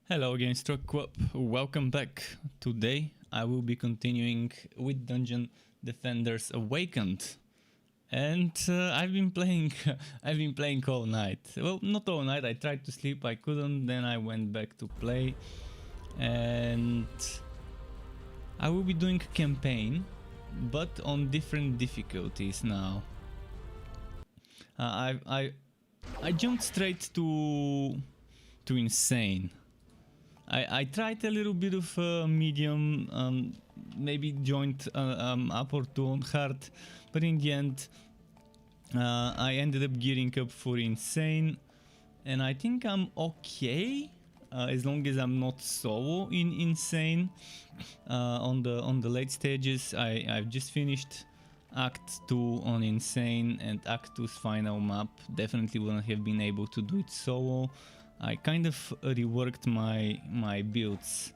Hello again, Struck. Welcome back. Today I will be continuing with Dungeon Defenders Awakened, and I've been playing. I've been playing all night. Well, not all night. I tried to sleep, I couldn't. Then I went back to play, and I will be doing campaign, but on different difficulties now. I jumped straight to insane. I tried a little bit of medium, maybe joined up or two on hard, but in the end I ended up gearing up for insane, and I think I'm okay as long as I'm not solo in insane. On the late stages, I've just finished Act 2 on insane, and Act 2's final map definitely wouldn't have been able to do it solo. I kind of reworked my builds.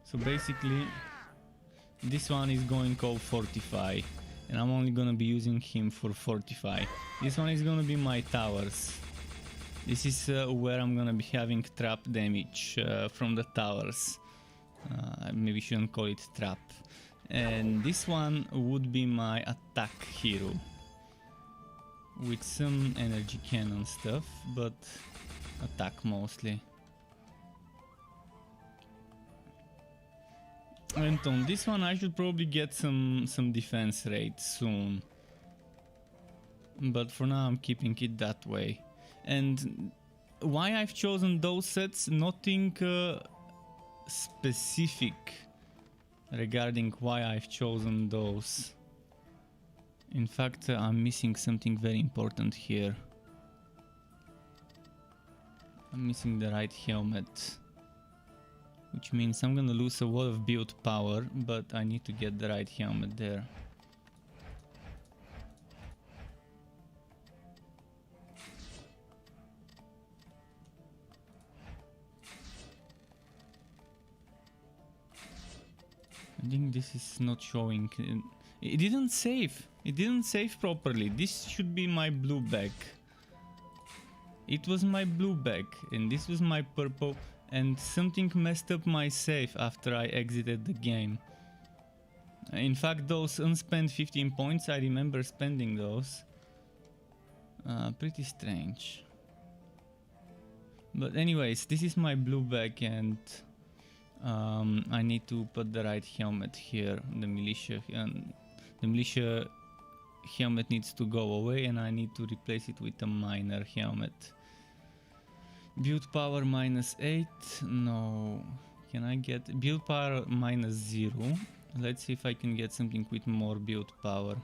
So basically, this one is going called Fortify, and I'm only gonna be using him for Fortify. This one is gonna be my towers. This is where I'm gonna be having trap damage from the towers. Maybe shouldn't call it trap. And this one would be my attack hero, with some energy cannon stuff, but attack mostly. And on this one I should probably get some defense rate soon, but for now I'm keeping it that way. And why I've chosen those sets, nothing specific regarding why I've chosen those. In fact, I'm missing something very important here. I'm missing the right helmet, which means I'm gonna lose a lot of build power, but I need to get the right helmet there. I think this is not showing. It didn't save. It didn't save properly. This should be my blue bag. It was my blue bag, and this was my purple, and something messed up my save after I exited the game. In fact, those unspent 15 points, I remember spending those. Pretty strange. But anyways, this is my blue bag, and I need to put the right helmet here. The militia helmet needs to go away, and I need to replace it with a miner helmet. Build power -8. No. Can I get build power -0? Let's see if I can get something with more build power.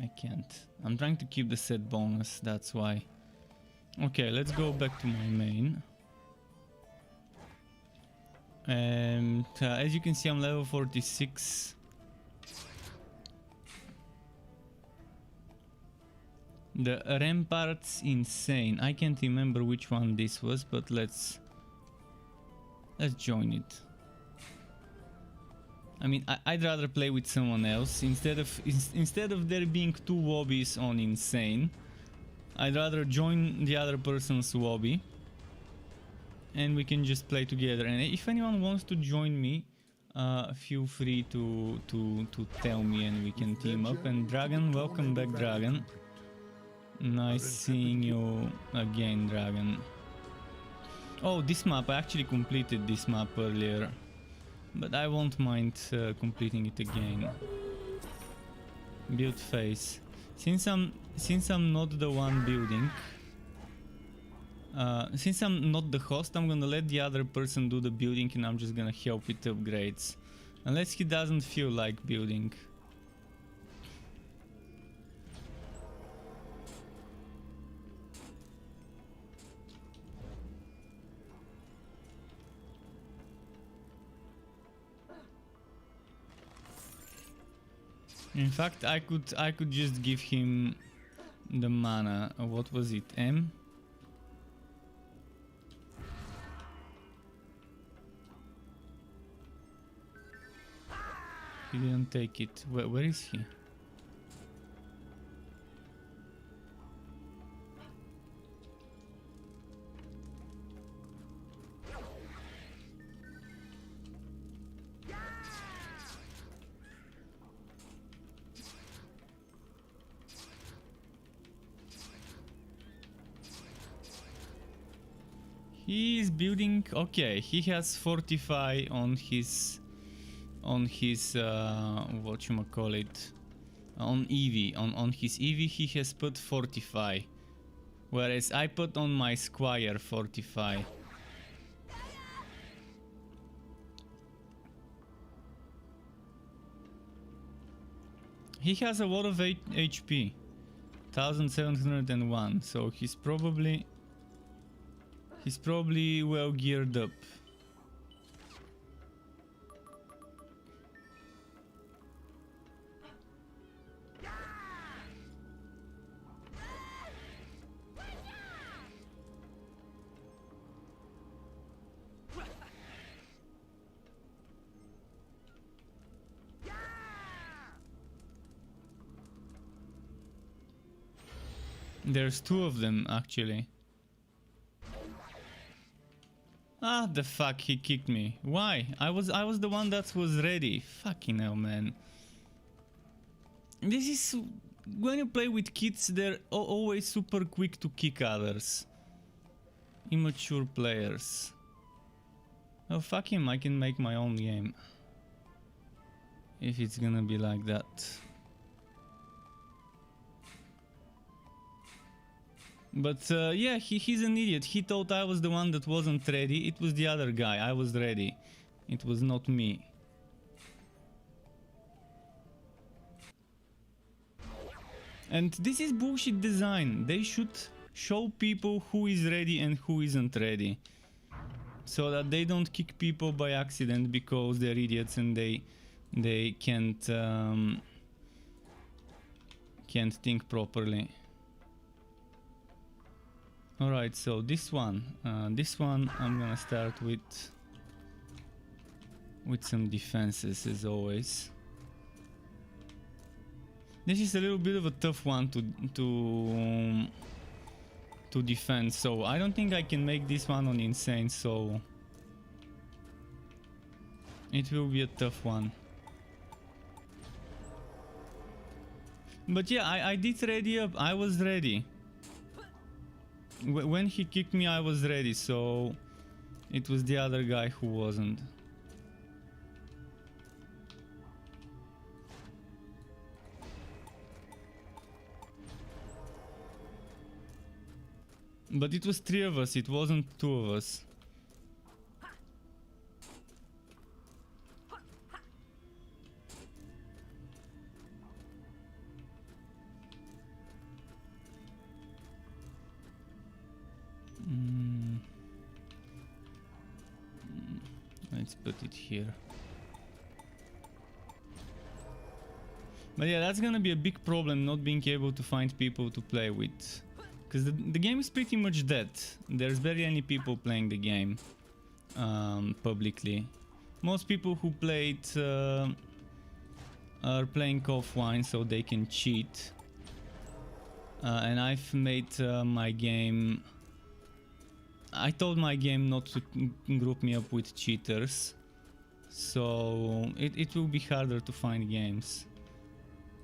I can't. I'm trying to keep the set bonus, that's why. Okay, let's go back to my main. And as you can see, I'm level 46. The Ramparts Insane. I can't remember which one this was, but let's join it. I mean, I'd rather play with someone else instead of there being two lobbies on Insane. I'd rather join the other person's lobby, and we can just play together. And if anyone wants to join me, feel free to tell me, and we can team up. And Dragon, welcome back, Dragon. Nice seeing you again, Dragon. Oh, this map, I actually completed this map earlier, but I won't mind completing it again. Build phase. Since I'm not the one building, since I'm not the host, I'm gonna let the other person do the building, and I'm just gonna help with upgrades, unless he doesn't feel like building. In fact, I could just give him the mana. What was it? M? He didn't take it. Where is he? He is building. Okay, he has fortify on his whatchamacallit, on EV. On his EV he has put fortify, whereas I put on my squire fortify. He has a lot of HP, 1701, so he's probably well geared up. There's two of them actually. Ah, the fuck, he kicked me. Why? I was the one that was ready. Fucking hell, man. This is when you play with kids, they're always super quick to kick others. Immature players. Oh, fuck him, I can make my own game. If it's gonna be like that. But yeah, he's an idiot. He thought I was the one that wasn't ready. It was the other guy. I was ready. It was not me. And this is bullshit design. They should show people who is ready and who isn't ready, so that they don't kick people by accident because they're idiots and they can't think properly. Alright, so this one I'm gonna start with some defenses as always. This is a little bit of a tough one to defend, so I don't think I can make this one on insane, so it will be a tough one. But yeah, I did ready up. I was ready. When he kicked me, I was ready, so it was the other guy who wasn't. But it was 3 of us, it wasn't 2 of us. Let's put it here. But yeah, that's gonna be a big problem, not being able to find people to play with. Because the game is pretty much dead. There's barely any people playing the game publicly. Most people who play it are playing offline so they can cheat. And I've made my game... I told my game not to group me up with cheaters, so it will be harder to find games.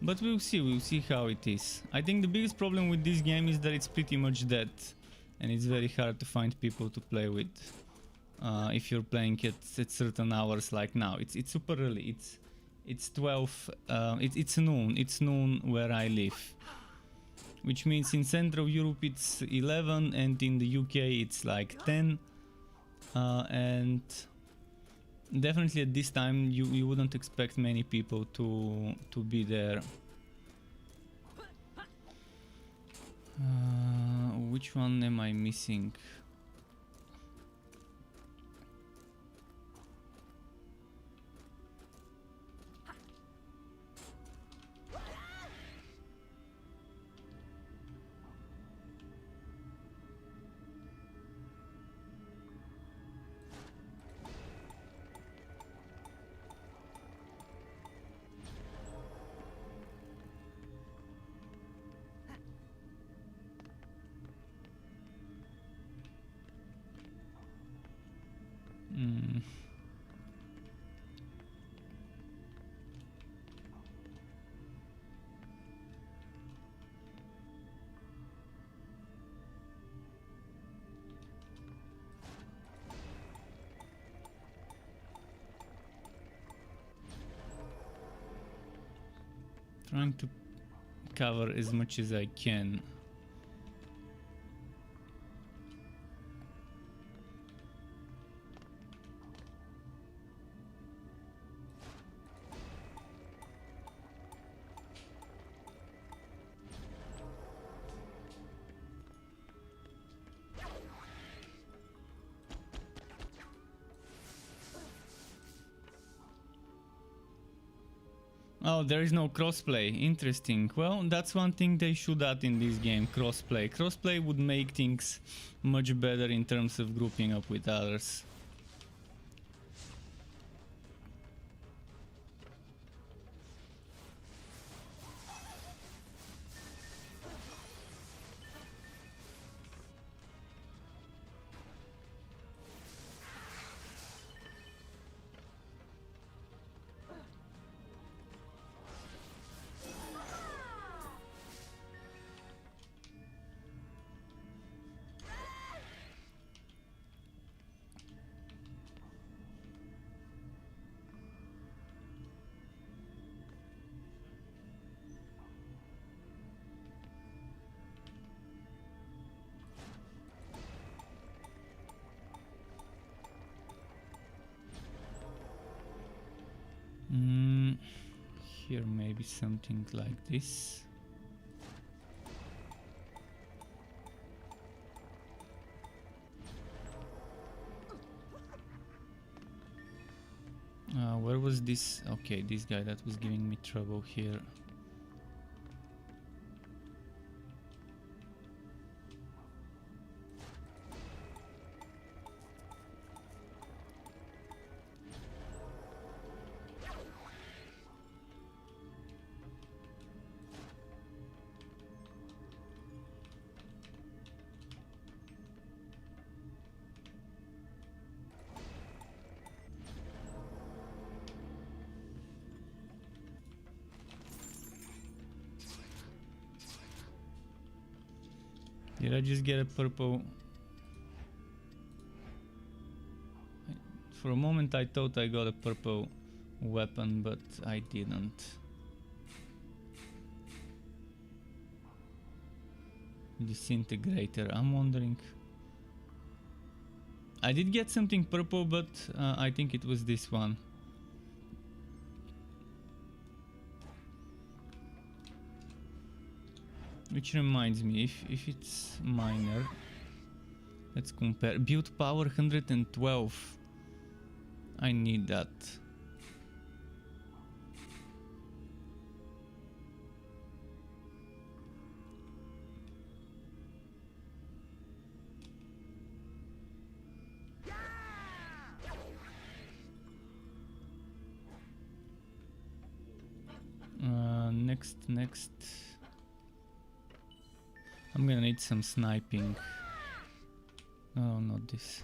But we'll see how it is. I think the biggest problem with this game is that it's pretty much dead, and it's very hard to find people to play with. If you're playing at certain hours like now. It's super early, it's 12, it's noon, where I live. Which means in Central Europe it's 11 and in the UK it's like 10. And definitely at this time you wouldn't expect many people to be there. Which one am I missing? Trying to cover as much as I can. Oh, there is no crossplay. Interesting. Well, that's one thing they should add in this game, crossplay. Crossplay would make things much better in terms of grouping up with others. Here maybe something like this. Where was this? Okay, this guy that was giving me trouble here. Did I just get a purple? For a moment I thought I got a purple weapon, but I didn't. Disintegrator, I'm wondering. I did get something purple, but I think it was this one. Which reminds me, if it's minor, let's compare. Build power 112. I need that. Next. I'm gonna need some sniping. Oh, not this.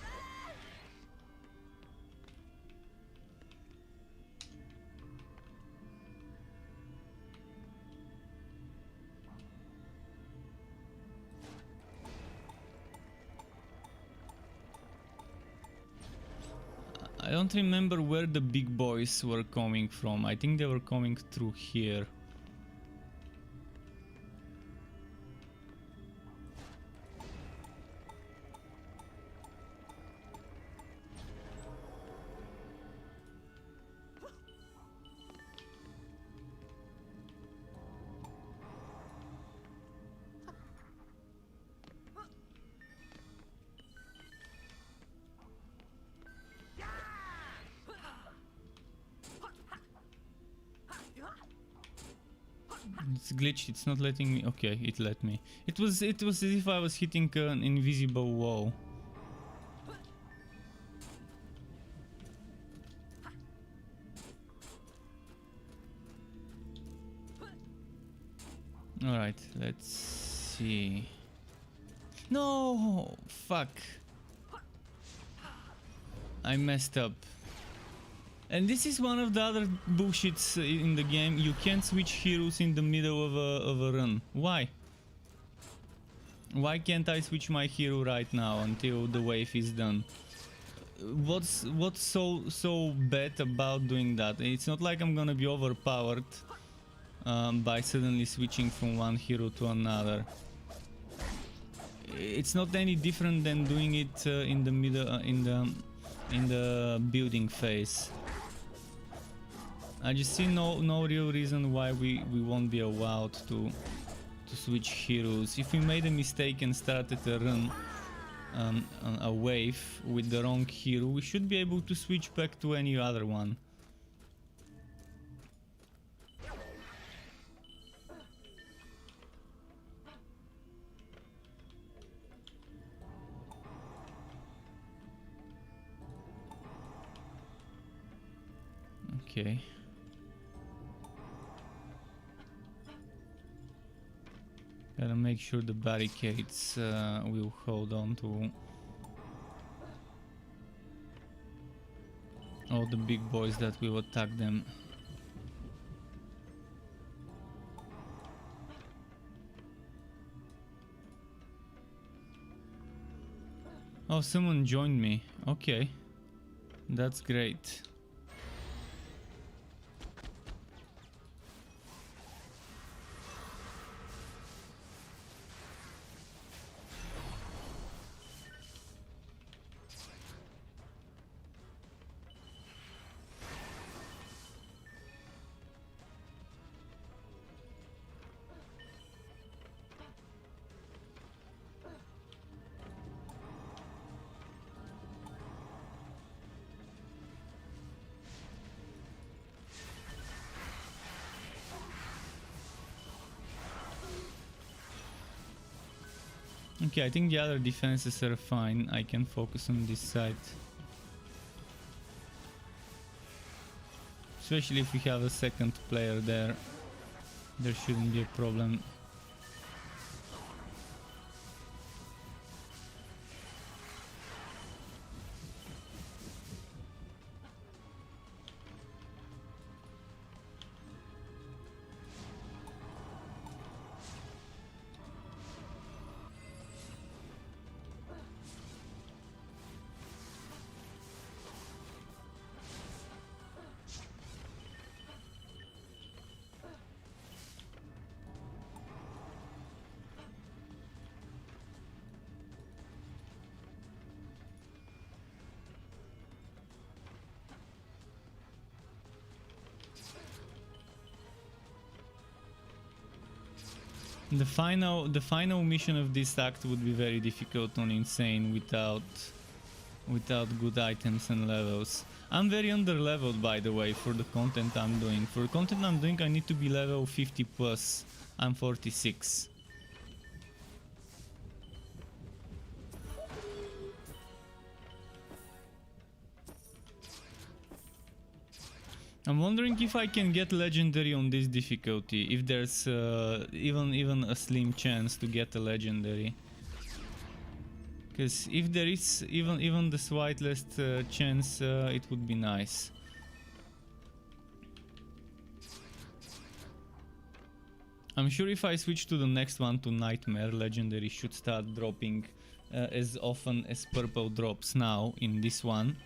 I don't remember where the big boys were coming from. I think they were coming through here. It's glitched, it's not letting me. Okay, it let me. It was as if I was hitting an invisible wall. Alright, let's see. No! Fuck. I messed up. And this is one of the other bullshits in the game. You can't switch heroes in the middle of a run. Why? Why can't I switch my hero right now until the wave is done? What's so bad about doing that? It's not like I'm gonna be overpowered. by suddenly switching from one hero to another. It's not any different than doing it in the middle, in the building phase. I just see no real reason why we won't be allowed to switch heroes. If we made a mistake and started a run, a wave with the wrong hero, we should be able to switch back to any other one. Okay. Gotta make sure the barricades will hold on to all the big boys that will attack them. Oh, someone joined me. Okay. That's great. Okay, I think the other defenses are fine. I can focus on this side. Especially if we have a second player there. There shouldn't be a problem. The final mission of this act would be very difficult on Insane without good items and levels. I'm very under leveled, by the way, for the content I'm doing. For the content I'm doing I need to be level 50 plus. I'm 46. I'm wondering if I can get legendary on this difficulty, if there's even a slim chance to get a legendary. Because if there is even the slightest chance, it would be nice. I'm sure if I switch to the next one, to Nightmare, legendary should start dropping as often as purple drops now in this one.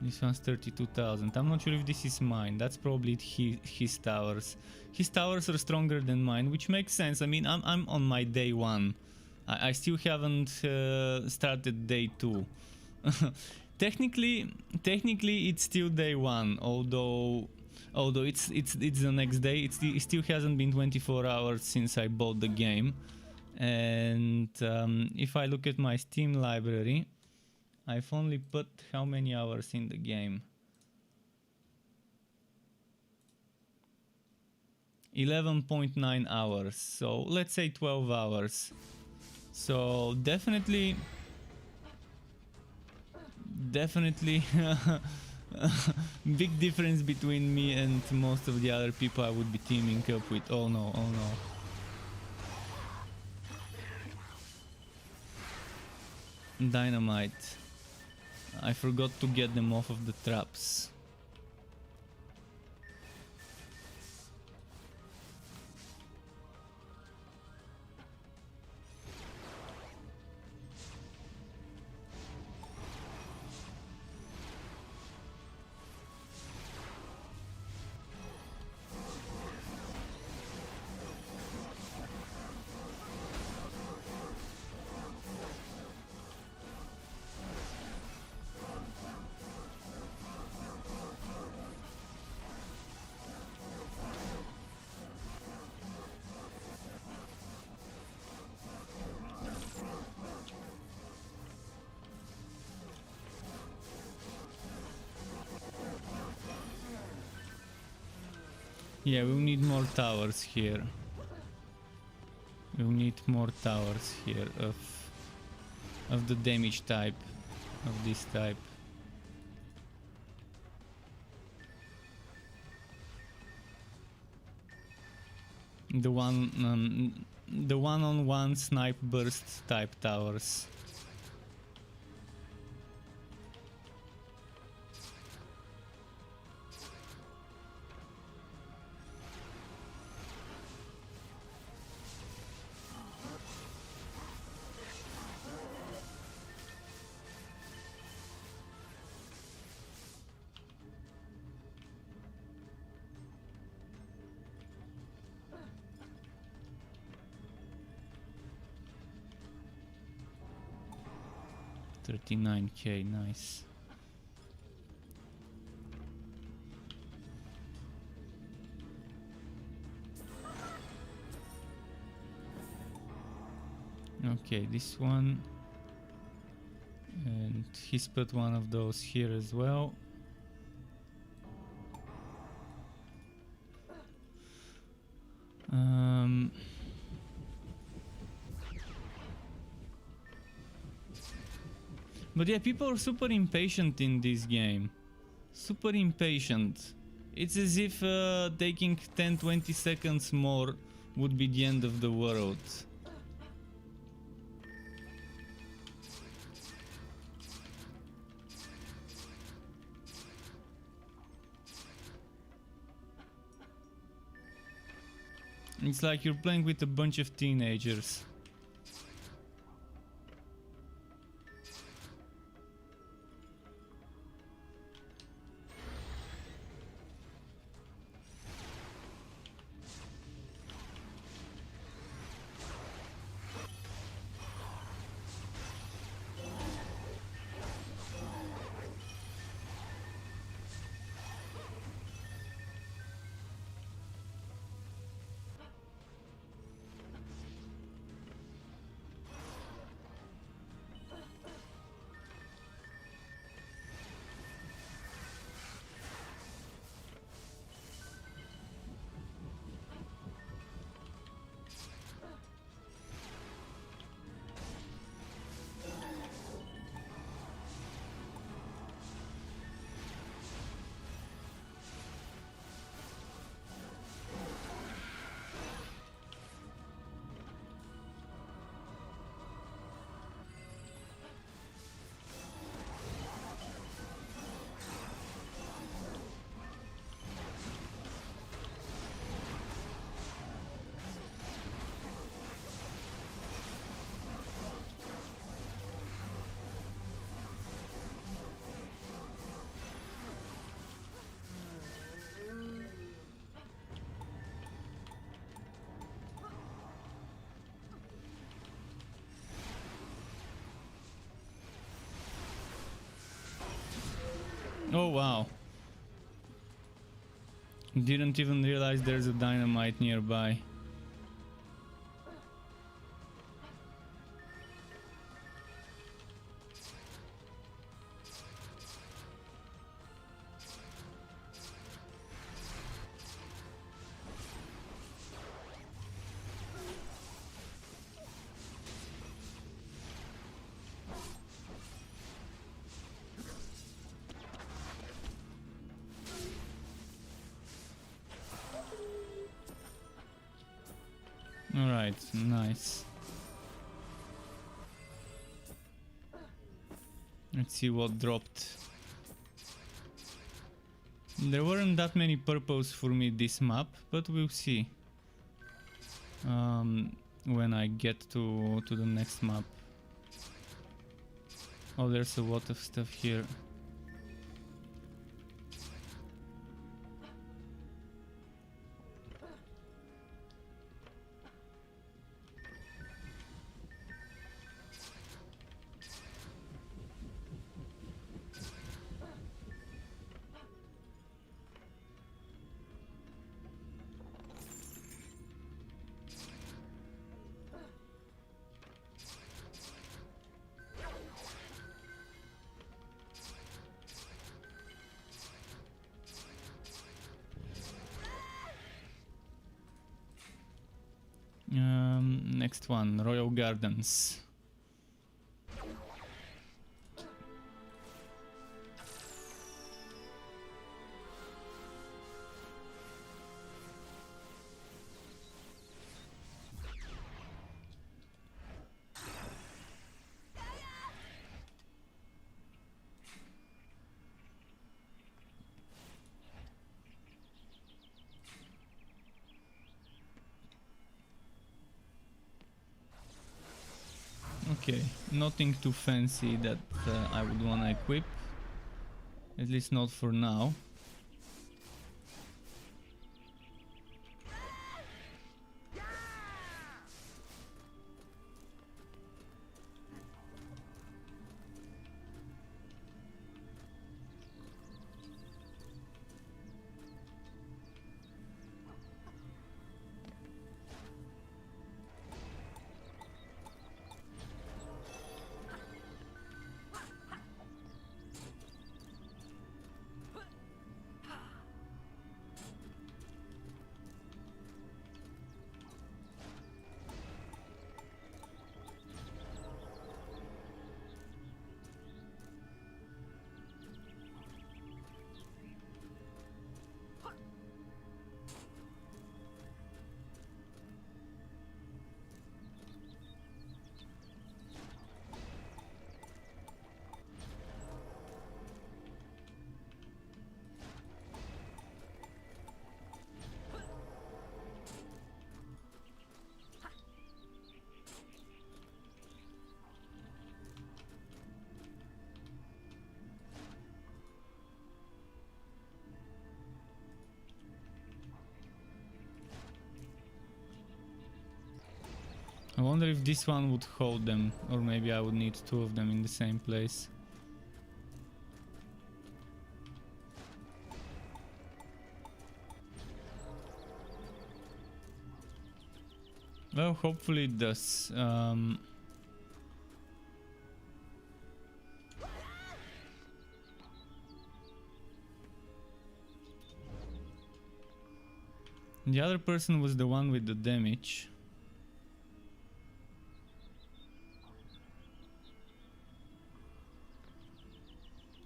This one's 32,000. I'm not sure if this is mine. That's probably his towers. His towers are stronger than mine, which makes sense. I mean, I'm on my day 1. I still haven't started day 2. Technically, it's still day 1. Although it's the next day. It still hasn't been 24 hours since I bought the game. And if I look at my Steam library, I've only put how many hours in the game? 11.9 hours, so let's say 12 hours. So definitely big difference between me and most of the other people I would be teaming up with. Oh no, oh no. Dynamite. I forgot to get them off of the traps. Yeah, we'll need more towers here. We'll need more towers here of the damage type, of this type. The one-on-one snipe burst type towers. $39K, nice. Okay, this one. And he's put one of those here as well. But yeah, people are super impatient in this game. Super impatient. It's as if taking 10-20 seconds more would be the end of the world. It's like you're playing with a bunch of teenagers. Oh wow. Didn't even realize there's a dynamite nearby. Alright, nice. Let's see what dropped. There weren't that many purples for me this map, but we'll see when I get to the next map. Oh, there's a lot of stuff here. Next one, Royal Gardens. Okay, nothing too fancy that I would want to equip, at least not for now. I wonder if this one would hold them, or maybe I would need two of them in the same place. Well, hopefully it does. The other person was the one with the damage.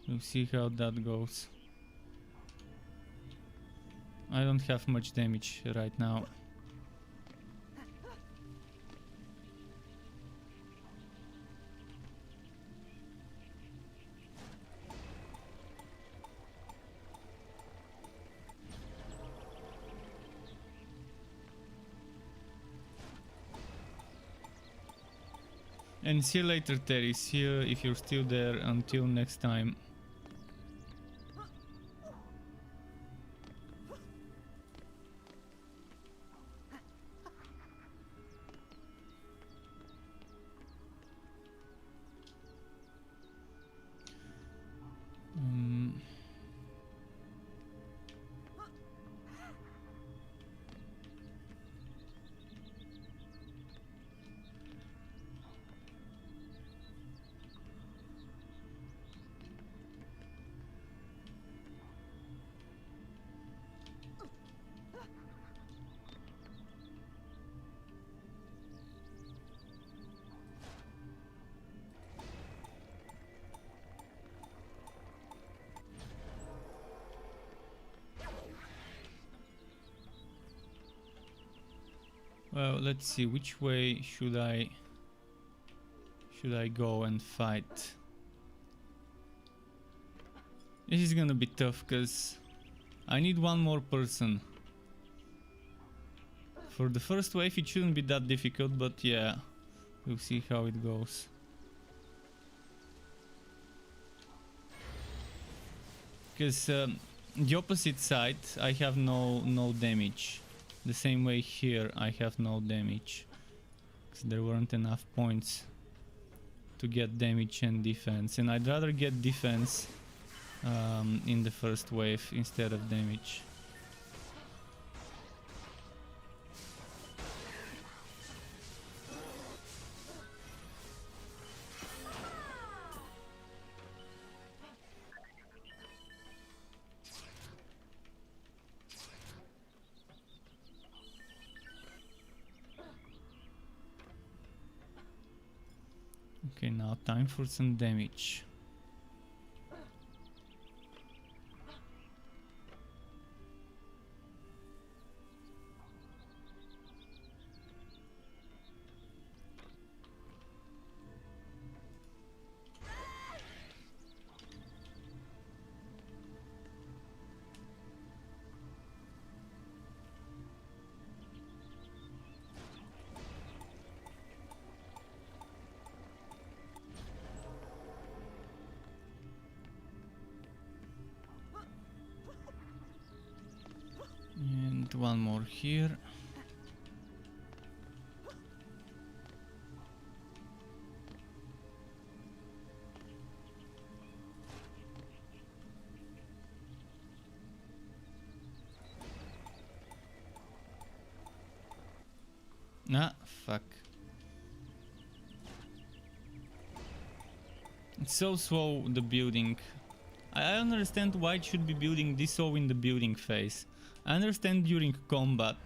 We'll see how that goes. I don't have much damage right now. And see you later, Terry. See you if you're still there. Until next time. Well, let's see, which way should I go and fight? This is gonna be tough because I need one more person. For the first wave it shouldn't be that difficult, but yeah, we'll see how it goes. Because the opposite side I have no damage. The same way here I have no damage. Because there weren't enough points to get damage and defense. And I'd rather get defense in the first wave instead of damage. Okay, now time for some damage. And one more here. Ah, fuck. It's so slow, the building. I understand why it should be building this slow in the building phase. I understand during combat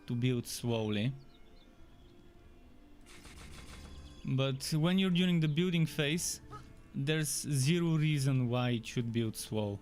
to build slowly. But when you're during the building phase, there's zero reason why it should build slow.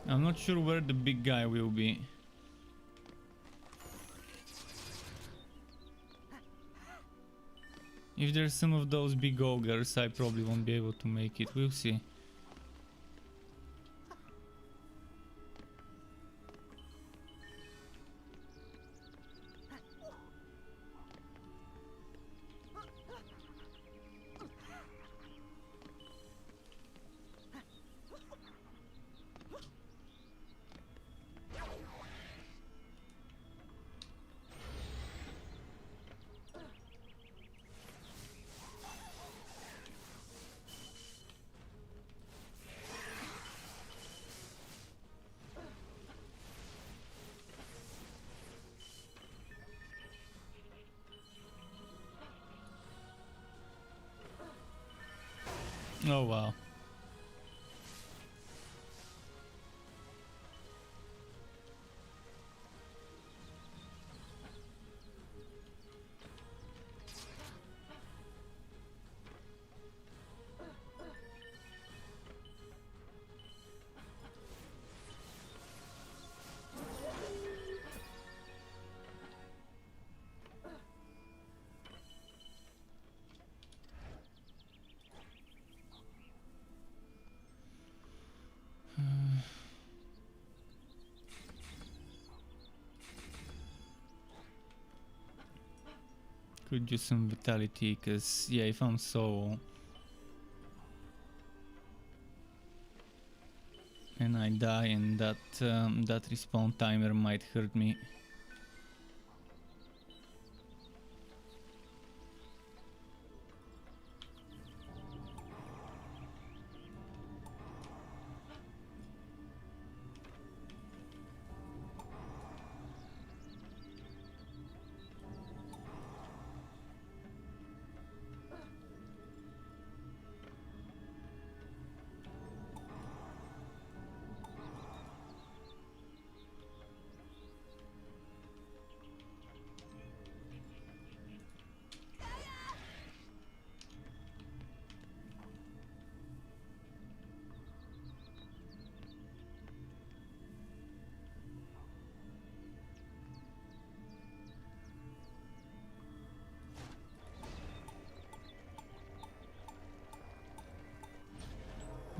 I'm not sure where the big guy will be. If there's some of those big ogres, I probably won't be able to make it. We'll see. Oh wow. Could use some vitality, cause yeah, if I'm so and I die, and that respawn timer might hurt me.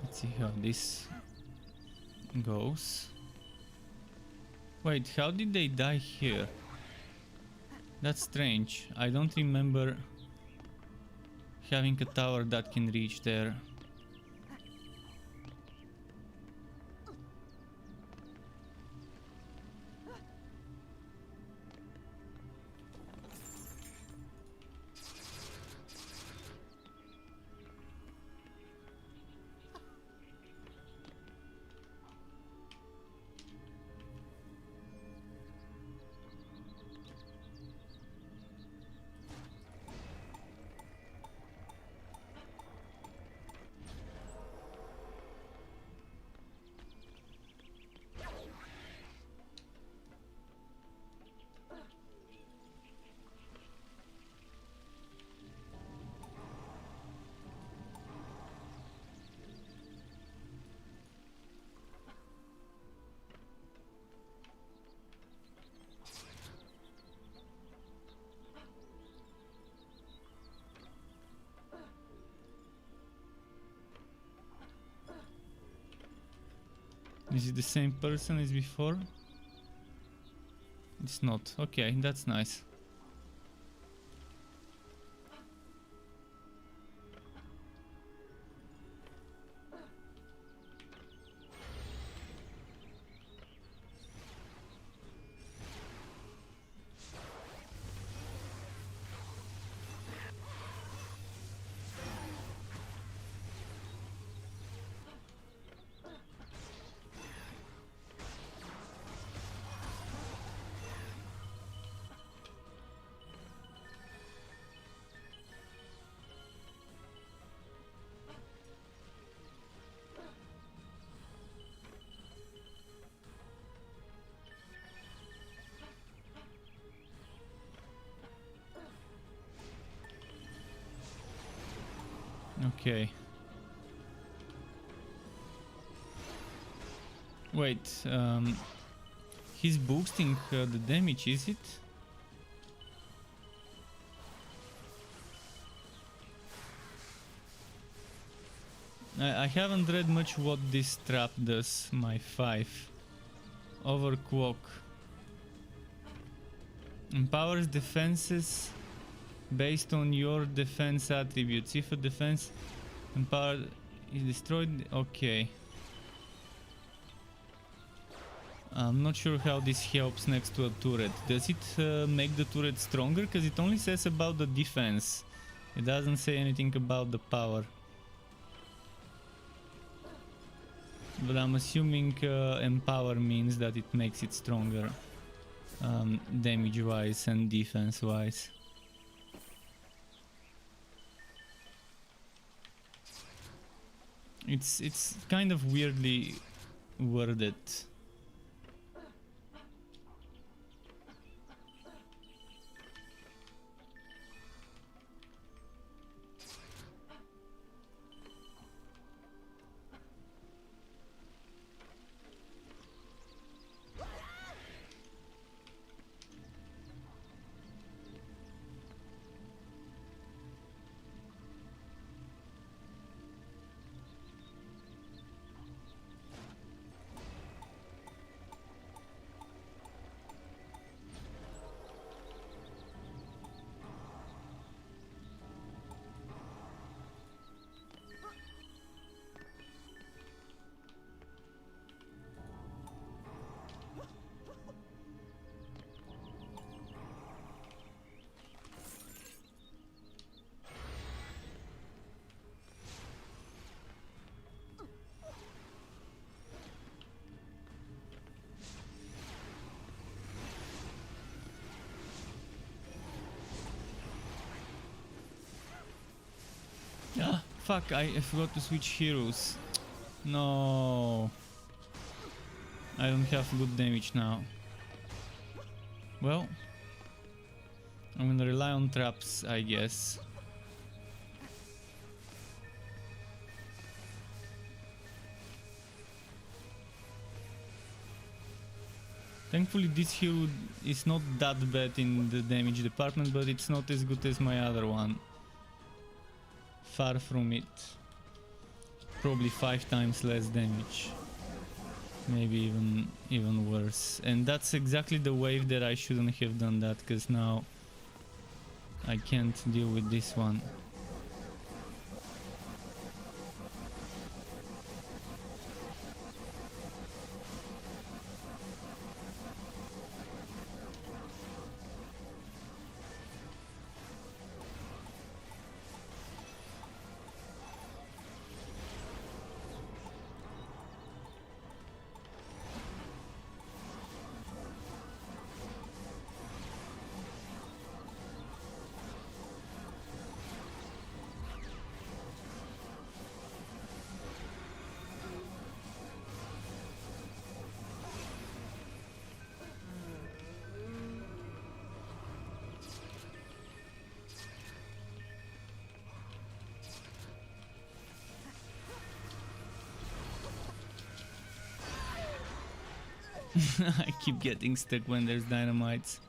Let's see how this goes. Wait, how did they die here? That's strange. I don't remember having a tower that can reach there. Is it the same person as before? It's not. Okay, that's nice. Okay. Wait, he's boosting the damage, is it? I haven't read much what this trap does, my 5. Overclock. Empowers defenses based on your defense attributes. If a defense empowered is destroyed, okay. I'm not sure how this helps next to a turret. Does it make the turret stronger? Because it only says about the defense. It doesn't say anything about the power. But I'm assuming empower means that it makes it stronger. Damage wise and defense wise. It's kind of weirdly worded. Fuck, I forgot to switch heroes. No. I don't have good damage now. Well, I'm gonna rely on traps, I guess. Thankfully this hero is not that bad in the damage department, but it's not as good as my other one. Far from it. Probably 5 times less damage. Maybe even worse. And that's exactly the wave that I shouldn't have done that, because now I can't deal with this one. I keep getting stuck when there's dynamites.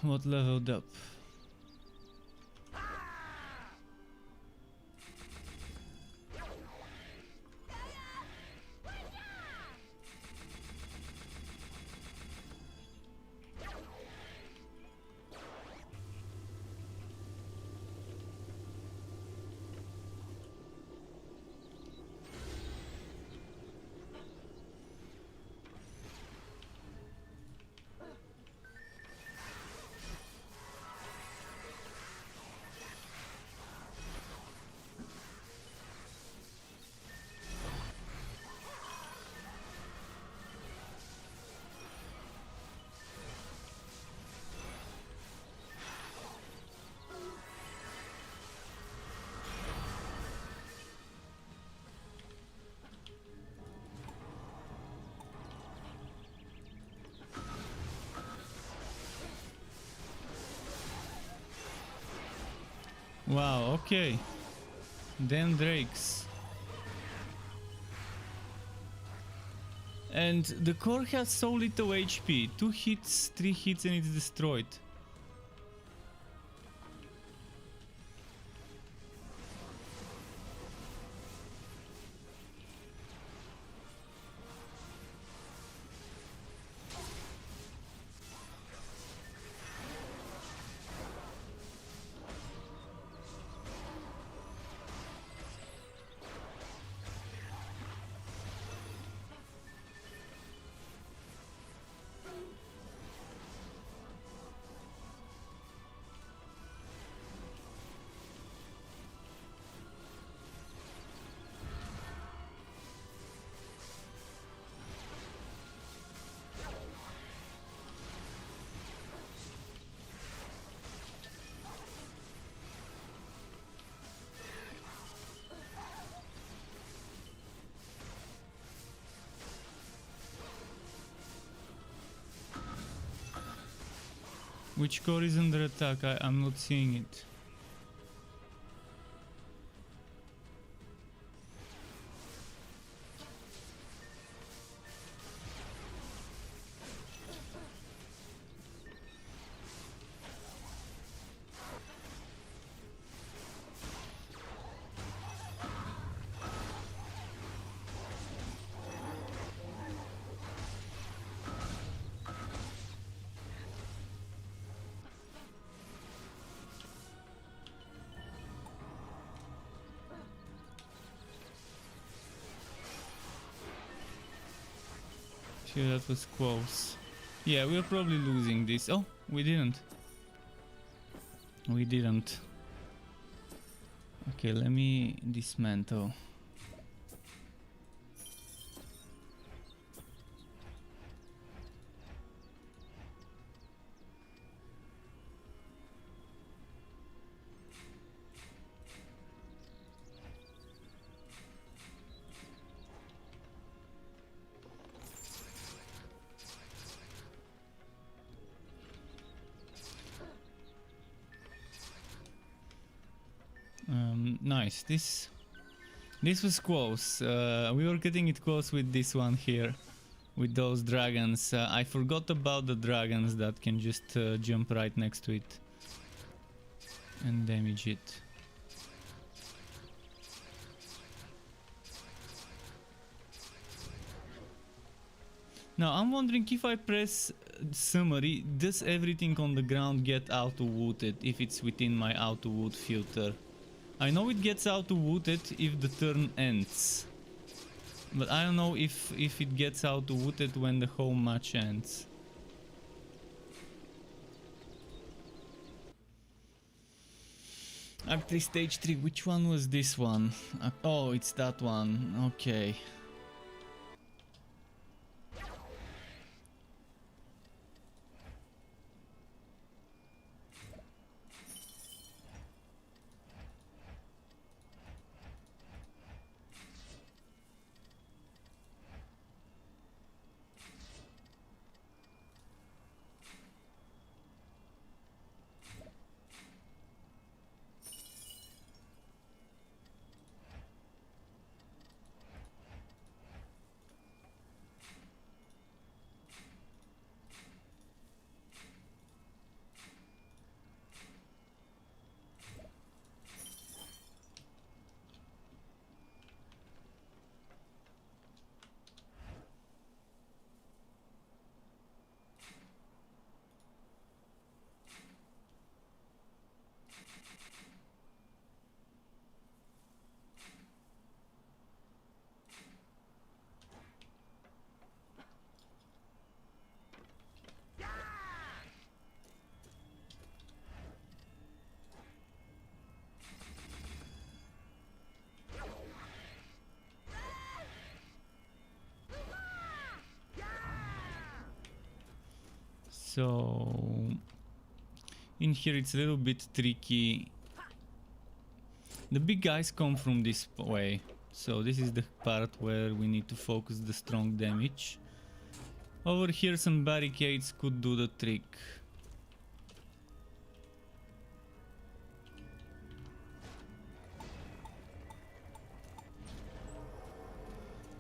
What leveled up? Wow, okay. Damn drakes. And the core has so little HP. 2 hits, 3 hits and it's destroyed. Which core is under attack? I'm not seeing it. Phew, that was close. Yeah, we're probably losing this. Oh, we didn't. We didn't. Okay, let me dismantle. Nice. This was close. We were getting it close with this one here, with those dragons. I forgot about the dragons that can just jump right next to it and damage it. Now I'm wondering, if I press summary, does everything on the ground get auto-wooted if it's within my auto-wood filter? I know it gets auto-wooted if the turn ends, but I don't know if it gets auto-wooted when the whole match ends. Act 3 stage 3, which one was this one? Oh, it's that one, okay. So in here it's a little bit tricky. The big guys come from this way, so this is the part where we need to focus the strong damage. Over here some barricades could do the trick.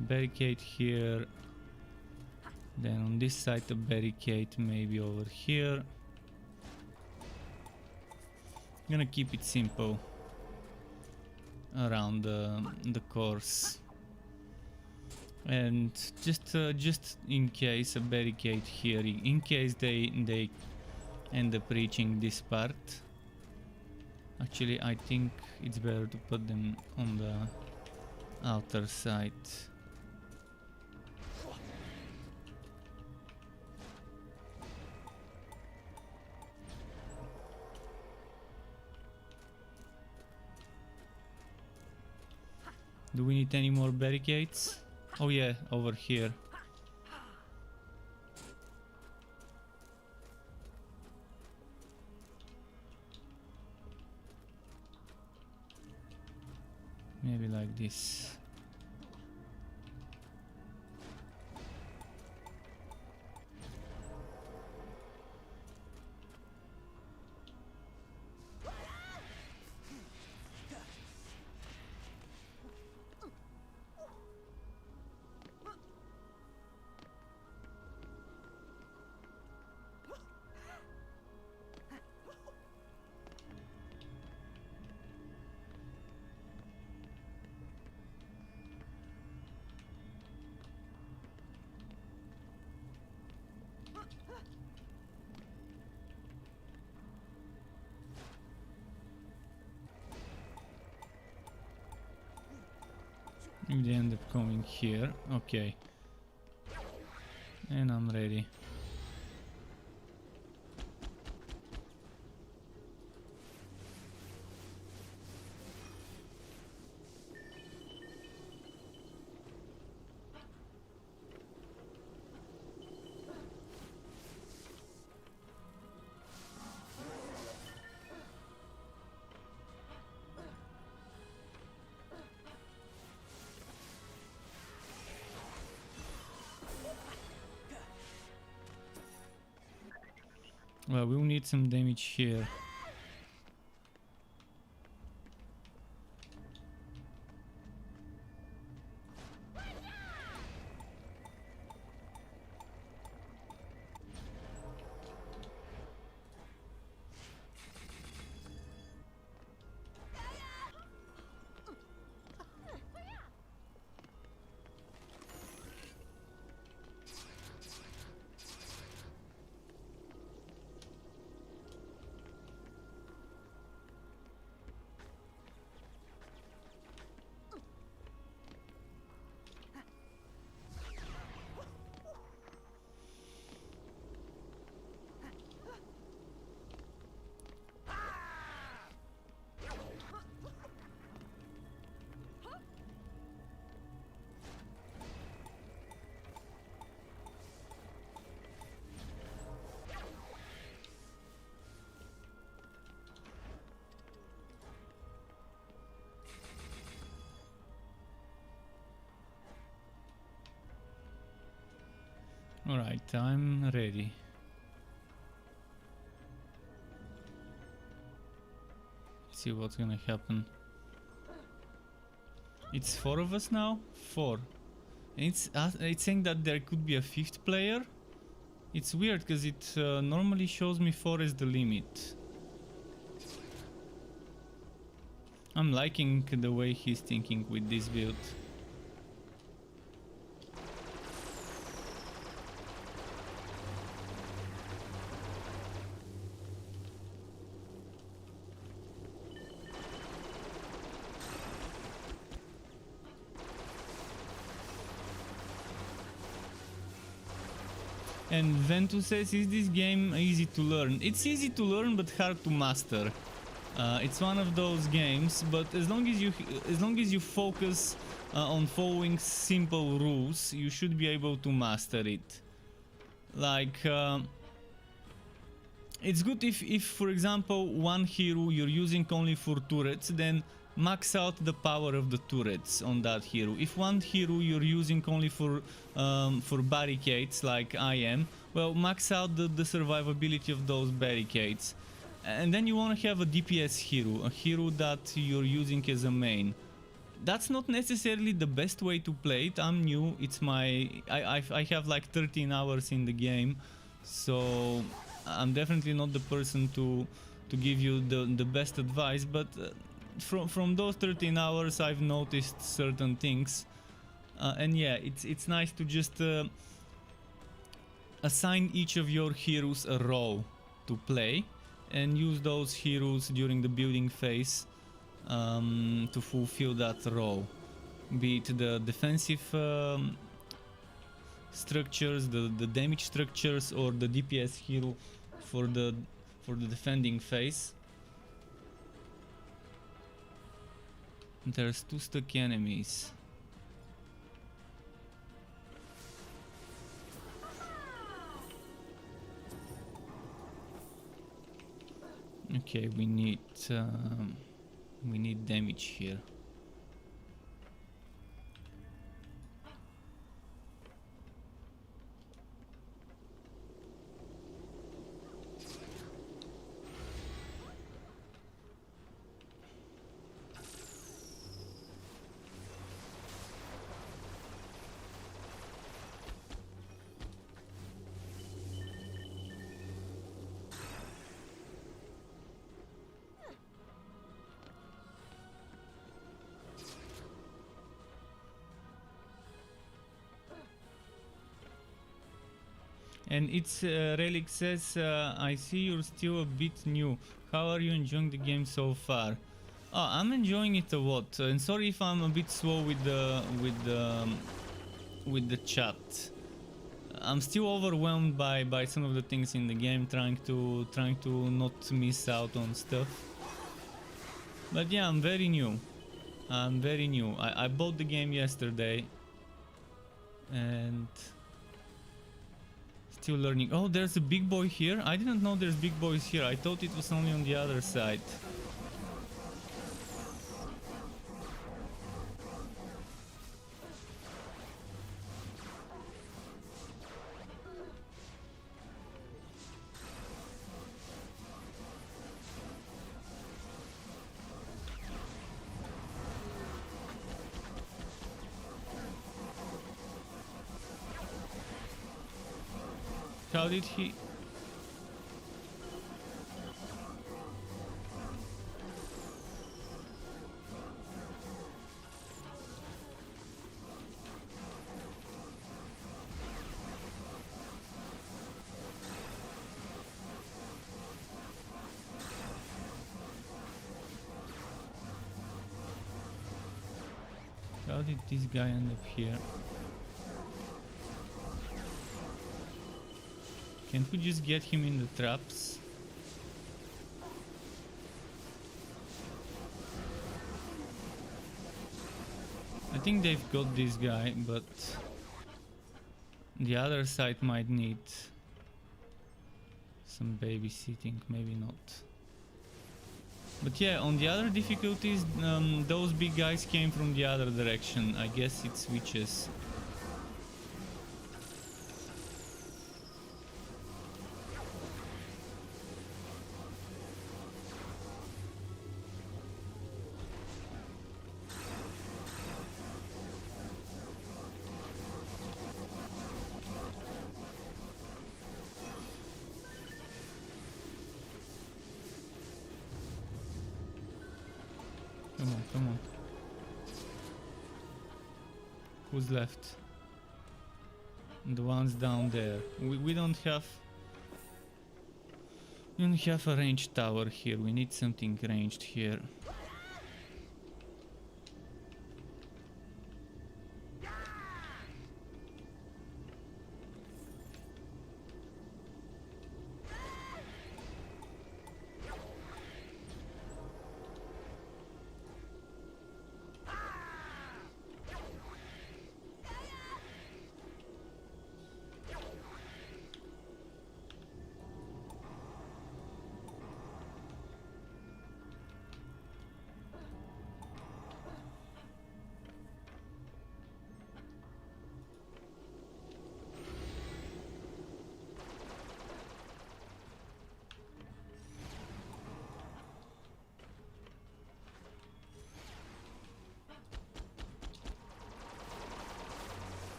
Barricade here. Then on this side a barricade maybe over here. I'm gonna keep it simple around the course. And just in case a barricade here, in case they end up reaching this part. Actually I think it's better to put them on the outer side. Do we need any more barricades? Oh yeah, over here. Maybe like this. If they end up coming here, okay. And I'm ready. Well, we'll need some damage here. Alright, I'm ready. See what's gonna happen. It's 4 of us now? 4. And it's saying that there could be a 5th player. It's weird because it normally shows me 4 as the limit. I'm liking the way he's thinking with this build. And Ventus says, is this game easy to learn? It's easy to learn but hard to master. It's one of those games, but as long as you focus on following simple rules, you should be able to master it. Like it's good if for example one hero you're using only for turrets, then max out the power of the turrets on that hero. If one hero you're using only for barricades, like I am, well, max out the survivability of those barricades. And then you want to have a DPS hero, a hero that you're using as a main. That's not necessarily the best way to play it. I'm new. It's I have like 13 hours in the game, so I'm definitely not the person to give you the best advice, but from those 13 hours I've noticed certain things, and yeah, it's nice to just assign each of your heroes a role to play and use those heroes during the building phase to fulfill that role, be it the defensive structures, the damage structures, or the DPS hero for the defending phase. There's 2 stuck enemies. Okay, we need damage here. And it's Relic says, I see you're still a bit new. How are you enjoying the game so far? Oh, I'm enjoying it a lot. And sorry if I'm a bit slow with the chat. I'm still overwhelmed by some of the things in the game, trying to not miss out on stuff. But yeah, I'm very new. I bought the game yesterday and still learning. Oh, there's a big boy here. I didn't know there's big boys here. I thought it was only on the other side. How did he... How did this guy end up here? Can't we just get him in the traps? I think they've got this guy, but the other side might need some babysitting, maybe not. But yeah, on the other difficulties, those big guys came from the other direction. I guess it switches. Come on. Who's left? The ones down there. We don't have a ranged tower here. We need something ranged here.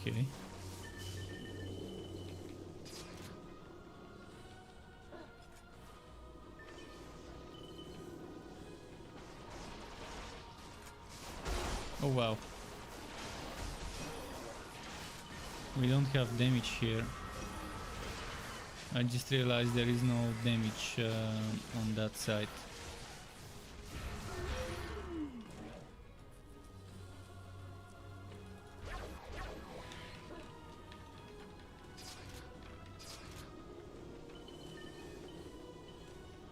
Okay. Oh wow. We don't have damage here. I just realized there is no damage on that side.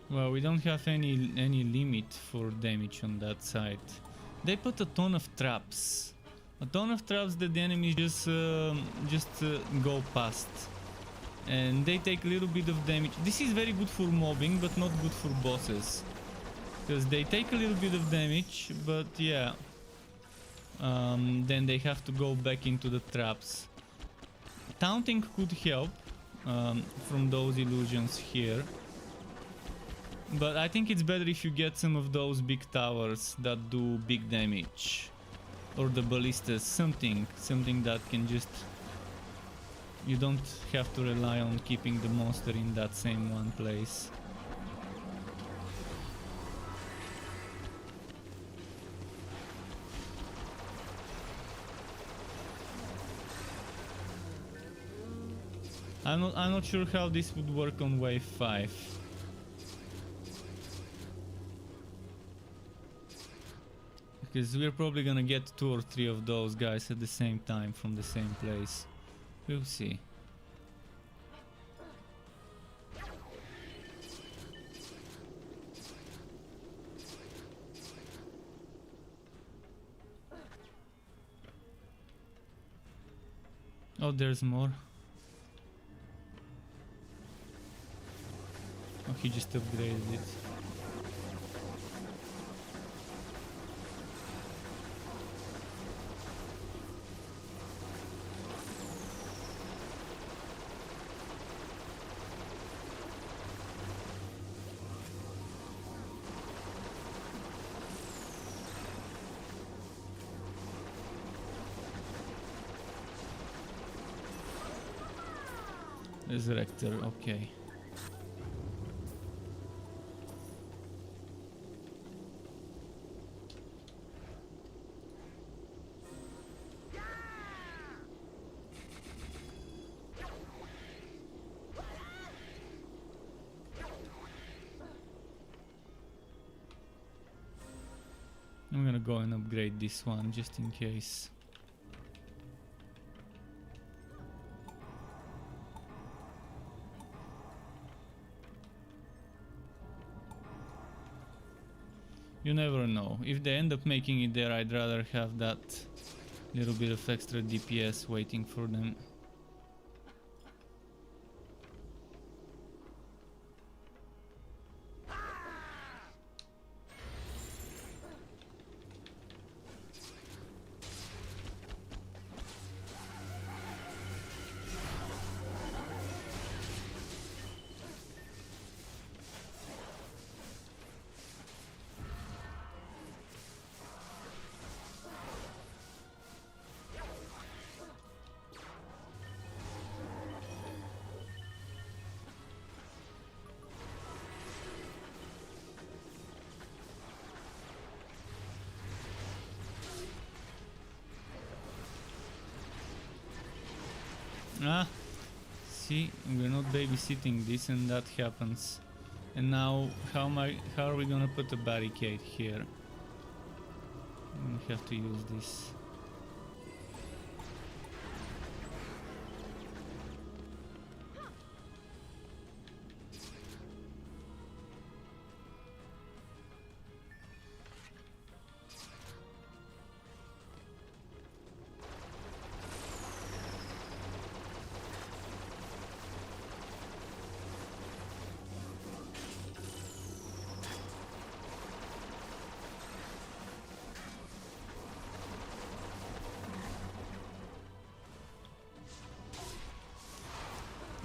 Well, we don't have any limit for damage on that side. They put a ton of traps. A ton of traps that the enemies just go past. And they take a little bit of damage. This is very good for mobbing, but not good for bosses. Because they take a little bit of damage, but yeah. Then they have to go back into the traps. Taunting could help from those illusions here. But I think it's better if you get some of those big towers that do big damage. Or the ballistas, something that can just... You don't have to rely on keeping the monster in that same one place. I'm not sure how this would work on wave 5. Because we're probably gonna get 2 or 3 of those guys at the same time from the same place. We'll see. Oh, there's more. Oh, he just upgraded it. Resurrector, okay. I'm gonna go and upgrade this one just in case. You never know. If they end up making it there, I'd rather have that little bit of extra DPS waiting for them. Ah, see, we're not babysitting this and that happens. And now, how are we gonna put a barricade here? We have to use this.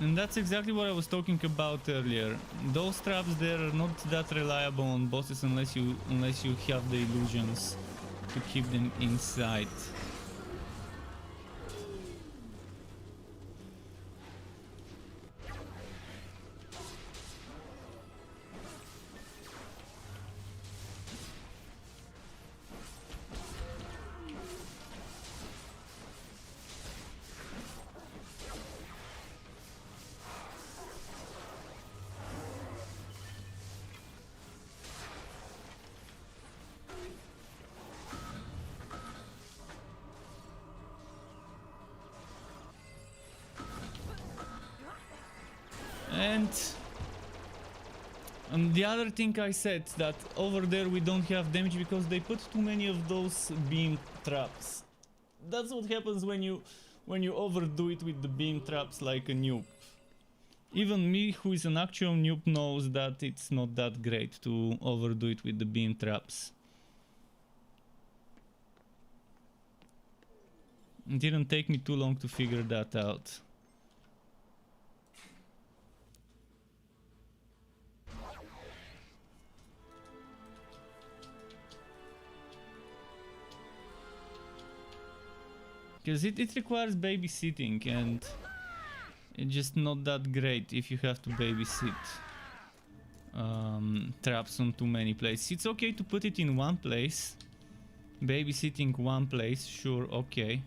And that's exactly what I was talking about earlier. Those traps, they're not that reliable on bosses unless you have the illusions to keep them inside. And the other thing I said, that over there we don't have damage because they put too many of those beam traps. That's what happens when you overdo it with the beam traps like a noob. Even me, who is an actual noob, knows that it's not that great to overdo it with the beam traps. It didn't take me too long to figure that out. Because it requires babysitting, and it's just not that great if you have to babysit traps on too many places. It's okay to put it in one place. Babysitting one place, sure, okay.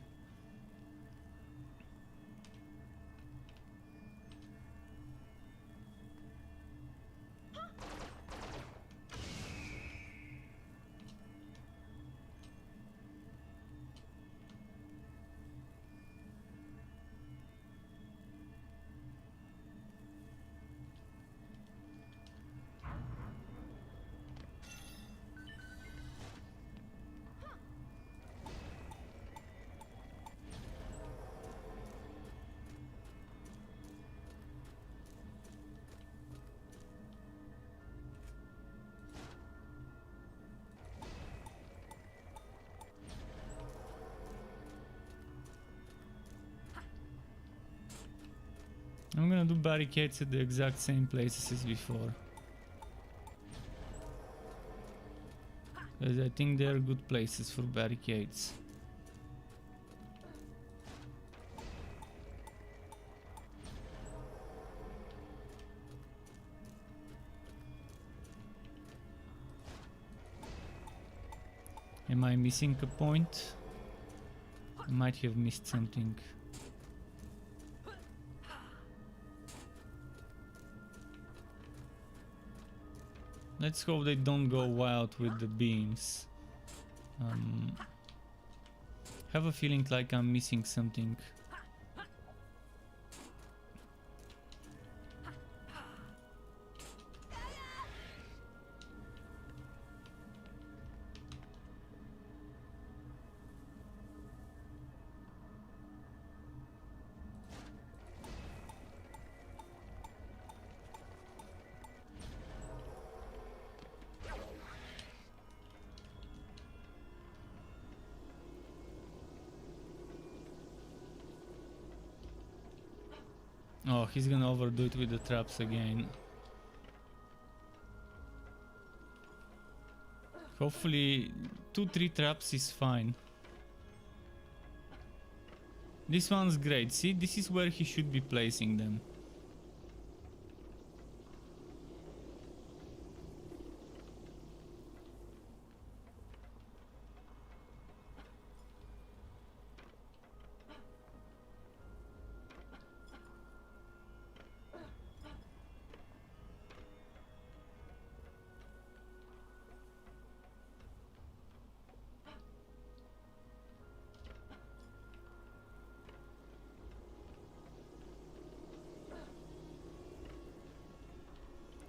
I'm gonna do barricades at the exact same places as before. Because I think they're good places for barricades. Am I missing a point? I might have missed something. Let's hope they don't go wild with the beams. Have a feeling like I'm missing something. Oh, he's gonna overdo it with the traps again. Hopefully 2-3 traps is fine. This one's great. See, this is where he should be placing them.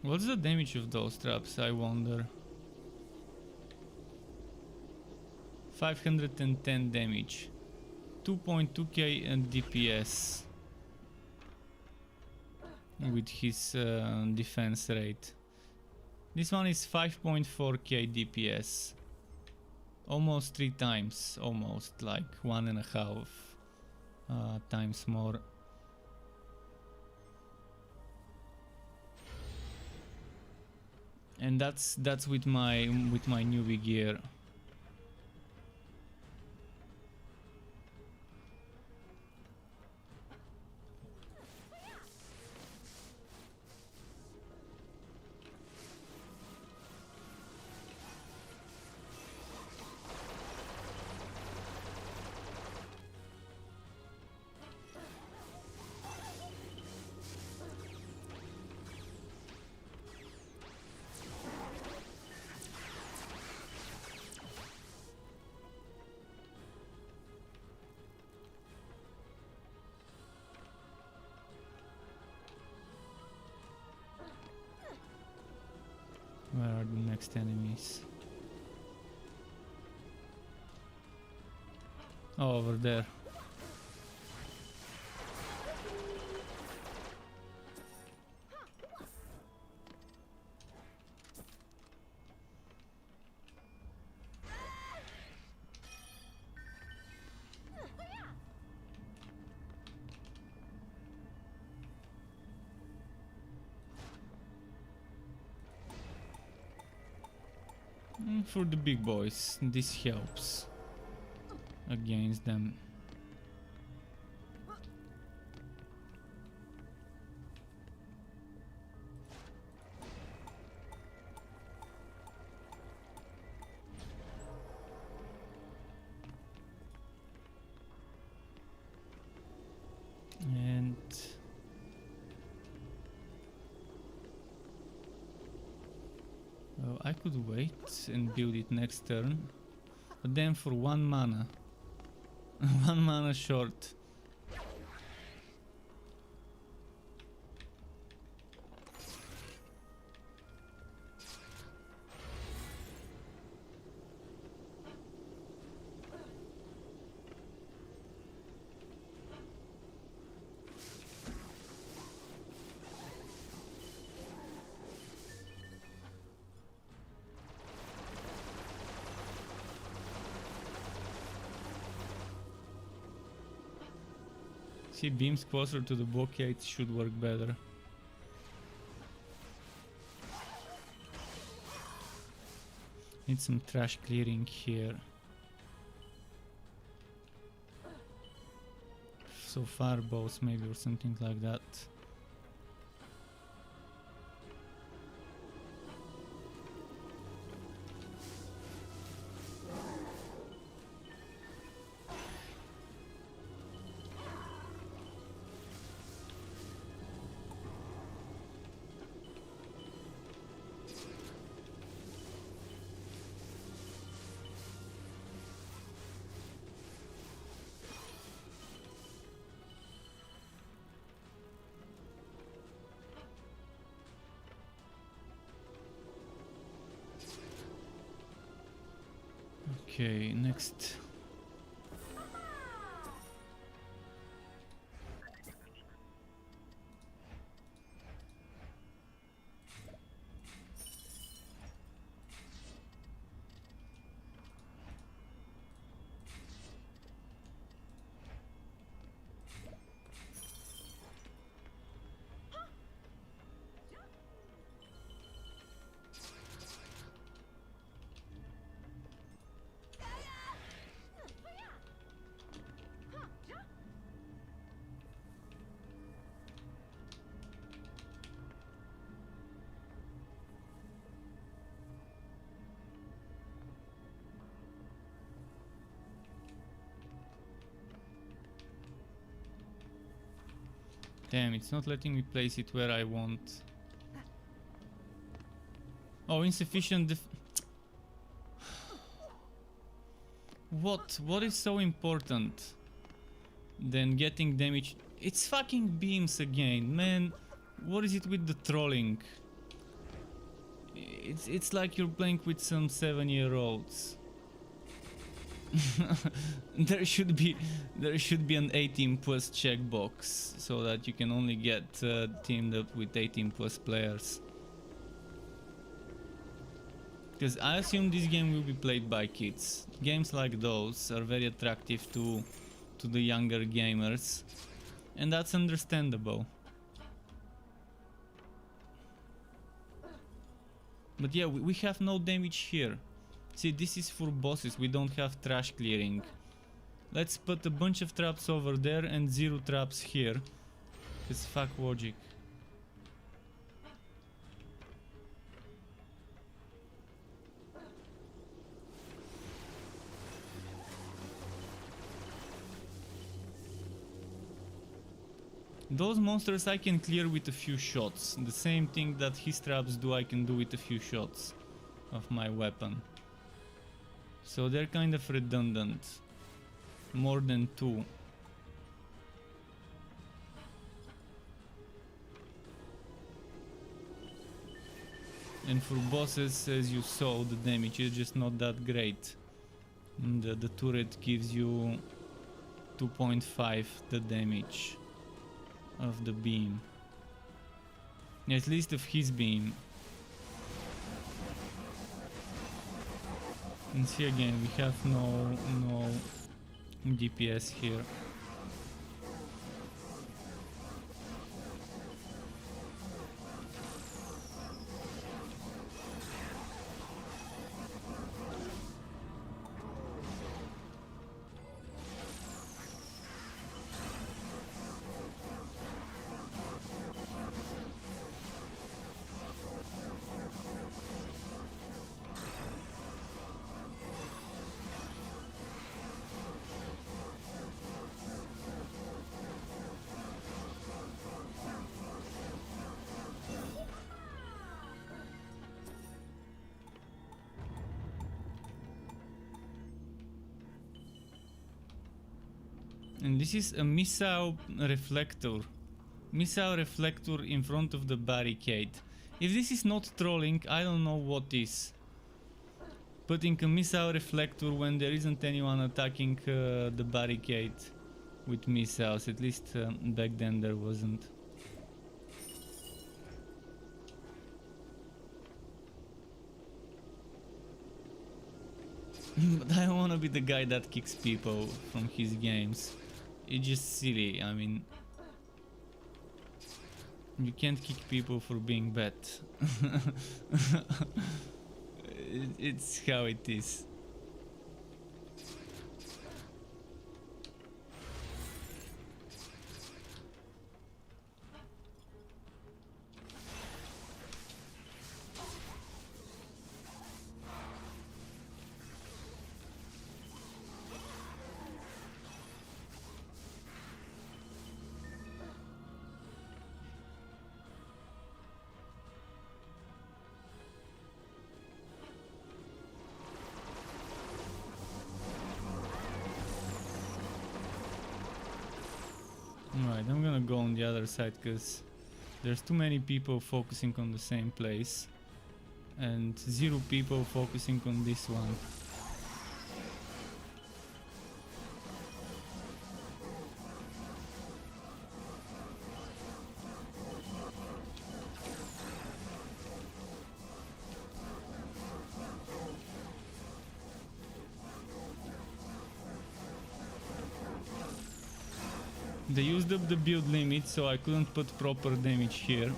What's the damage of those traps, I wonder? 510 damage. 2.2k and DPS. With his defense rate. This one is 5.4k DPS. Almost 3 times. Almost like 1.5 times more. And that's with my newbie gear. Where are the next enemies? Oh, over there. For the big boys, this helps against them. And I could wait and build it next turn, but then for 1 mana, 1 mana short. See, beams closer to the blockade should work better. Need some trash clearing here. So fireballs maybe or something like that. Okay, next. Damn, it's not letting me place it where I want. Oh, insufficient What is so important than getting damage? It's fucking beams again, man. What is it with the trolling? It's like you're playing with some 7-year-olds. there should be an 18 plus checkbox so that you can only get teamed up with 18 plus players. Because I assume this game will be played by kids. Games like those are very attractive to the younger gamers, and that's understandable. But yeah, we have no damage here. See, this is for bosses, we don't have trash clearing. Let's put a bunch of traps over there and 0 traps here. It's fuck logic. Those monsters I can clear with a few shots. The same thing that his traps do, I can do with a few shots of my weapon. So they're kind of redundant. More than 2. And for bosses, as you saw, the damage is just not that great. The turret gives you 2.5 the damage of the beam. At least of his beam. And see again, we have no DPS here. And this is a missile reflector. Missile reflector in front of the barricade. If this is not trolling, I don't know what is. Putting a missile reflector when there isn't anyone attacking the barricade with missiles. At least back then there wasn't. But I don't wanna be the guy that kicks people from his games. it's just silly. I mean, you can't kick people for being bad. It's how it is. Alright, I'm gonna go on the other side because there's too many people focusing on the same place and 0 people focusing on this one. They used up the build limit, so I couldn't put proper damage here.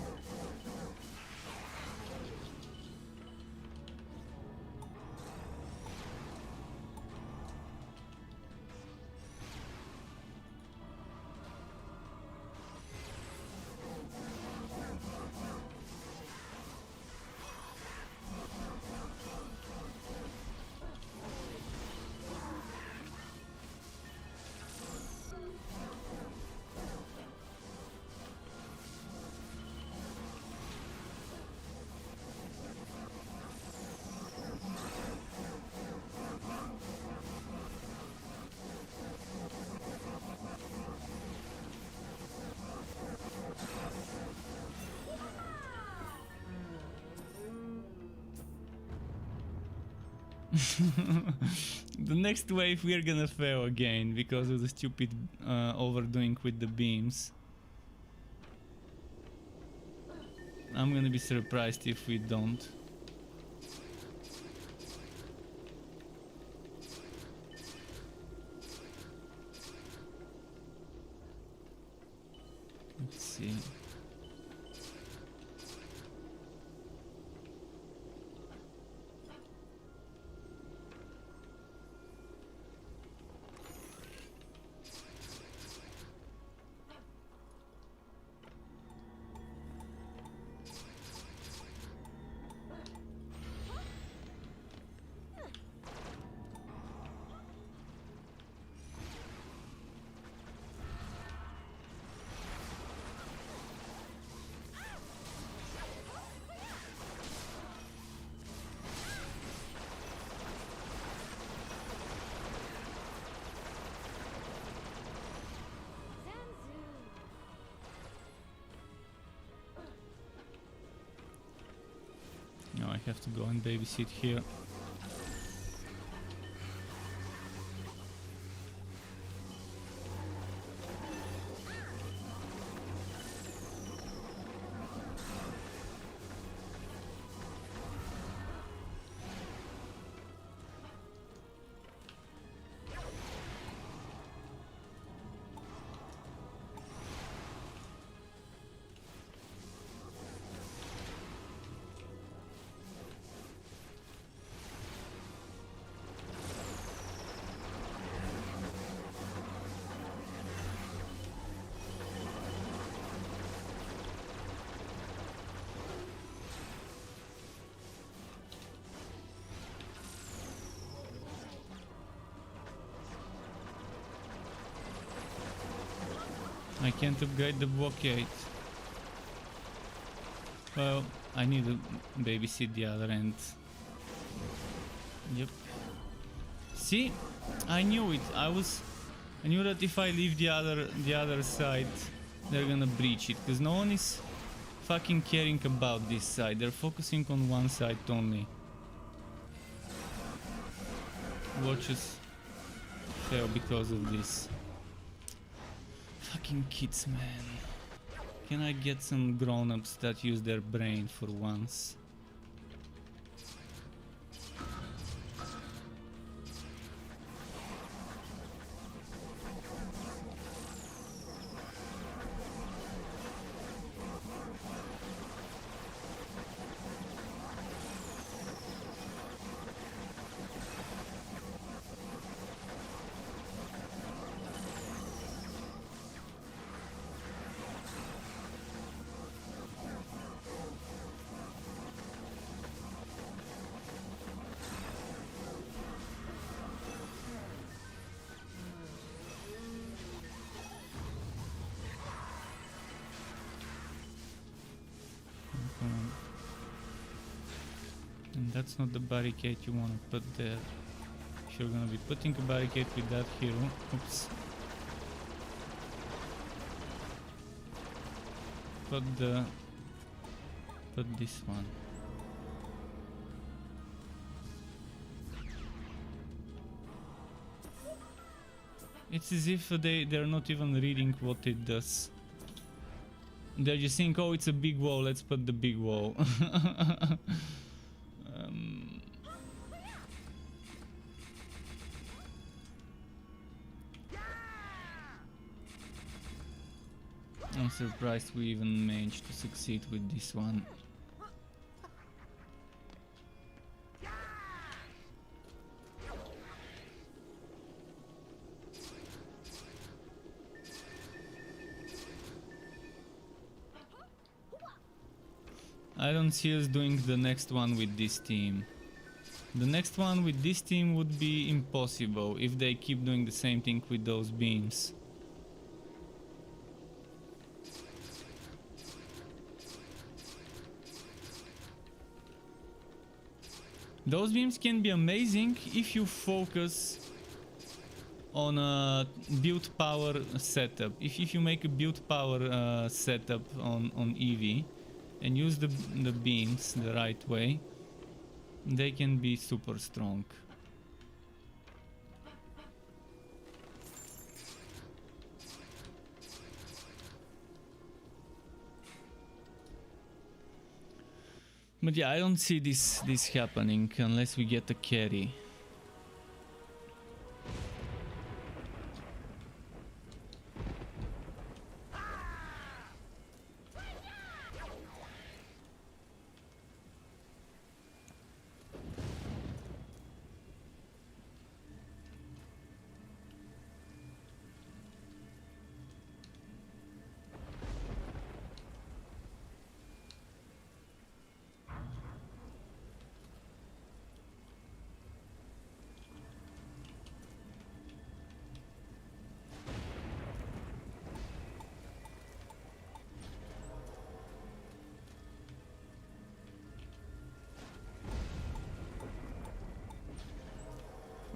The next wave we're gonna fail again because of the stupid overdoing with the beams. I'm gonna be surprised if we don't. Let's see. Now I have to go and babysit here. I can't upgrade the blockade. Well, I need to babysit the other end. Yep. See? I knew it. I knew that if I leave the other side, they're gonna breach it, because no one is fucking caring about this side. They're focusing on one side only. Watch us fail because of this. Fucking kids, man. Can I get some grown-ups that use their brain for once? That's not the barricade you want to put there. If you're gonna be putting a barricade with that hero, oops. Put this one. It's as if they're not even reading what it does. They're just saying, oh, it's a big wall, let's put the big wall. I'm surprised we even managed to succeed with this one. I don't see us doing the next one with this team. The next one with this team would be impossible if they keep doing the same thing with those beams. Those beams can be amazing if you focus on a build power setup. If you make a build power setup on Eevee and use the beams the right way, they can be super strong. But yeah, I don't see this happening unless we get a carry.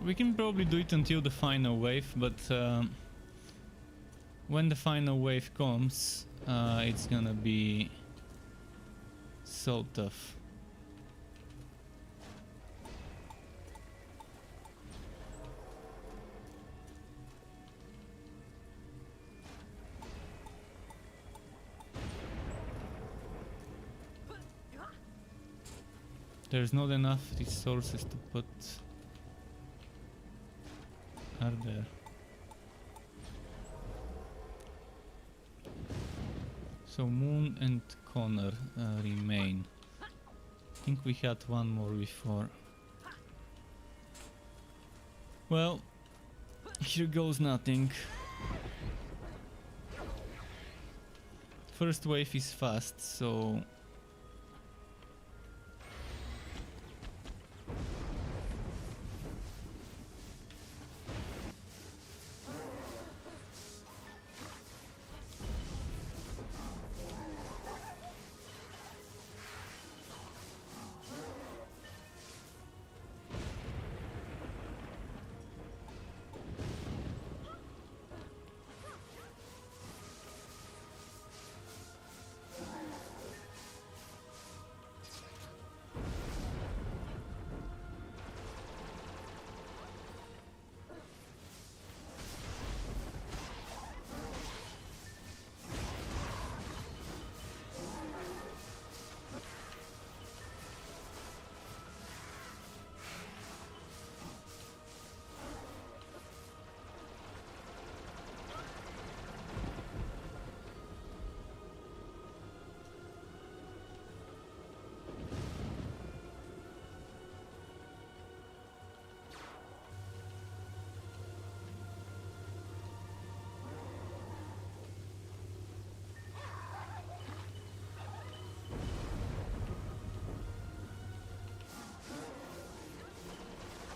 We can probably do it until the final wave, but when the final wave comes, it's gonna be so tough. There's not enough resources to put. Are there? So Moon and Connor remain. I think we had one more before. Well, here goes nothing. First wave is fast, so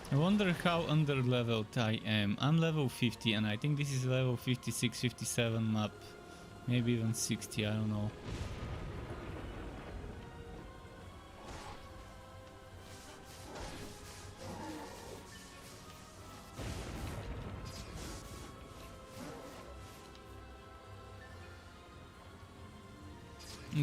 I wonder how under-leveled I am. I'm level 50 and I think this is level 56, 57 map. Maybe even 60, I don't know.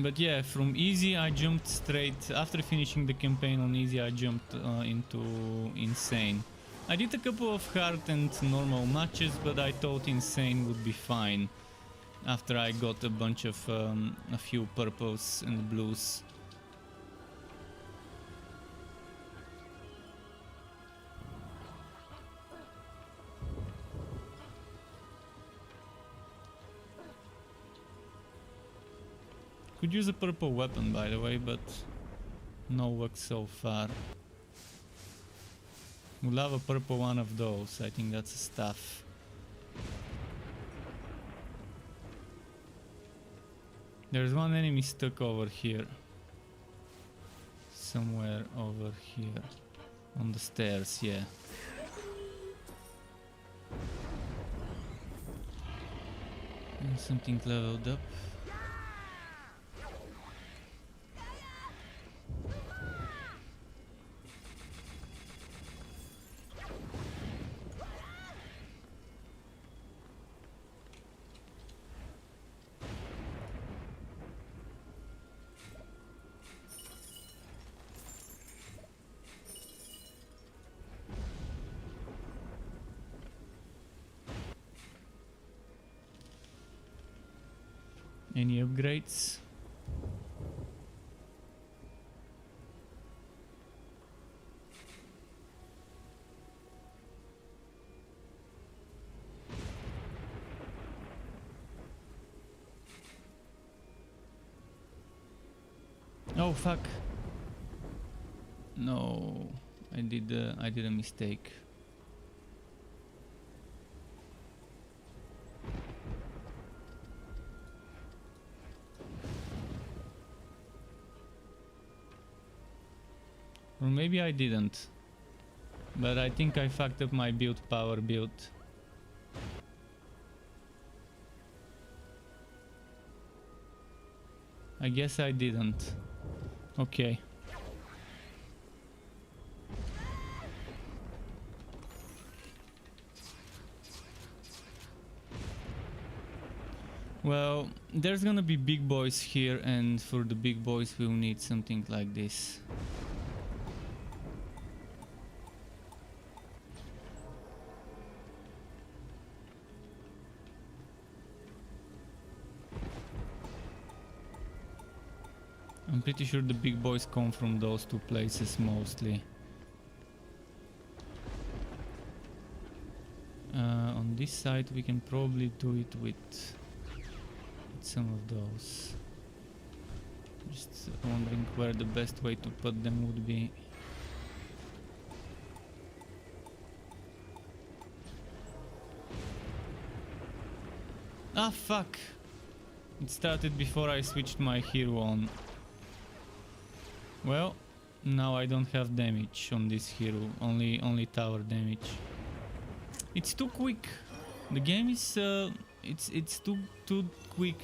But yeah, from easy I jumped straight, after finishing the campaign on easy I jumped into insane. I did a couple of hard and normal matches, but I thought insane would be fine after I got a bunch of a few purples and blues. Could use a purple weapon, by the way, but no luck so far. Would love a purple one of those. I think that's a staff. There's one enemy stuck over here. Somewhere over here. On the stairs, yeah. And something leveled up. Any upgrades? Oh fuck. No, I did a mistake. Or maybe I didn't. But I think I fucked up my build power build. I guess I didn't. Okay. Well, there's gonna be big boys here, and for the big boys we'll need something like this. I'm pretty sure the big boys come from those two places mostly. On this side we can probably do it with some of those. Just wondering where the best way to put them would be. Ah fuck! It started before I switched my hero on. Well, now I don't have damage on this hero, only tower damage. It's too quick. The game is it's too quick.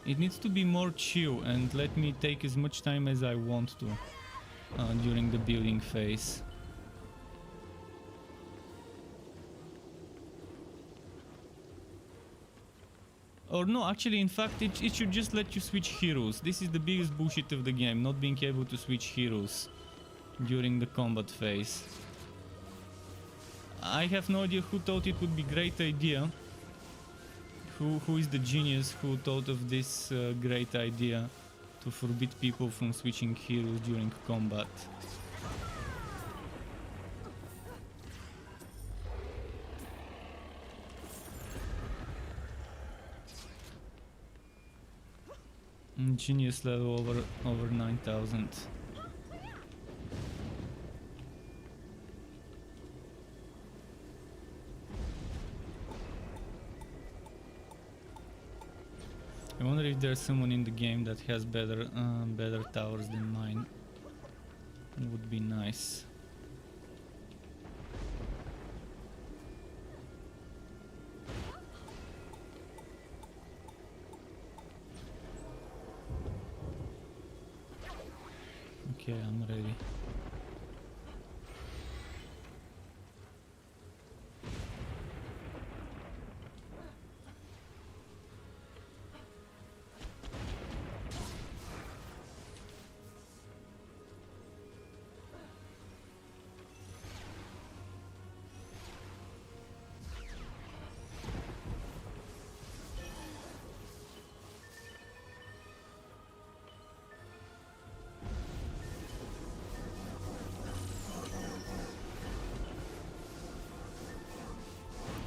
It needs to be more chill and let me take as much time as I want to during the building phase. Or no, actually, in fact, it should just let you switch heroes. This is the biggest bullshit of the game, not being able to switch heroes during the combat phase. I have no idea who thought it would be a great idea. Who is the genius who thought of this great idea to forbid people from switching heroes during combat? Genius level over 9,000. I wonder if there's someone in the game that has better towers than mine. Would be nice. Okay, I'm ready.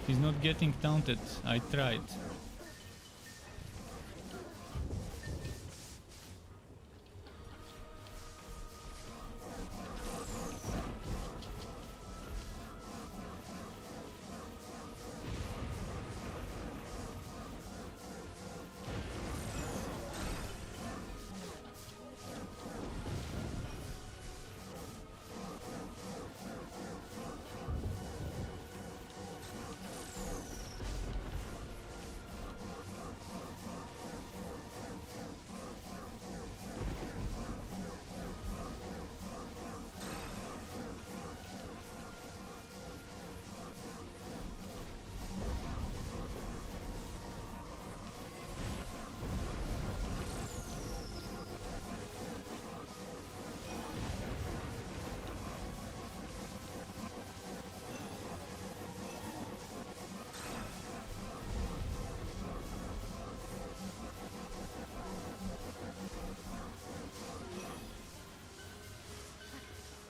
He's not getting taunted. I tried.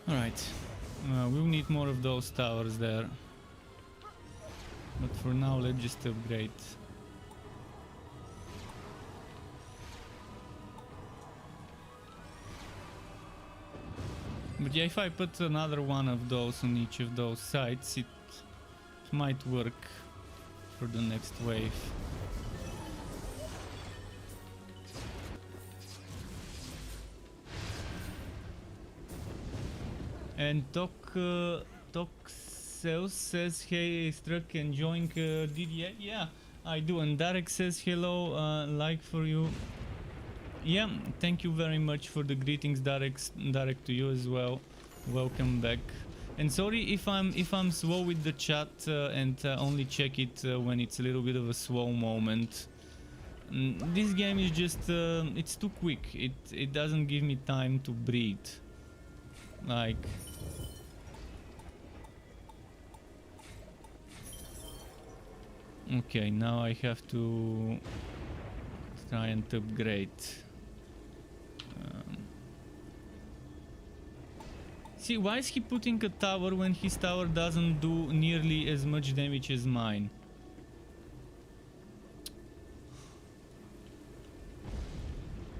Alright, we'll need more of those towers there. But for now, let's just upgrade. But yeah, if I put another one of those on each of those sides, it might work for the next wave. And Toxels says, hey, Struck, enjoying DDA? Yeah, I do. And Darek says, hello, like for you. Yeah, thank you very much for the greetings, Darek, to you as well. Welcome back. And sorry if I'm slow with the chat and only check it when it's a little bit of a slow moment. This game is just it's too quick. It doesn't give me time to breathe. Like, okay, now I have to try and upgrade. See, why is he putting a tower when his tower doesn't do nearly as much damage as mine?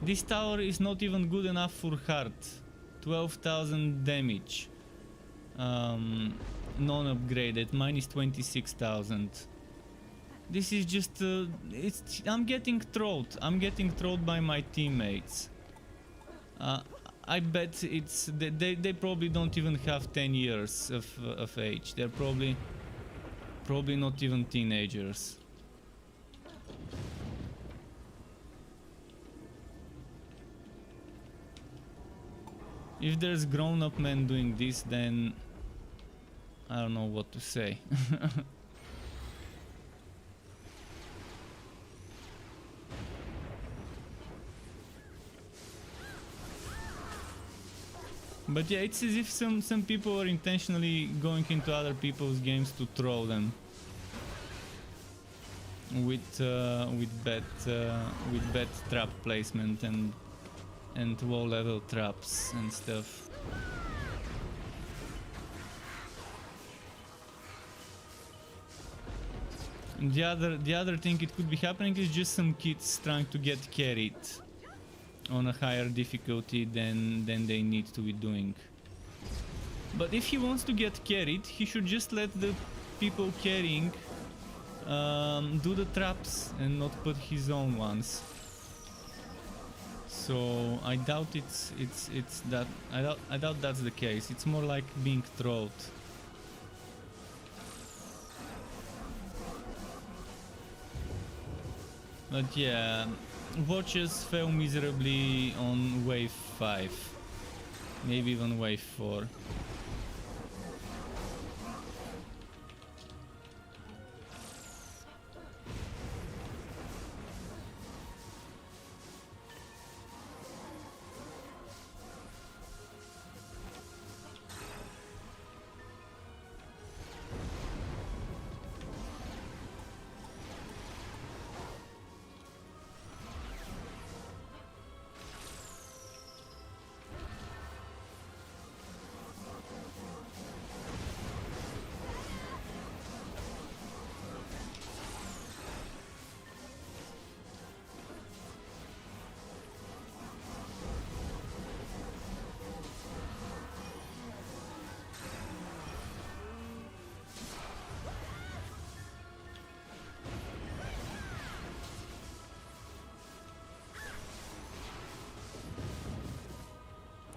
This tower is not even good enough for heart. 12,000 damage. Non-upgraded. Mine is 26,000. This is just... I'm getting trolled. I'm getting trolled by my teammates. I bet it's... They probably don't even have 10 years of age. They're probably not even teenagers. If there's grown-up men doing this, then I don't know what to say. But yeah, it's as if some people are intentionally going into other people's games to troll them with bad trap placement and low level traps and stuff. And the other thing it could be happening is just some kids trying to get carried on a higher difficulty than they need to be doing. But if he wants to get carried, he should just let the people carrying do the traps and not put his own ones. So I doubt it's that. I doubt that's the case. It's more like being trolled. But yeah, watches fell miserably on wave 5, maybe even wave 4.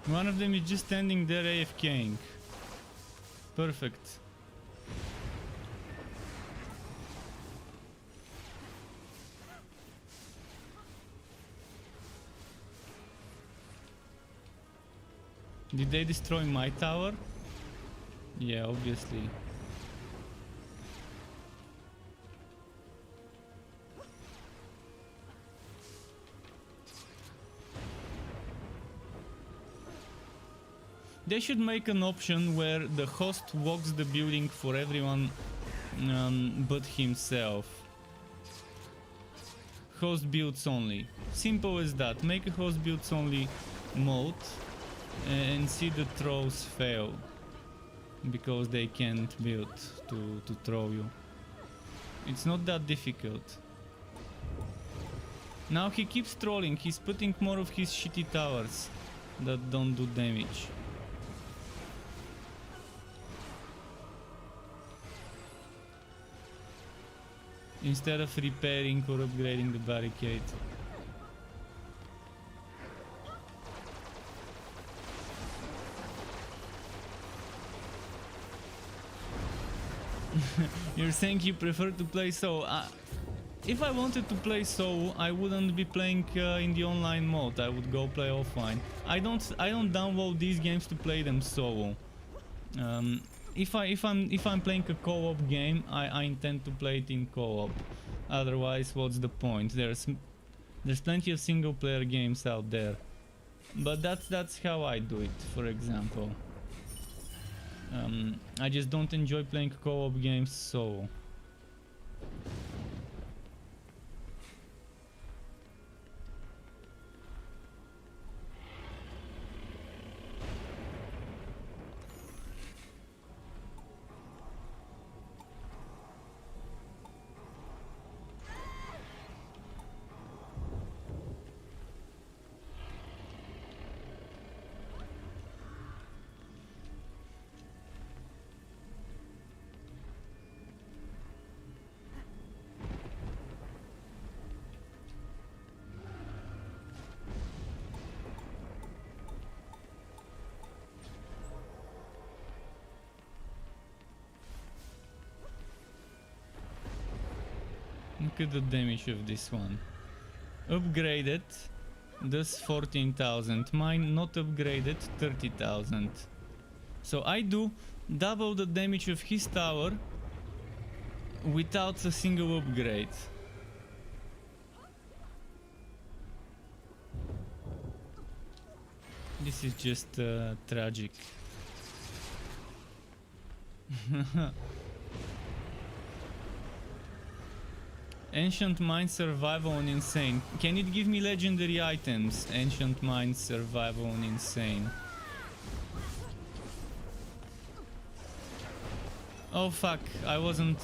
One of them is just standing there AFKing. Perfect. Did they destroy my tower? Yeah, obviously. They should make an option where the host walks the building for everyone but himself. Host builds only. Simple as that. Make a host builds only mode and see the throws fail. Because they can't build to throw you. It's not that difficult. Now he keeps trolling. He's putting more of his shitty towers that don't do damage. Instead of repairing or upgrading the barricade. You're saying you prefer to play solo. If I wanted to play solo, I wouldn't be playing in the online mode. I would go play offline. I don't download these games to play them solo. If I'm playing a co-op game, I intend to play it in co-op. Otherwise, what's the point? There's plenty of single player games out there. But that's how I do it, for example. I just don't enjoy playing co-op games solo. Look at the damage of this one. Upgraded does 14,000. Mine not upgraded 30,000. So I do double the damage of his tower without a single upgrade. This is just tragic. Ancient Mine Survival on Insane. Can it give me legendary items? Ancient Mine Survival on Insane. Oh fuck, I wasn't...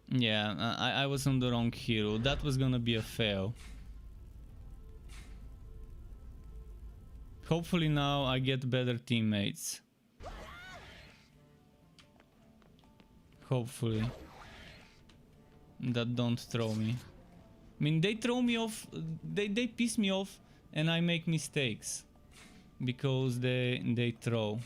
Yeah, I was on the wrong hero. That was gonna be a fail. Hopefully now I get better teammates. Hopefully. That don't throw me. I mean, they throw me off, they piss me off and I make mistakes. Because they throw.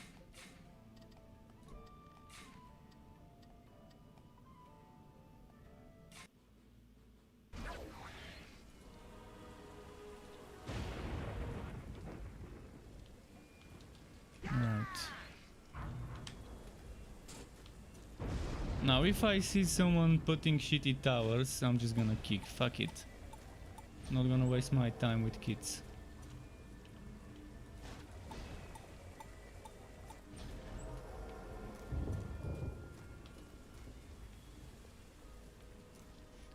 Right. Now if I see someone putting shitty towers, I'm just gonna kick. Fuck it. Not gonna waste my time with kids.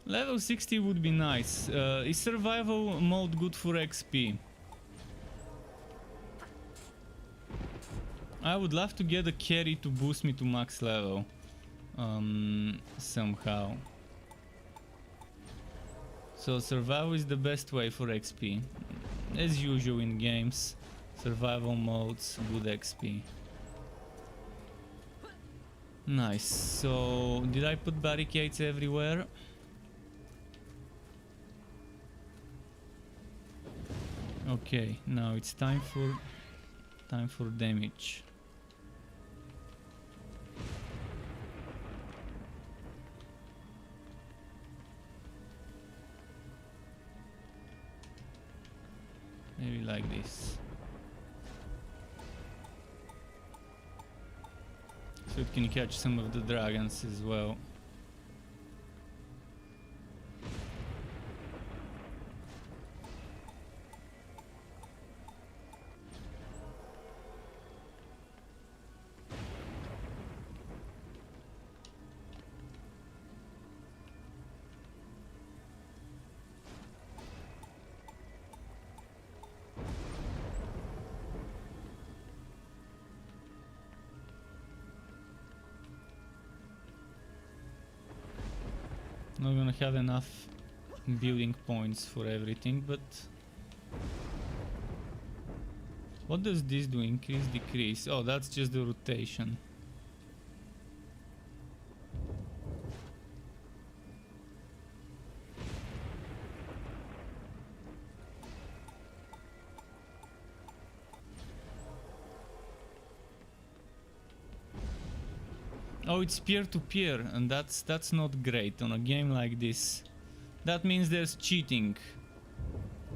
Level 60 would be nice. Is survival mode good for XP? I would love to get a carry to boost me to max level. Somehow. So survival is the best way for XP. As usual in games, survival modes, good XP. Nice. So did I put barricades everywhere? Okay, now it's time for damage. Maybe like this. So it can catch some of the dragons as well. Not gonna have enough building points for everything, but what does this do? Increase, decrease? Oh, that's just the rotation. Oh, it's peer-to-peer, and that's not great on a game like this. That means there's cheating.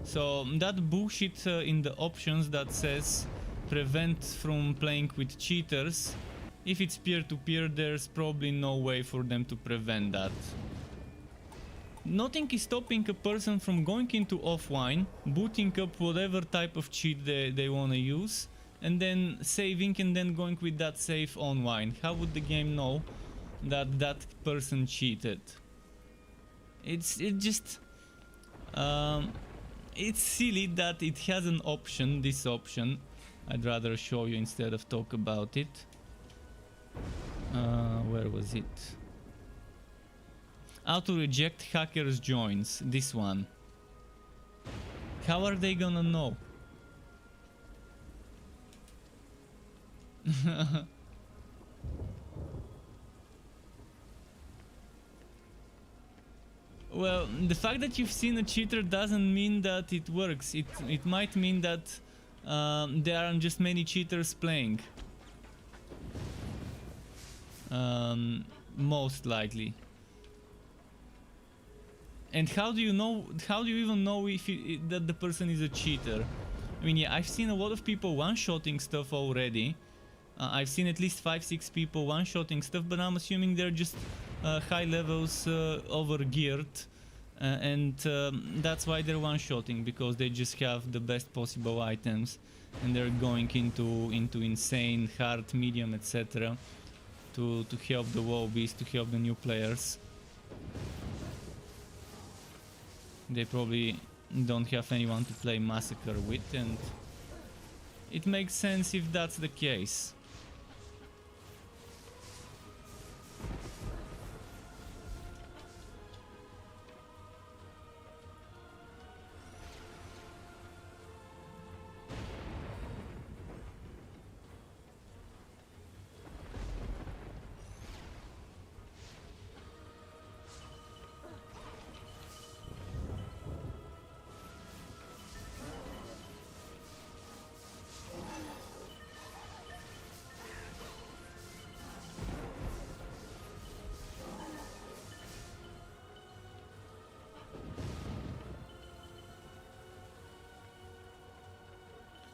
So that bullshit in the options that says prevent from playing with cheaters, if it's peer-to-peer, there's probably no way for them to prevent that. Nothing is stopping a person from going into offline, booting up whatever type of cheat they want to use, and then saving and then going with that save online. How would the game know that that person cheated? It's silly that it has an option, this option. I'd rather show you instead of talk about it. Where was it? How to reject hackers joins, this one. How are they gonna know? Well, the fact that you've seen a cheater doesn't mean that it works. It might mean that there aren't just many cheaters playing. Most likely. And how do you know? How do you even know if that the person is a cheater? I mean, yeah, I've seen a lot of people one-shotting stuff already. I've seen at least 5-6 people one-shotting stuff, but I'm assuming they're just high levels over-geared, and that's why they're one-shotting, because they just have the best possible items, and they're going into insane, hard, medium, etc. to help the wobbies, to help the new players. They probably don't have anyone to play Massacre with, and it makes sense if that's the case.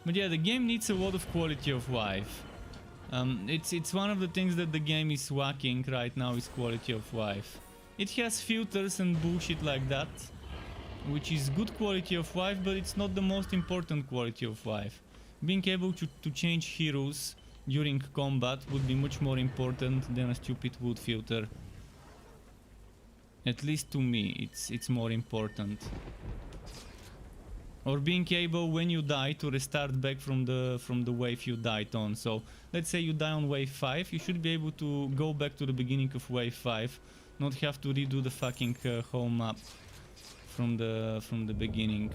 But yeah, the game needs a lot of quality of life. It's one of the things that the game is lacking right now, is quality of life. It has filters and bullshit like that, which is good quality of life, but it's not the most important quality of life. Being able to change heroes during combat would be much more important than a stupid wood filter. At least to me, it's more important. Or being able, when you die, to restart back from the wave you died on. So let's say you die on wave 5, you should be able to go back to the beginning of wave 5, not have to redo the fucking whole map from the beginning.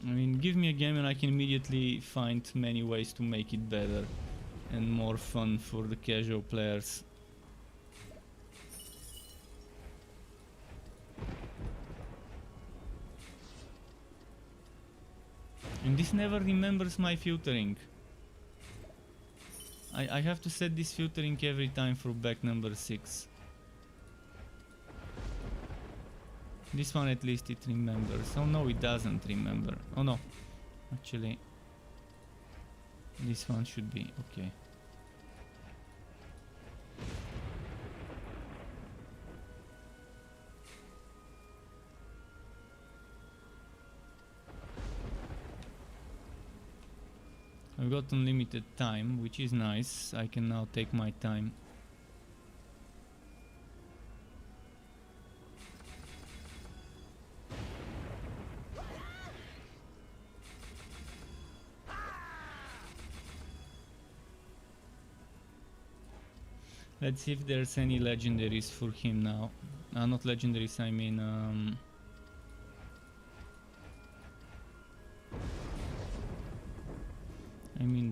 I mean, give me a game and I can immediately find many ways to make it better and more fun for the casual players. And this never remembers my filtering. I have to set this filtering every time for back number 6. This one at least it remembers. Oh no, it doesn't remember. Oh no. Actually, this one should be okay. I've got unlimited time, which is nice. I can now take my time. Let's see if there's any legendaries for him now. Not legendaries, I mean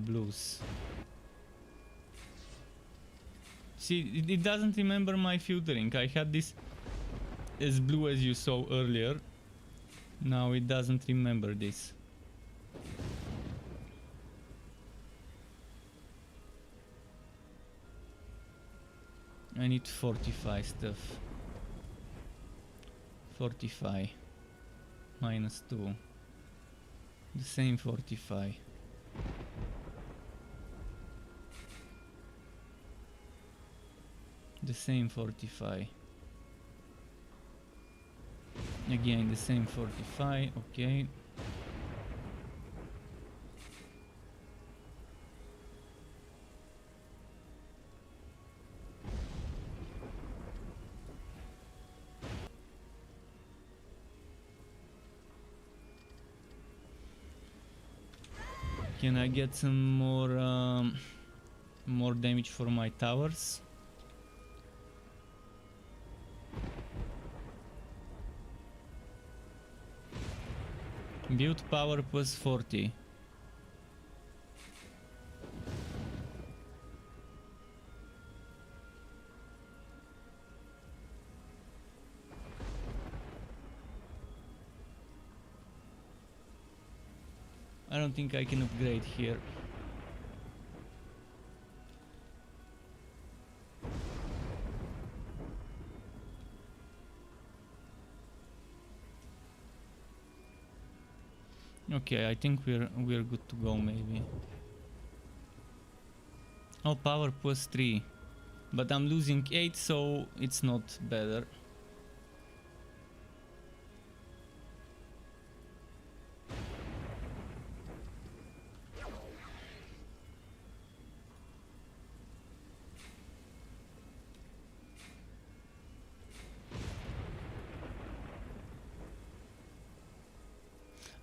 blues. See, it doesn't remember my filtering. I had this as blue as you saw earlier. Now it doesn't remember this. I need fortify stuff. Fortify. -2. The same fortify. The same fortify. Again, the same fortify. Okay. Can I get some more damage for my towers? Build power plus 40. I don't think I can upgrade here. Okay, I think we're good to go maybe. Oh, power plus 3. But I'm losing 8, so it's not better.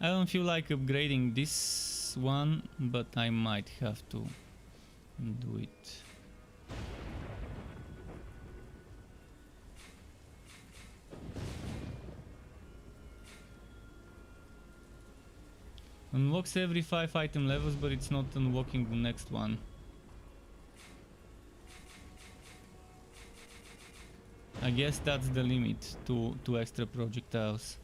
I don't feel like upgrading this one, but I might have to do it. Unlocks every 5 item levels, but it's not unlocking the next one. I guess that's the limit to extra projectiles.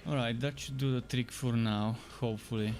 Alright, that should do the trick for now, hopefully.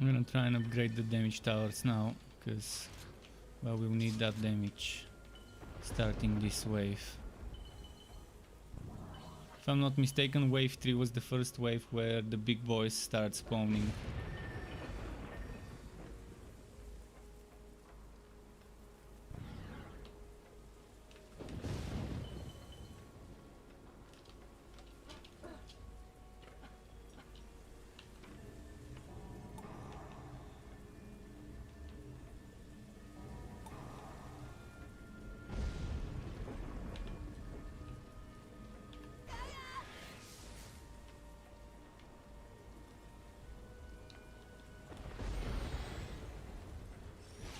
I'm gonna try and upgrade the damage towers now, because, well, we'll need that damage starting this wave. If I'm not mistaken, wave 3 was the first wave where the big boys start spawning.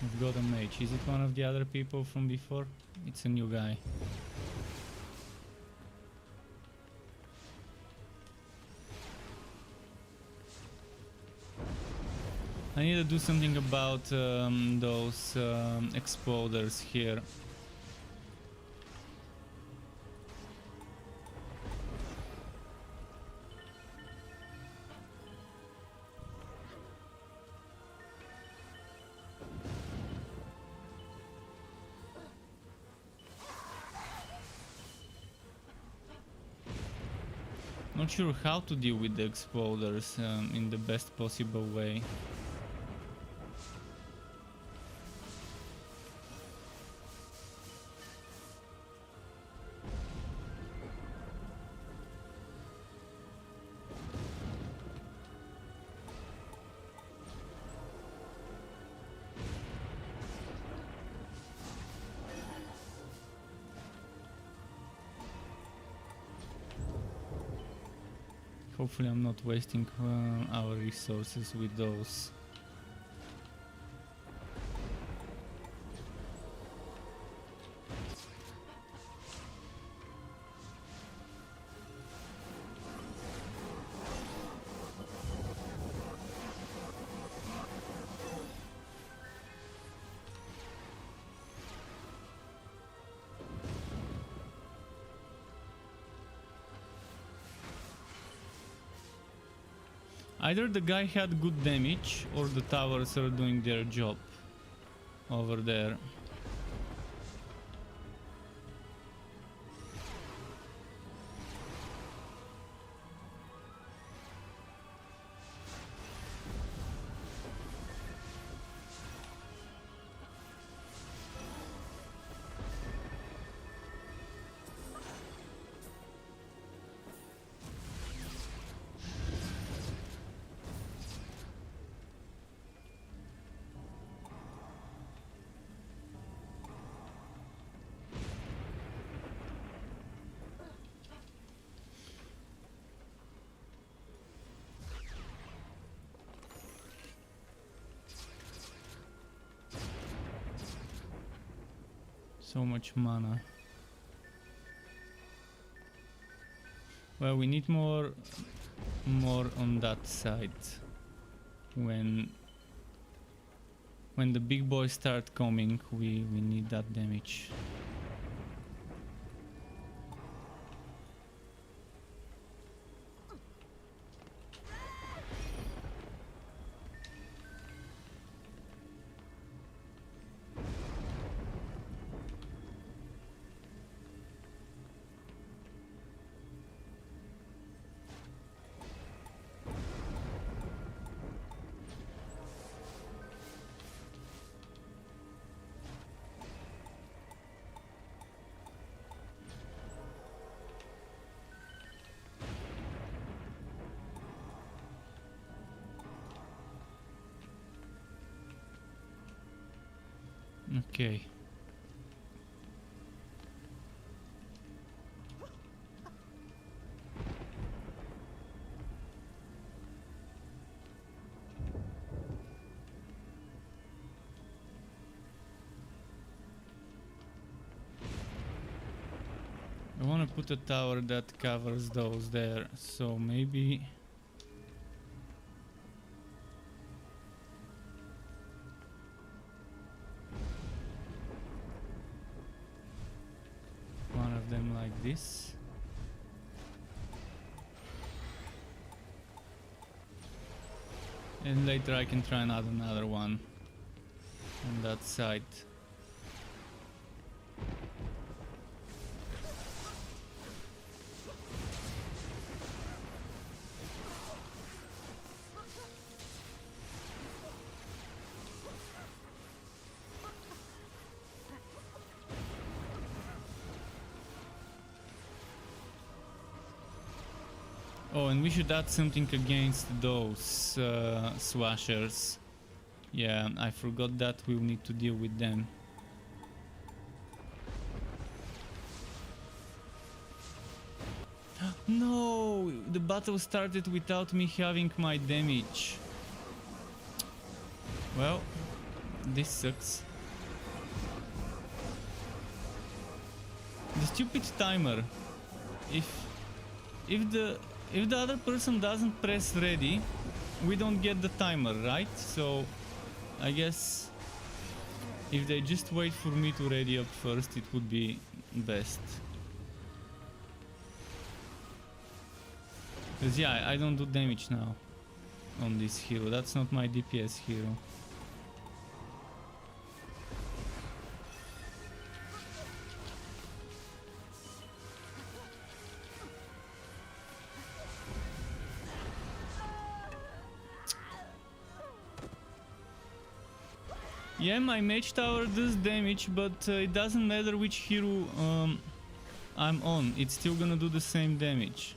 We've got a mage. Is it one of the other people from before? It's a new guy. I need to do something about those exploders here. Not sure how to deal with the exploders in the best possible way. Hopefully I'm not wasting our resources with those. Either the guy had good damage or the towers are doing their job over there. So much mana. Well, we need more on that side. When the big boys start coming, we need that damage. Okay. I want to put a tower that covers those there, so maybe one of them like this. And later I can try and add another one on that side. Oh, and we should add something against those swashers. Yeah, I forgot that we'll need to deal with them. No! The battle started without me having my damage. Well, this sucks. The stupid timer. If the other person doesn't press ready, we don't get the timer, right? So I guess if they just wait for me to ready up first, it would be best. Because yeah, I don't do damage now on this hero. That's not my DPS hero. Yeah, my mage tower does damage, but it doesn't matter which hero I'm on. It's still gonna do the same damage.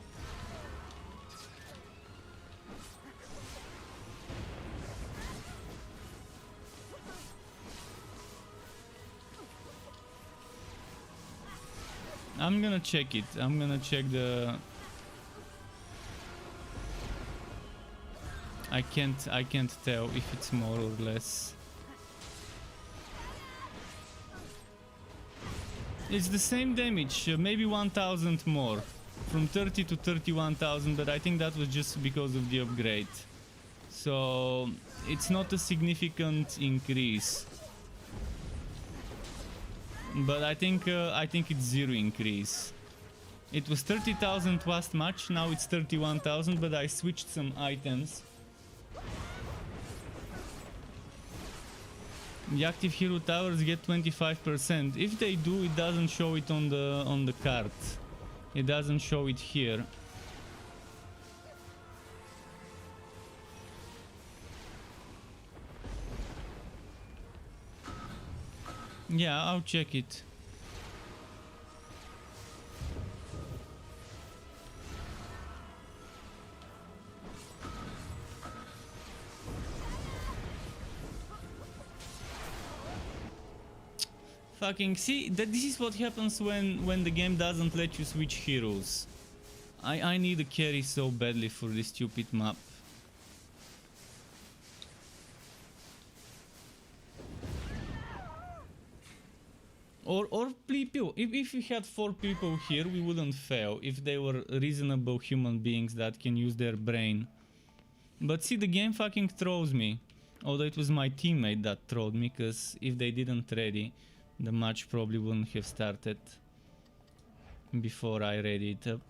I'm gonna check it. I'm gonna check the... I can't tell if it's more or less. It's the same damage, maybe 1000 more. From 30 to 31,000, but I think that was just because of the upgrade. So it's not a significant increase. But I think it's zero increase. It was 30,000 last match, now it's 31,000, but I switched some items. The active hero towers get 25%. If they do, it doesn't show it on the card. It doesn't show it here. Yeah, I'll check it. Fucking see, this is what happens when the game doesn't let you switch heroes. I need a carry so badly for this stupid map. Or people. If we had 4 people here, we wouldn't fail if they were reasonable human beings that can use their brain. But see, the game fucking throws me. Although it was my teammate that throwed me, because if they didn't ready, the match probably wouldn't have started before I ready it up.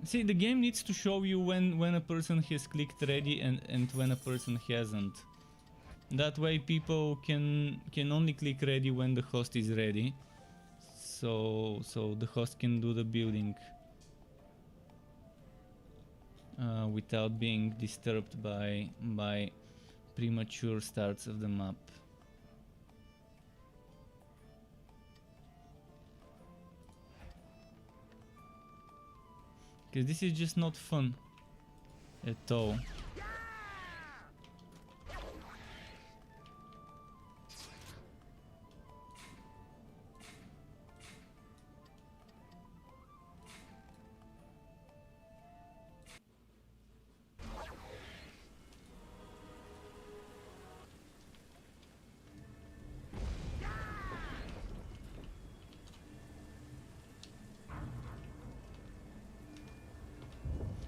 See, the game needs to show you when a person has clicked ready and when a person hasn't. That way people can only click ready when the host is ready. So the host can do the building without being disturbed by premature starts of the map. Because this is just not fun at all.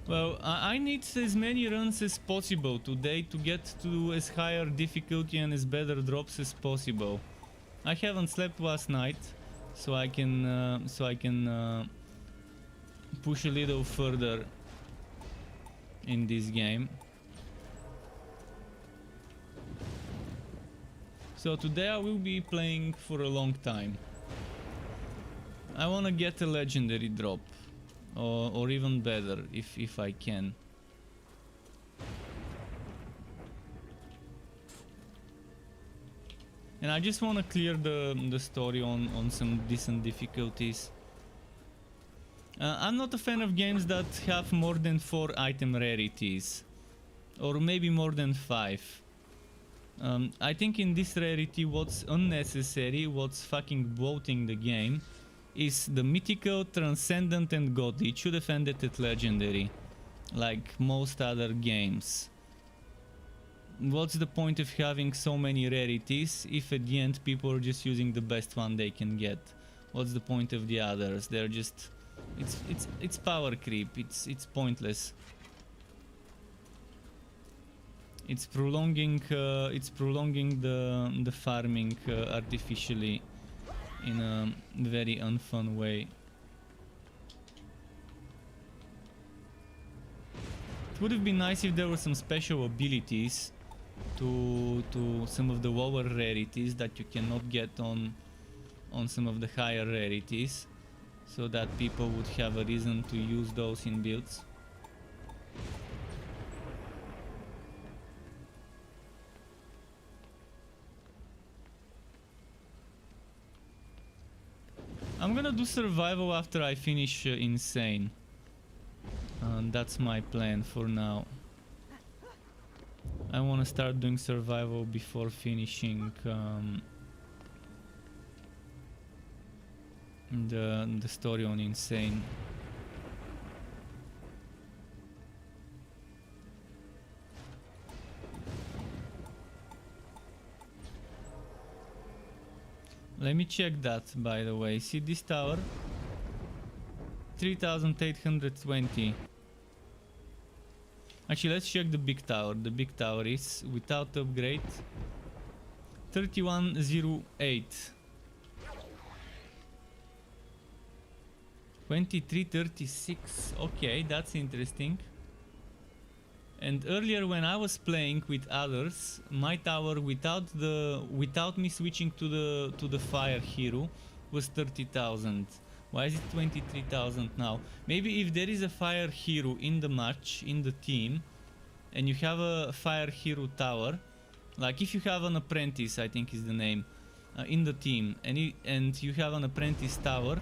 Well, I need as many runs as possible today to get to as higher difficulty and as better drops as possible. I haven't slept last night, so I can push a little further in this game. So today I will be playing for a long time. I wanna get a legendary drop. Or even better, if I can. And I just want to clear the story on some decent difficulties. I'm not a fan of games that have more than 4 item rarities. Or maybe more than 5. I think in this rarity what's unnecessary, what's fucking bloating the game, is the mythical, transcendent and godly. It should have ended at legendary, like most other games. What's the point of having so many rarities if at the end people are just using the best one they can get? What's the point of the others? They're just... It's power creep. It's pointless. It's prolonging the farming artificially in a very unfun way. It would have been nice if there were some special abilities to some of the lower rarities that you cannot get on some of the higher rarities, so that people would have a reason to use those in builds. I'm gonna do survival after I finish Insane. That's my plan for now. I wanna start doing survival before finishing the story on Insane. Let me check that, by the way. See this tower? 3820. Actually, let's check the big tower. The big tower is, without upgrade, 3108. 2336. Okay, that's interesting. And earlier when I was playing with others, my tower without me switching to the fire hero was 30,000. Why is it 23,000 now? Maybe if there is a fire hero in the match, in the team, and you have a fire hero tower, like if you have an apprentice, I think is the name, in the team, and you have an apprentice tower,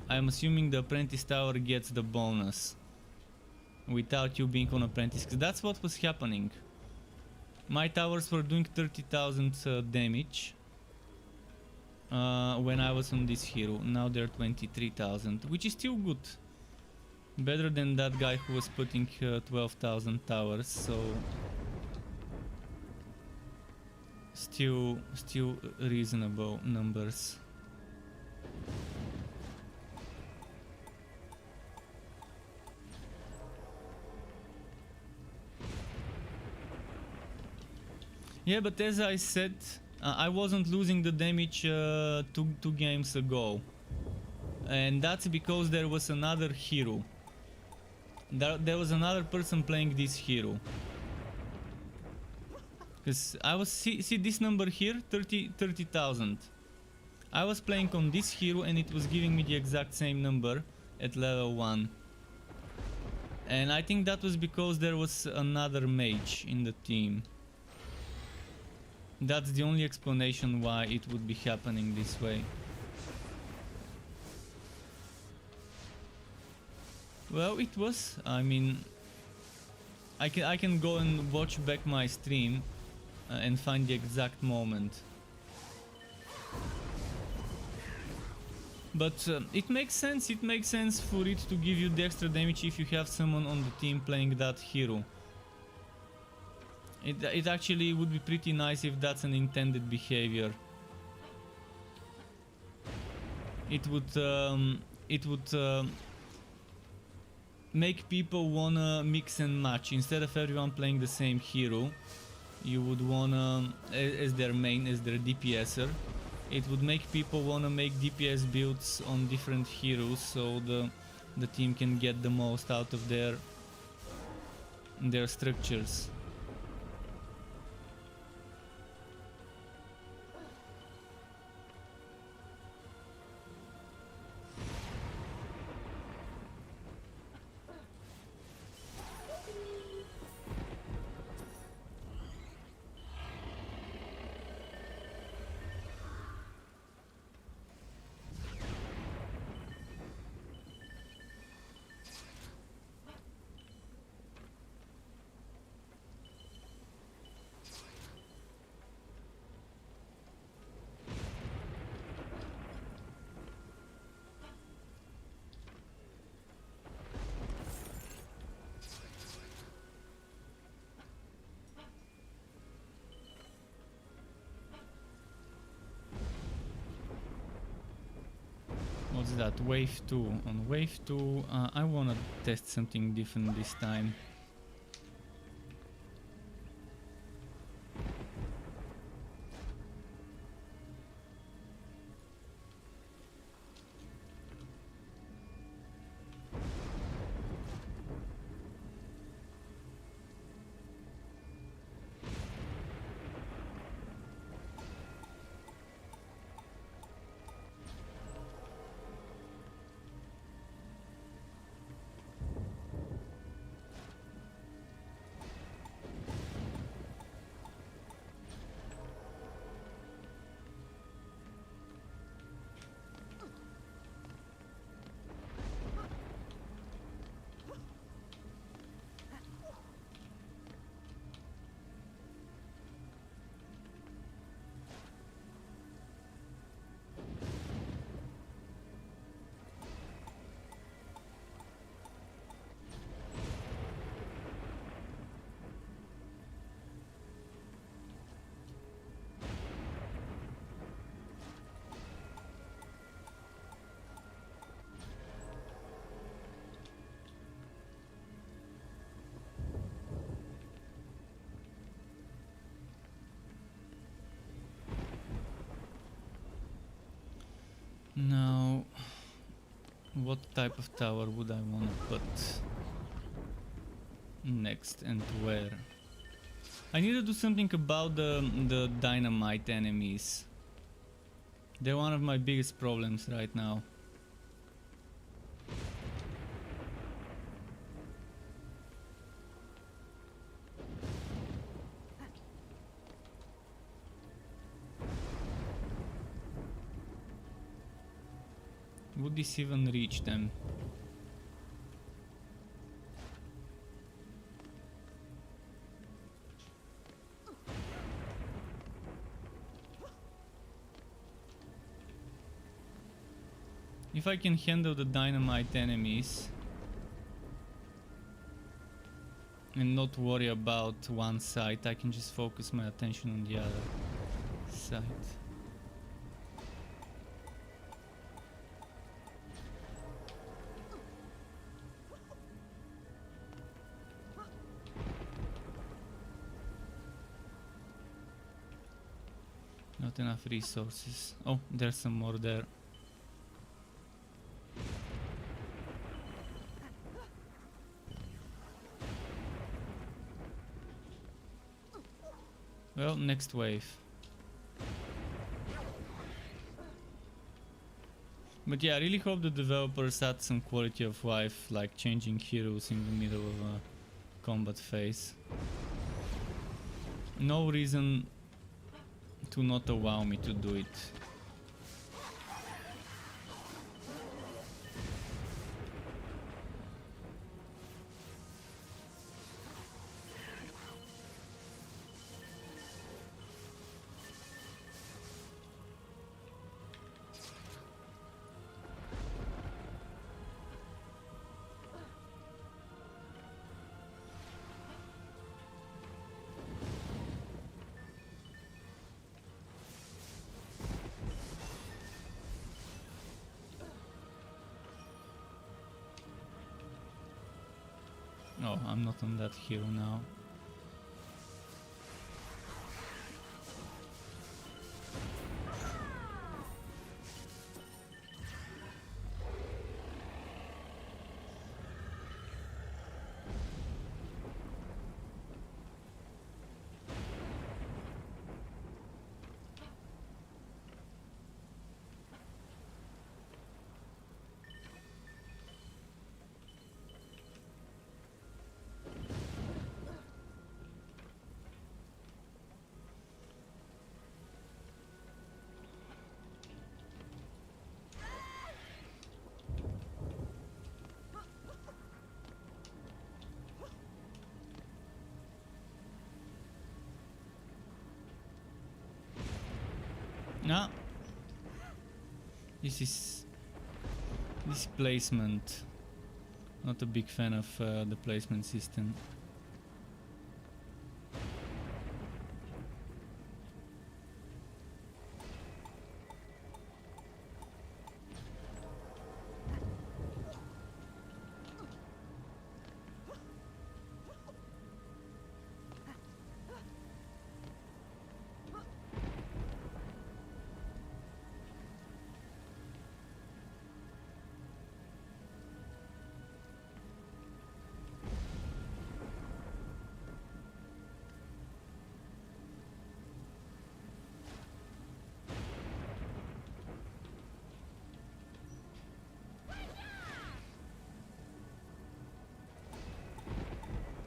I'm assuming the apprentice tower gets the bonus without you being on apprentice, because that's what was happening. My towers were doing 30,000 damage when I was on this hero. Now they're 23,000, which is still good. Better than that guy who was putting 12,000 towers, so Still reasonable numbers. Yeah, but as I said, I wasn't losing the damage two games ago, and that's because there was another hero. There was another person playing this hero. Because I was see this number here, 30,000. I was playing on this hero and it was giving me the exact same number at level 1. And I think that was because there was another mage in the team. That's the only explanation why it would be happening this way. Well, it was. I mean, I can go and watch back my stream and find the exact moment. But it makes sense. It makes sense for it to give you the extra damage if you have someone on the team playing that hero. It actually would be pretty nice if that's an intended behavior. It would make people wanna mix and match. Instead of everyone playing the same hero, you would wanna as their main, as their DPSer. It would make people wanna make DPS builds on different heroes, so the team can get the most out of their structures. What's that? Wave 2. On wave 2, I wanna test something different this time. Now, what type of tower would I want to put next and where? I need to do something about the dynamite enemies. They're one of my biggest problems right now. Would this even reach them? If I can handle the dynamite enemies and not worry about one side, I can just focus my attention on the other. site. Not enough resources. Oh, there's some more there. Well, next wave. But yeah, I really hope the developers add some quality of life, like changing heroes in the middle of a combat phase. No reason to not allow me to do it. Oh, I'm not on that hero now. Ah, this placement. Not a big fan of the placement system.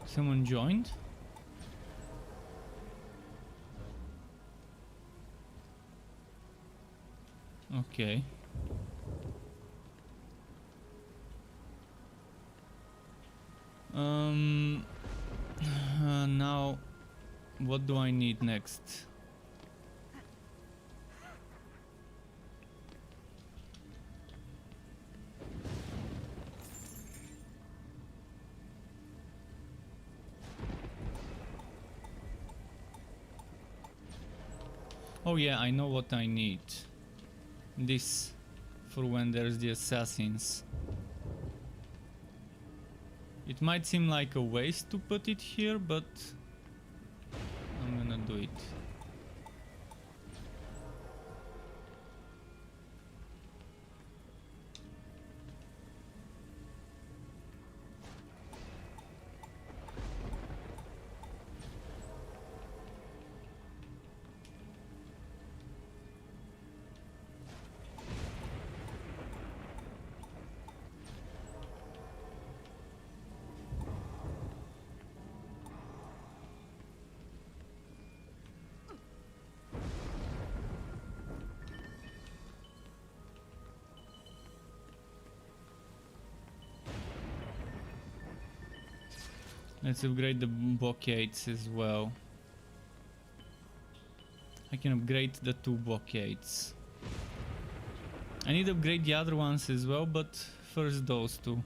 Someone joined? Okay. Now, what do I need next? Oh yeah, I know what I need. This, for when there's the assassins. It might seem like a waste to put it here, but I'm gonna do it. Let's upgrade the blockades as well. I can upgrade the 2 blockades. I need to upgrade the other ones as well, but first those 2.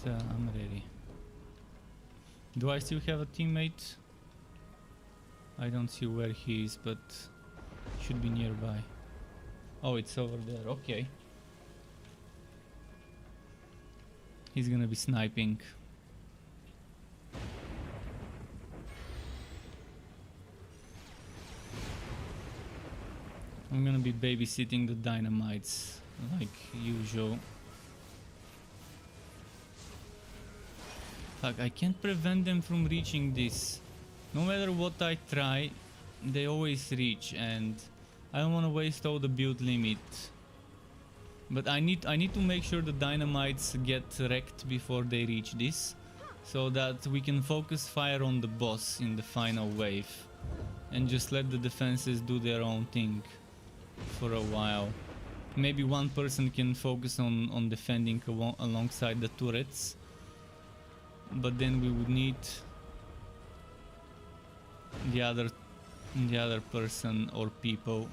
I'm ready. Do I still have a teammate? I don't see where he is, but should be nearby. Oh, it's over there. Okay. He's gonna be sniping. I'm gonna be babysitting the dynamites like usual. Fuck, I can't prevent them from reaching this. No matter what I try, they always reach, and I don't want to waste all the build limit. But I need to make sure the dynamites get wrecked before they reach this, so that we can focus fire on the boss in the final wave and just let the defenses do their own thing for a while. Maybe one person can focus on defending alongside the turrets, but then we would need the other person or people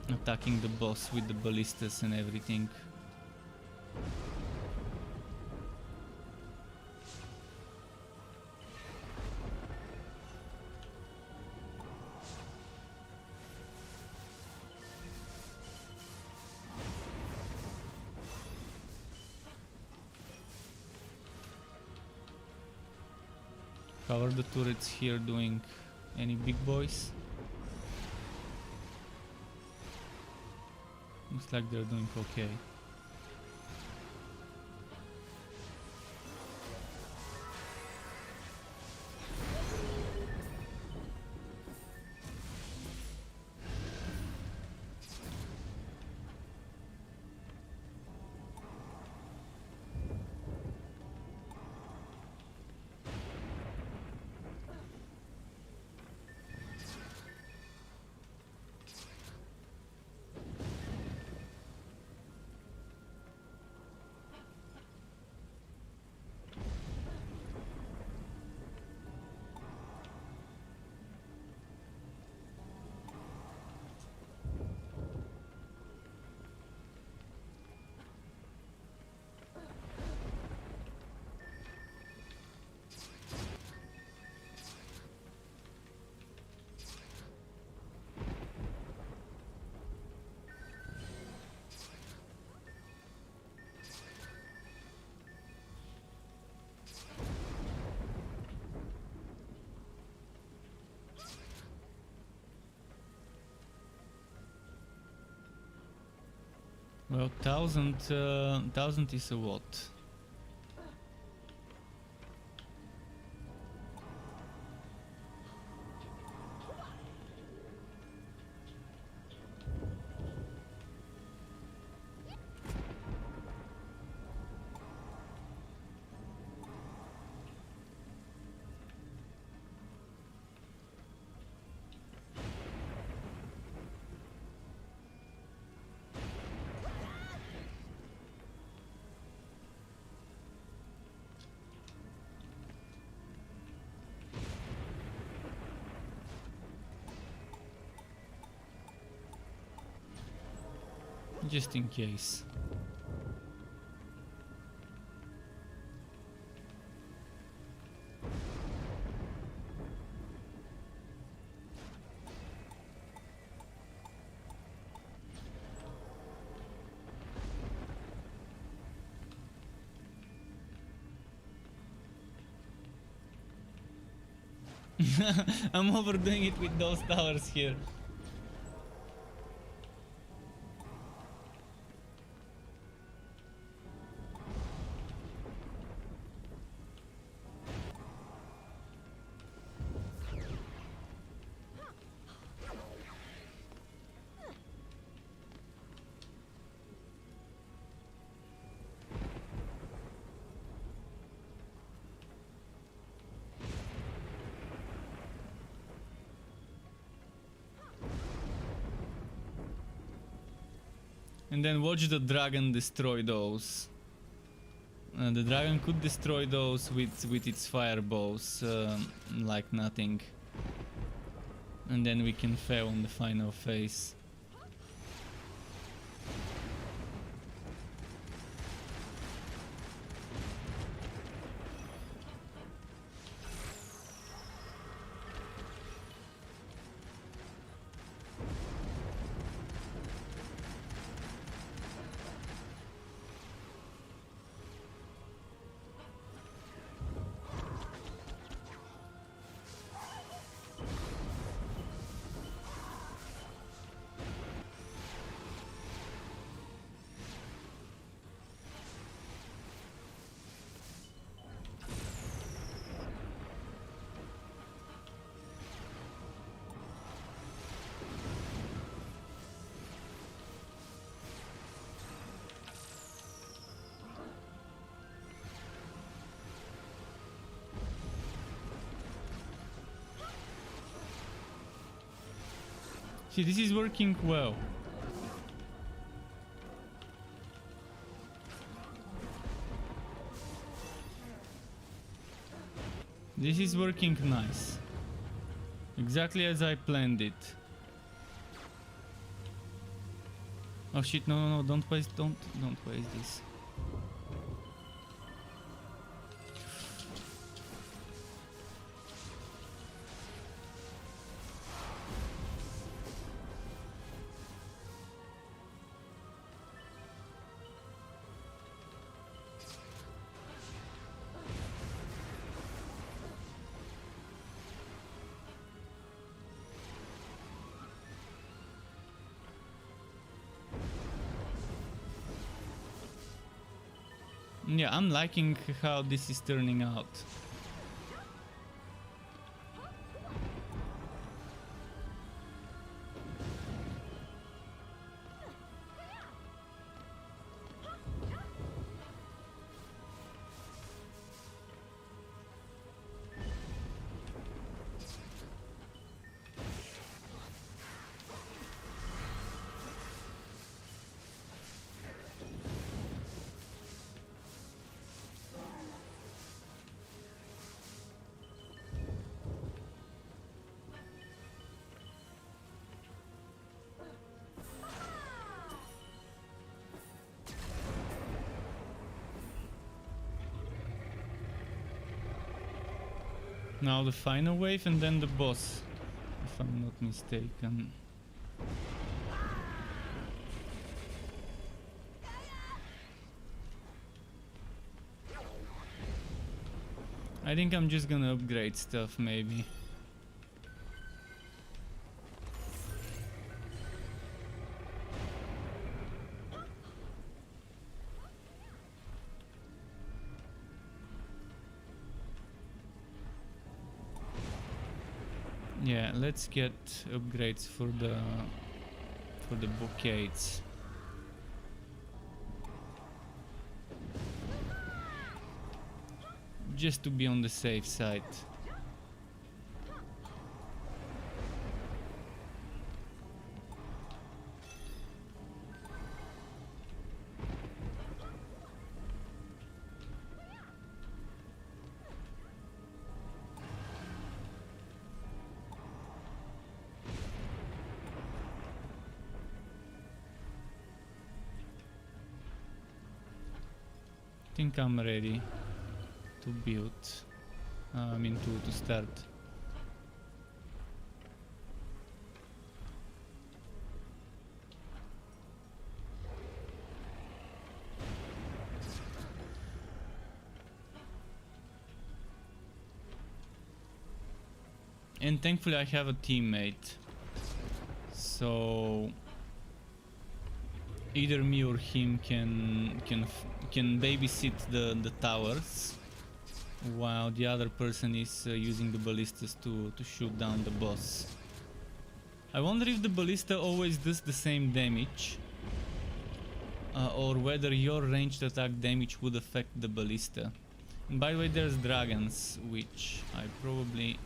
attacking the boss with the ballistas and everything. How are the turrets here doing? Any big boys? Looks like they're doing okay. Well, 1000 is a lot. Just in case. I'm overdoing it with those towers here. And then watch the dragon destroy those. The dragon could destroy those with its fireballs like nothing. And then we can fail on the final phase. See, this is working well. This is working nice. Exactly as I planned it. Oh shit, no, don't waste, don't waste this. Yeah, I'm liking how this is turning out. Now the final wave and then the boss, if I'm not mistaken. I think I'm just gonna upgrade stuff maybe. Yeah, let's get upgrades for the bouquets. Just to be on the safe side. I think I'm ready to build. I mean to start. And thankfully I have a teammate. So either me or him can babysit the towers, while the other person is using the ballistas to shoot down the boss. I wonder if the ballista always does the same damage, or whether your ranged attack damage would affect the ballista. And by the way, there's dragons, which I probably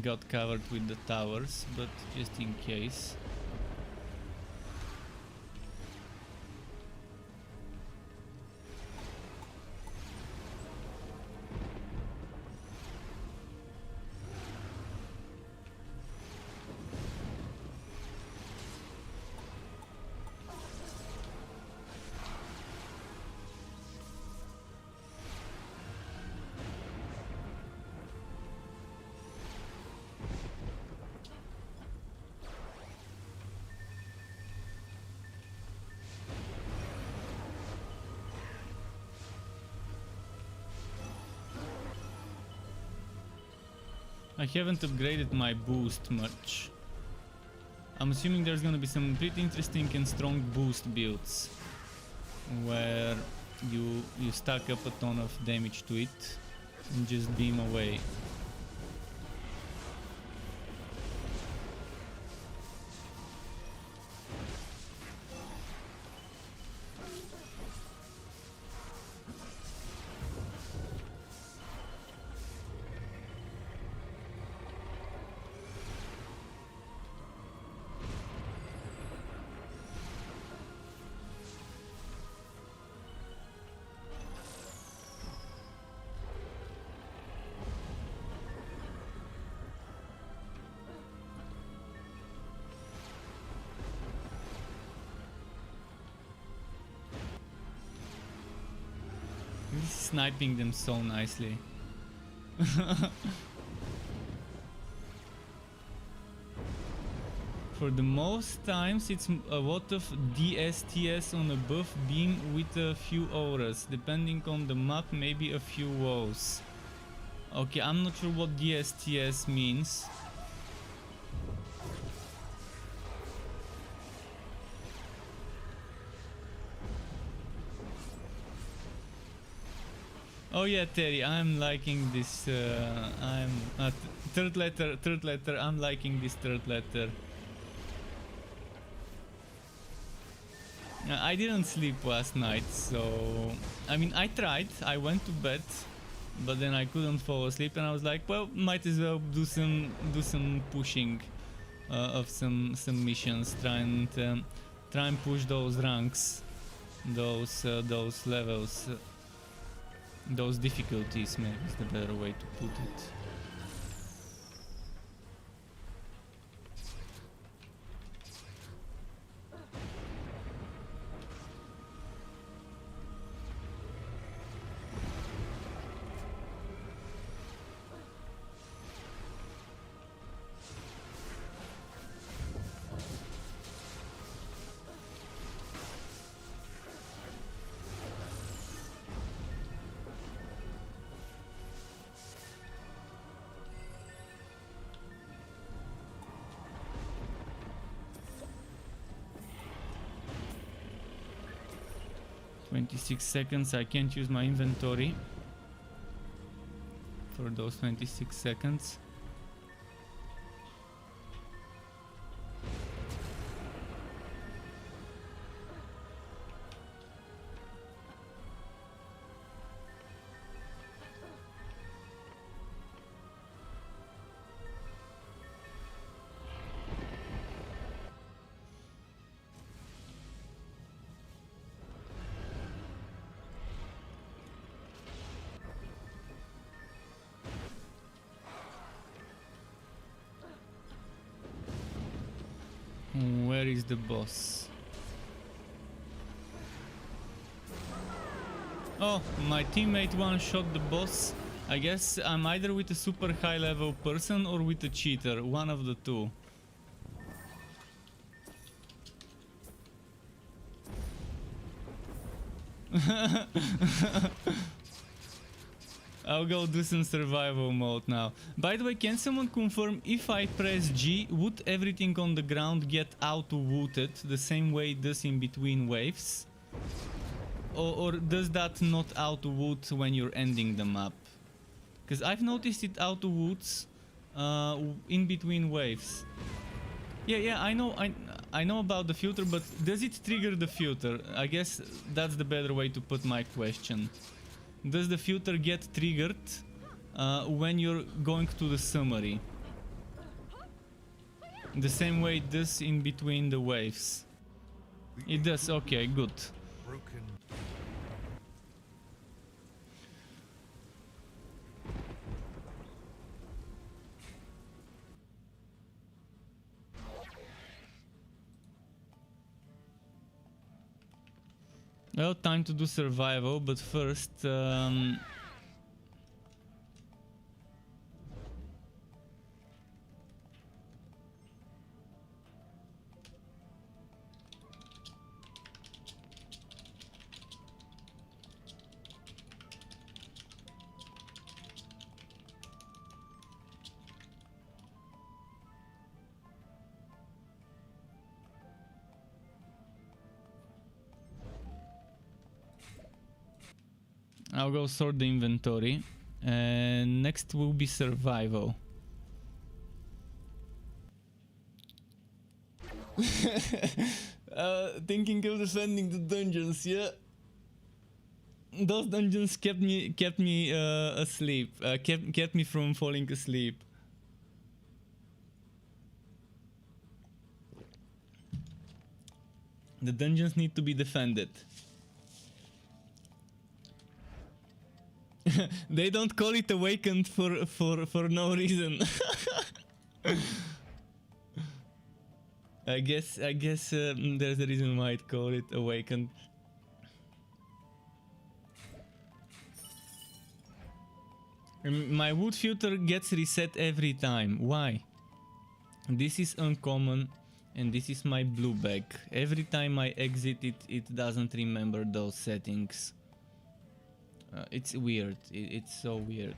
got covered with the towers, but just in case. I haven't upgraded my boost much. I'm assuming there's gonna be some pretty interesting and strong boost builds where you stack up a ton of damage to it and just beam away. sniping them so nicely. For the most times it's a lot of DSTS on a buff beam with a few auras. Depending on the map, maybe a few woes. Okay, I'm not sure what DSTS means. Oh yeah, Terry, I'm liking this. Third letter. I'm liking this third letter. I didn't sleep last night, so I mean I tried. I went to bed, but then I couldn't fall asleep, and I was like, well, might as well do some pushing of some missions, try and push those ranks, those levels, those difficulties. Maybe is the better way to put it. 26 seconds. I can't use my inventory for those 26 seconds. Where is the boss? Oh, my teammate one-shot the boss. I guess I'm either with a super high level person or with a cheater, one of the two. I'll go do some survival mode now. By the way, can someone confirm if I press G, would everything on the ground get auto-wooted the same way it does in between waves? Or does that not auto-woot when you're ending the map? Because I've noticed it auto-woots in between waves. Yeah, I know about the filter, but does it trigger the filter? I guess that's the better way to put my question. Does the filter get triggered when you're going to the summary? The same way it does in between the waves. It does, okay, good. Well, time to do survival, but first I'll go sort the inventory, and next will be survival. Thinking of defending the dungeons, yeah. Those dungeons kept me asleep, kept me from falling asleep. The dungeons need to be defended. They don't call it awakened for no reason. I guess there's a reason why it call it awakened. My wood filter gets reset every time. Why? This is uncommon and this is my blue bag. Every time I exit it, it doesn't remember those settings. It's weird. It's so weird.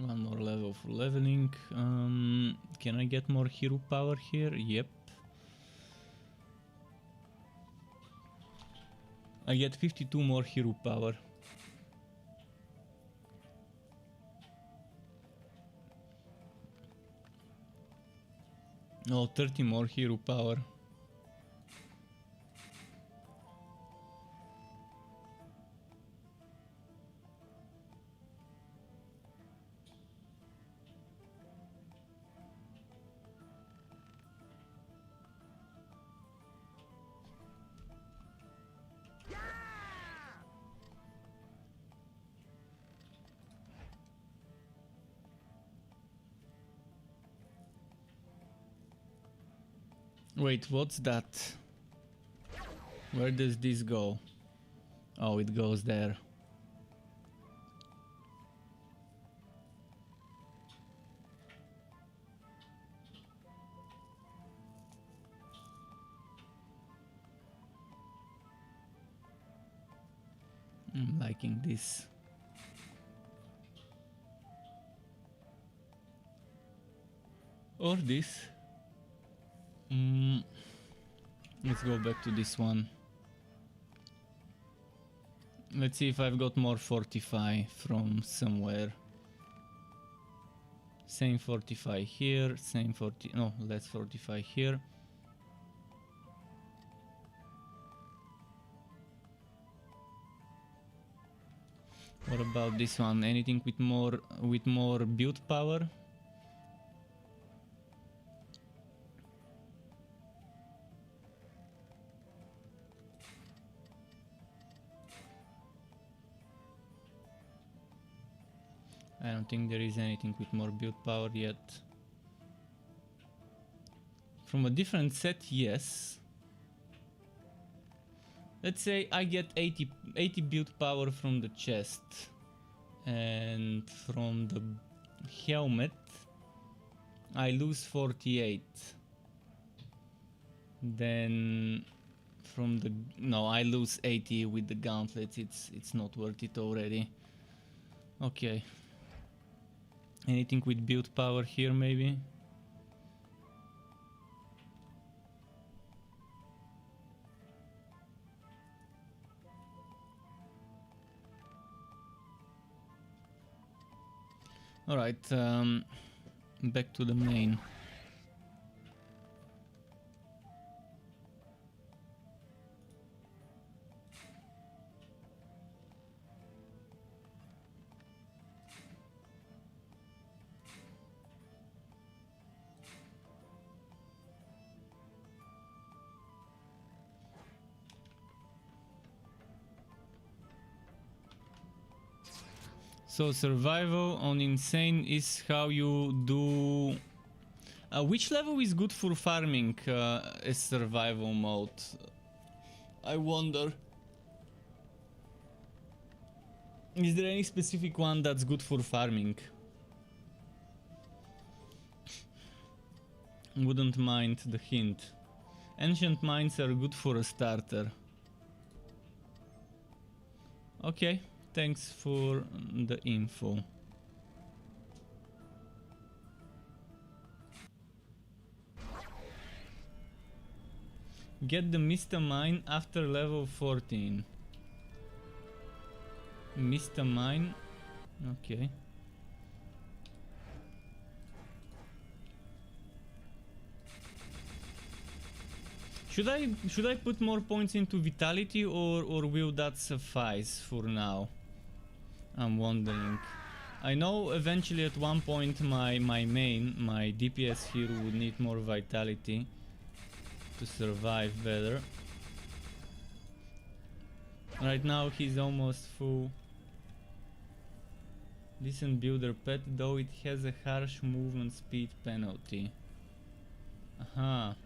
One more level for leveling. Can I get more hero power here? Yep. I get 52 more hero power. Oh, 30 more hero power. Wait, what's that? Where does this go? Oh, it goes there. I'm liking this. Or this. Let's go back to this one. Let's see if I've got more fortify from somewhere. Same fortify here, same no, less fortify here. What about this one? Anything with more build power? I don't think there is anything with more build power yet. From a different set, yes. Let's say I get 80 build power from the chest. And from the helmet, I lose 48. Then from the... no, I lose 80 with the gauntlets. It's not worth it already. Okay. Anything with build power here, maybe? Alright, back to the main. So survival on insane is how you do... which level is good for farming a survival mode? I wonder. Is there any specific one that's good for farming? Wouldn't mind the hint. Ancient mines are good for a starter. Okay. Thanks for the info. Get the Mr. Mine after level 14. Mr. Mine? Okay. Should I put more points into vitality or will that suffice for now? I'm wondering. I know eventually at one point my DPS hero would need more vitality to survive better. Right now he's almost full. Decent builder pet, though it has a harsh movement speed penalty. Aha.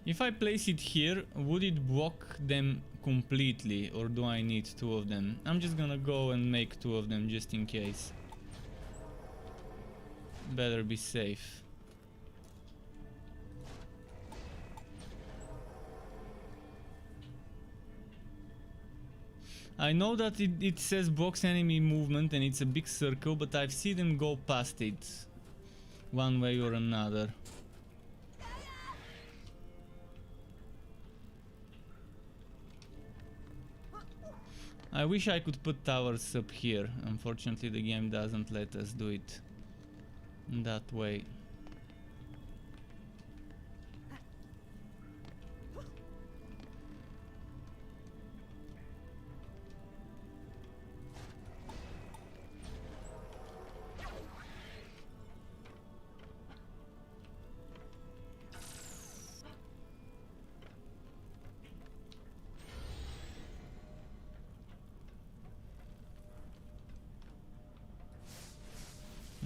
If I place it here, would it block them completely, or do I need two of them? I'm just gonna go and make two of them just in case. Better be safe. I know that it says box enemy movement and it's a big circle, but I've seen them go past it one way or another. I wish I could put towers up here. Unfortunately, the game doesn't let us do it that way.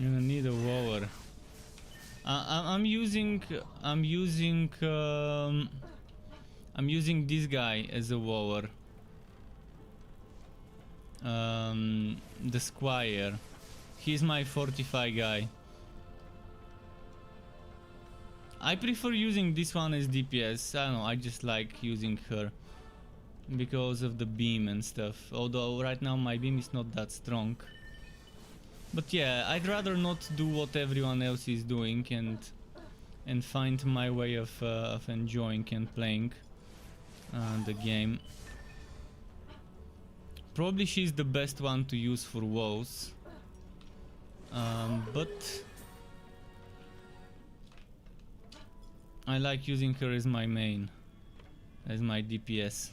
You're gonna need a rower. I'm using this guy as a rower. The Squire. He's my fortify guy. I prefer using this one as DPS. I don't know, I just like using her because of the beam and stuff. Although right now my beam is not that strong. But yeah, I'd rather not do what everyone else is doing and find my way of enjoying and playing the game. Probably she's the best one to use for woes, but I like using her as my main, as my DPS.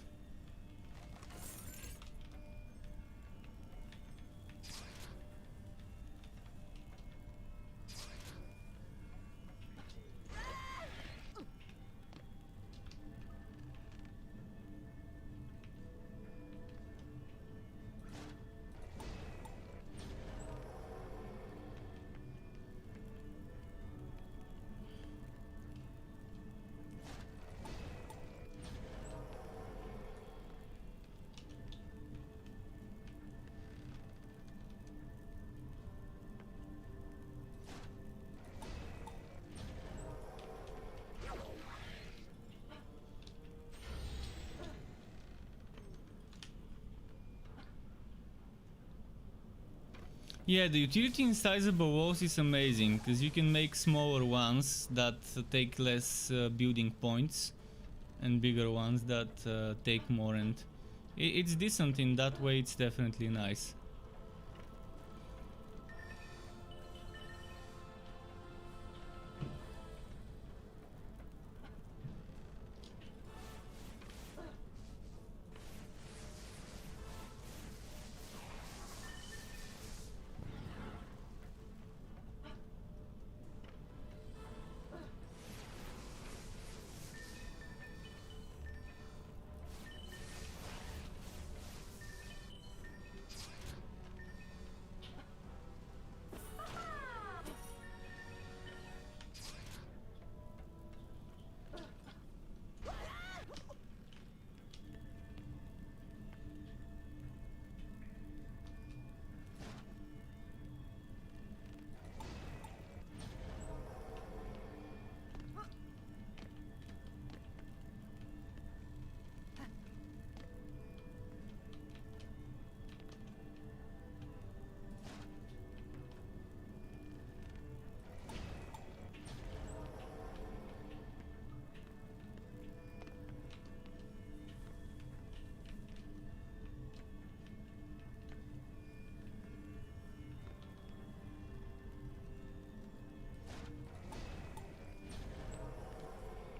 Yeah, the utility in sizable walls is amazing, because you can make smaller ones that take less building points and bigger ones that take more, and it's decent in that way. It's definitely nice.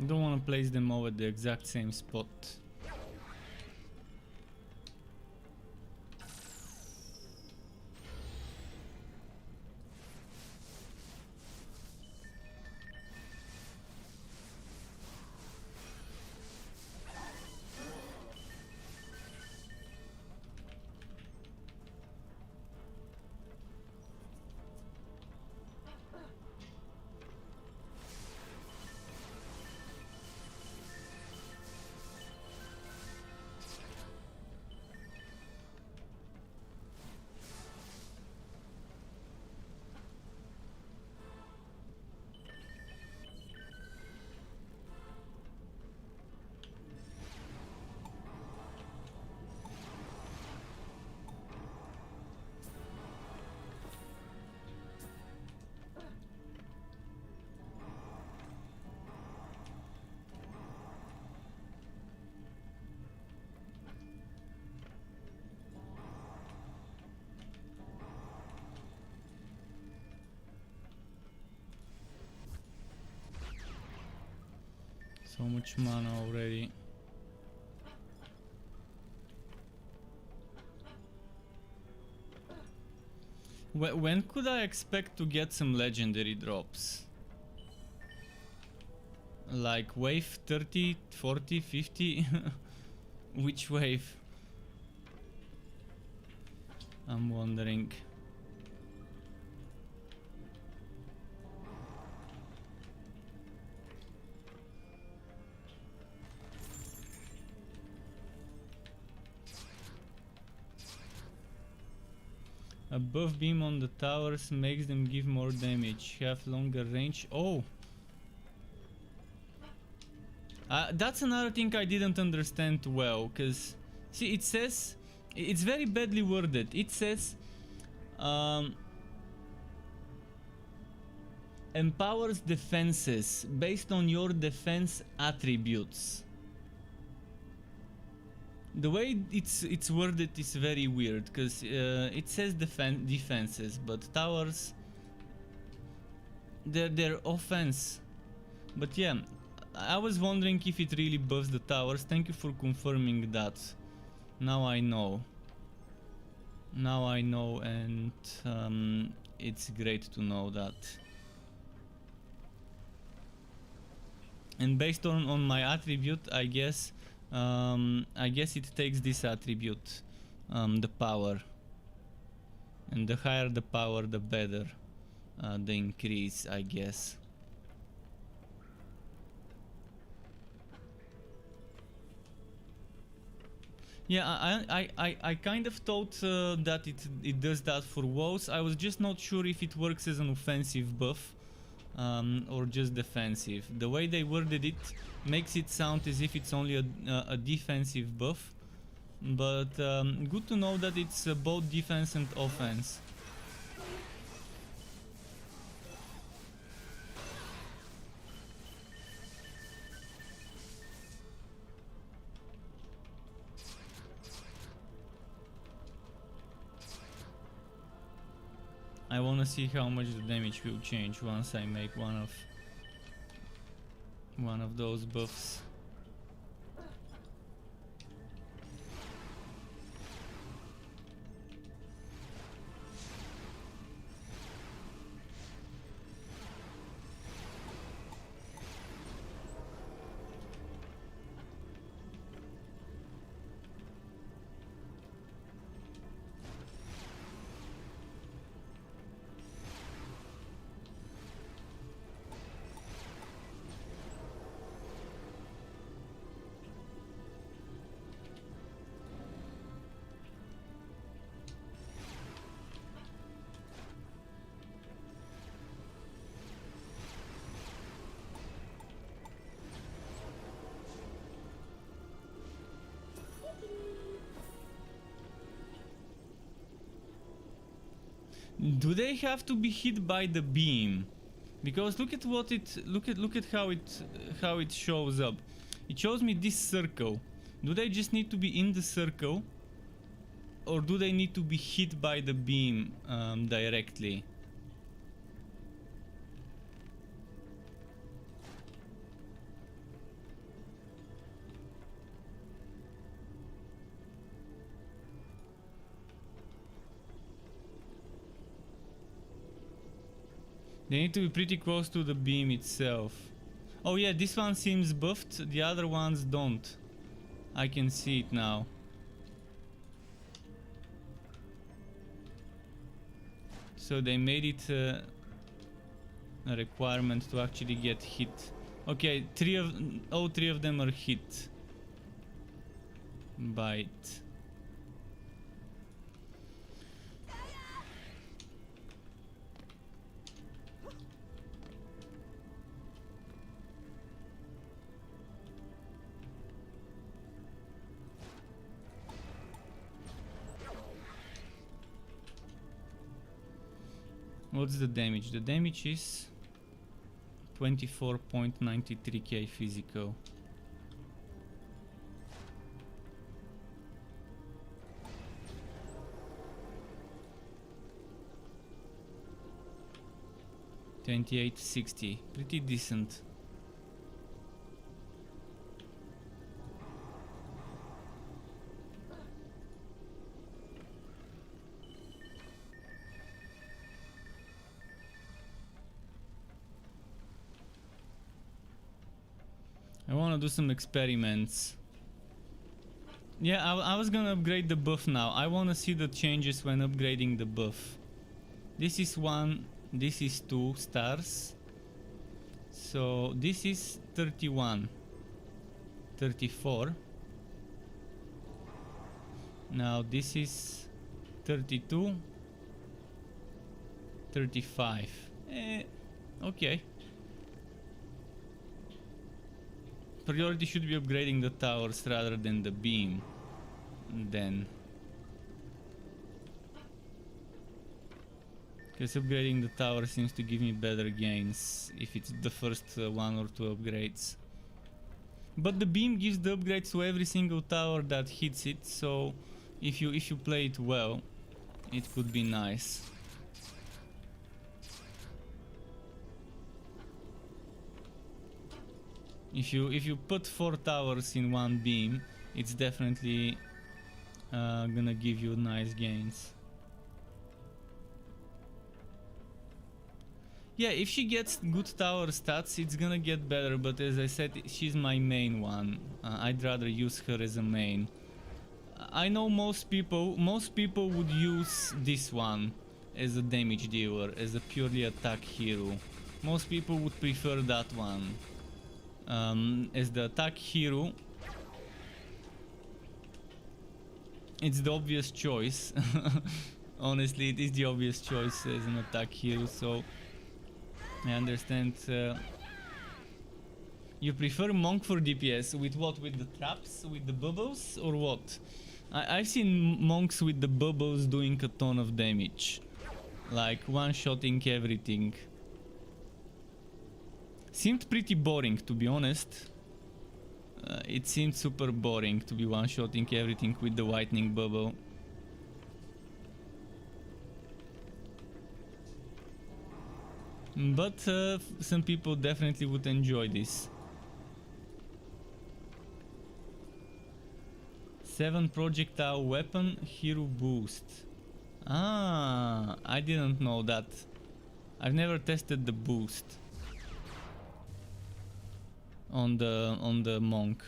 Don't want to place them all at the exact same spot. So much mana already. When could I expect to get some legendary drops? Like wave 30, 40, 50? Which wave? I'm wondering. A buff beam on the towers makes them give more damage, have longer range. Oh! That's another thing I didn't understand well, cause see, it says, it's very badly worded. It says empowers defenses based on your defense attributes. The way it's worded is very weird, because it says defenses, but towers, they're offense. But yeah, I was wondering if it really buffs the towers. Thank you for confirming that. Now I know. Now I know, and it's great to know that. And based on my attribute, I guess it takes this attribute, the power, and the higher the power, the better the increase, I guess. Yeah, I kind of thought that it does that for woes. I was just not sure if it works as an offensive buff or just defensive. The way they worded it makes it sound as if it's only a defensive buff, but good to know that it's both defense and offense. I wanna see how much the damage will change once I make one of those buffs. Do they have to be hit by the beam? Because look at what look at how it shows up. It shows me this circle. Do they just need to be in the circle, or do they need to be hit by the beam directly? They need to be pretty close to the beam itself. Oh yeah, this one seems buffed, the other ones don't. I can see it now. So they made it a requirement to actually get hit. Okay, all three of them are hit by it. What's the damage? The damage is 24.93k physical. $28.60, pretty decent. I wanna do some experiments. Yeah, I was gonna upgrade the buff now. I wanna see the changes when upgrading the buff. This is 1, this is 2 stars. So this is 31, 34. Now this is 32, 35. Okay. Priority should be upgrading the towers rather than the beam. Then. Because upgrading the tower seems to give me better gains if it's the first 1 or 2 upgrades. But the beam gives the upgrades to every single tower that hits it, so if you play it well, it could be nice. If you put 4 towers in 1 beam, it's definitely gonna give you nice gains. Yeah, if she gets good tower stats, it's gonna get better, but as I said, she's my main one. I'd rather use her as a main. I know most people would use this one as a damage dealer, as a purely attack hero. Most people would prefer that one. As the attack hero, it's the obvious choice. Honestly, it is the obvious choice as an attack hero, so I understand. You prefer monk for DPS? With what? With the traps? With the bubbles? Or what? I've seen monks with the bubbles doing a ton of damage. Like one-shotting everything. Seemed pretty boring, to be honest. It seemed super boring to be one-shotting everything with the lightning bubble. But some people definitely would enjoy this. 7 projectile weapon hero boost. Ah, I didn't know that. I've never tested the boost on the monk.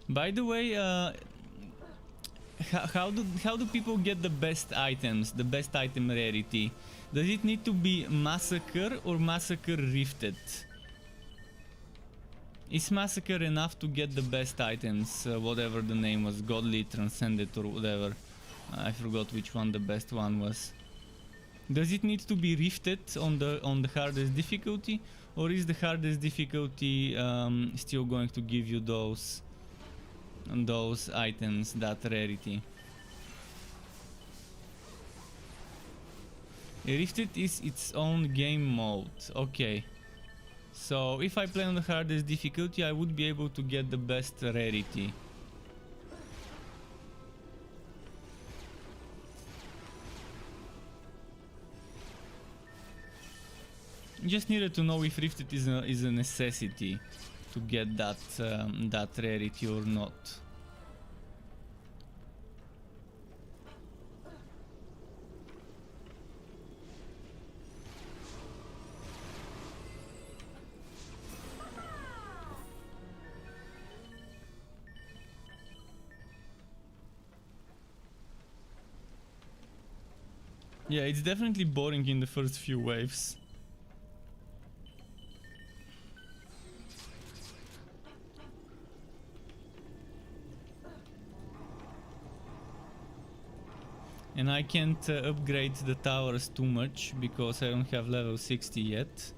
By the way, how do people get the best items, the best item rarity? Does it need to be Massacre or Massacre Rifted? Is Massacre enough to get the best items, whatever the name was, Godly, Transcended or whatever? I forgot which one the best one was. Does it need to be rifted on the hardest difficulty, or is the hardest difficulty still going to give you those items, that rarity? Rifted is its own game mode. Okay. So if I play on the hardest difficulty, I would be able to get the best rarity. Just needed to know if Rifted is a necessity to get that that rarity or not. Yeah, it's definitely boring in the first few waves. And I can't upgrade the towers too much because I don't have level 60 yet.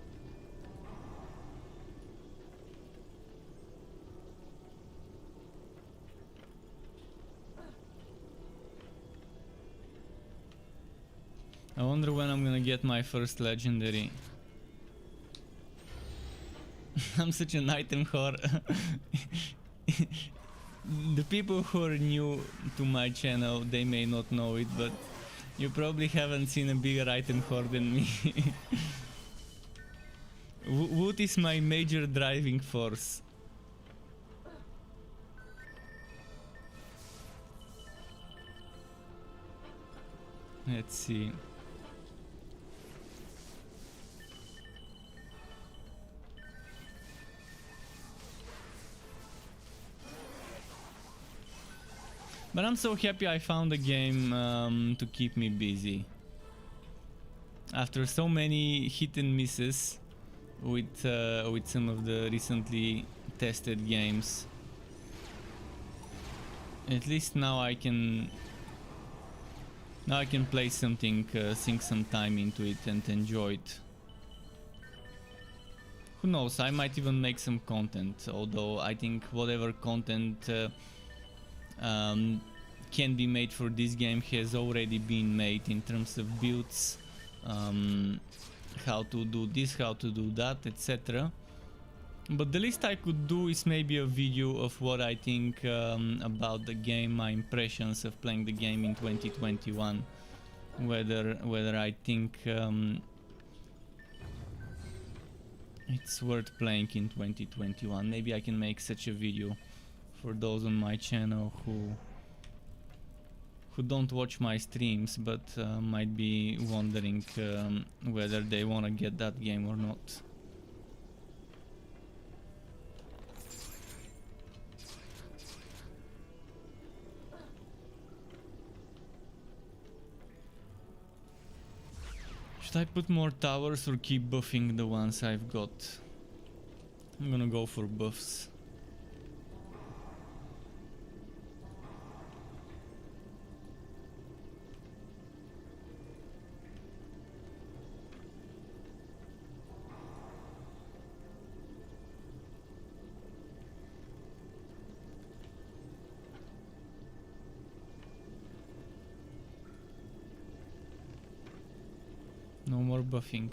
I wonder when I'm gonna get my first legendary. I'm such an item whore. The people who are new to my channel, they may not know it, but you probably haven't seen a bigger item whore than me. Wood is my major driving force. Let's see. But I'm so happy I found a game to keep me busy. After so many hit and misses with some of the recently tested games, at least now I can play something, sink some time into it and enjoy it. Who knows, I might even make some content, although I think whatever content can be made for this game has already been made in terms of builds, how to do this, how to do that, etc. But the least I could do is maybe a video of what I think about the game, my impressions of playing the game in 2021, whether I think it's worth playing in 2021. Maybe I can make such a video for those on my channel who don't watch my streams but might be wondering whether they want to get that game or not. Should I put more towers or keep buffing the ones I've got? I'm gonna go for buffs. No more buffing.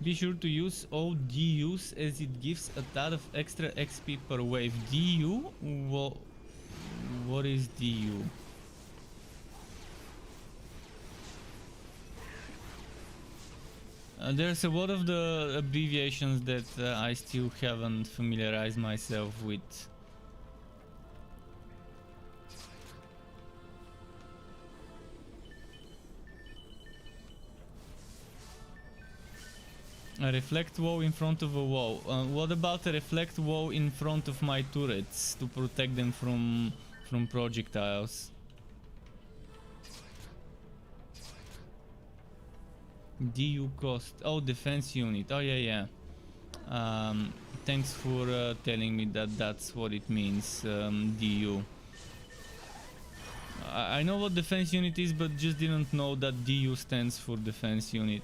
Be sure to use all DUs as it gives a ton of extra XP per wave. DU? What is DU? There's a lot of the abbreviations that I still haven't familiarized myself with. A reflect wall in front of a wall. What about a reflect wall in front of my turrets to protect them from projectiles? DU cost. Oh, defense unit. Oh yeah. Thanks for telling me that that's what it means. DU. I know what defense unit is, but just didn't know that DU stands for defense unit.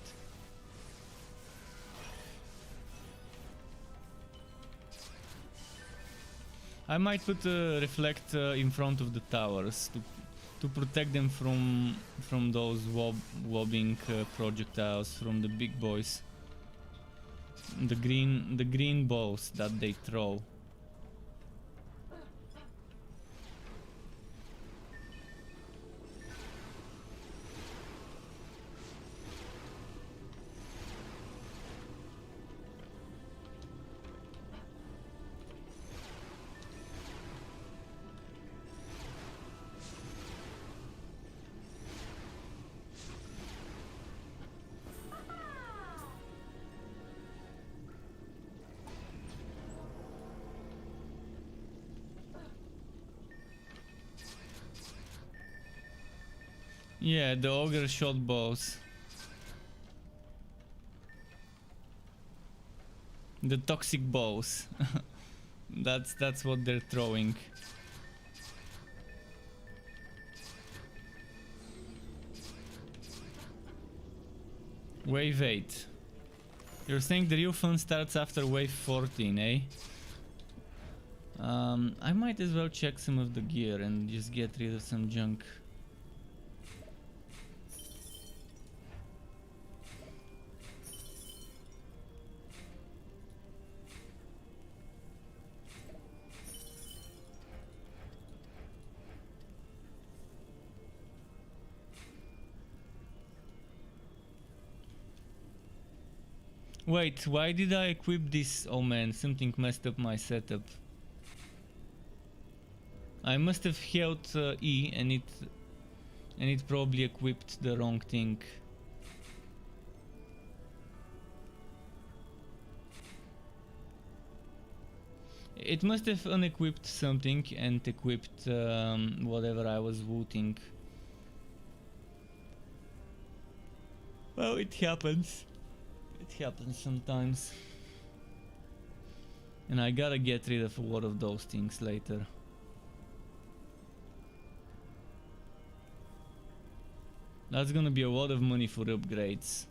I might put a reflect in front of the towers to protect them from those wobbing projectiles from the big boys. The green balls that they throw. Yeah, the ogre shot bows. The toxic bows. That's what they're throwing. Wave 8. You're saying the real fun starts after wave 14, eh? I might as well check some of the gear and just get rid of some junk. Wait, why did I equip this? Oh man, something messed up my setup. I must have held E and it probably equipped the wrong thing. It must have unequipped something and equipped whatever I was looting. Well, it happens. It happens sometimes. And I gotta get rid of a lot of those things later. That's gonna be a lot of money for upgrades.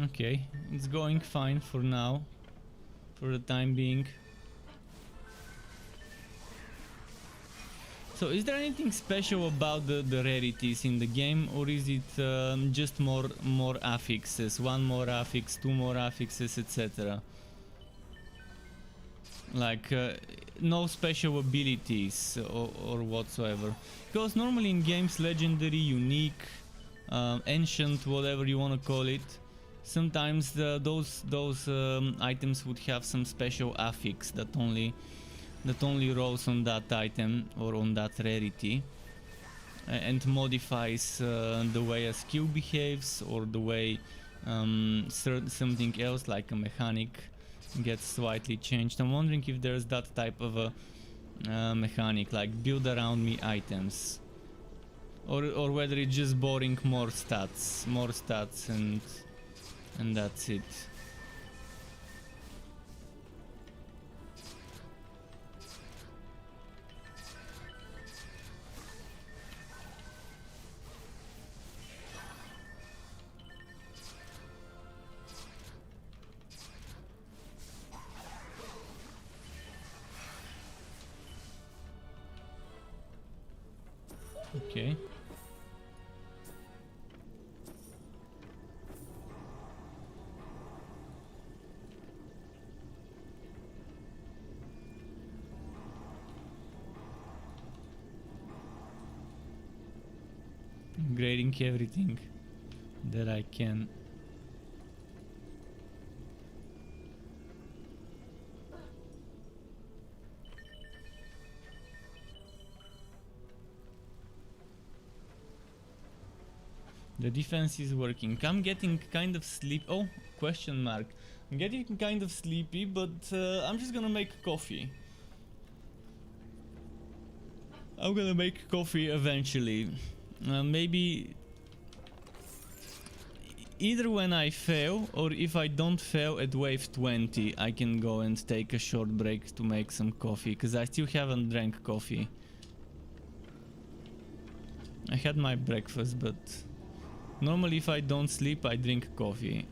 Okay, it's going fine for now, for the time being. So is there anything special about the rarities in the game, or is it just more affixes, one more affix, two more affixes, etc.? Like no special abilities or whatsoever, because normally in games legendary, unique, ancient, whatever you want to call it, sometimes those items would have some special affix that only rolls on that item or on that rarity, and modifies the way a skill behaves, or the way something else like a mechanic gets slightly changed. I'm wondering if there's that type of a mechanic, like build around me items, or whether it's just boring more stats and that's it. Okay. Grading everything that I can. The defense is working. I'm getting kind of sleepy. Oh, question mark. I'm getting kind of sleepy, but I'm just gonna make coffee. I'm gonna make coffee eventually. Maybe either when I fail, or if I don't fail at wave 20, I can go and take a short break to make some coffee, because I still haven't drank coffee. I had my breakfast, but normally if I don't sleep, I drink coffee.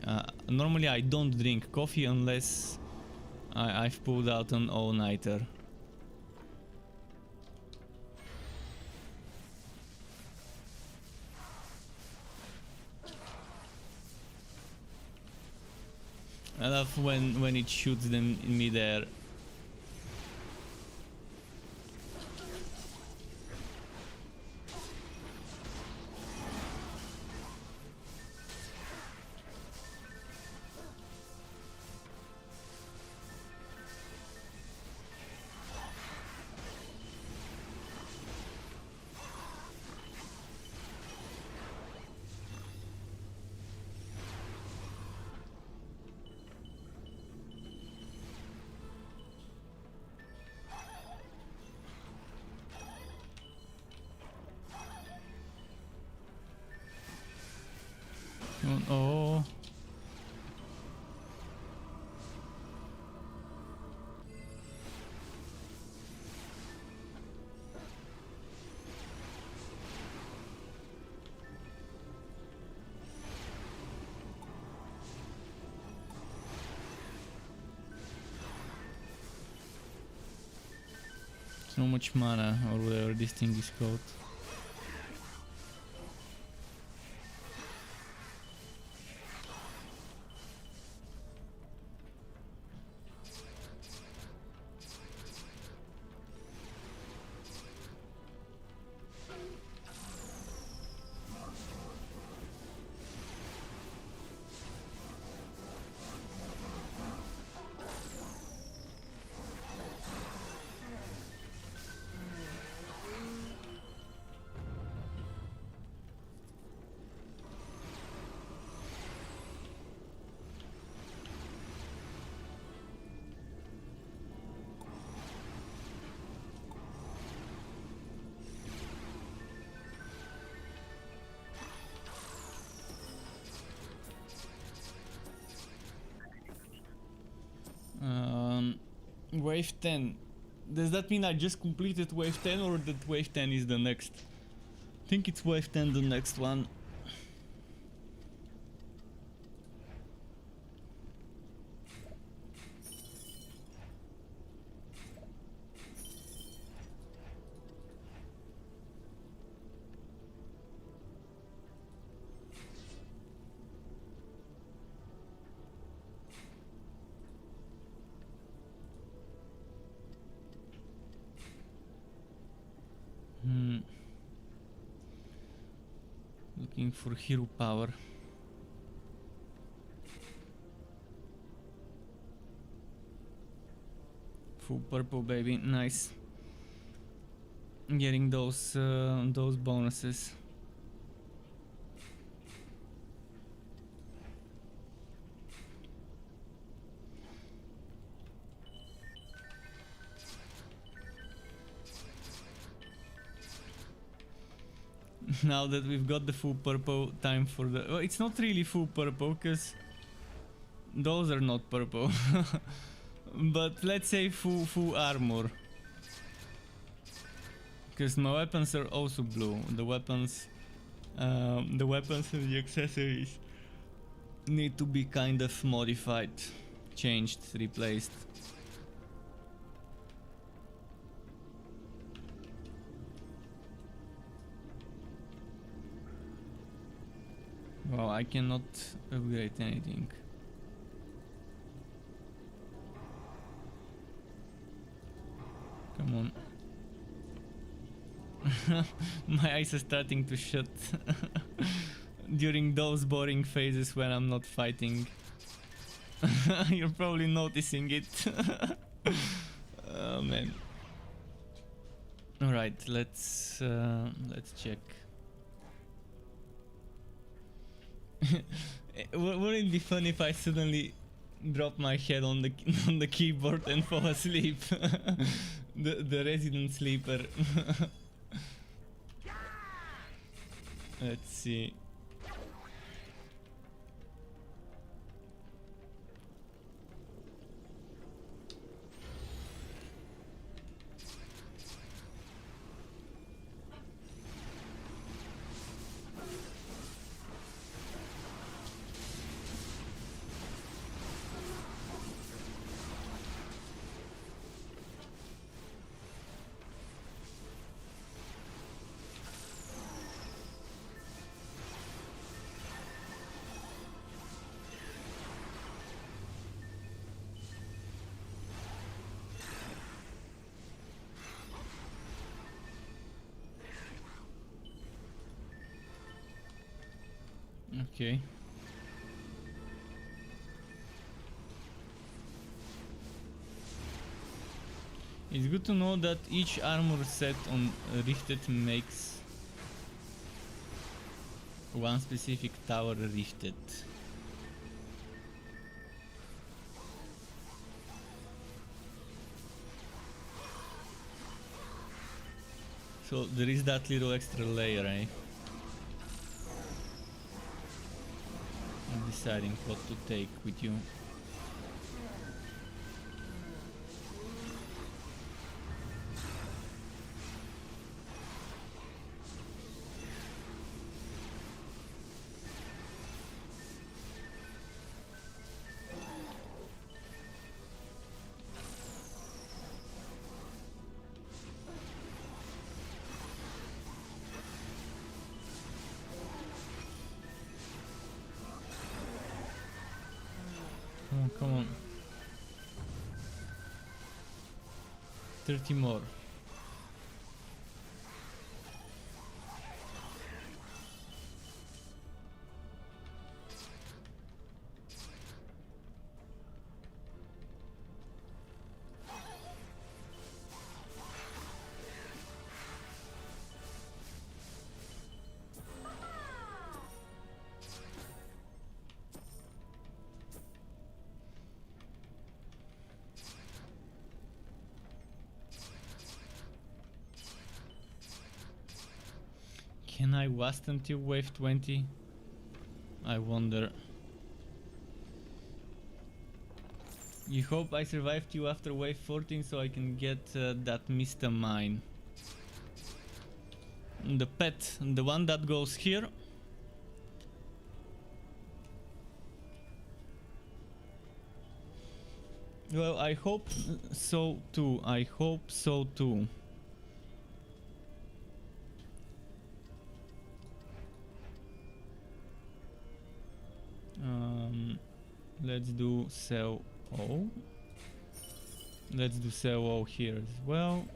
Normally I don't drink coffee unless I've pulled out an all-nighter. I love when it shoots them in midair. Oh. So much mana, or whatever this thing is called. Wave 10. Does that mean I just completed wave 10 or that wave 10 is the next? I think it's wave 10 the next one. Looking for hero power. Full purple, baby, nice. Getting those bonuses. Now that we've got the full purple, time for the... Well, it's not really full purple, because those are not purple. But let's say full armor. Because my weapons are also blue. The weapons and the accessories need to be kind of modified, changed, replaced. Well, I cannot upgrade anything. Come on. My eyes are starting to shut during those boring phases when I'm not fighting. You're probably noticing it. Oh man. All right, let's check. Wouldn't it be fun if I suddenly drop my head on the keyboard and fall asleep? the resident sleeper. Let's see. Okay. It's good to know that each armor set on Rifted makes one specific tower Rifted. So there is that little extra layer, eh? I'm deciding what to take with you. Come on, come on. 30 more. Can I last until wave 20? I wonder. You hope I survived you after wave 14 so I can get that Mr. Mine. The pet, the one that goes here. Well, I hope so too. I hope so too. Let's do sell O. Let's do sell O here as well.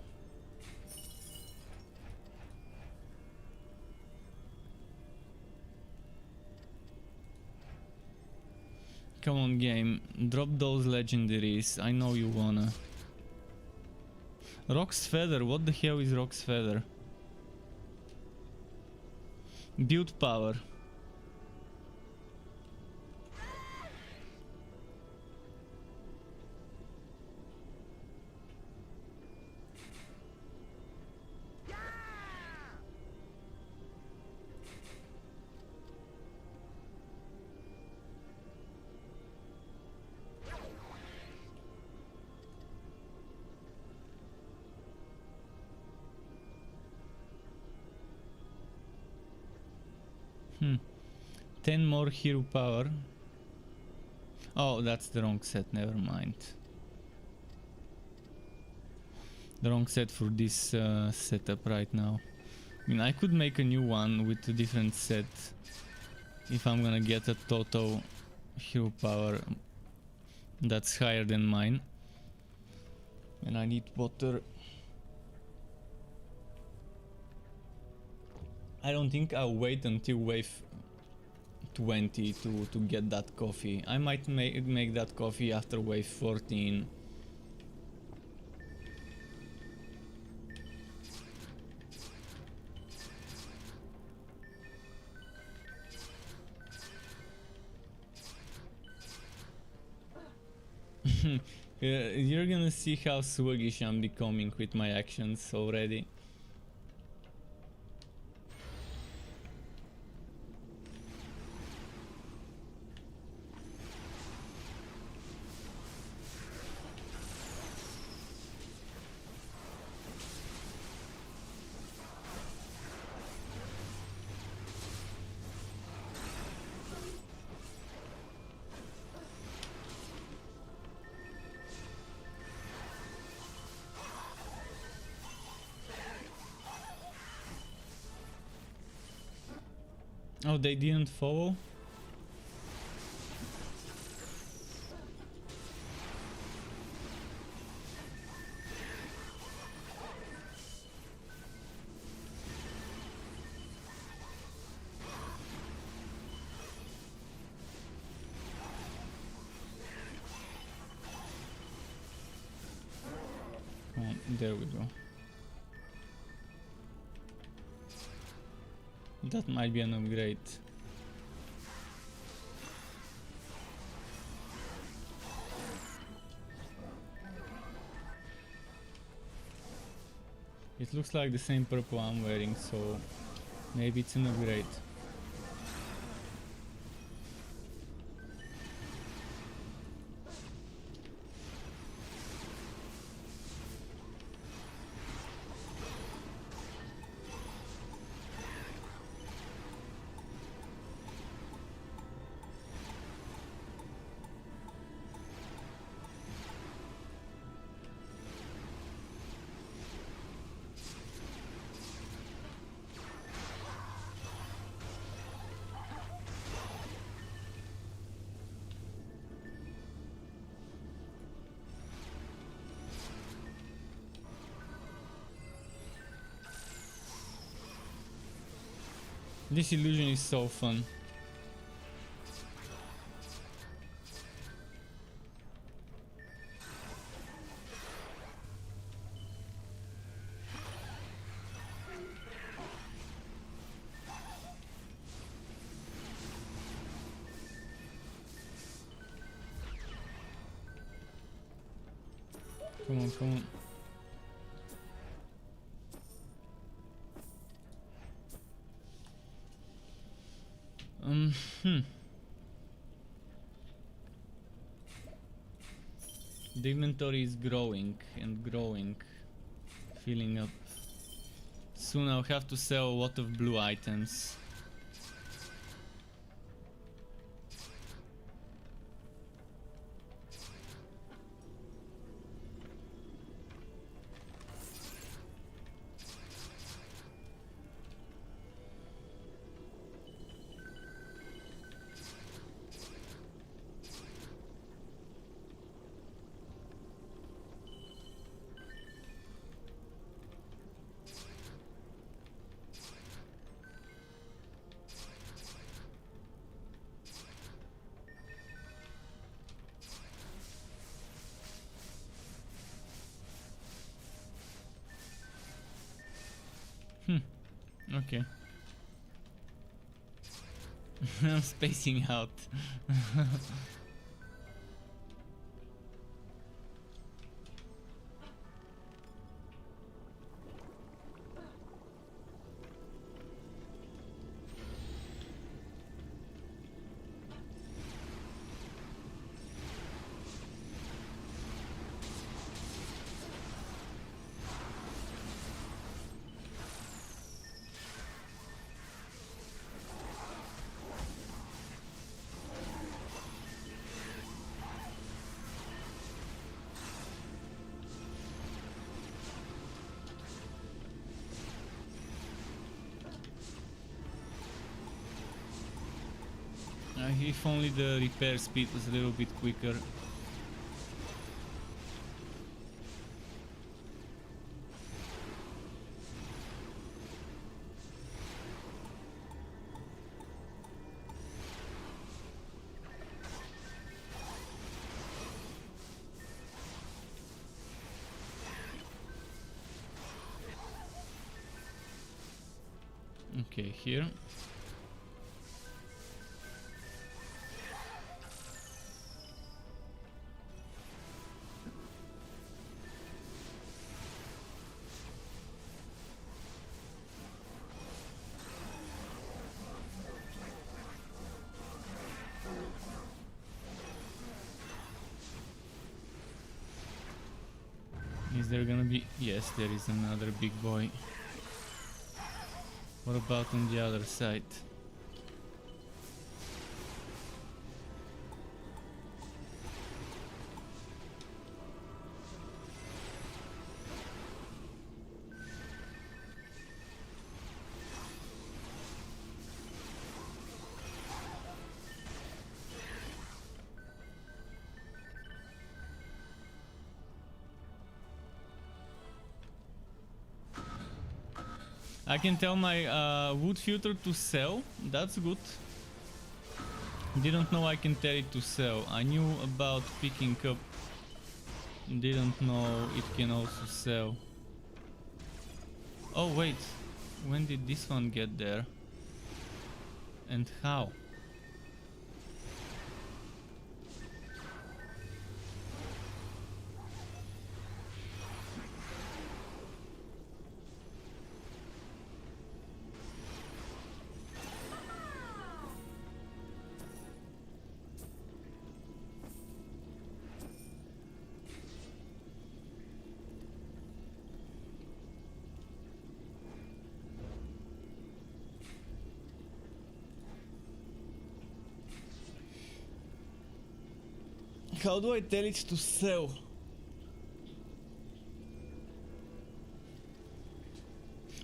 Come on, game, drop those legendaries. I know you wanna. Rock's Feather, what the hell is Rock's Feather? Build power. Hmm. 10 more hero power. Oh, that's the wrong set, never mind. The wrong set for this setup right now. I mean, I could make a new one with a different set if I'm gonna get a total hero power that's higher than mine. And I need water. I don't think I'll wait until wave 20 to get that coffee. I might make that coffee after wave 14. You're gonna see how sluggish I'm becoming with my actions already. Oh, they didn't follow? Come on, there we go. That might be an upgrade. It looks like the same purple I'm wearing, so maybe it's an upgrade. This illusion is so fun. Come on, come on. The inventory is growing and growing, filling up. Soon I'll have to sell a lot of blue items. Okay. I'm spacing out. If only the repair speed was a little bit quicker. Okay, here. Is there gonna be... Yes, there is another big boy. What about on the other side? I can tell my wood filter to sell. That's good. Didn't know I can tell it to sell. I knew about picking up Didn't know it can also sell. Oh wait, when did this one get there? And how? How do I tell it to sell?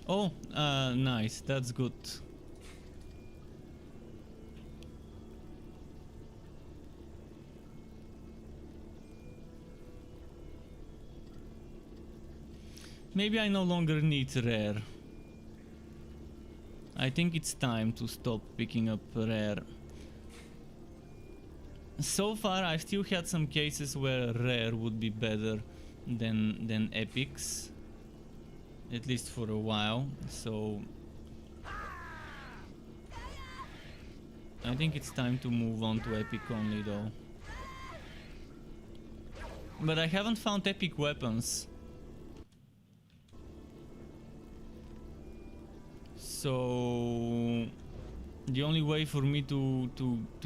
Oh, nice, that's good. Maybe I no longer need rare. I think it's time to stop picking up rare. So far I've still had some cases where rare would be better than epics. At least for a while, so I think it's time to move on to epic only though. But I haven't found epic weapons. So the only way for me to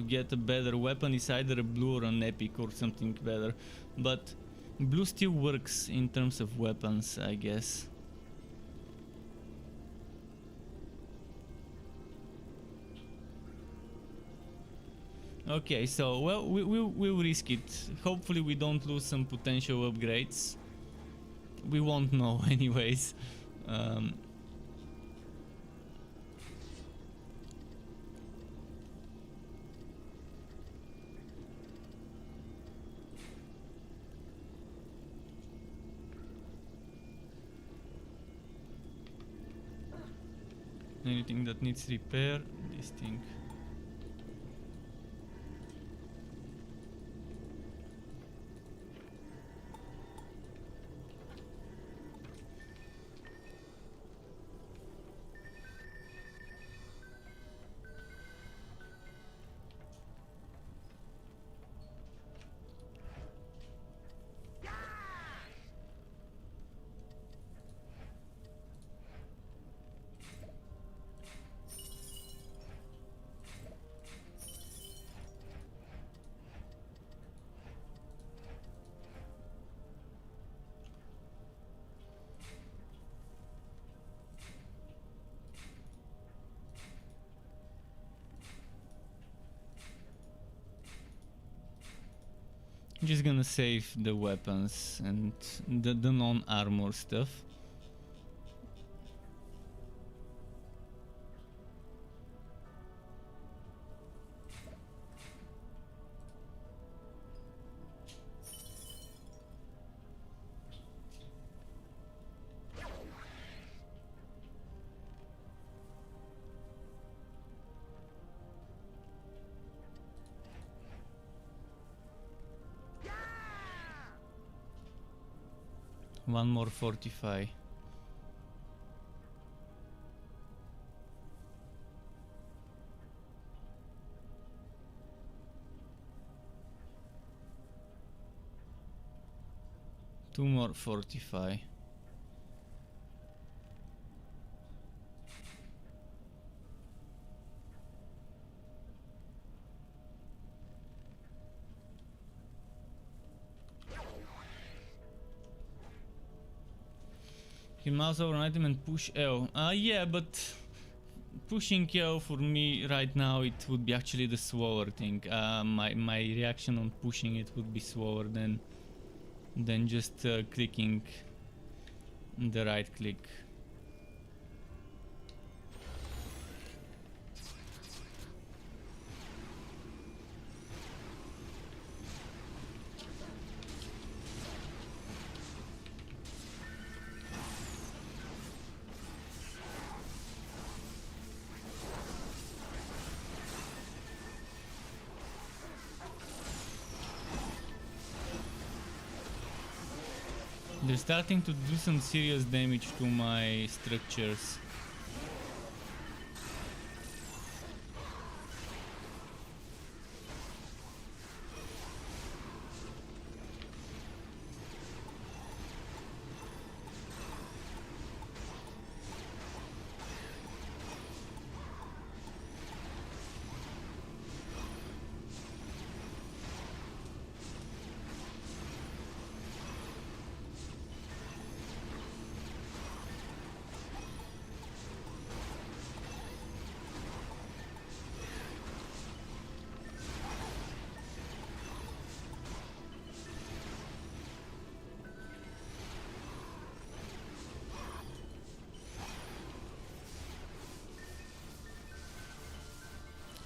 get a better weapon is either a blue or an epic or something better. But blue still works in terms of weapons, I guess. Okay, so well, we'll risk it. Hopefully we don't lose some potential upgrades. We won't know anyways. Anything that needs repair, this thing. I'm just gonna save the weapons and the non-armor stuff. One more fortify. Two more fortify. Hit mouse over an item and push L. Yeah, but pushing L for me right now, it would be actually the slower thing. My reaction on pushing it would be slower than just clicking the right click. They're starting to do some serious damage to my structures.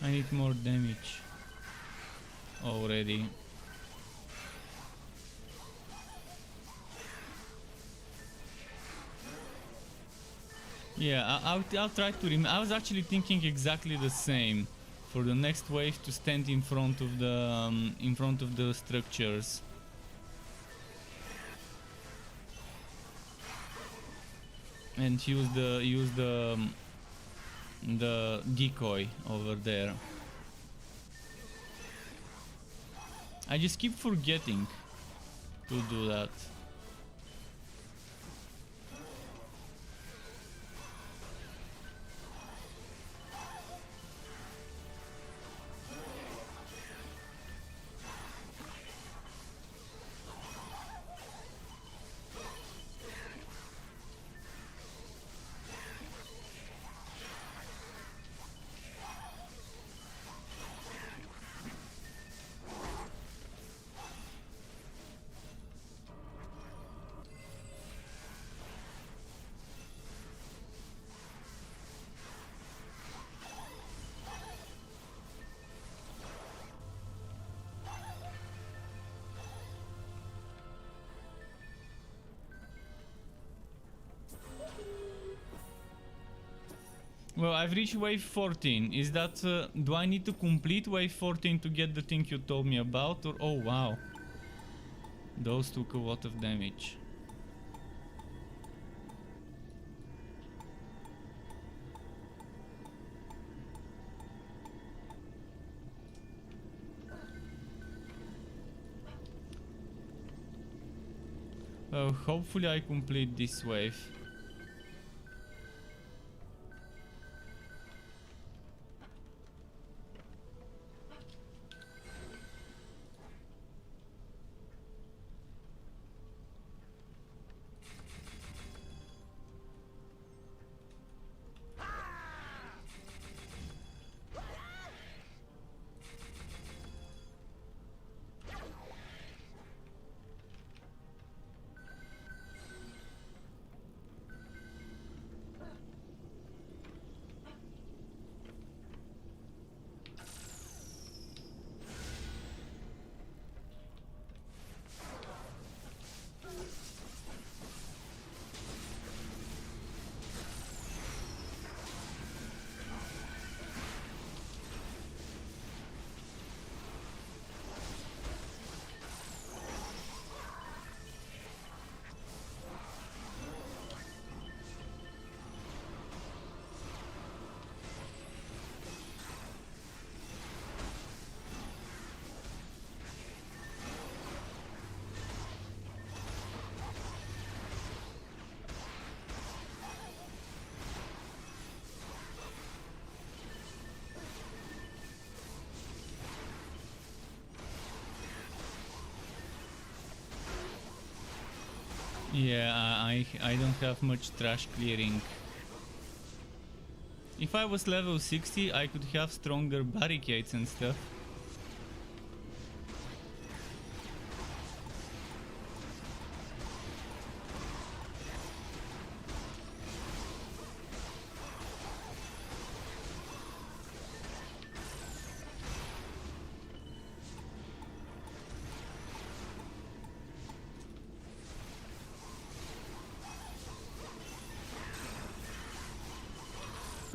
I need more damage already. Yeah, I'll try to remember. I was actually thinking exactly the same. For the next wave to stand in front of the structures. And use the decoy over there. I just keep forgetting to do that. Well, I've reached wave 14. Is that... do I need to complete wave 14 to get the thing you told me about? Or... oh, wow. Those took a lot of damage. Well, hopefully I complete this wave. Yeah, I don't have much trash clearing. If I was level 60, I could have stronger barricades and stuff.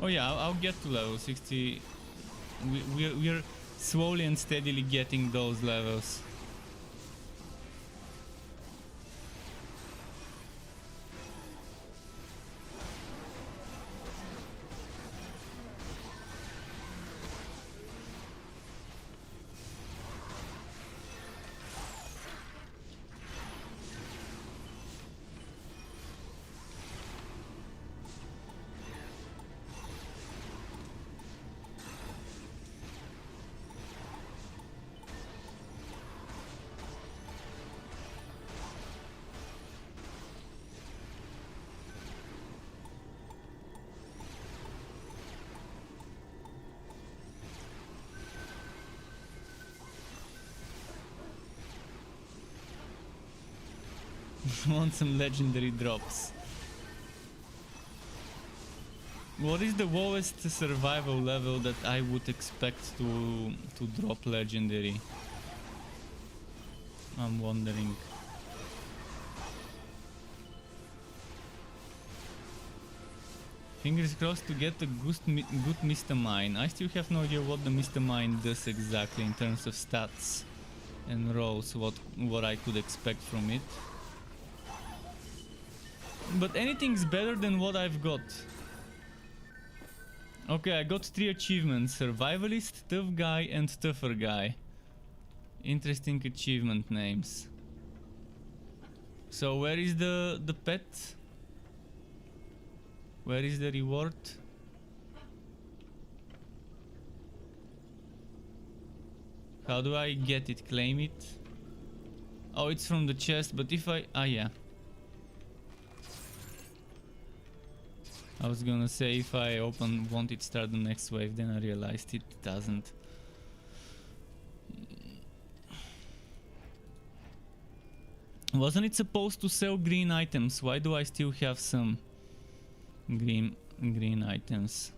Oh yeah, I'll get to level 60. We're slowly and steadily getting those levels. Want some legendary drops. What is the lowest survival level that I would expect to drop legendary? I'm wondering. Fingers crossed to get a good Mr. Mine. I still have no idea what the Mr. Mine does exactly in terms of stats and rolls, what I could expect from it. But anything's better than what I've got. Okay, I got 3 achievements: Survivalist, Tough Guy, and Tougher Guy. Interesting achievement names. So where is the pet? Where is the reward? How do I get it? Claim it? Oh, it's from the chest, but if I... Ah, yeah. I was gonna say if I want it start the next wave, then I realized it doesn't. Wasn't it supposed to sell green items? Why do I still have some green items?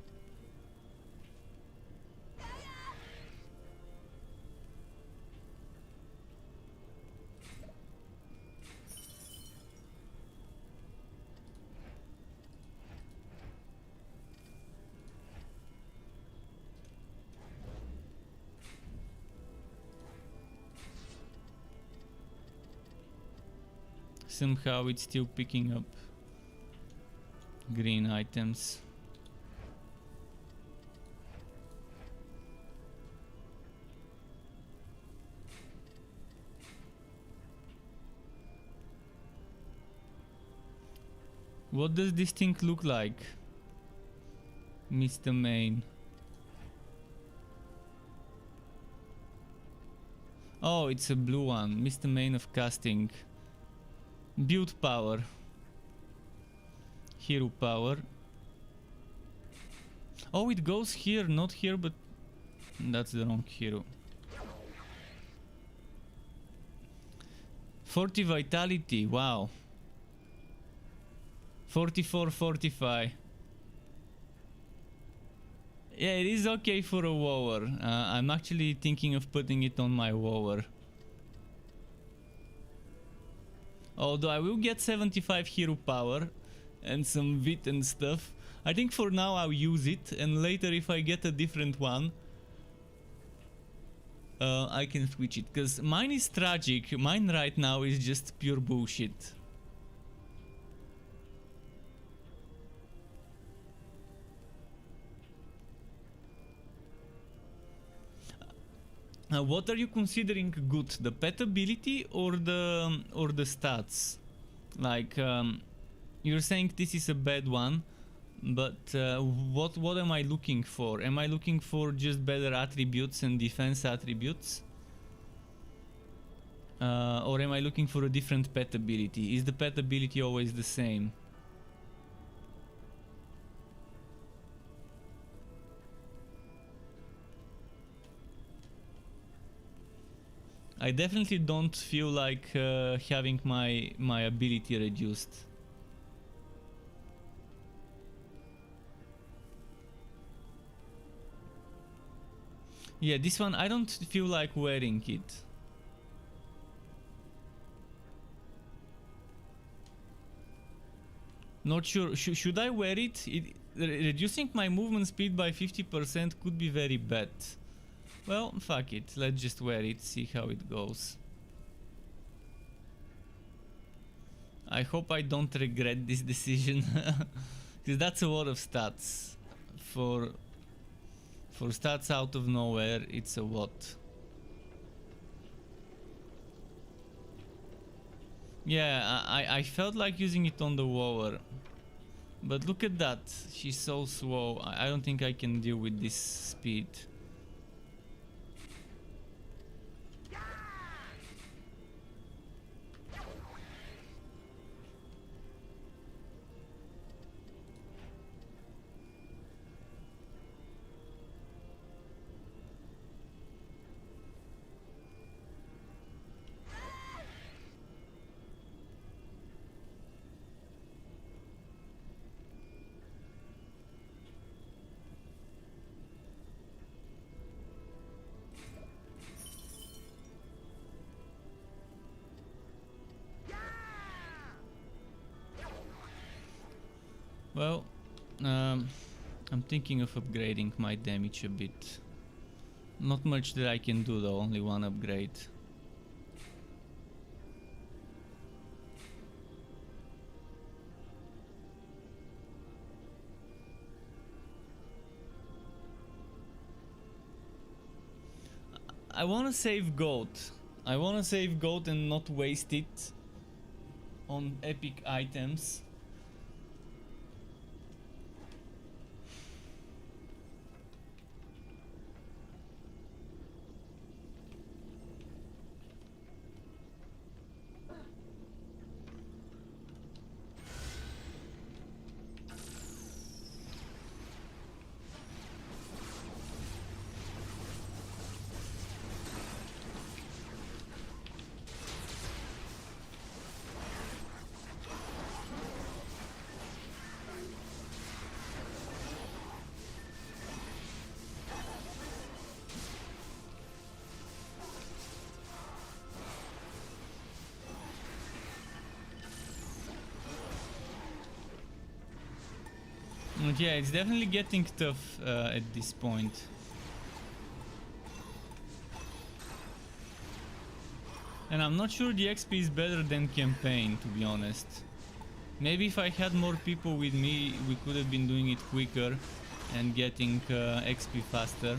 Somehow it's still picking up green items. What does this thing look like, Mr. Main? Oh, it's a blue one. Mr. Main of casting. Build power. Hero power. Oh, it goes here, not here, but that's the wrong hero. 40 vitality, wow. 44 fortify. Yeah, it is okay for a wower. I'm actually thinking of putting it on my wower. Although I will get 75 hero power and some wit and stuff. I think for now I'll use it, and later if I get a different one, I can switch it. Because mine is tragic. Mine right now is just pure bullshit. What are you considering good? The pet ability or the stats? Like you're saying this is a bad one, but what am I looking for? Am I looking for just better attributes and defense attributes? Or am I looking for a different pet ability? Is the pet ability always the same? I definitely don't feel like having my ability reduced. Yeah, this one I don't feel like wearing it. Not sure. Should I wear it? Reducing my movement speed by 50% could be very bad. Well, fuck it. Let's just wear it, see how it goes. I hope I don't regret this decision. Because that's a lot of stats. For stats out of nowhere, it's a lot. Yeah, I felt like using it on the wower. But look at that. She's so slow. I don't think I can deal with this speed. Well, I'm thinking of upgrading my damage a bit. Not much that I can do though, only one upgrade. I wanna save gold. I wanna save gold and not waste it on epic items. But yeah, it's definitely getting tough at this point. And I'm not sure the XP is better than campaign, to be honest. Maybe if I had more people with me, we could have been doing it quicker and getting XP faster.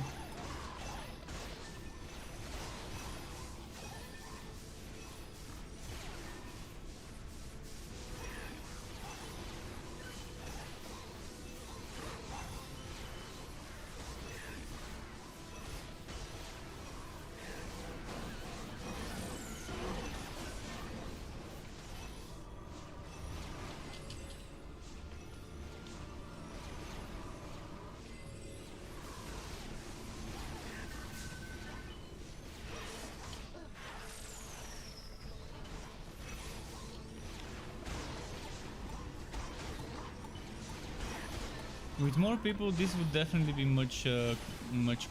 With more people, this would definitely be much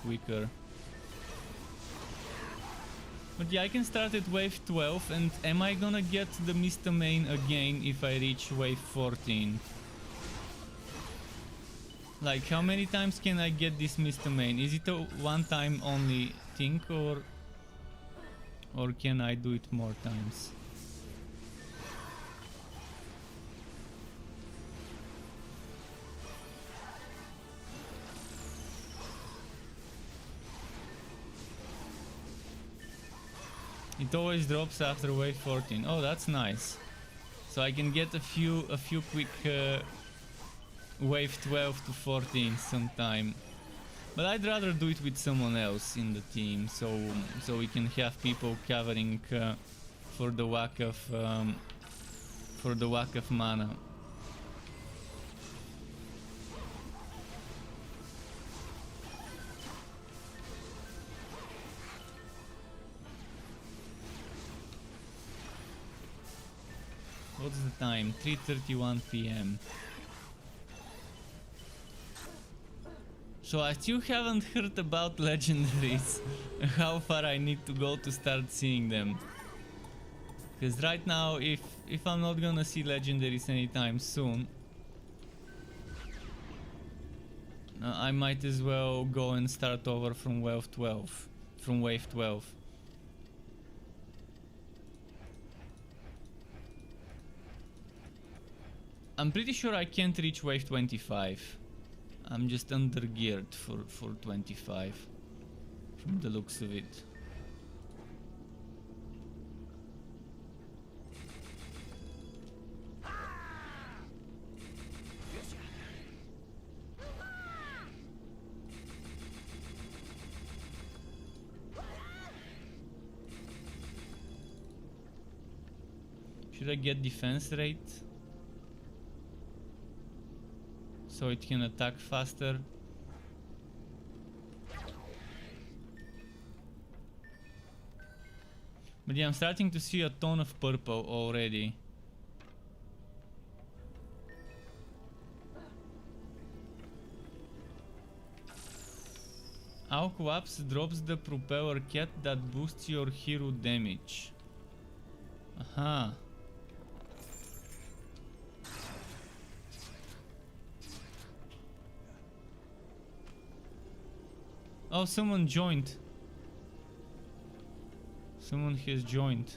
quicker. But yeah, I can start at wave 12, and am I gonna get the Mr. Main again if I reach wave 14? Like, how many times can I get this Mr. Main? Is it a one-time only thing, or can I do it more times? It always drops after wave 14. Oh, that's nice. So I can get a few quick wave 12 to 14 sometime. But I'd rather do it with someone else in the team, so we can have people covering for the whack of mana. What's the time? 3:31 p.m. So I still haven't heard about legendaries. How far I need to go to start seeing them. Because right now, if I'm not gonna see legendaries anytime soon, I might as well go and start over from wave 12. From wave 12. I'm pretty sure I can't reach wave 25. I'm just under geared for 25 from the looks of it. Should I get defense rate so it can attack faster? But yeah, I'm starting to see a ton of purple already. Aquaps drops the propeller cat that boosts your hero damage. Aha. Oh, someone joined. Someone has joined.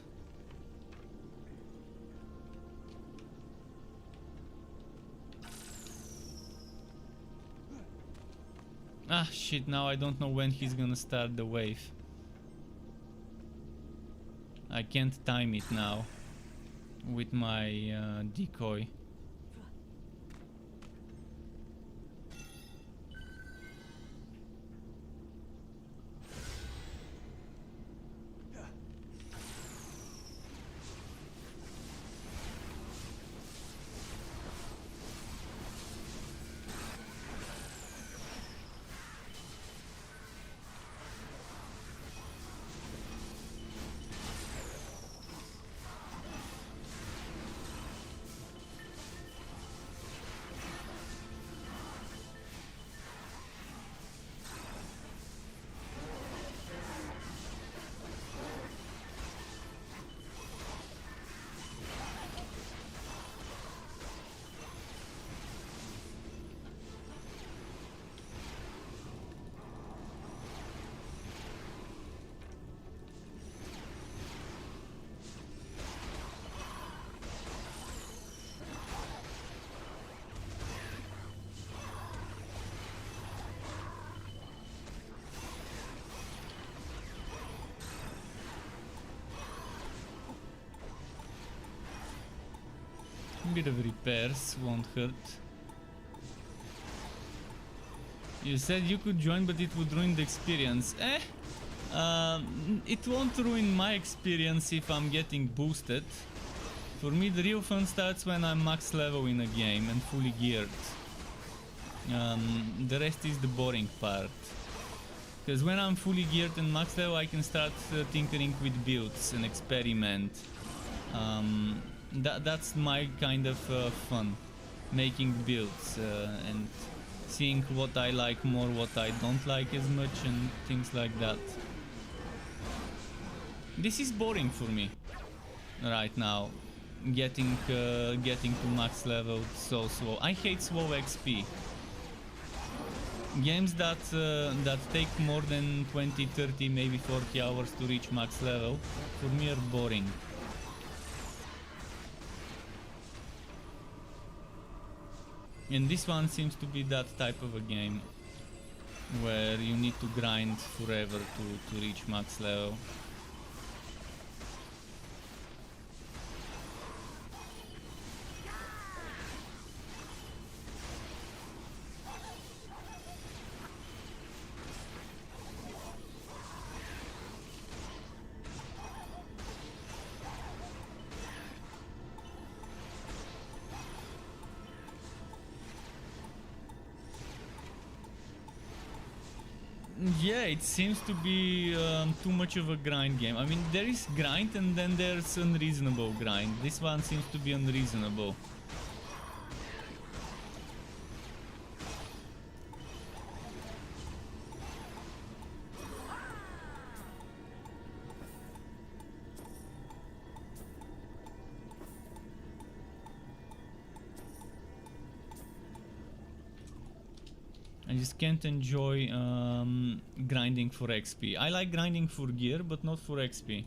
Ah, shit, now I don't know when he's gonna start the wave. I can't time it now with my decoy. A bit of repairs won't hurt. You said you could join, but it would ruin the experience. It won't ruin my experience if I'm getting boosted. For me, the real fun starts when I'm max level in a game and fully geared. The rest is the boring part. Because when I'm fully geared and max level, I can start tinkering with builds and experiment. That's my kind of fun, making builds and seeing what I like more, what I don't like as much, and things like that. This is boring for me right now, getting to max level so slow. I hate slow XP. Games that take more than 20, 30, maybe 40 hours to reach max level, for me are boring. And this one seems to be that type of a game where you need to grind forever to reach max level. Yeah, it seems to be too much of a grind game. I mean, there is grind and then there's unreasonable grind. This one seems to be unreasonable. I just can't enjoy grinding for XP. I like grinding for gear, but not for XP.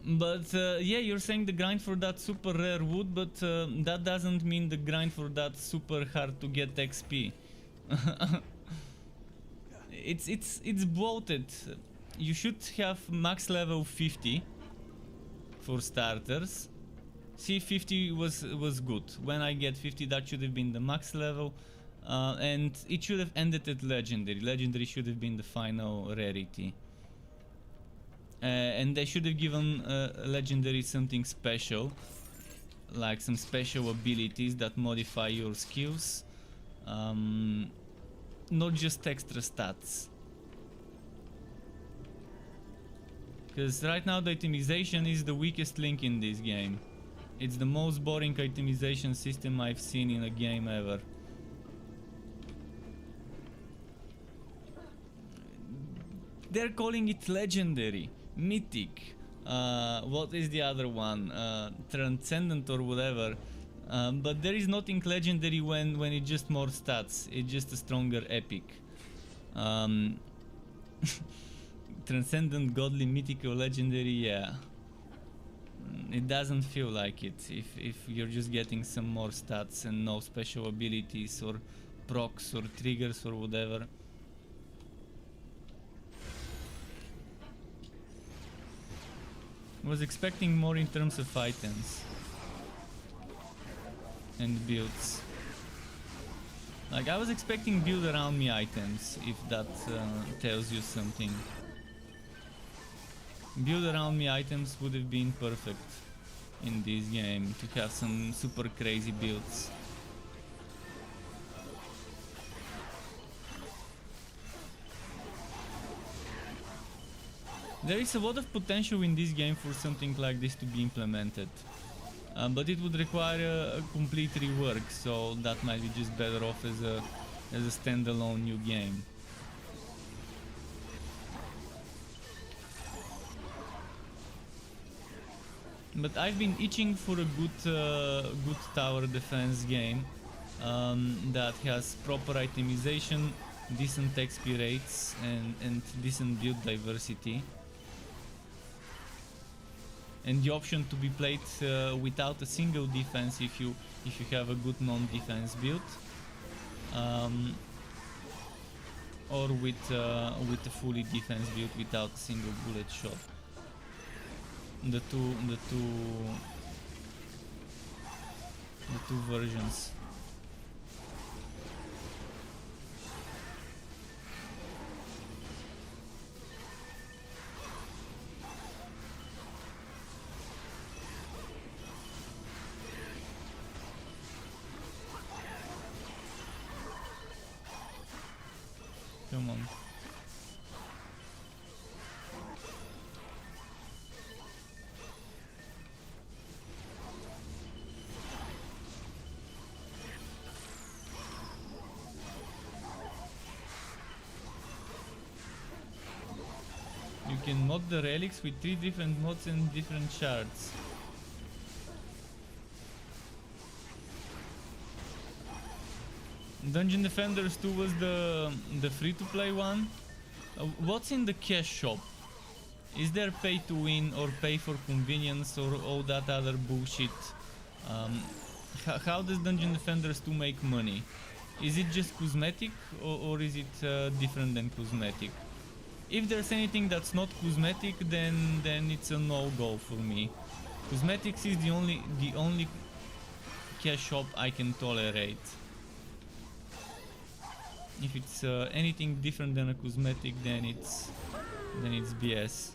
But yeah, you're saying the grind for that super rare wood, but that doesn't mean the grind for that super hard to get XP. It's bloated. You should have max level 50 for starters. See, 50 was good. When I get 50, that should have been the max level, and it should have ended at legendary. Legendary should have been the final rarity. And they should have given legendary something special, like some special abilities that modify your skills. Not just extra stats. Because right now the itemization is the weakest link in this game. It's the most boring itemization system I've seen in a game ever. They're calling it legendary, mythic, What is the other one? Transcendent or whatever. But there is nothing legendary when it's just more stats. It's just a stronger epic. Transcendent, godly, mythical, legendary, yeah. It doesn't feel like it if you're just getting some more stats and no special abilities or procs or triggers or whatever. Was expecting more in terms of items and builds. Like, I was expecting build around me items, if that tells you something. Build around me items would have been perfect in this game to have some super crazy builds. There is a lot of potential in this game for something like this to be implemented. But it would require a complete rework, so that might be just better off as a standalone new game. But I've been itching for a good tower defense game that has proper itemization, decent XP rates, and decent build diversity. And the option to be played without a single defense if you have a good non-defense build, or with a fully defense build without a single bullet shot. The two versions. Come on. You can mod the relics with 3 different mods and different shards. Dungeon Defenders 2 was the free-to-play one. What's in the cash shop? Is there pay to win or pay for convenience or all that other bullshit? How does Dungeon Defenders 2 make money? Is it just cosmetic or is it different than cosmetic? If there's anything that's not cosmetic, then it's a no-go for me. Cosmetics is the only cash shop I can tolerate. If it's anything different than a cosmetic, then it's BS.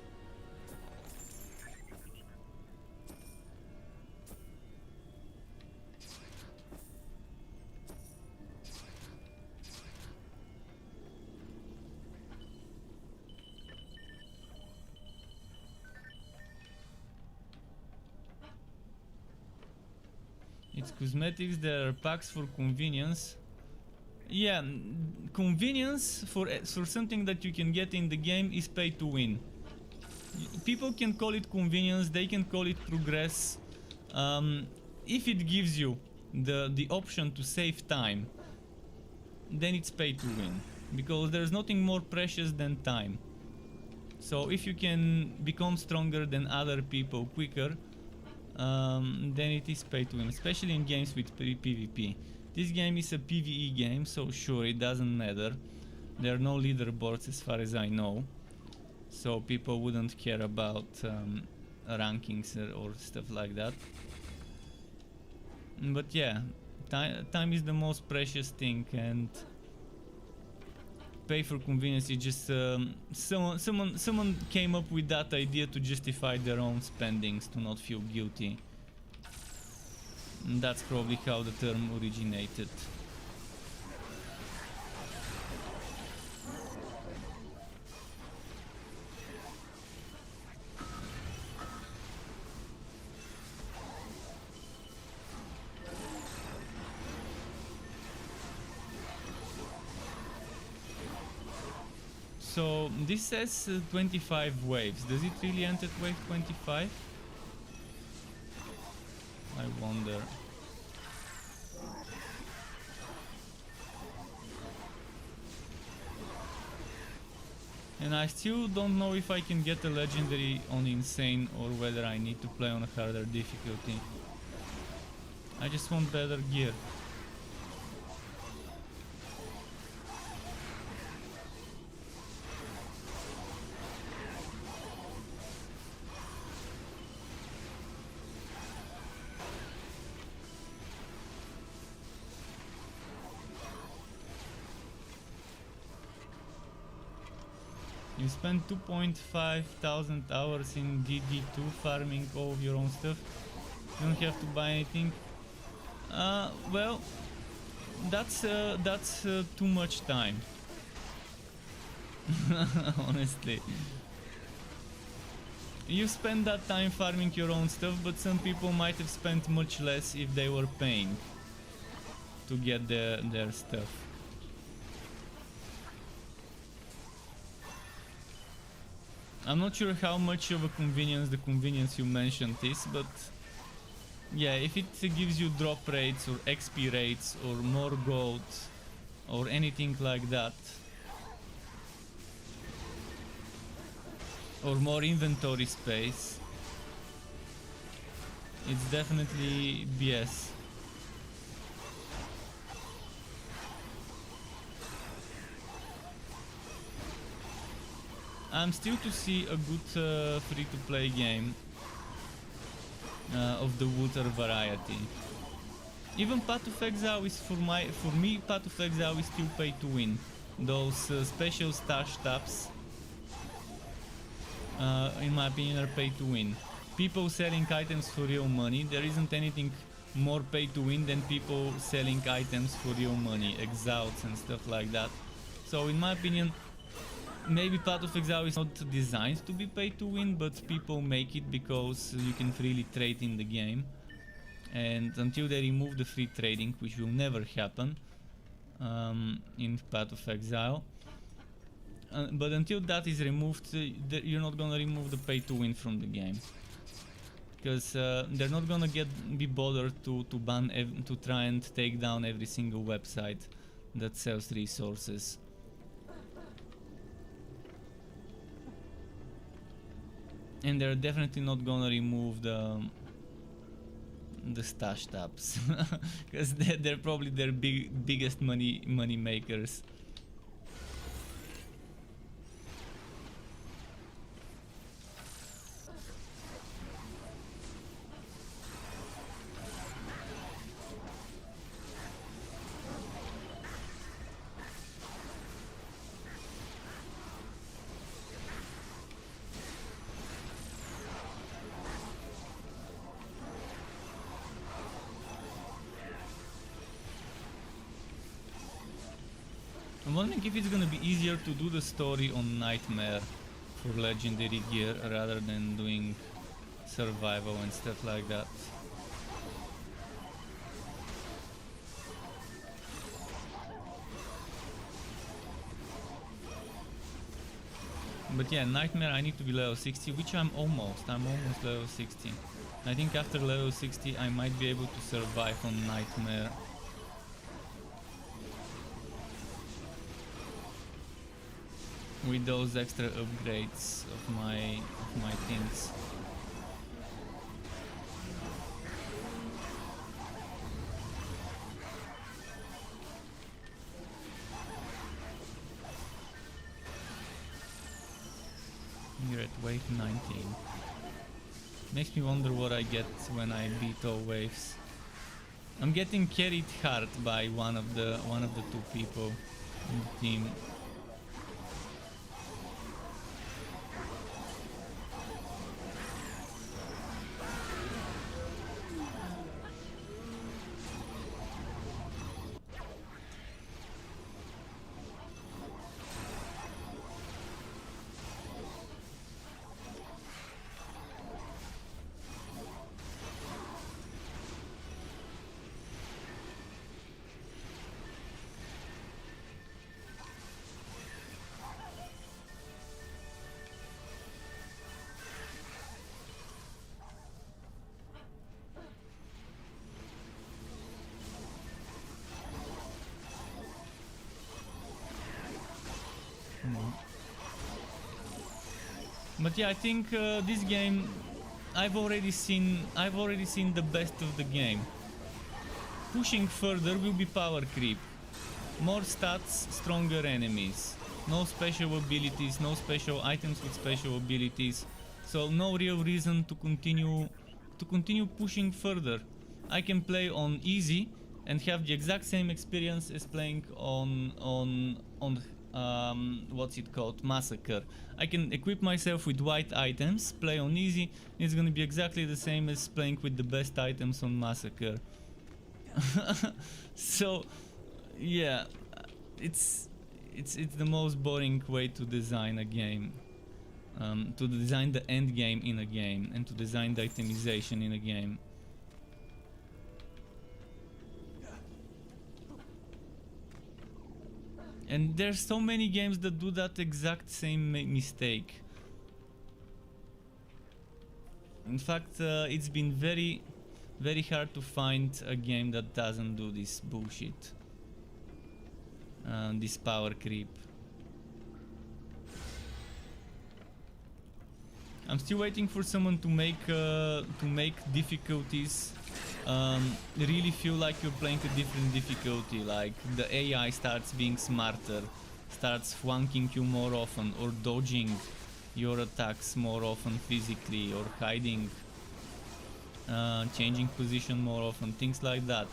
It's cosmetics, there are packs for convenience. Yeah, convenience for something that you can get in the game is pay to win. People can call it convenience, they can call it progress. If it gives you the option to save time, then it's pay to win, because there's nothing more precious than time. So if you can become stronger than other people quicker, then it is pay to win, especially in games with PvP. This game is a PvE game, so sure, it doesn't matter. There are no leaderboards as far as I know, so people wouldn't care about rankings or stuff like that. But yeah, time is the most precious thing, and pay for convenience is just someone came up with that idea to justify their own spendings, to not feel guilty. And that's probably how the term originated. So this says 25 waves. Does it really end at wave 25? I wonder. And I still don't know if I can get a legendary on insane or whether I need to play on a harder difficulty. I just want better gear. You spend 2.5 thousand hours in DD2 farming all of your own stuff. You don't have to buy anything. Well, that's too much time. Honestly. You spend that time farming your own stuff, but some people might have spent much less if they were paying to get their stuff. I'm not sure how much of a convenience the convenience you mentioned is, but yeah, if it gives you drop rates or XP rates or more gold or anything like that, or more inventory space, it's definitely BS. I'm still to see a good free-to-play game of the water variety. Even Path of Exile is for me Path of Exile is still pay to win. Those special stash tabs, in my opinion, are pay to win. People selling items for real money. There isn't anything more pay to win than people selling items for real money, exalts and stuff like that. So in my opinion, maybe Path of Exile is not designed to be pay to win, but people make it because you can freely trade in the game. And until they remove the free trading, which will never happen in Path of Exile, but until that is removed, you're not gonna remove the pay to win from the game, because they're not gonna be bothered to try and take down every single website that sells resources. And they're definitely not gonna remove the stash tabs, because they're probably their biggest money makers. I'm wondering if it's gonna be easier to do the story on Nightmare for legendary gear rather than doing survival and stuff like that. But yeah, Nightmare I need to be level 60, which I'm almost level 60. I think after level 60 I might be able to survive on Nightmare. With those extra upgrades of my things. You're at wave 19. Makes me wonder what I get when I beat all waves. I'm getting carried hard by one of the two people in the team. Come on. But yeah, I think this game, I've already seen the best of the game. Pushing further will be power creep. More stats, stronger enemies. No special abilities, no special items with special abilities. So no real reason to continue pushing further. I can play on easy and have the exact same experience as playing on what's it called, Massacre. I can equip myself with white items, play on easy. It's gonna be exactly the same as playing with the best items on Massacre. So yeah, it's the most boring way to design a game, to design the end game in a game, and to design the itemization in a game. And there's so many games that do that exact same mistake. In fact, it's been very hard to find a game that doesn't do this bullshit, this power creep. I'm still waiting for someone to make difficulties really feel like you're playing a different difficulty, like the AI starts being smarter, starts flanking you more often, or dodging your attacks more often physically, or hiding, changing position more often, things like that.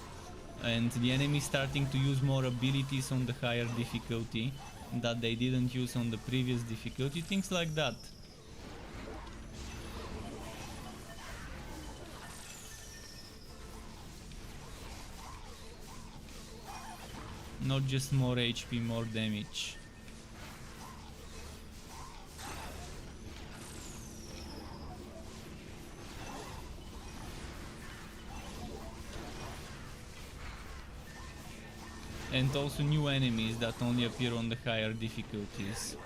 And the enemy starting to use more abilities on the higher difficulty that they didn't use on the previous difficulty, things like that. Not just more HP, more damage. And also new enemies that only appear on the higher difficulties.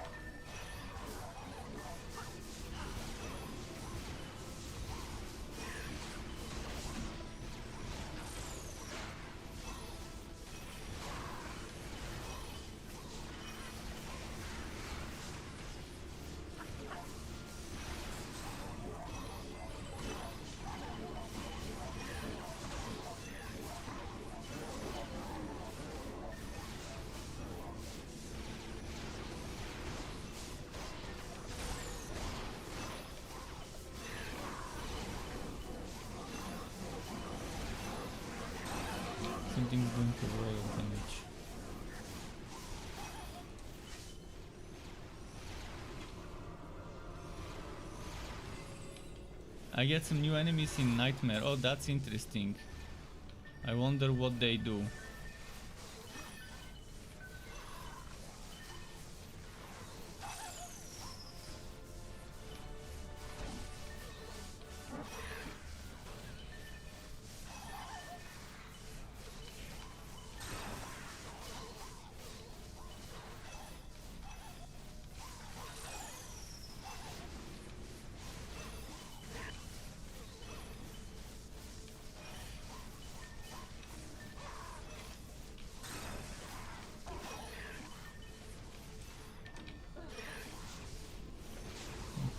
Something's doing a lot of damage. I get some new enemies in Nightmare. Oh, that's interesting. I wonder what they do.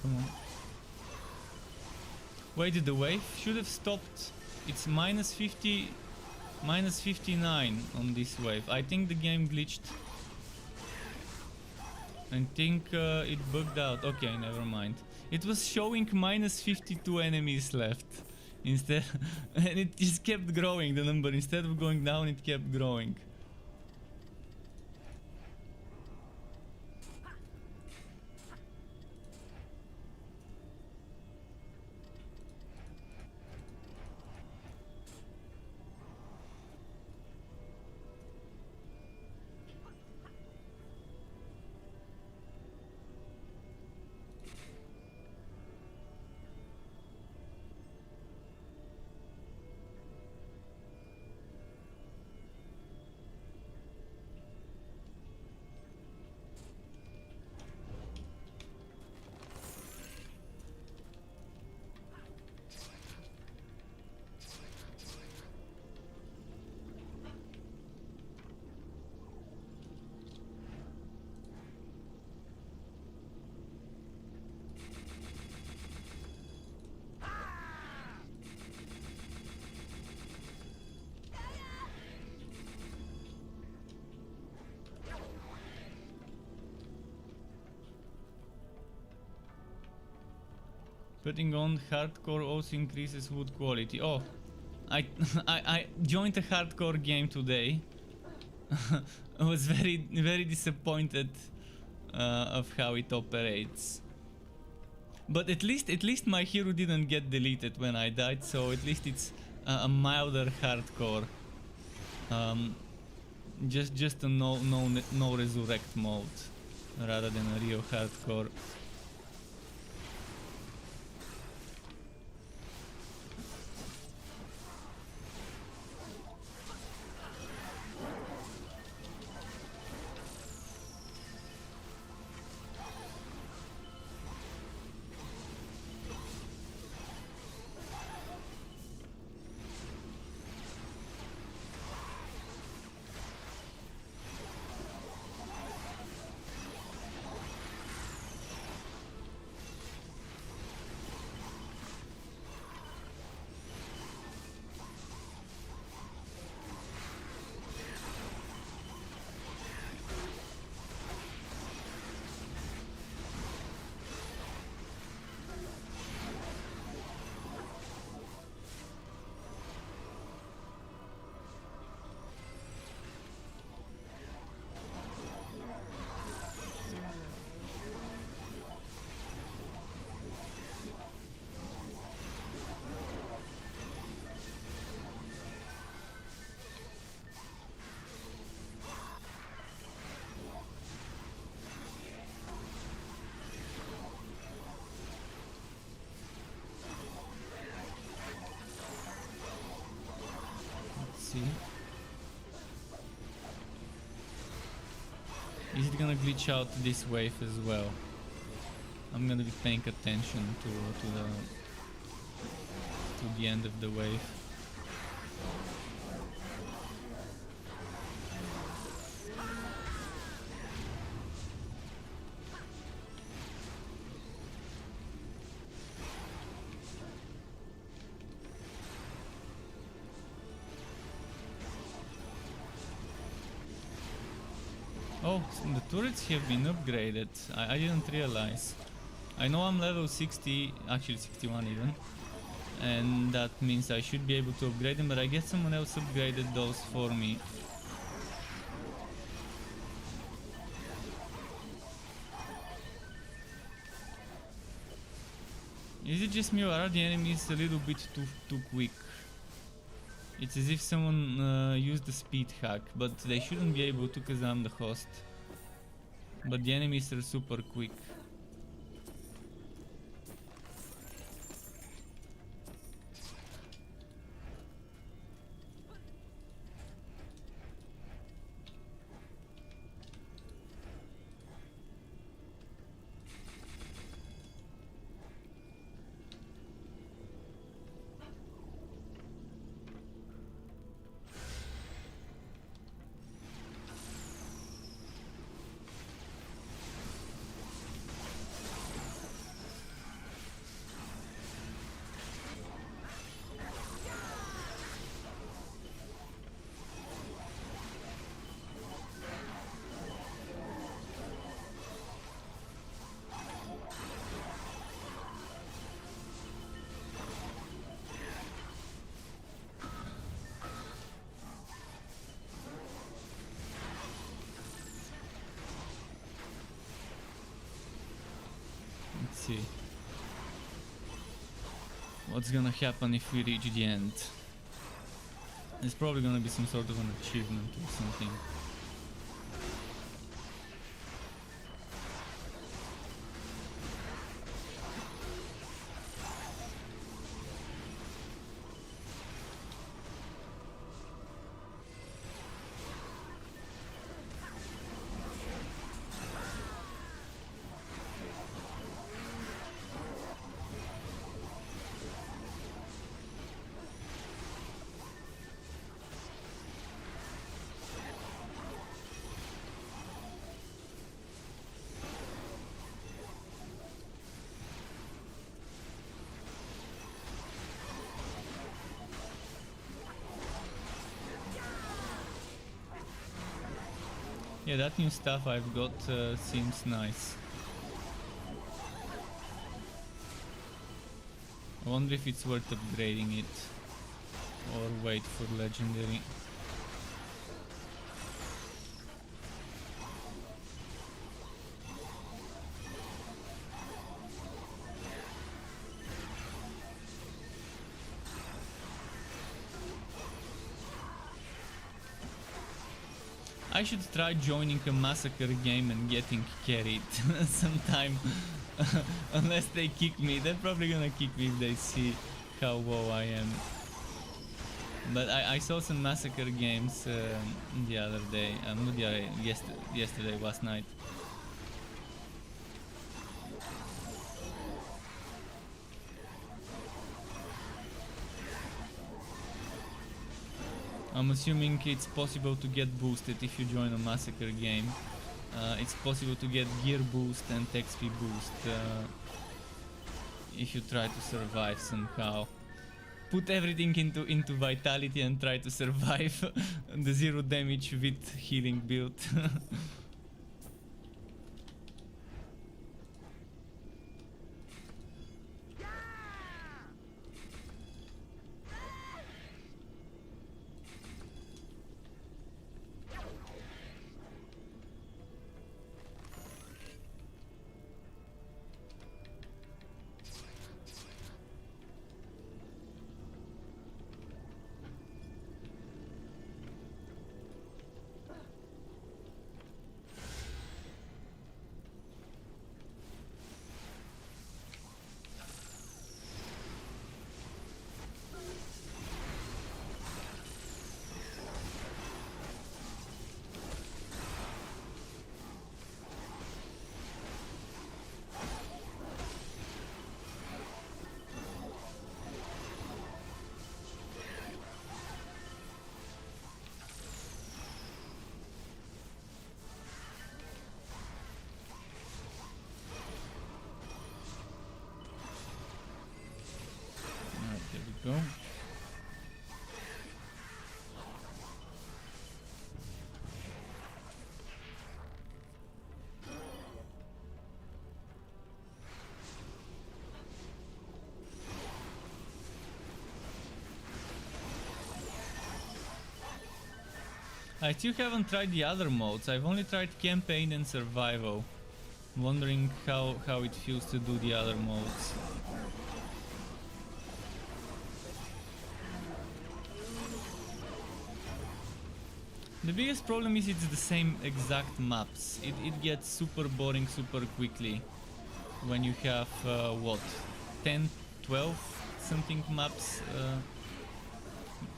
Come on. Wait, the wave should have stopped. It's minus 50, minus 59 on this wave. I think the game glitched. I think it bugged out. Okay, never mind. It was showing minus 52 enemies left instead, and it just kept growing, the number. Instead of going down, it kept growing. Putting on hardcore also increases wood quality. Oh, I I joined a hardcore game today. I was very disappointed of how it operates. But at least my hero didn't get deleted when I died, so at least it's a milder hardcore. Just a no resurrect mode rather than a real hardcore. Is it gonna glitch out this wave as well? I'm gonna be paying attention to the end of the wave. Oh, the turrets have been upgraded. I didn't realize. I know I'm level 60, actually 61 even. And that means I should be able to upgrade them, but I guess someone else upgraded those for me. Is it just me or are the enemies a little bit too quick? It's as if someone used the speed hack, but they shouldn't be able to because I'm the host. But the enemies are super quick. See what's gonna happen if we reach the end. There's probably gonna be some sort of an achievement or something. Yeah, that new stuff I've got seems nice. I wonder if it's worth upgrading it or wait for legendary. I should try joining a massacre game and getting carried sometime. Unless they kick me. They're probably gonna kick me if they see how low I am. But I saw some massacre games the other day. Not the other, yesterday, last night. I'm assuming it's possible to get boosted if you join a massacre game. It's possible to get gear boost and XP boost if you try to survive somehow. Put everything into vitality and try to survive the 0 damage with healing build. Go. I still haven't tried the other modes. I've only tried campaign and survival. Wondering how it feels to do the other modes. The biggest problem is it's the same exact maps. It gets super boring super quickly when you have what, 10, 12 something maps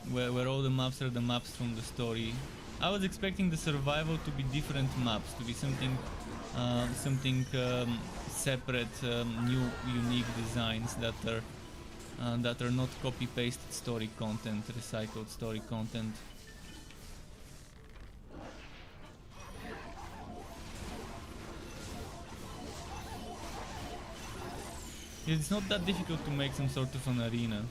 where all the maps are the maps from the story. I was expecting the survival to be different maps, to be something separate, new, unique designs that are not copy-pasted story content, recycled story content. It's not that difficult to make some sort of an arena.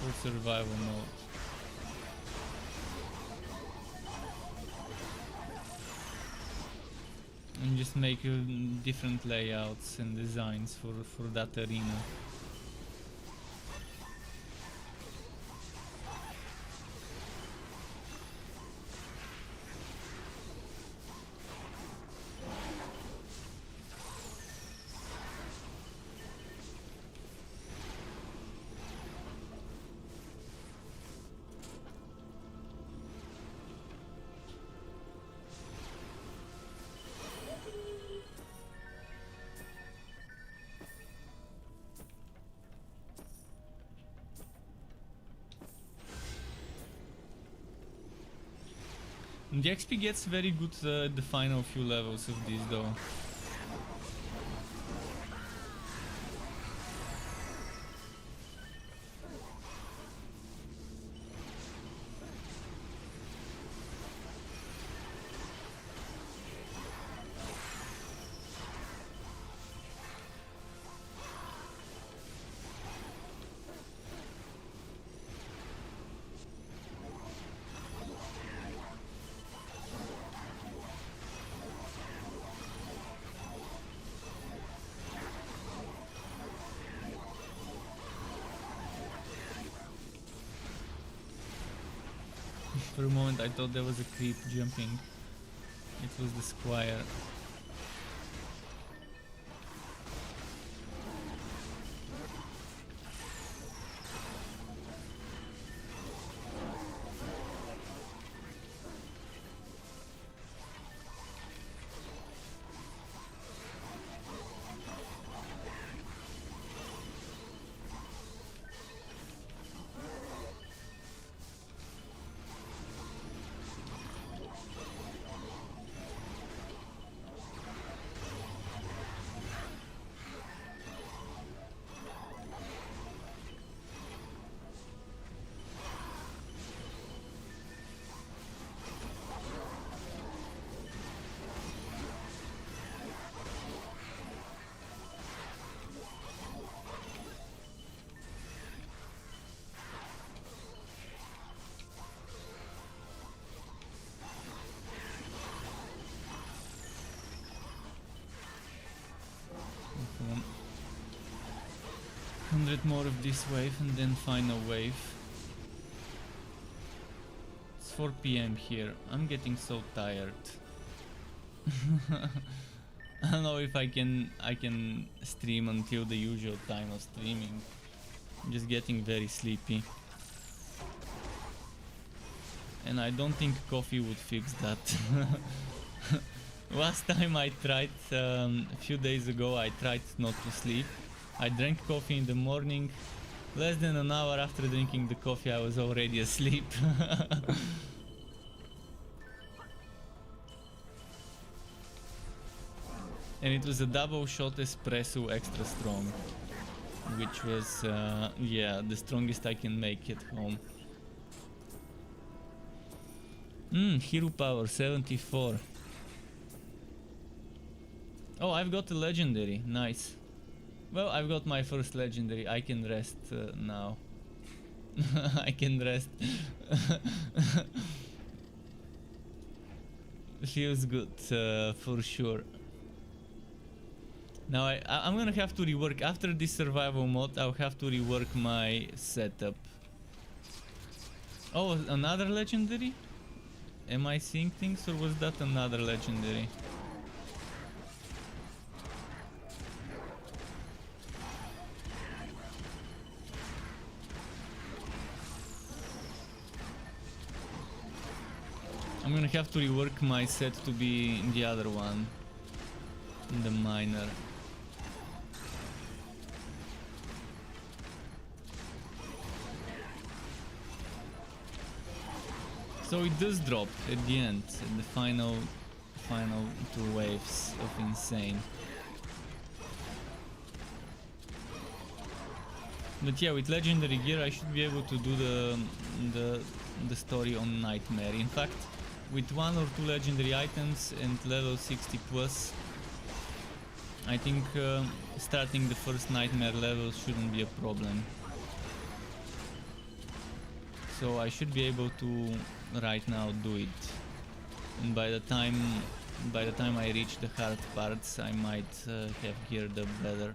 For survival mode. And just make different layouts and designs for that arena. The XP gets very good at the final few levels of this though. For a moment I thought there was a creep jumping. It was the squire. Come on. 100 more of this wave and then final wave. It's 4 PM here. I'm getting so tired. I don't know if I can stream until the usual time of streaming. I'm just getting very sleepy. And I don't think coffee would fix that. Last time I tried, a few days ago, I tried not to sleep. I drank coffee in the morning. Less than an hour after drinking the coffee, I was already asleep. And it was a double shot espresso extra strong, which was, yeah, the strongest I can make at home. Hero power 74. Oh, I've got a legendary. Nice. Well, I've got my first legendary. I can rest now. I can rest. Feels good, for sure. Now I'm gonna have to rework. After this survival mode, I'll have to rework my setup. Oh, another legendary? Am I seeing things, or was that another legendary? I'm gonna have to rework my set to be the other one, the miner. So it does drop at the end, at the final 2 waves of insane. But yeah, with legendary gear I should be able to do the story on Nightmare. In fact, with 1 or 2 legendary items and level 60 plus, I think starting the first Nightmare level shouldn't be a problem. So I should be able to right now do it. And by the time I reach the hard parts, I might have geared up better.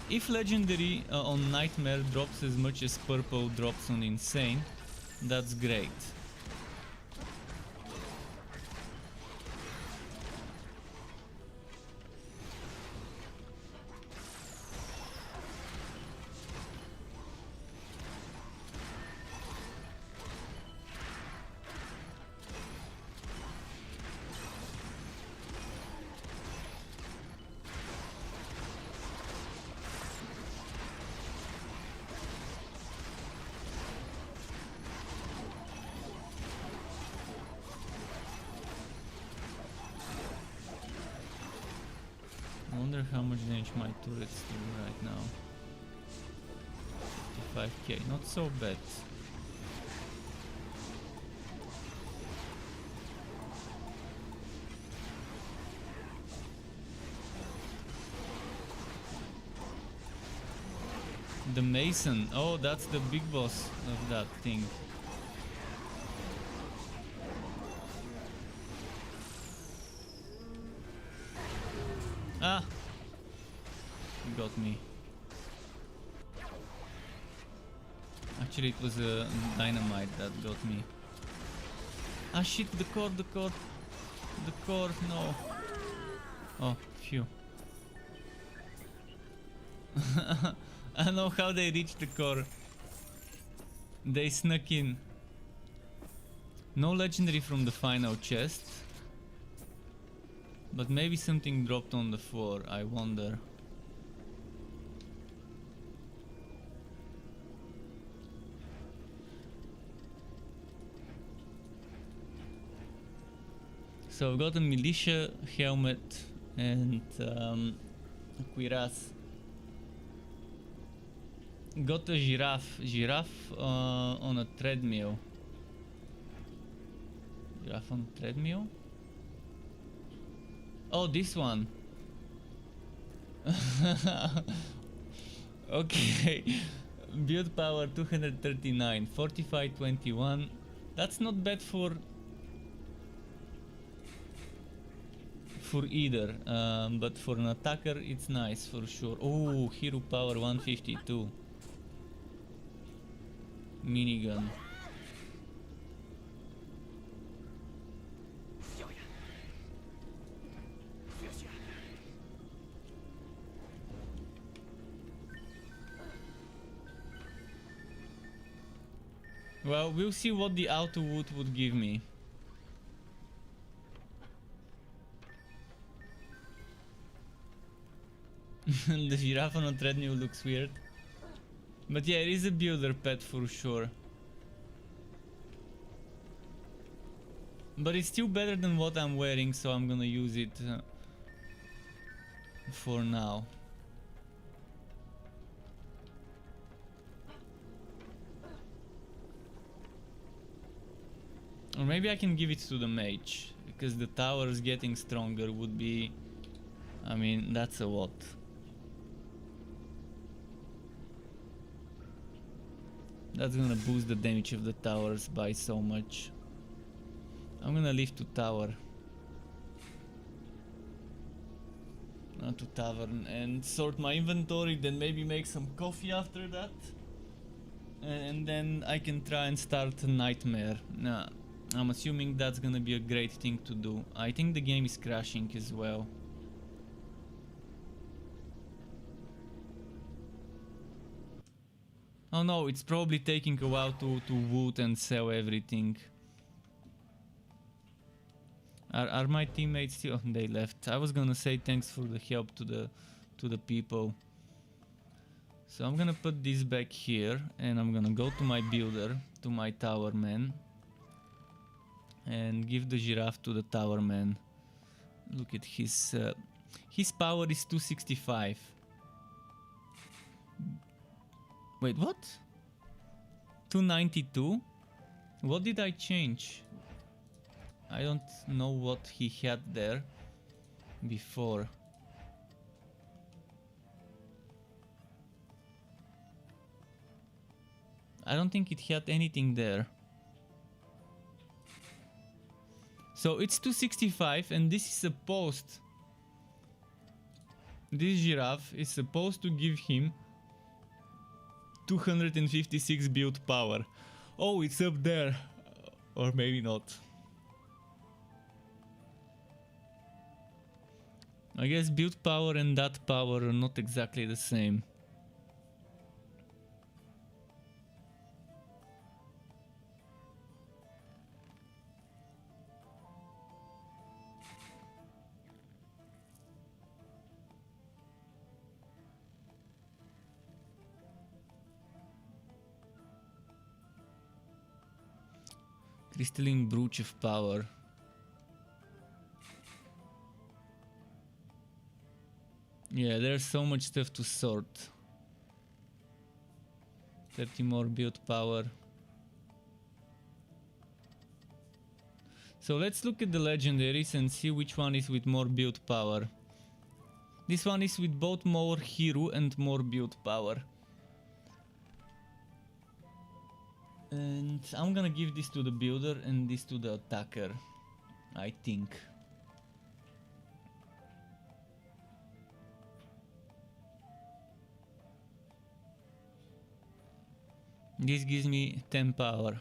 If legendary on Nightmare drops as much as purple drops on Insane, that's great. I wonder how much damage my turrets do right now. 55k, not so bad. The Mason, oh, that's the big boss of that thing. Ah! You got me. Actually, it was a dynamite that got me. Ah shit, the core, no. Oh, phew. I know how they reached the core. They snuck in. No legendary from the final chest. But maybe something dropped on the floor, I wonder. So I've got a militia helmet and a cuirass. Got a giraffe on a treadmill. Giraffe on a treadmill? Oh, this one. Okay. Build power 239, fortify 21. That's not bad for either, but for an attacker it's nice for sure. Oh, hero power 152. Minigun. Well, we'll see what the auto wood would give me. The giraffe on a treadmill looks weird. But yeah, it is a builder pet for sure. But it's still better than what I'm wearing, so I'm gonna use it for now. Or maybe I can give it to the mage, because the towers getting stronger would be... I mean, that's a lot. That's gonna boost the damage of the towers by so much. I'm gonna leave to tower. Not to tavern, and sort my inventory, then maybe make some coffee after that. And then I can try and start a nightmare. Nah, I'm assuming that's gonna be a great thing to do. I think the game is crashing as well. Oh no, it's probably taking a while to wood and sell everything. Are my teammates still? Oh, they left. I was gonna say thanks for the help to the people. So I'm gonna put this back here, and I'm gonna go to my builder, to my tower man, and give the giraffe to the tower man. Look at his power is 265. Wait, what? 292? What did I change? I don't know what he had there before. I don't think it had anything there. So it's 265, and this is supposed... This giraffe is supposed to give him 256 build power. Oh, it's up there. Or maybe not. I guess build power and that power are not exactly the same. Crystalline brooch of power. Yeah, there's so much stuff to sort. 30 more build power. So let's look at the legendaries and see which one is with more build power. This one is with both more hero and more build power. And I'm gonna give this to the builder and this to the attacker, I think. This gives me 10 power.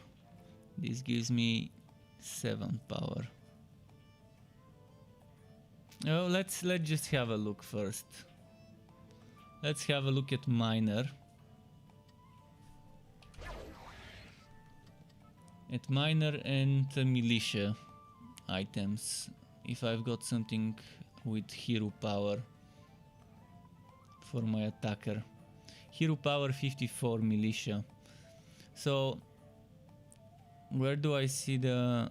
This gives me 7 power. Oh, let's just have a look first. Let's have a look at minor. At minor and militia items. If I've got something with hero power for my attacker. Hero power 54 militia. So where do I see the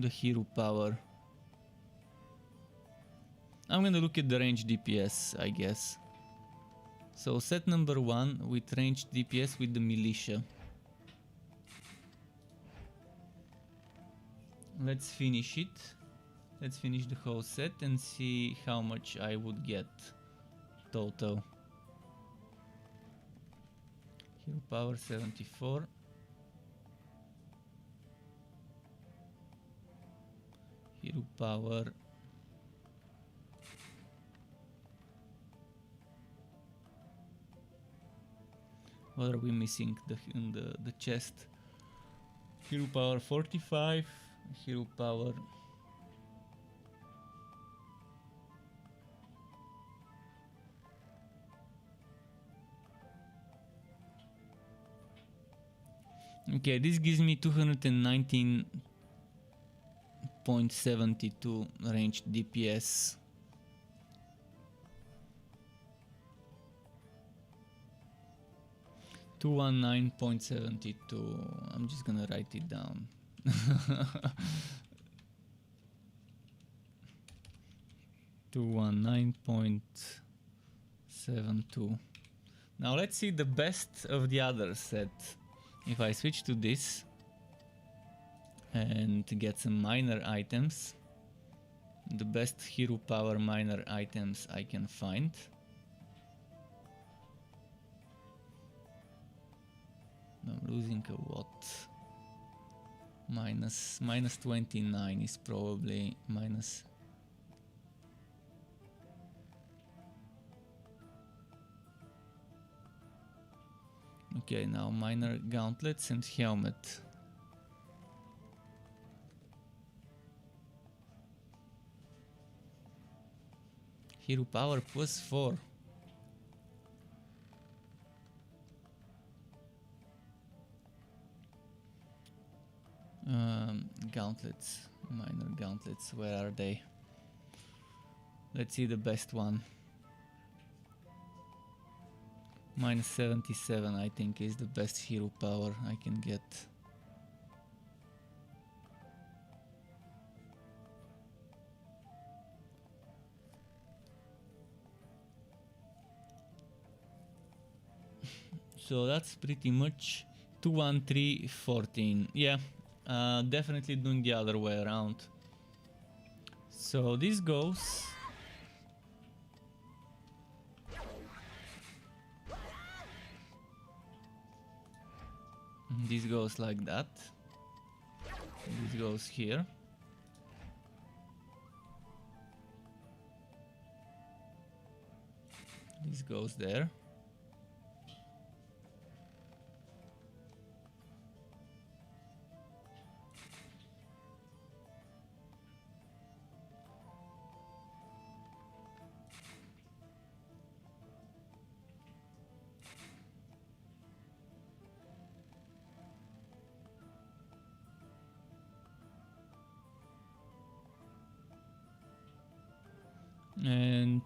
hero power? I'm gonna look at the range DPS, I guess. So set number 1 with range DPS with the militia. Let's finish it. Let's finish the whole set and see how much I would get total. Hero power 74. Hero power. What are we missing in the chest? Hero power 45. Hero power. Okay, this gives me 219.72 range DPS. $219.72. I'm just gonna write it down. $219.72. Now let's see the best of the other set. If I switch to this and get some minor items, the best hero power minor items I can find. I'm losing a what? Minus 29 is probably minus. Okay, now minor gauntlets and helmet. Hero power plus 4. Gauntlets, minor gauntlets, where are they? Let's see the best one. Minus 77 I think is the best hero power I can get. So that's pretty much 213.14. Yeah, definitely doing the other way around. So this goes. This goes like that. This goes here. This goes there. And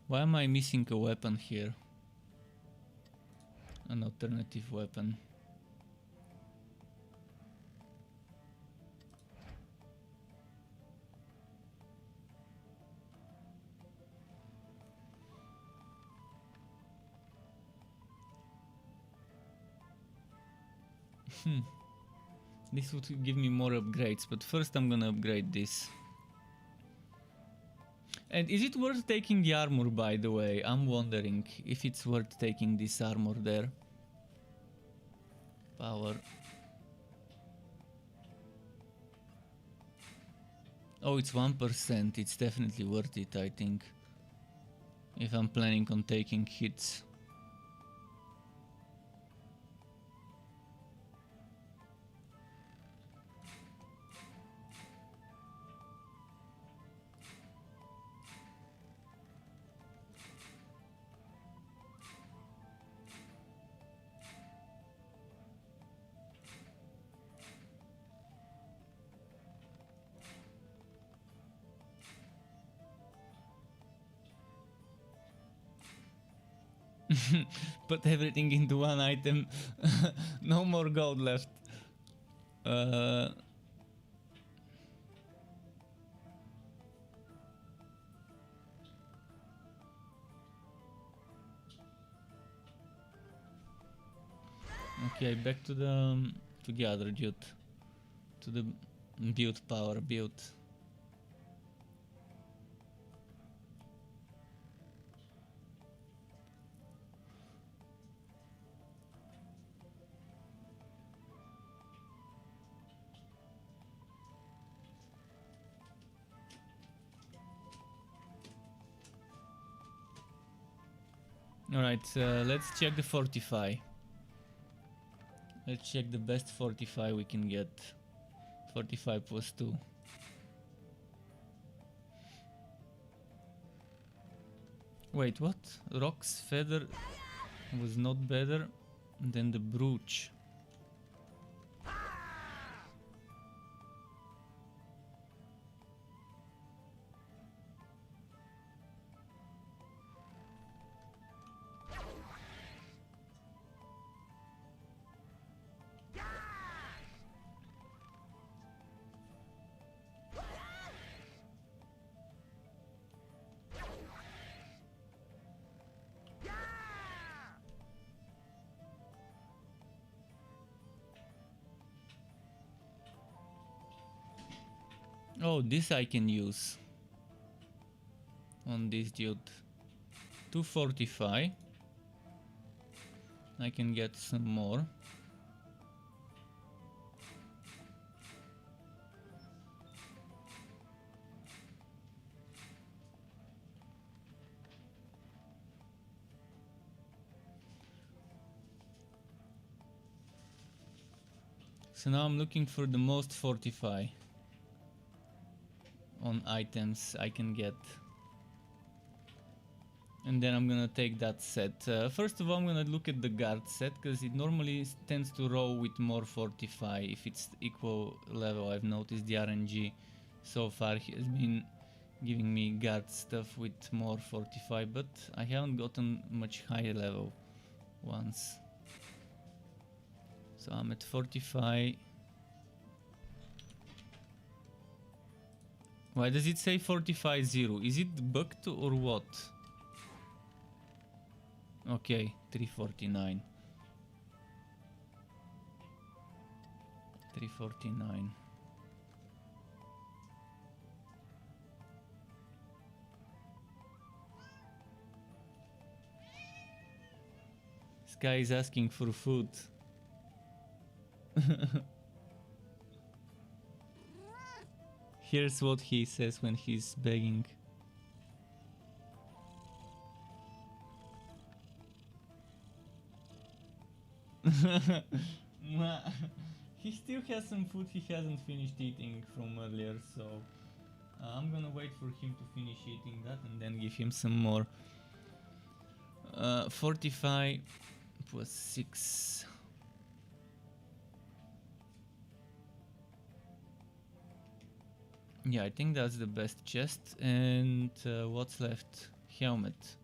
why am I missing a weapon here? An alternative weapon. This would give me more upgrades, but first I'm gonna upgrade this. And is it worth taking the armor, by the way? I'm wondering if it's worth taking this armor there. Power. Oh, it's 1%. It's definitely worth it, I think. If I'm planning on taking hits. Put everything into one item. No more gold left. Okay, back to the other dude. To the build power build. Alright, let's check the fortify. Let's check the best fortify we can get. Fortify plus 2. Wait, what? Rock's feather was not better than the brooch. Oh, this I can use on this dude. 245. I can get some more. So now I'm looking for the most fortify on items I can get. And then I'm gonna take that set. First of all, I'm gonna look at the guard set, because it normally tends to roll with more fortify if it's equal level. I've noticed the RNG so far has been giving me guard stuff with more fortify, but I haven't gotten much higher level ones. So I'm at fortify. Why does it say fortify 0? Is it bugged or what? Okay, 349. 349. This guy is asking for food. Here's what he says when he's begging. He still has some food he hasn't finished eating from earlier, so I'm gonna wait for him to finish eating that and then give him some more. 45 plus 6. Yeah, I think that's the best chest. And what's left? Helmet.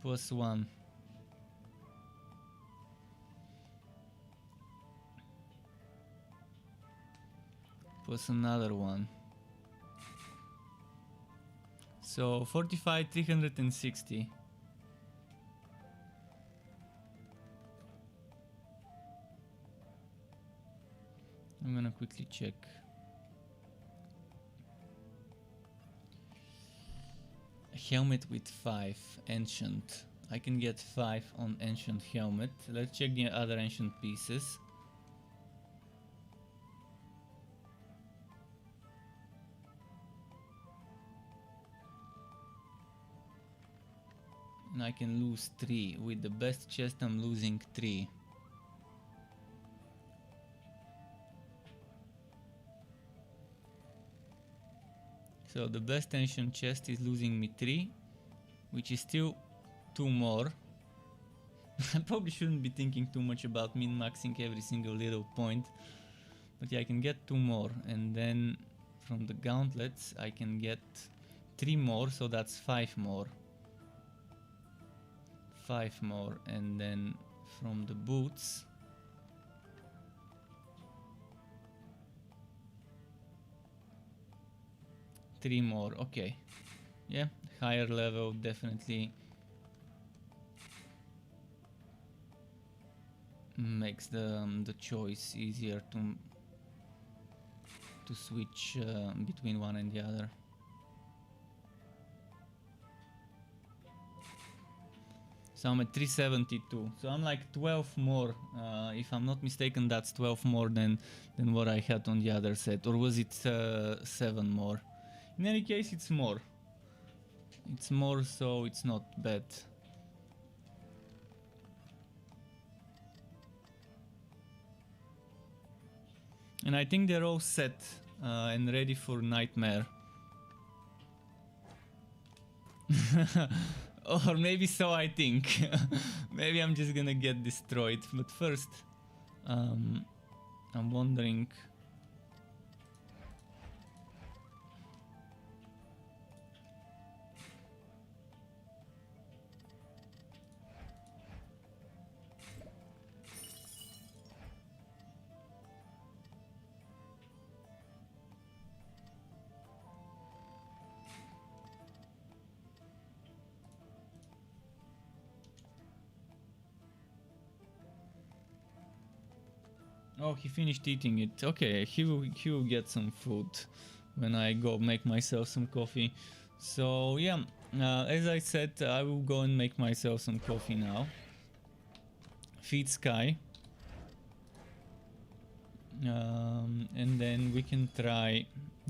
Plus 1. Plus another one. So 45, 360. I'm gonna quickly check. A helmet with 5, ancient. I can get 5 on ancient helmet. Let's check the other ancient pieces. And I can lose 3. With the best chest I'm losing 3. So the best ancient chest is losing me 3, which is still 2 more. I probably shouldn't be thinking too much about min-maxing every single little point. But yeah, I can get 2 more, and then from the gauntlets I can get 3 more, so that's 5 more. 5 more, and then from the boots three more. Okay, yeah, higher level definitely makes the choice easier to switch between one and the other. So I'm at 372. So I'm like 12 more. If I'm not mistaken, that's 12 more than what I had on the other set. Or was it 7 more? In any case, it's more. It's more, so it's not bad. And I think they're all set and ready for Nightmare. Or maybe so I think. Maybe I'm just gonna get destroyed. But first, I'm wondering... Oh, he finished eating it. Okay, he will get some food when I go make myself some coffee. So yeah, as I said, I will go and make myself some coffee now. Feed Sky. And then we can try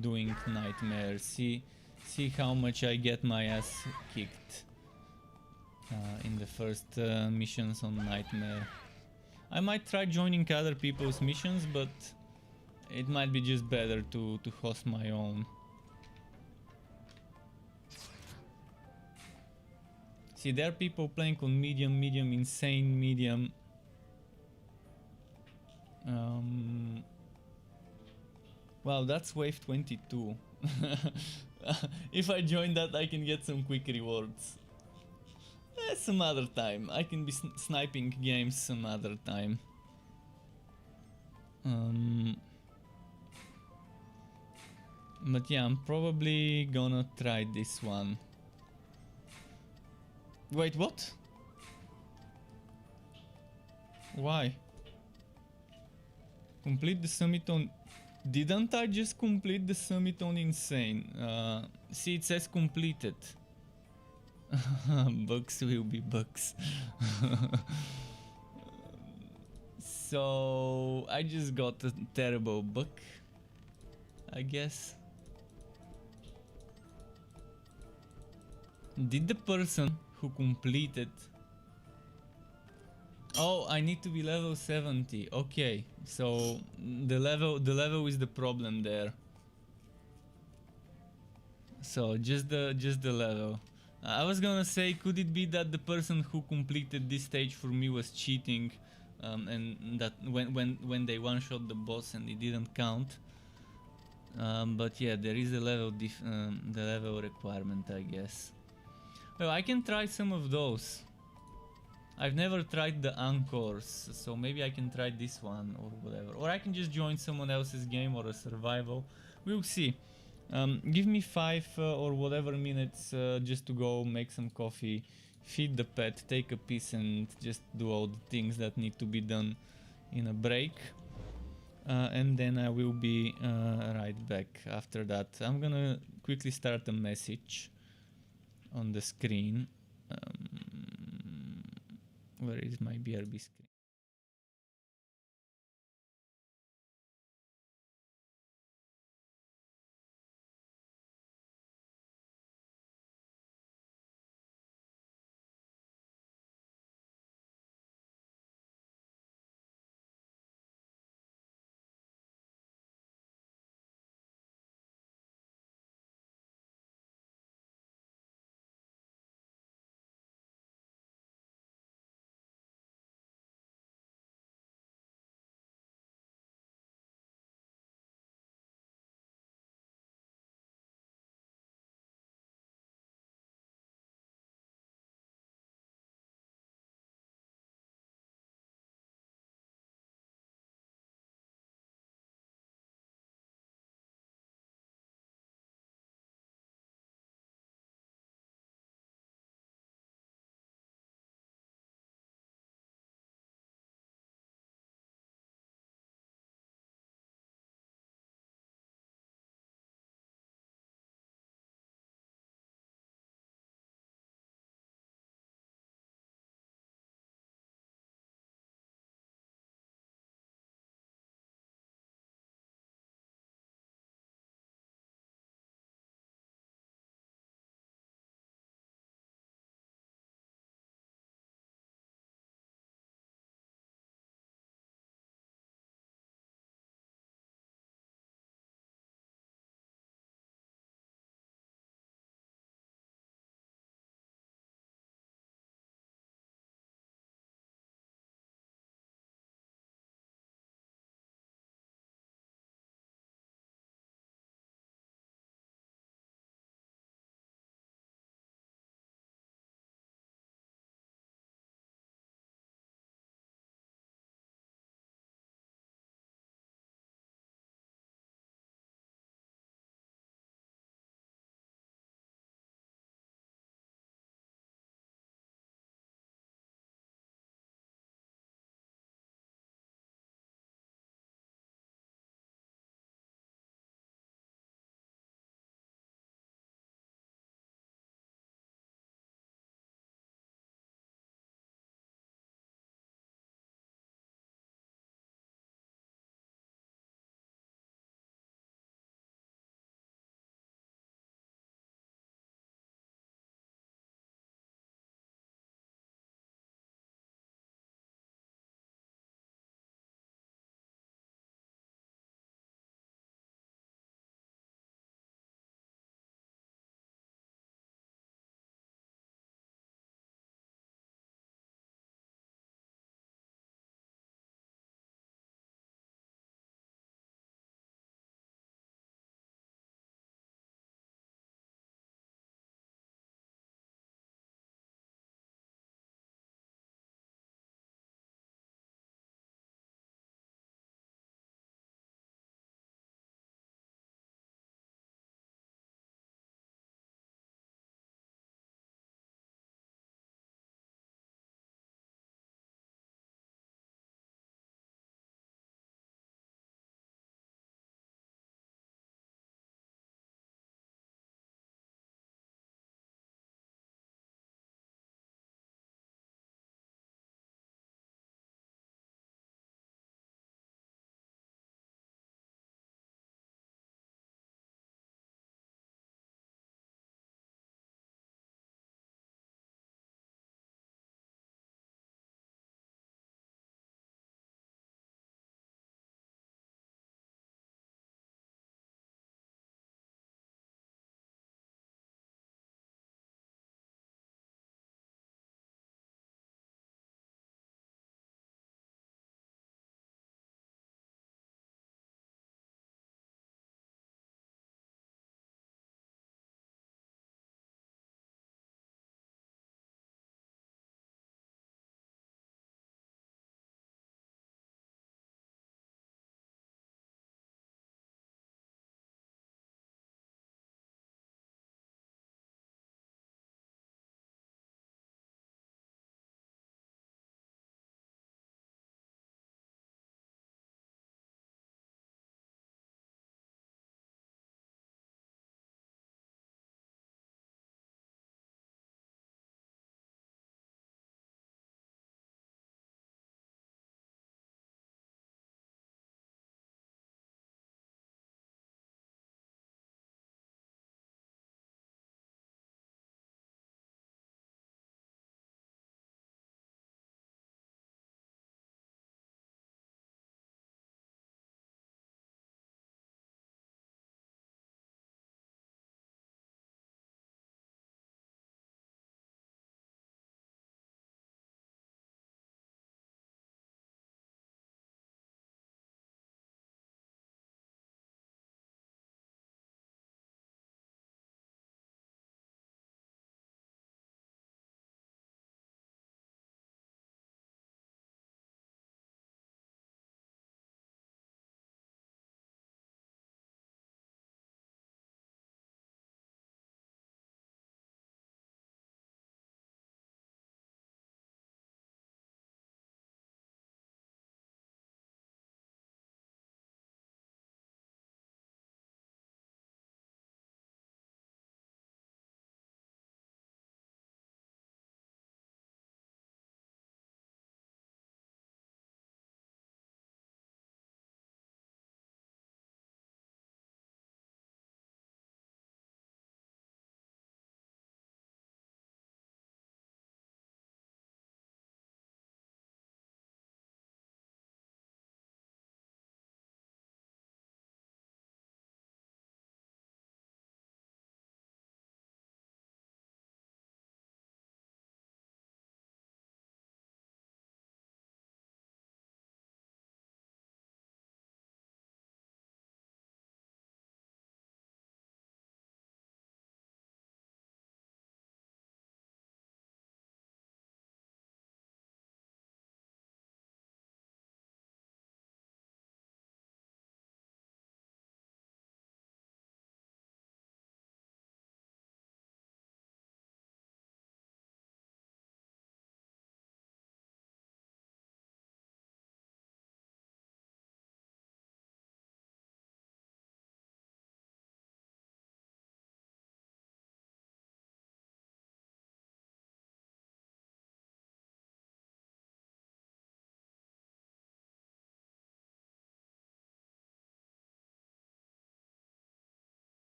doing Nightmare. See how much I get my ass kicked in the first missions on Nightmare. I might try joining other people's missions, but it might be just better to host my own. See, there are people playing on medium, insane medium. Wow, that's wave 22. If I join that, I can get some quick rewards. Some other time. I can be sniping games some other time. But yeah, I'm probably gonna try this one. Wait, what? Why? Complete the summit on... Didn't I just complete the summit on Insane? See, it says completed. Bugs will be bugs. So I just got a terrible bug, I guess. Did the person who completed... Oh, I need to be level 70. Okay, so the level is the problem there. So just the level. I was gonna say, could it be that the person who completed this stage for me was cheating, and that when they one-shot the boss and it didn't count. But yeah, there is a level the level requirement, I guess. Well, I can try some of those. I've never tried the Anchors, so maybe I can try this one or whatever. Or I can just join someone else's game or a survival. We'll see. Give me 5 or whatever minutes just to go make some coffee, feed the pet, take a piss, and just do all the things that need to be done in a break. And then I will be right back after that. I'm gonna quickly start a message on the screen. Where is my BRB screen?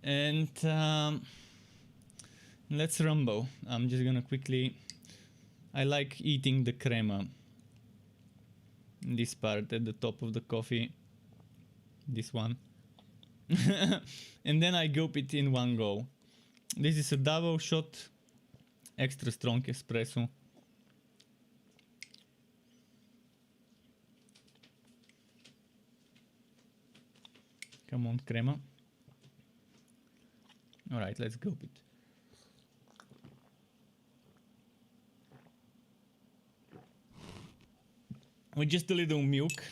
And let's rumble. I'm just gonna quickly. I like eating the crema. This part at the top of the coffee. This one. And then I gulp it in one go. This is a double shot, extra strong espresso. Come on, crema. Alright, let's gulp it. With just a little milk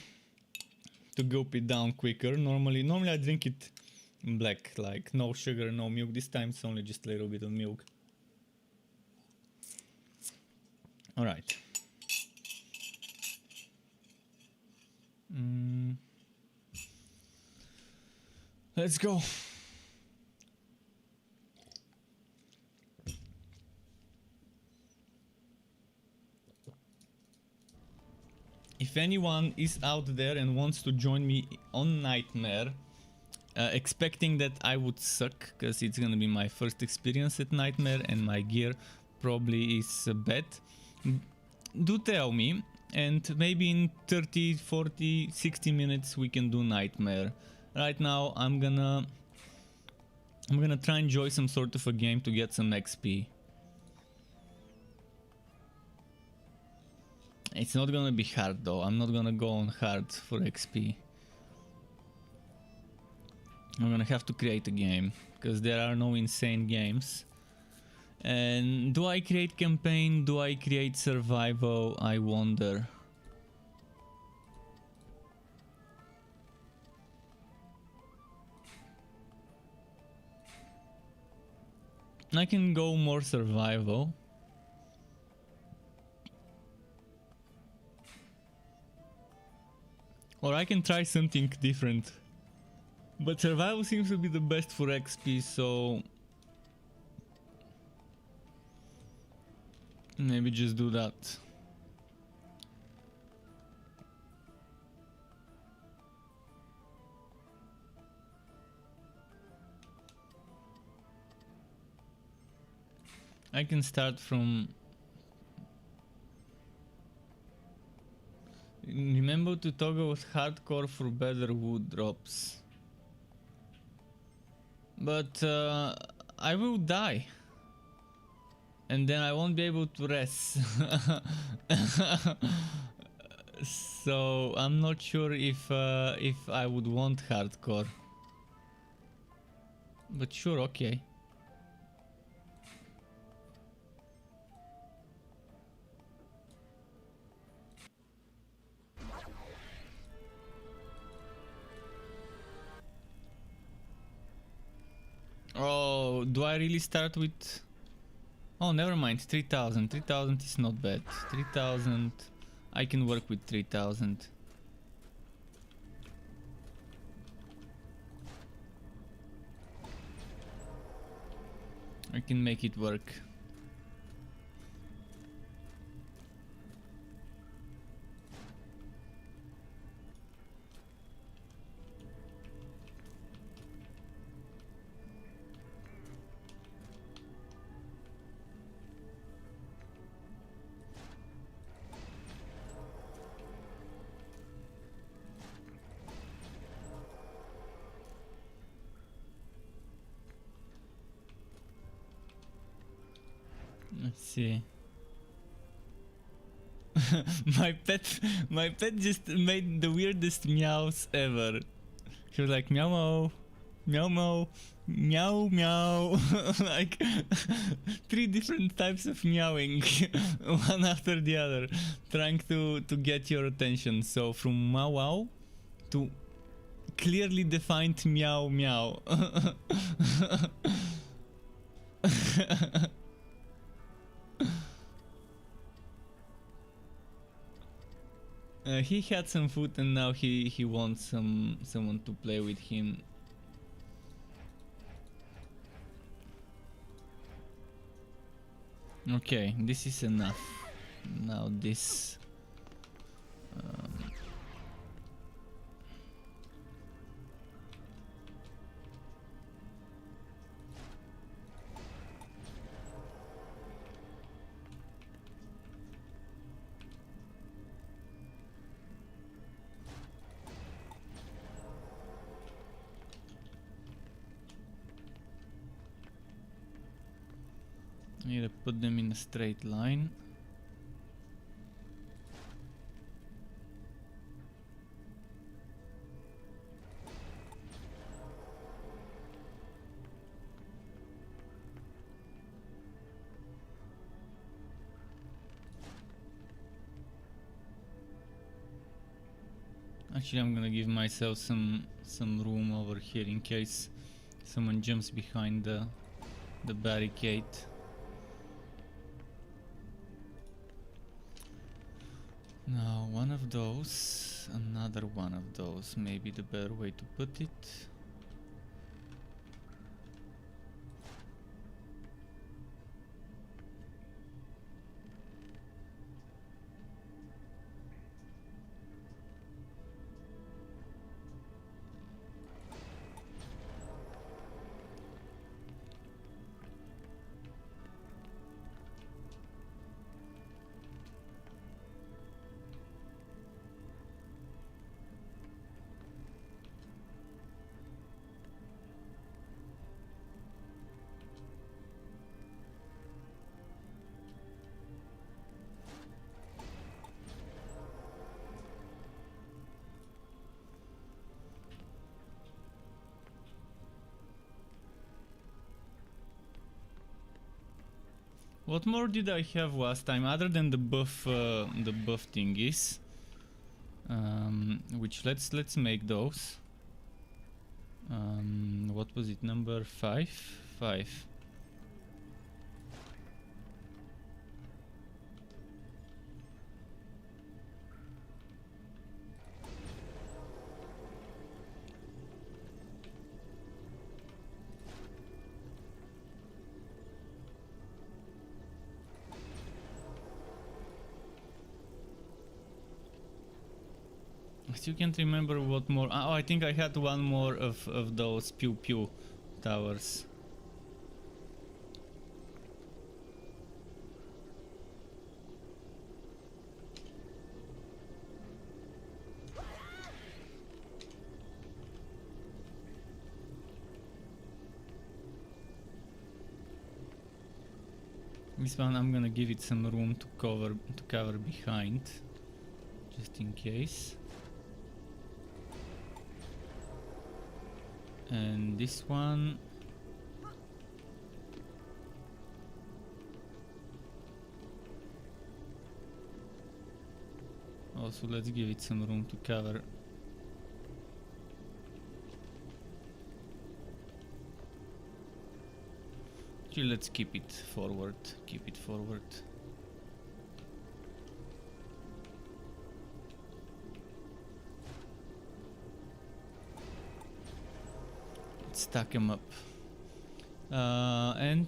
to gulp it down quicker. Normally I drink it black, like no sugar, no milk. This time it's only just a little bit of milk. Alright. Let's go. If anyone is out there and wants to join me on Nightmare, expecting that I would suck, because it's gonna be my first experience at Nightmare and my gear probably is bad, do tell me, and maybe in 30, 40, 60 minutes we can do Nightmare. Right now I'm gonna try and enjoy some sort of a game to get some XP. It's not gonna be hard though. I'm not gonna go on hard for XP. I'm gonna have to create a game because there are no insane games. And do I create campaign? Do I create survival? I wonder. I can go more survival. Or I can try something different. But survival seems to be the best for XP, so maybe just do that. I can start from... Remember to toggle with hardcore for better wood drops. But I will die. And then I won't be able to rest. So I'm not sure if I would want hardcore. But sure, okay. Oh, do I really start with... Oh, never mind, 3000. 3000 is not bad. 3000, I can work with 3000. I can make it work. Let's see. my pet just made the weirdest meows ever. He was like meow meow, meow meow, meow meow, like 3 different types of meowing, one after the other, trying to get your attention. So from meow wow to clearly defined meow meow. He had some food and now he wants someone to play with him. Okay, this is enough. Now this. Um, I need to put them in a straight line. Actually, I'm gonna give myself some room over here in case someone jumps behind the barricade. Now, one of those, another one of those, maybe the better way to put it. What more did I have last time other than the buff thingies? Which let's make those. What was it? Number 5? 5. I still can't remember what more. Oh, I think I had one more of those pew pew towers. This one I'm gonna give it some room to cover behind, just in case. And this one, also let's give it some room to cover. Actually, let's keep it forward. Keep it forward. Stack them up. And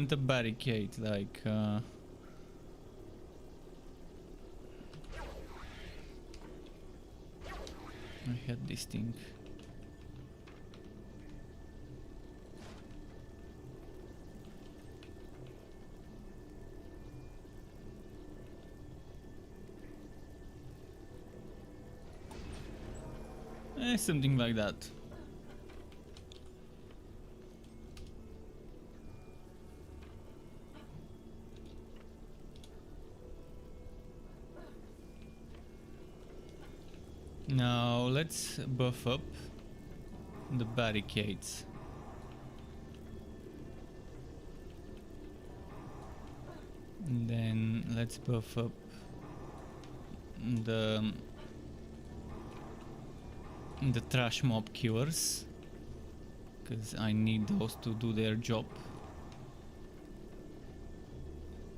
the barricade, like I had this thing. Something like that. Now let's buff up the barricades. And then let's buff up the trash mob killers, because I need those to do their job.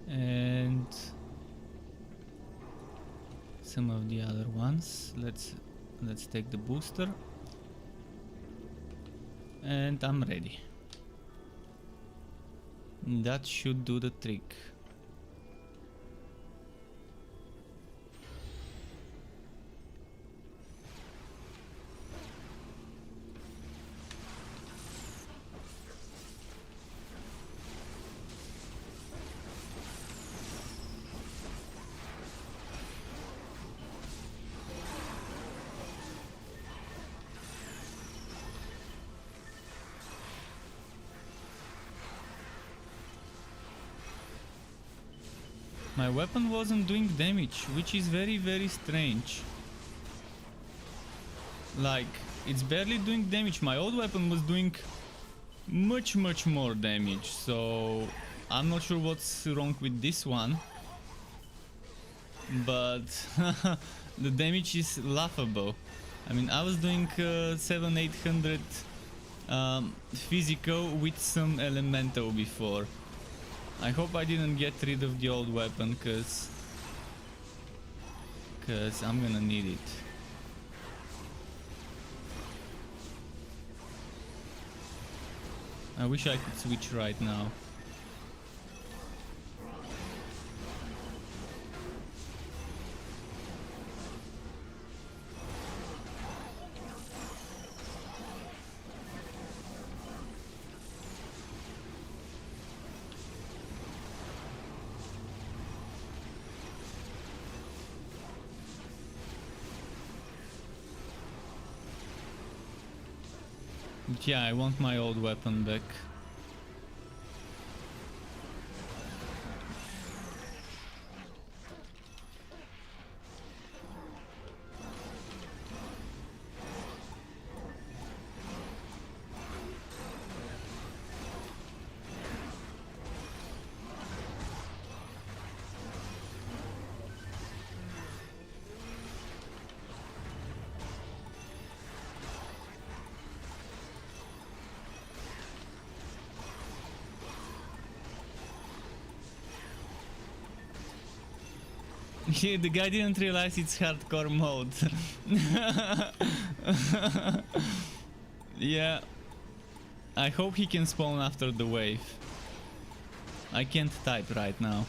And some of the other ones. Let's take the booster. And I'm ready. That should do the trick. My weapon wasn't doing damage, which is very strange. Like, it's barely doing damage. My old weapon was doing much more damage, so I'm not sure what's wrong with this one, but the damage is laughable. I mean, I was doing 700-800 physical with some elemental before. I hope I didn't get rid of the old weapon, cause I'm gonna need it. I wish I could switch right now. But yeah, I want my old weapon back. Yeah, the guy didn't realize it's hardcore mode. Yeah. I hope he can spawn after the wave. I can't type right now.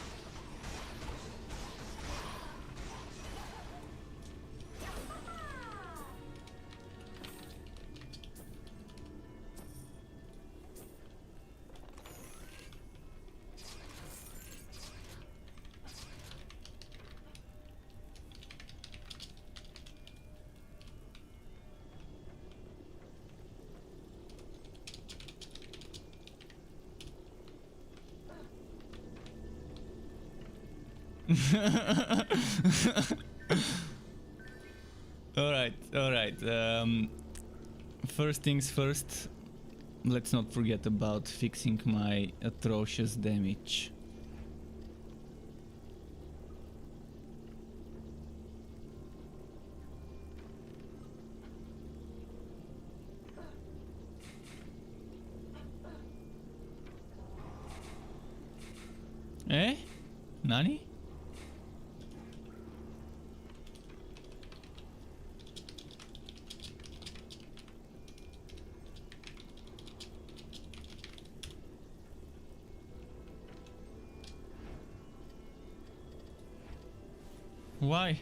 Alright. First things first, let's not forget about fixing my atrocious damage. Eh? Nani? Why?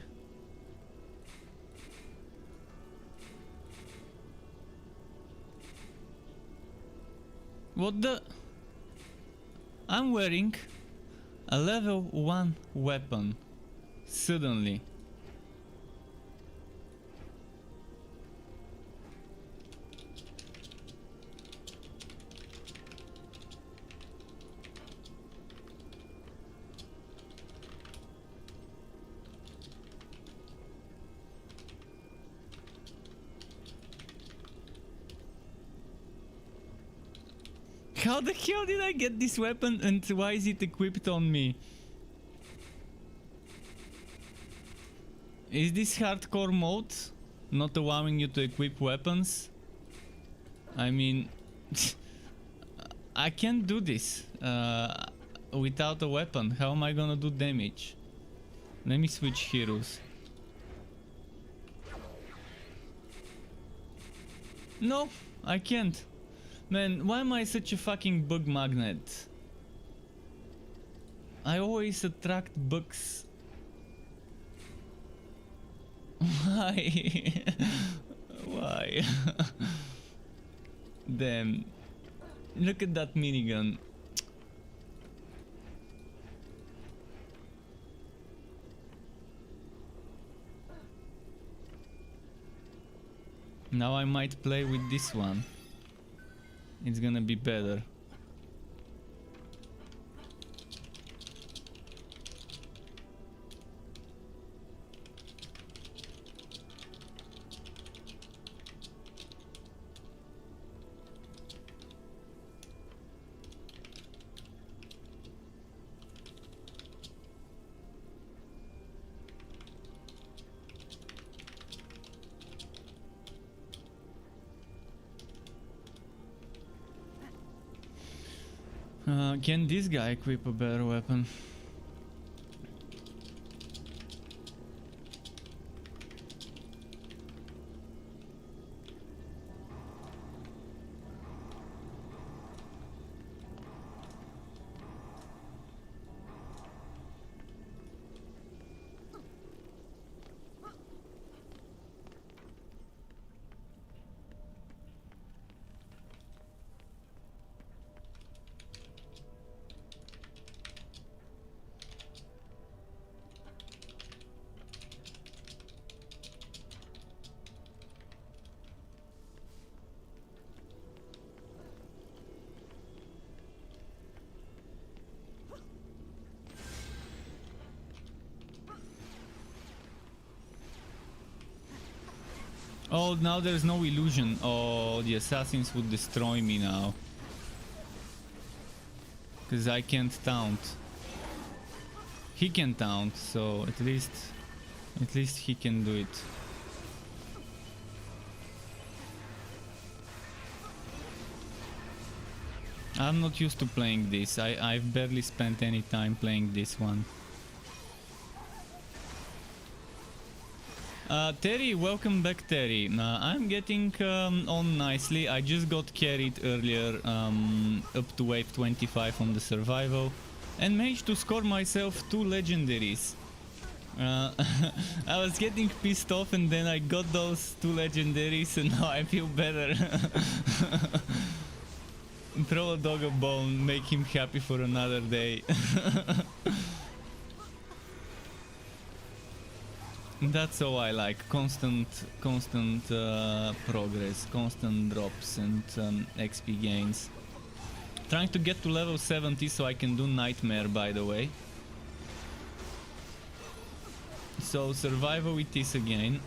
What the? I'm wearing a level 1 weapon. Suddenly. How the hell did I get this weapon and why is it equipped on me? Is this hardcore mode not allowing you to equip weapons? I mean, I can't do this without a weapon. How am I gonna do damage? Let me switch heroes. No, I can't. Man, why am I such a fucking bug magnet? I always attract bugs. Why? Why? Damn. Look at that minigun. Now I might play with this one. It's gonna be better. Can this guy equip a better weapon? Oh, now there's no illusion. Oh, the assassins would destroy me now. Because I can't taunt. He can taunt, so at least he can do it. I'm not used to playing this. I've barely spent any time playing this one. Terry, welcome back, Terry. I'm getting on nicely. I just got carried earlier up to wave 25 on the survival and managed to score myself 2 legendaries. I was getting pissed off and then I got those 2 legendaries and now I feel better. Throw a dog a bone, make him happy for another day. That's all I like. Constant progress, constant drops and XP gains. Trying to get to level 70 so I can do Nightmare, by the way. So survival it is again.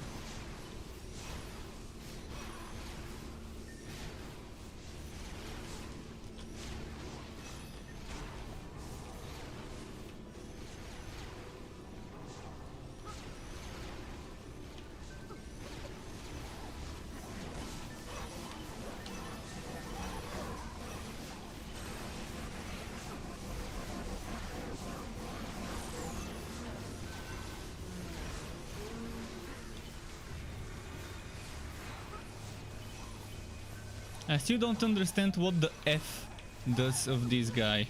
I still don't understand what the F does of this guy.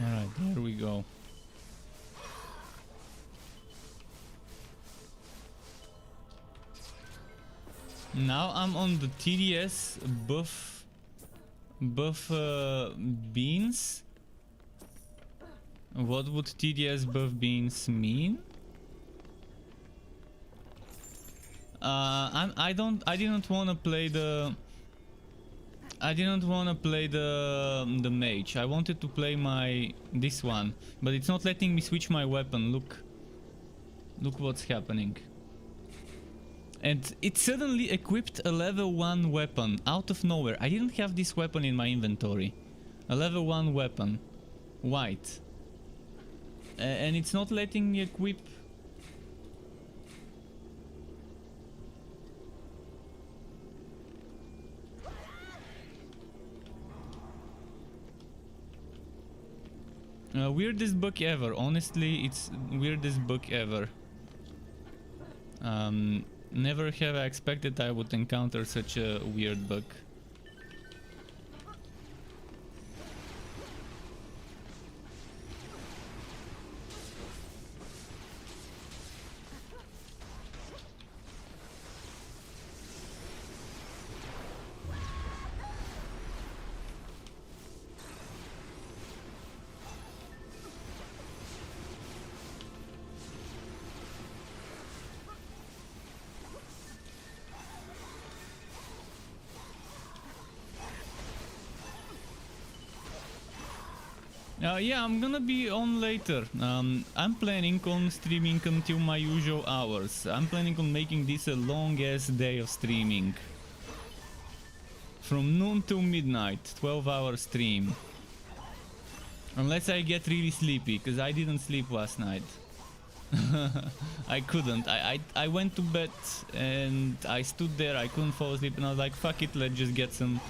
Alright, there we go. Now I'm on the TDS buff beans. What would TDS buff beans mean? I didn't want to play the mage. I wanted to play this one, but it's not letting me switch my weapon. Look what's happening. And it suddenly equipped a level 1 weapon out of nowhere. I didn't have this weapon in my inventory. A level 1 weapon. White. And it's not letting me equip. Weirdest bug ever. Honestly, it's weirdest bug ever. Never have I expected I would encounter such a weird bug. Yeah, I'm gonna be on later. I'm planning on streaming until my usual hours. I'm planning on making this a long ass day of streaming. From noon till midnight, 12-hour stream. Unless I get really sleepy, because I didn't sleep last night. I couldn't. I went to bed and I stood there, I couldn't fall asleep, and I was like, fuck it, let's just get some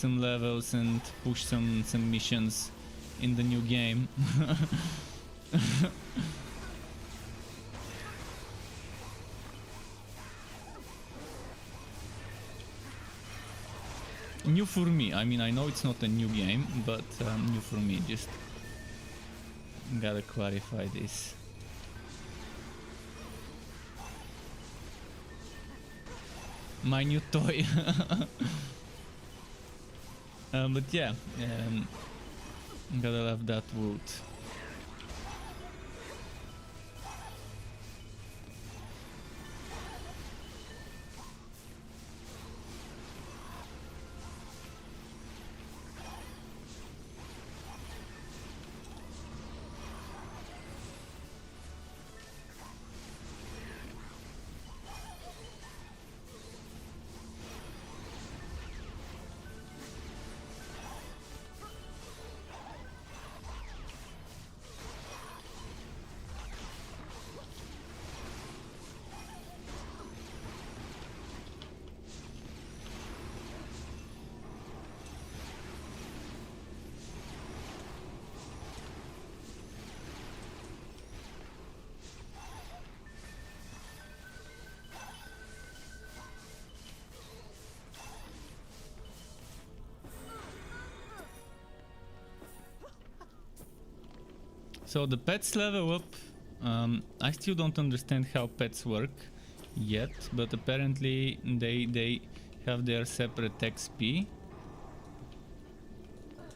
levels and push some missions in the new game. New for me. I mean, I know it's not a new game, but new for me. Just gotta clarify this. My new toy. But yeah, gotta love that wood. So the pets level up. I still don't understand how pets work yet, but apparently they have their separate XP.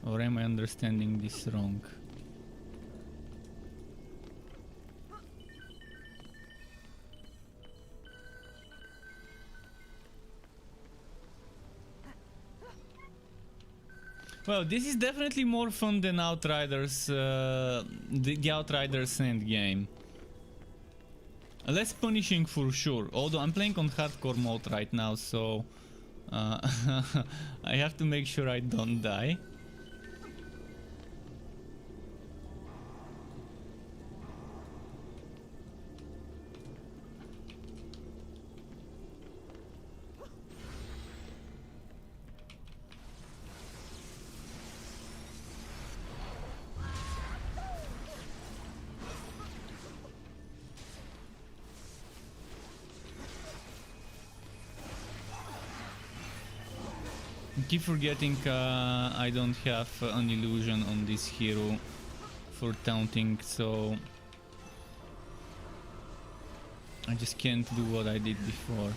Or am I understanding this wrong? Well, this is definitely more fun than Outriders, the Outriders Endgame. Less punishing for sure, although I'm playing on hardcore mode right now, so I have to make sure I don't die. Keep forgetting I don't have an illusion on this hero for taunting, so I just can't do what I did before.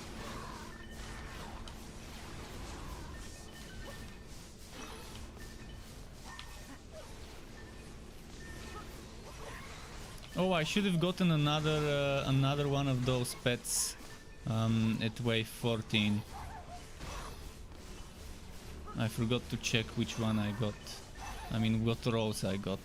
Oh, I should have gotten another one of those pets at wave 14. I forgot to check which one I got. I mean, what roles I got.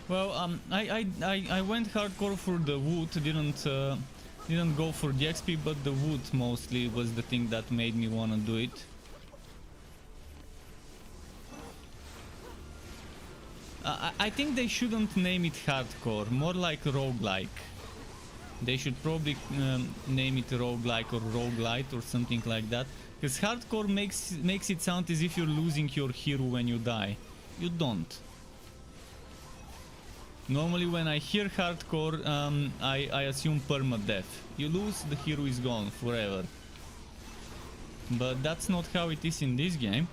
Well, I went hardcore for the wood. Didn't go for the XP, but the wood mostly was the thing that made me wanna do it. I think they shouldn't name it hardcore, more like roguelike. They should probably name it roguelike or roguelite or something like that. Because hardcore makes it sound as if you're losing your hero when you die. You don't. Normally when I hear hardcore, I assume permadeath. You lose, the hero is gone forever. But that's not how it is in this game.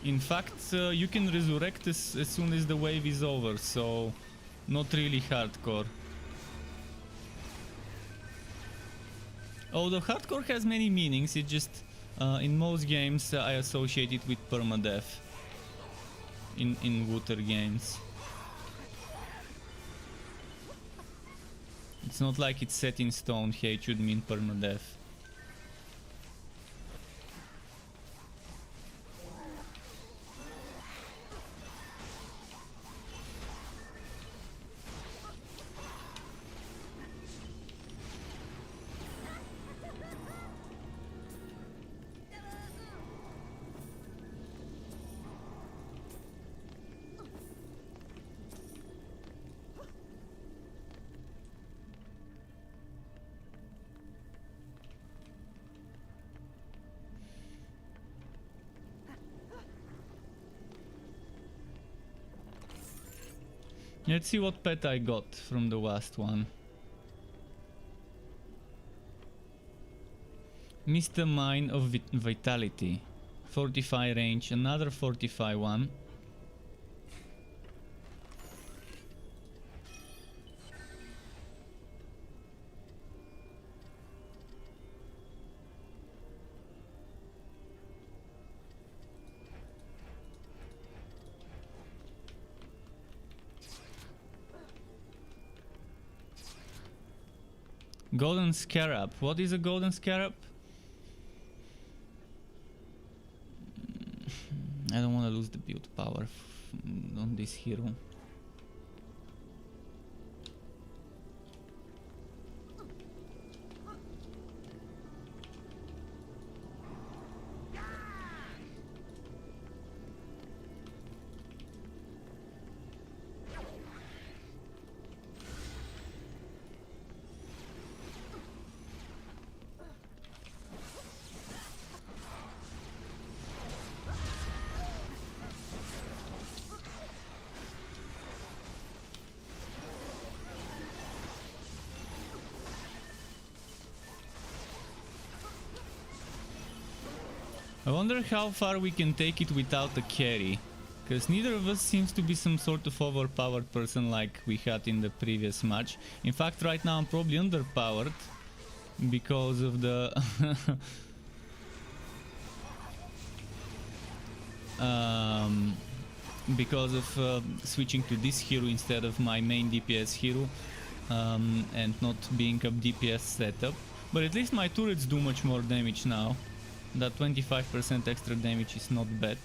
In fact, you can resurrect as soon as the wave is over, so not really hardcore. Although hardcore has many meanings, it just in most games I associate it with permadeath in water games. It's not like it's set in stone, hey, it should mean permadeath. Let's see what pet I got from the last one. Mr. Mine of Vitality. 45 range, another 45 one. Golden Scarab. What is a Golden Scarab? I don't want to lose the build power on this hero. I wonder how far we can take it without a carry, because neither of us seems to be some sort of overpowered person like we had in the previous match. In fact, right now I'm probably underpowered because of the because of switching to this hero instead of my main DPS hero, and not being a DPS setup. But at least my turrets do much more damage now. That 25% extra damage is not bad.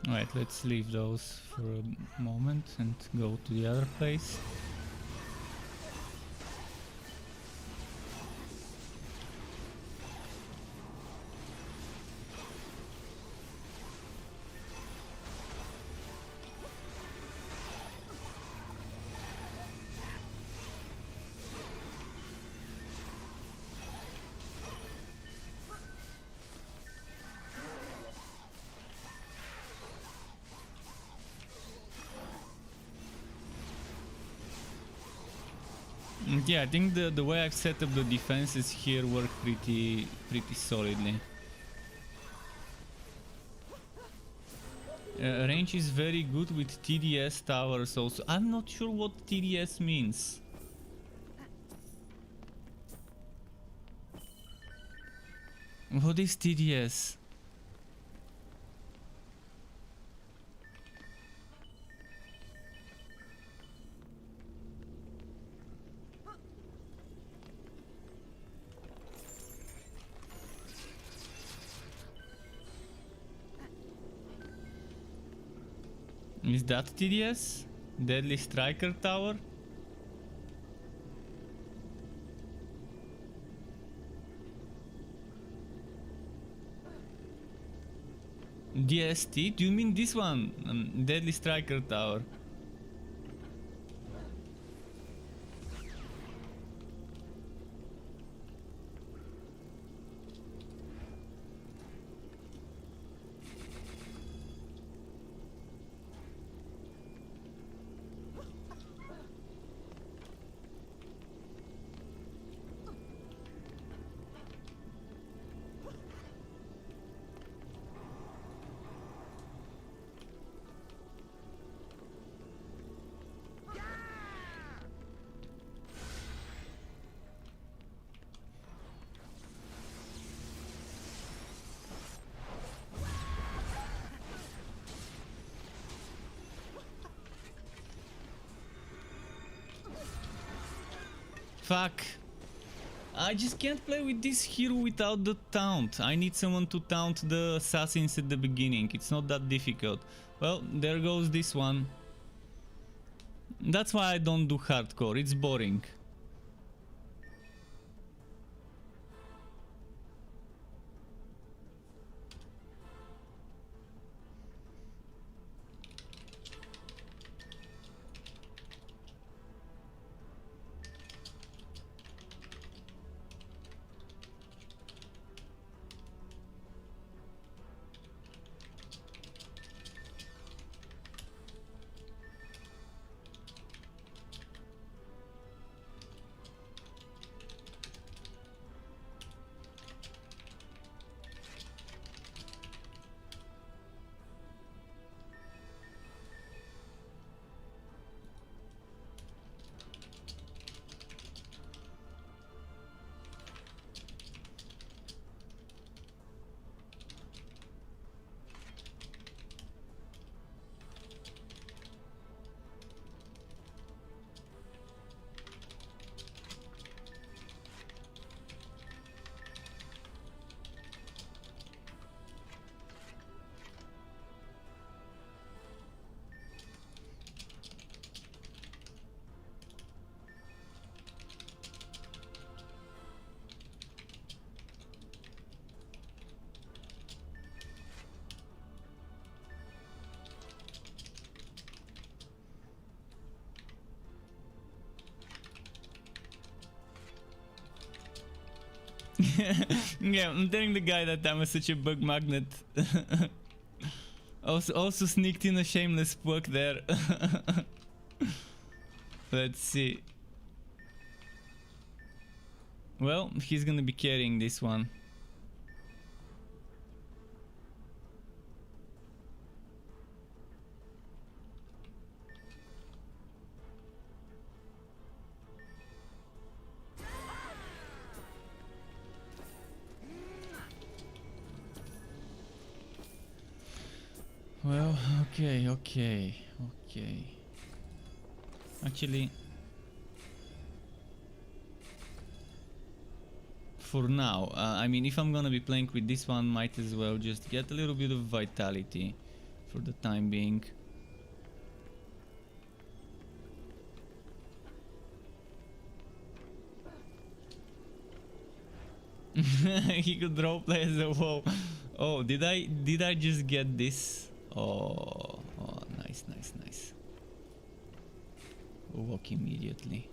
Alright, let's leave those for a moment and go to the other place. Yeah, I think the way I've set up the defenses here work pretty solidly. Range is very good with TDS towers also. I'm not sure what TDS means. What is TDS? Is that TDS? Deadly Striker Tower? DST? Do you mean this one? Deadly Striker Tower. Fuck. I just can't play with this hero without the taunt. I need someone to taunt the assassins at the beginning. It's not that difficult. Well, there goes this one. That's why I don't do hardcore. It's boring. Yeah, I'm telling the guy that I'm such a bug magnet. also sneaked in a shameless poke there. Let's see. Well, he's gonna be carrying this one. Well, okay. Actually, for now, I mean, if I'm gonna be playing with this one, might as well just get a little bit of vitality for the time being. He could roleplay as a WoW. Oh, did I just get this? Oh, nice. Walk immediately.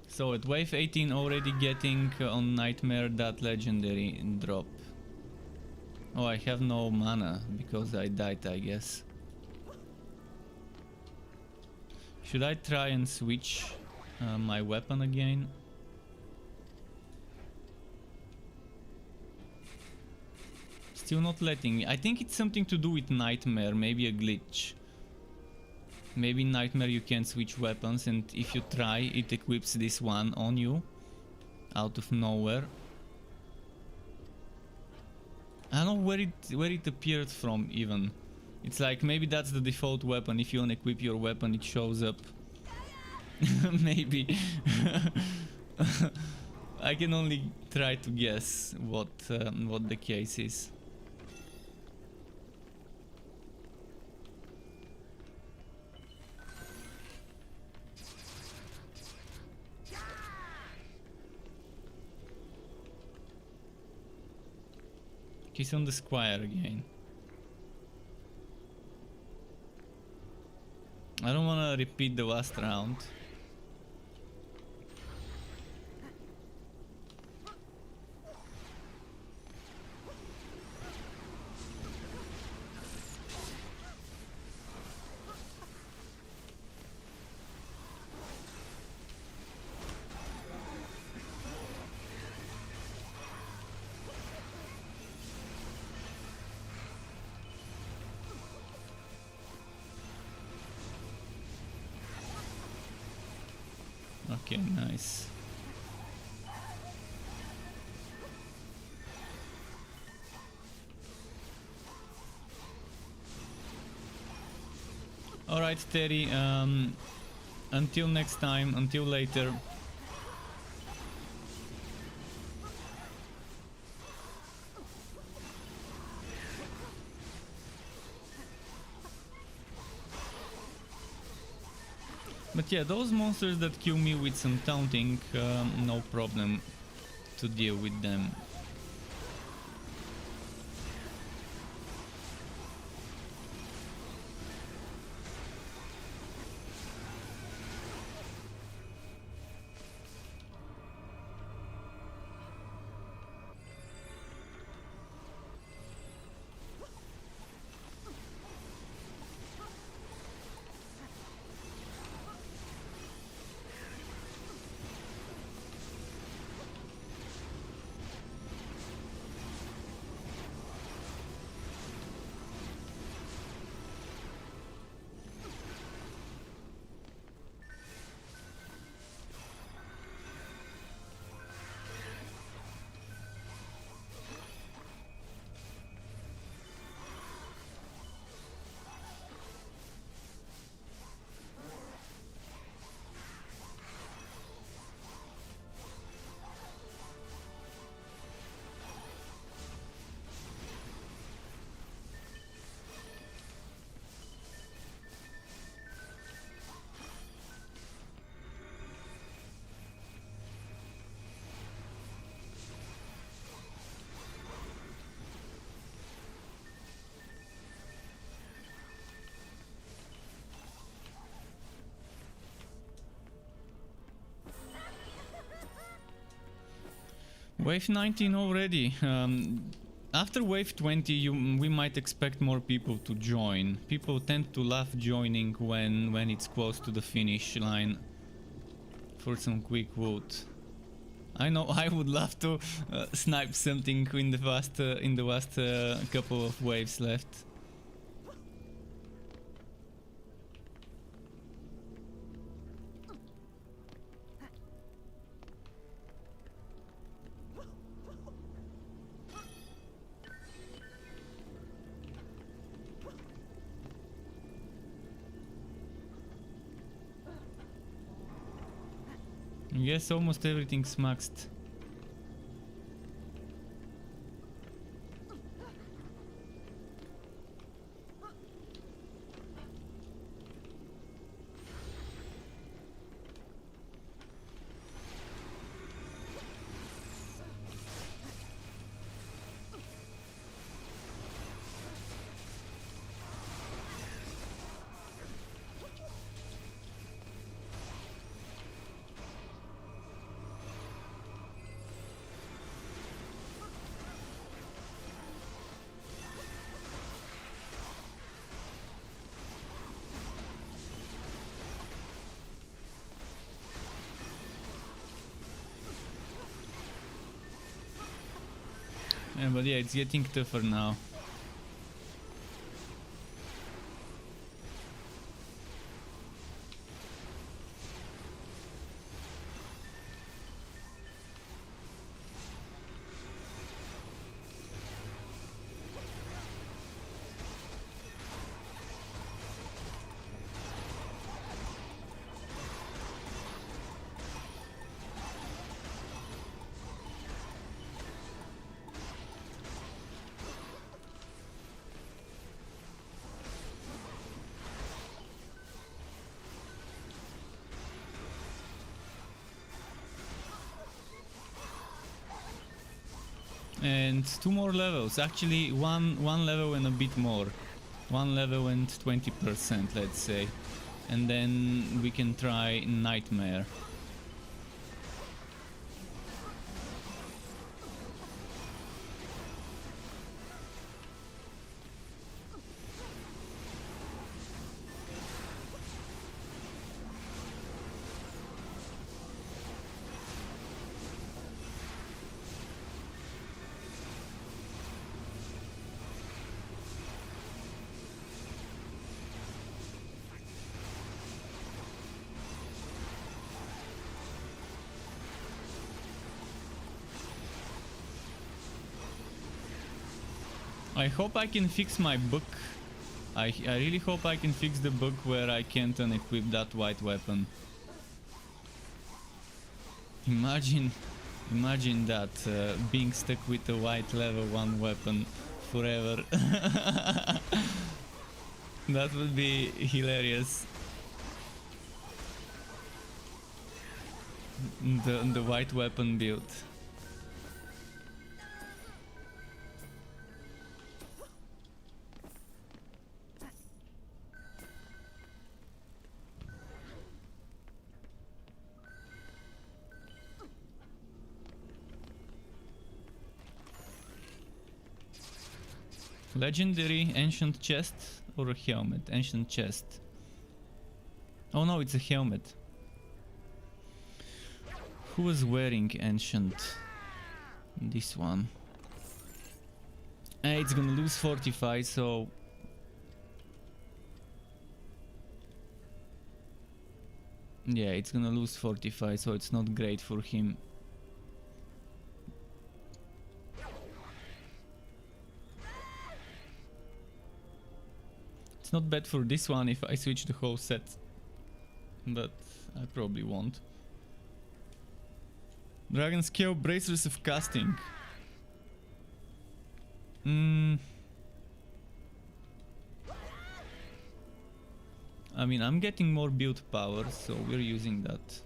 So at wave 18 already getting on Nightmare that legendary drop. Oh, I have no mana because I died, I guess. Should I try and switch my weapon again? Still not letting me. I think it's something to do with Nightmare, maybe a glitch. Maybe in Nightmare you can switch weapons, and if you try, it equips this one on you out of nowhere. I don't know where it appeared from even. It's like maybe that's the default weapon. If you unequip your weapon, it shows up. Maybe. I can only try to guess what the case is. He's on the square again. I don't want to repeat the last round. Okay, nice. Alright, Terry, until next time, until later. But yeah, those monsters that kill me with some taunting, no problem to deal with them. Wave 19 already. After wave 20 we might expect more people to join. People tend to love joining when it's close to the finish line for some quick loot. I know I would love to snipe something in the last couple of waves left. Yes, almost everything's maxed. Yeah, but yeah, it's getting tougher now. And 2 more levels, actually one level and a bit more. 1 level and 20%, let's say. And then we can try Nightmare. I hope I can fix my bug. I really hope I can fix the bug where I can't unequip that white weapon. Imagine that, being stuck with a white level 1 weapon forever. That would be hilarious. The white weapon build. Legendary ancient chest or a helmet? Ancient chest. Oh no, it's a helmet. Who was wearing ancient? This one. It's gonna lose 45, so... Yeah, it's gonna lose 45, so it's not great for him. It's not bad for this one if I switch the whole set, but I probably won't. Dragon Scale Bracers of Casting. I mean, I'm getting more build power, so we're using that.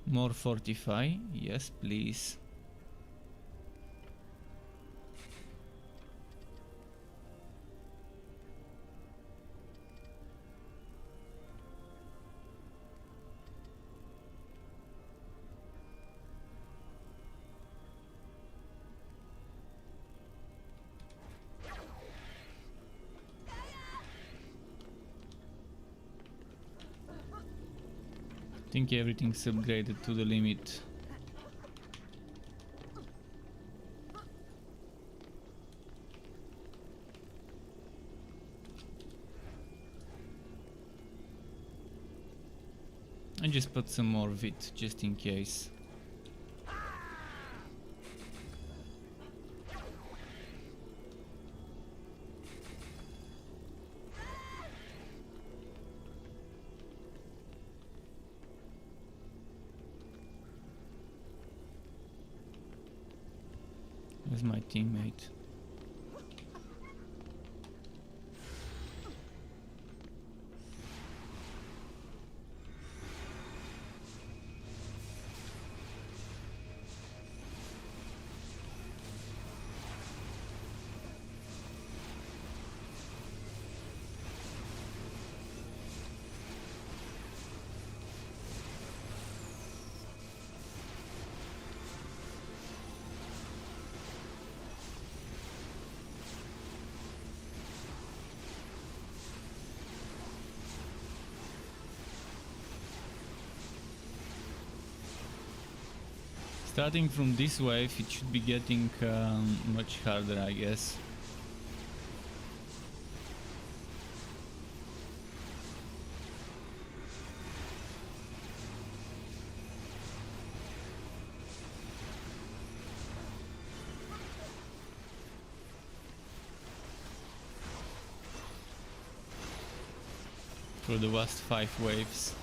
More fortify, yes please. I think everything's upgraded to the limit. I just put some more wit just in case. Where's my teammate? Starting from this wave, it should be getting much harder, I guess. For the last 5 waves.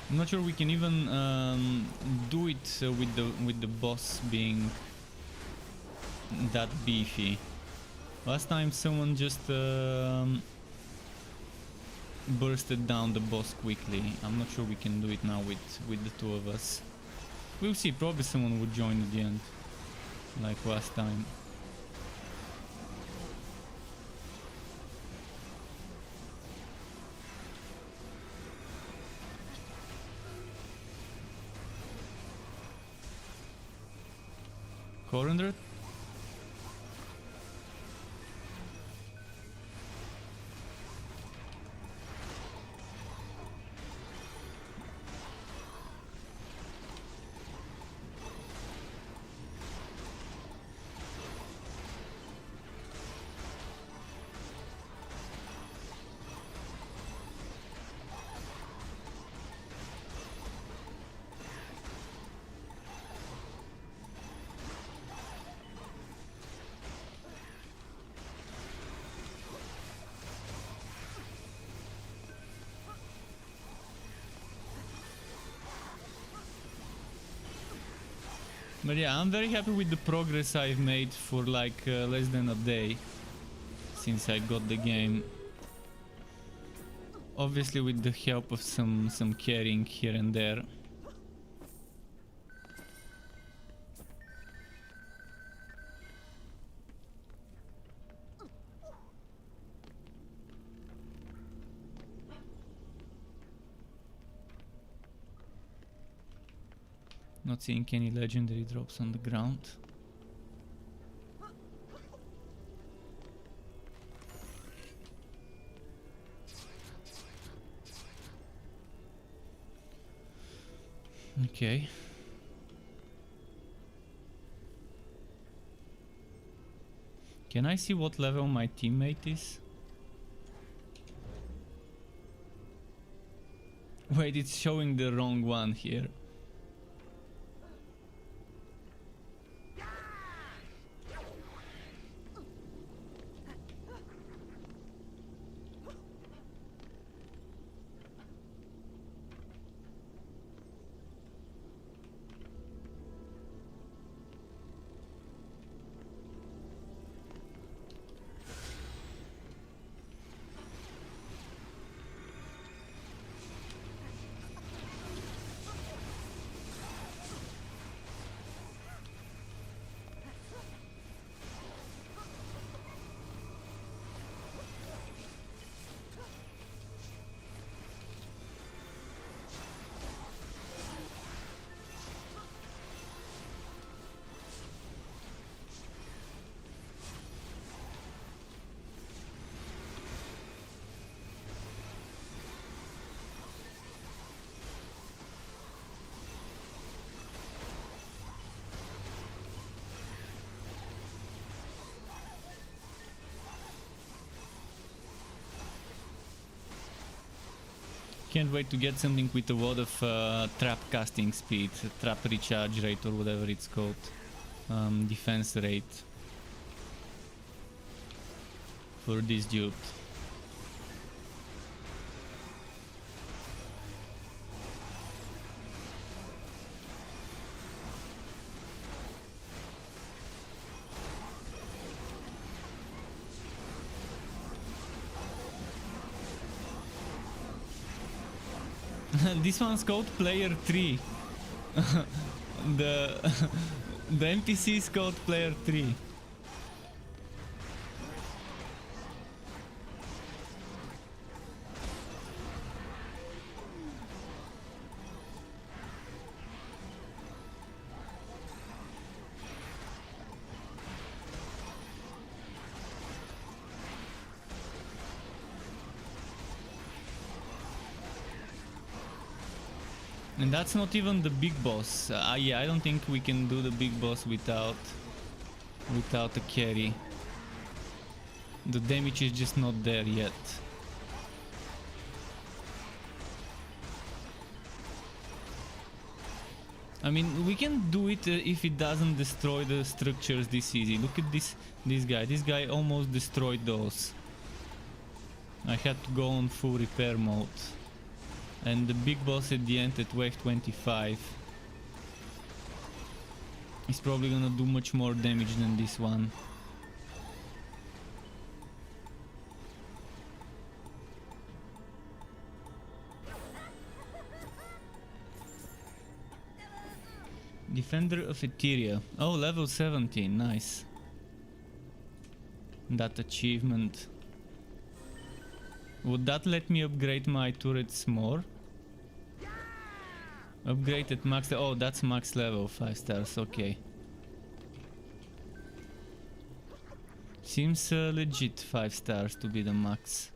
I'm not sure we can even do it with the boss being that beefy. Last time someone just bursted down the boss quickly. I'm not sure we can do it now with the two of us. We'll see, probably someone would join at the end, like last time. Coriander? But yeah, I'm very happy with the progress I've made for like less than a day since I got the game. Obviously with the help of some carrying here and there. Not seeing any legendary drops on the ground. Okay. Can I see what level my teammate is? Wait, it's showing the wrong one here. Can't wait to get something with a lot of trap casting speed, trap recharge rate or whatever it's called, defense rate for this dude. This one's called Player 3. the the NPC is called Player 3. And that's not even the big boss. Yeah, I don't think we can do the big boss without a carry. The damage is just not there yet. I mean, we can do it if it doesn't destroy the structures this easy. Look at this guy. This guy almost destroyed those. I had to go on full repair mode. And the big boss at the end at wave 25. It's probably gonna do much more damage than this one. Defender of Etheria. Oh, level 17, nice. That achievement. Would that let me upgrade my turrets more? Upgrade at max. Oh, that's max level, 5 stars, okay. Seems legit 5 stars to be the max.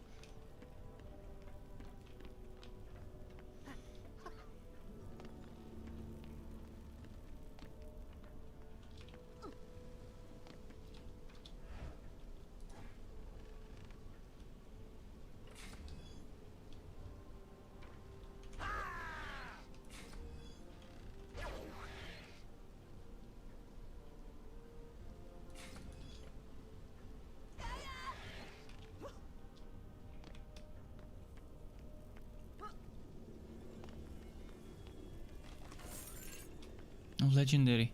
Oh, legendary.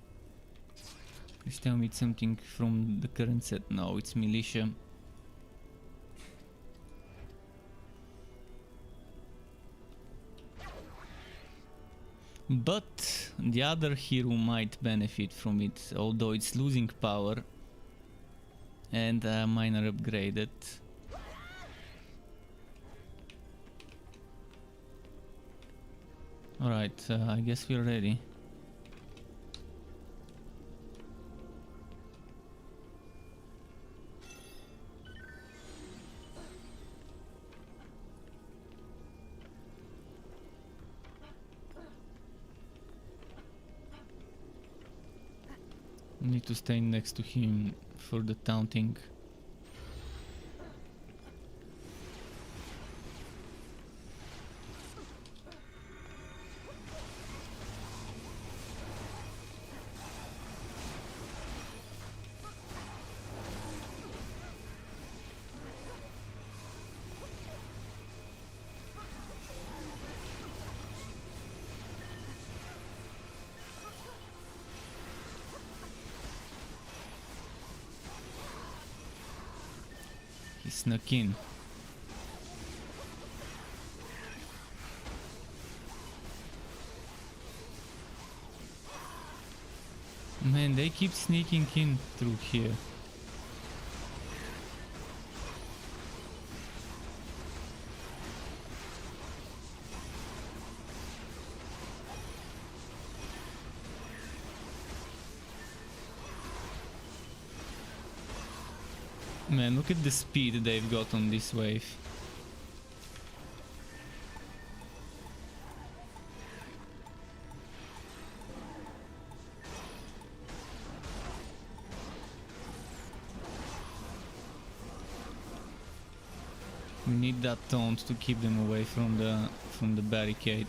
Please tell me it's something from the current set. No, it's militia. But the other hero might benefit from it, although it's losing power and a minor upgraded. Alright, I guess we're ready. Need to stay next to him for the taunting. He snuck in. Man, they keep sneaking in through here. Man, look at the speed they've got on this wave. We need that taunt to keep them away from the barricade.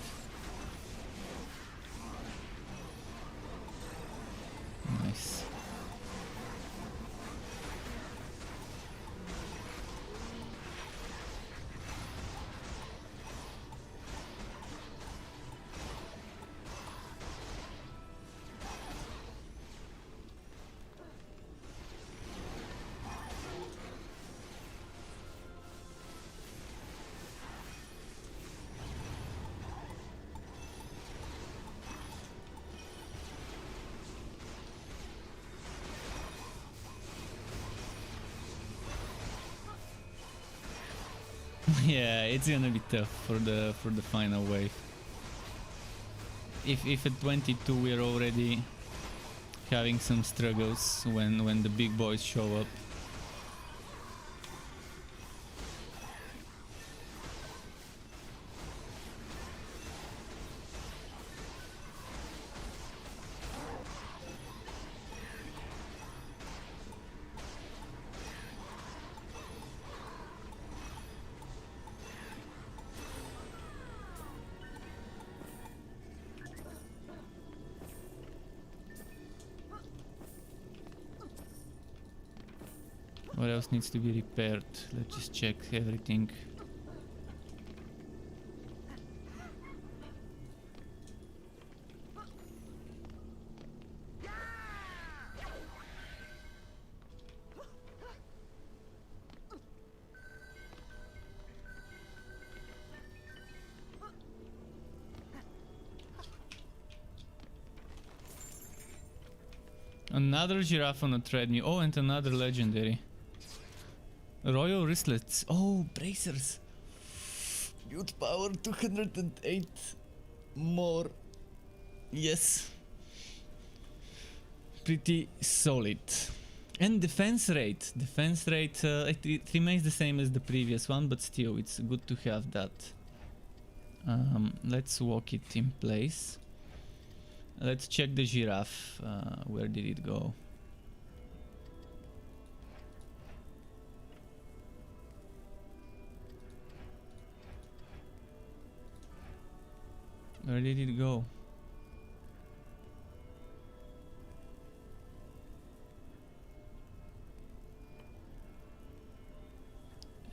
Nice. Yeah, it's gonna be tough for the final wave. If at 22 we're already having some struggles when the big boys show up. What else needs to be repaired? Let's just check everything. Another giraffe on a treadmill. Oh, and another legendary. Royal wristlets. Oh, bracers. Build power 208 more. Yes. Pretty solid. And defense rate. Defense rate, it remains the same as the previous one, but still, it's good to have that. Let's walk it in place. Let's check the giraffe. Where did it go? Where did it go?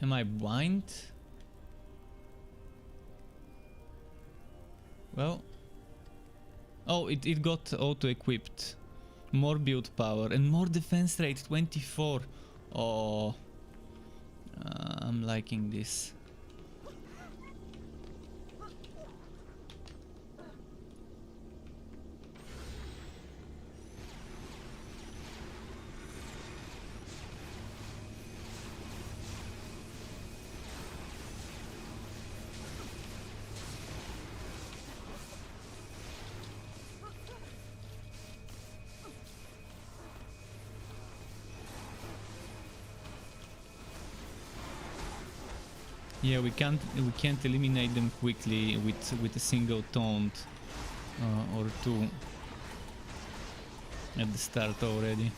Am I blind? Well... Oh, it got auto-equipped. More build power and more defense rate, 24. Oh... I'm liking this. Yeah, we can't eliminate them quickly with a single taunt or two at the start already.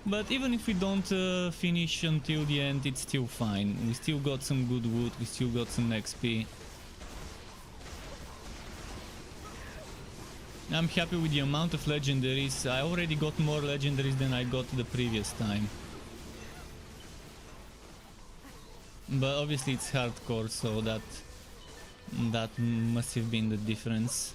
But even if we don't finish until the end, it's still fine. We still got some good wood, we still got some XP. I'm happy with the amount of legendaries. I already got more legendaries than I got the previous time. But obviously it's hardcore, so that must have been the difference.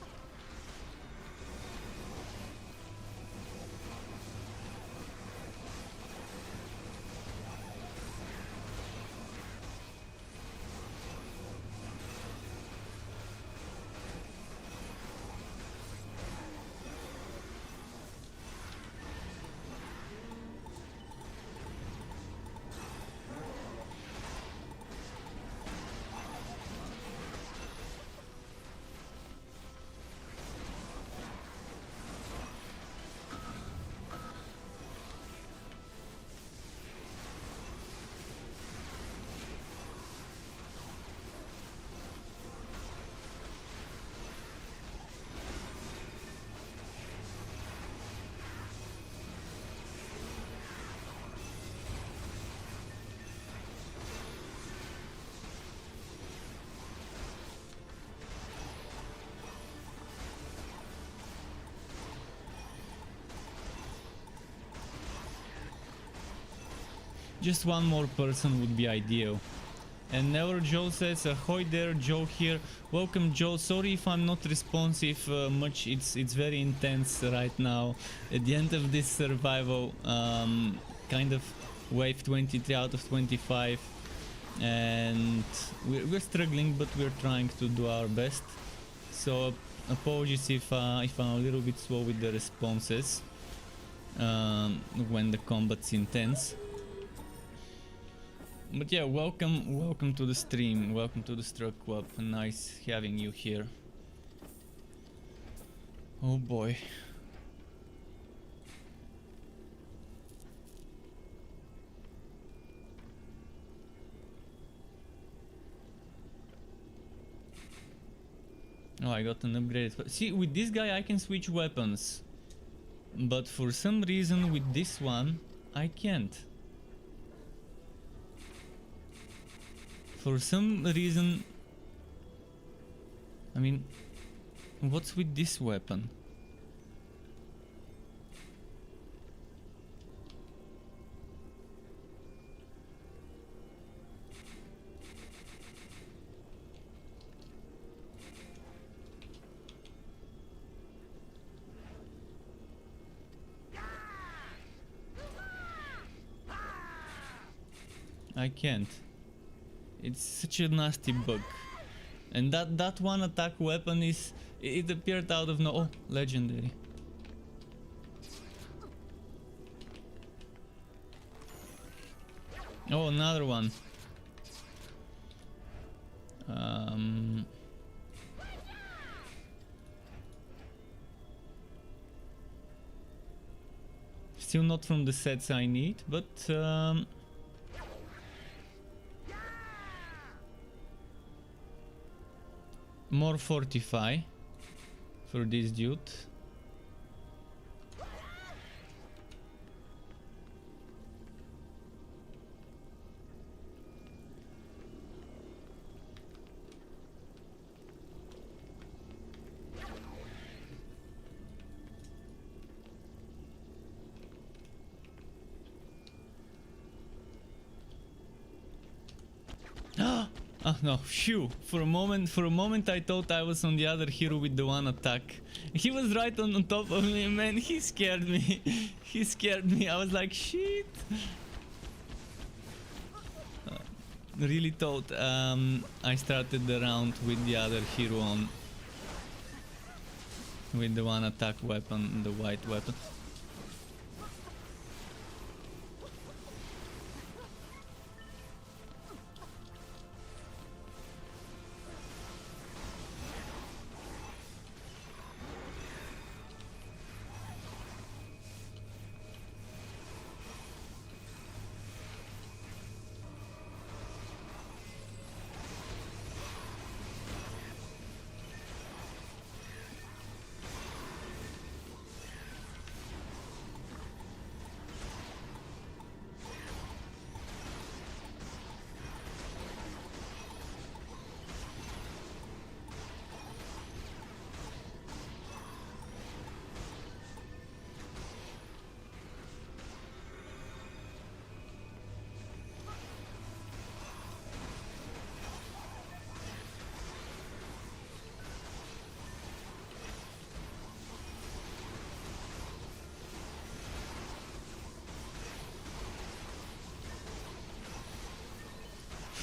Just one more person would be ideal. And Never Joe says, ahoy there, Joe here. Welcome, Joe. Sorry if I'm not responsive much. It's very intense right now. At the end of this survival, kind of wave 23 out of 25, and we're struggling, but we're trying to do our best. So apologies if I'm a little bit slow with the responses when the combat's intense. But yeah, welcome to the stream, welcome to the Struck Club. Nice having you here. Oh boy. Oh, I got an upgraded. See, with this guy I can switch weapons, but for some reason with this one I can't. For some reason, I mean, what's with this weapon? I can't. It's such a nasty bug. And that one attack weapon is, it appeared out of no, oh, legendary. Oh, another one. Still not from the sets I need, but more fortify for this dude. Oh no, phew. For a moment I thought I was on the other hero with the one attack. He was right on top of me, man. He scared me. He scared me. I was like, shit. Really thought I started the round with the other hero on. With the one attack weapon, the white weapon.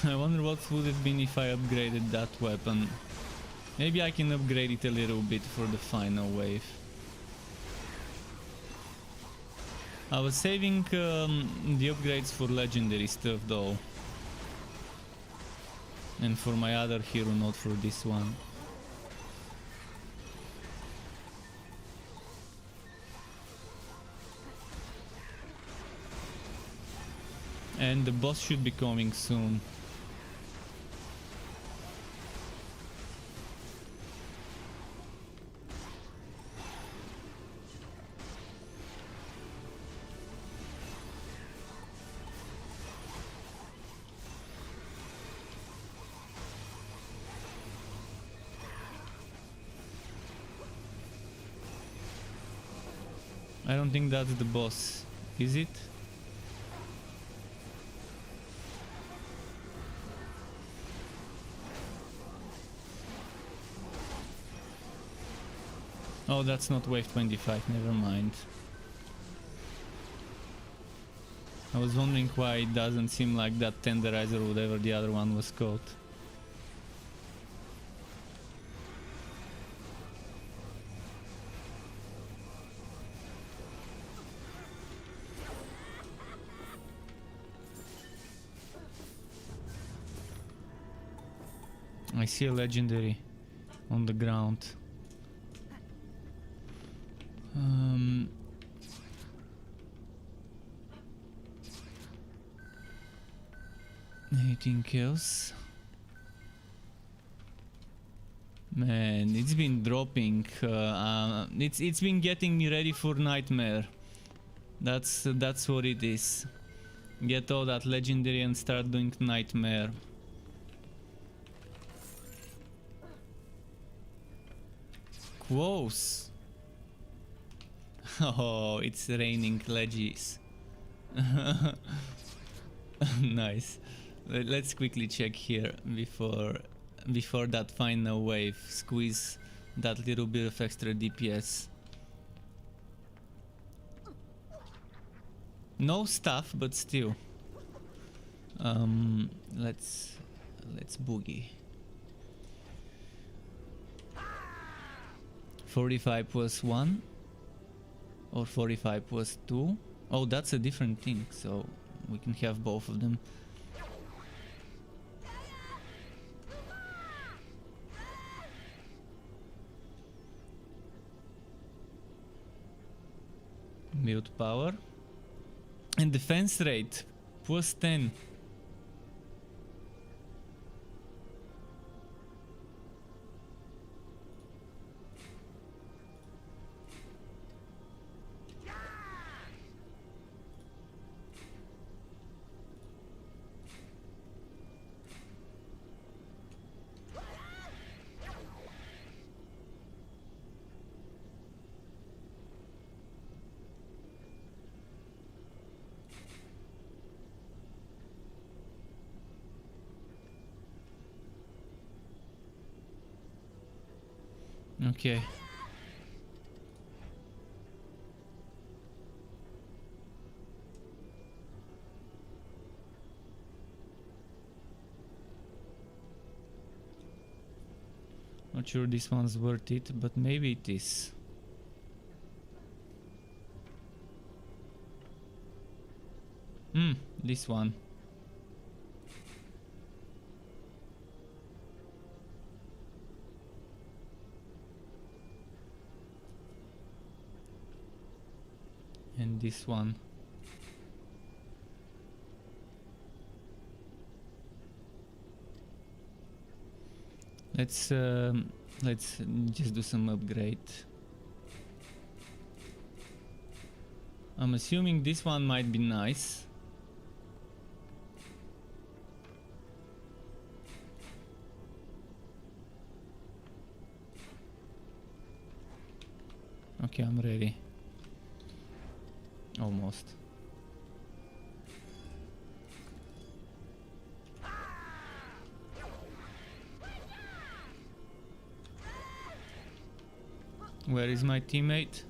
I wonder what would have been if I upgraded that weapon. Maybe I can upgrade it a little bit for the final wave. I was saving the upgrades for legendary stuff though. And for my other hero, not for this one. And the boss should be coming soon. I don't think that's the boss, is it? Oh, that's not wave 25, never mind. I was wondering why it doesn't seem like that tenderizer or whatever the other one was called. I see a legendary on the ground. 18 kills. Man, it's been dropping. It's been getting me ready for nightmare. That's what it is. Get all that legendary and start doing nightmare. Close. Oh, it's raining legis. Nice. Let's quickly check here before that final wave. Squeeze that little bit of extra DPS. No stuff, but still. Let's boogie. 45 plus 1 or 45 plus 2. Oh, that's a different thing, so we can have both of them. Build power and defense rate plus 10. Okay. Not sure this one's worth it, but maybe it is. This one. And this one. Let's just do some upgrade. I'm assuming this one might be nice. Okay, I'm ready. Almost. Where is my teammate?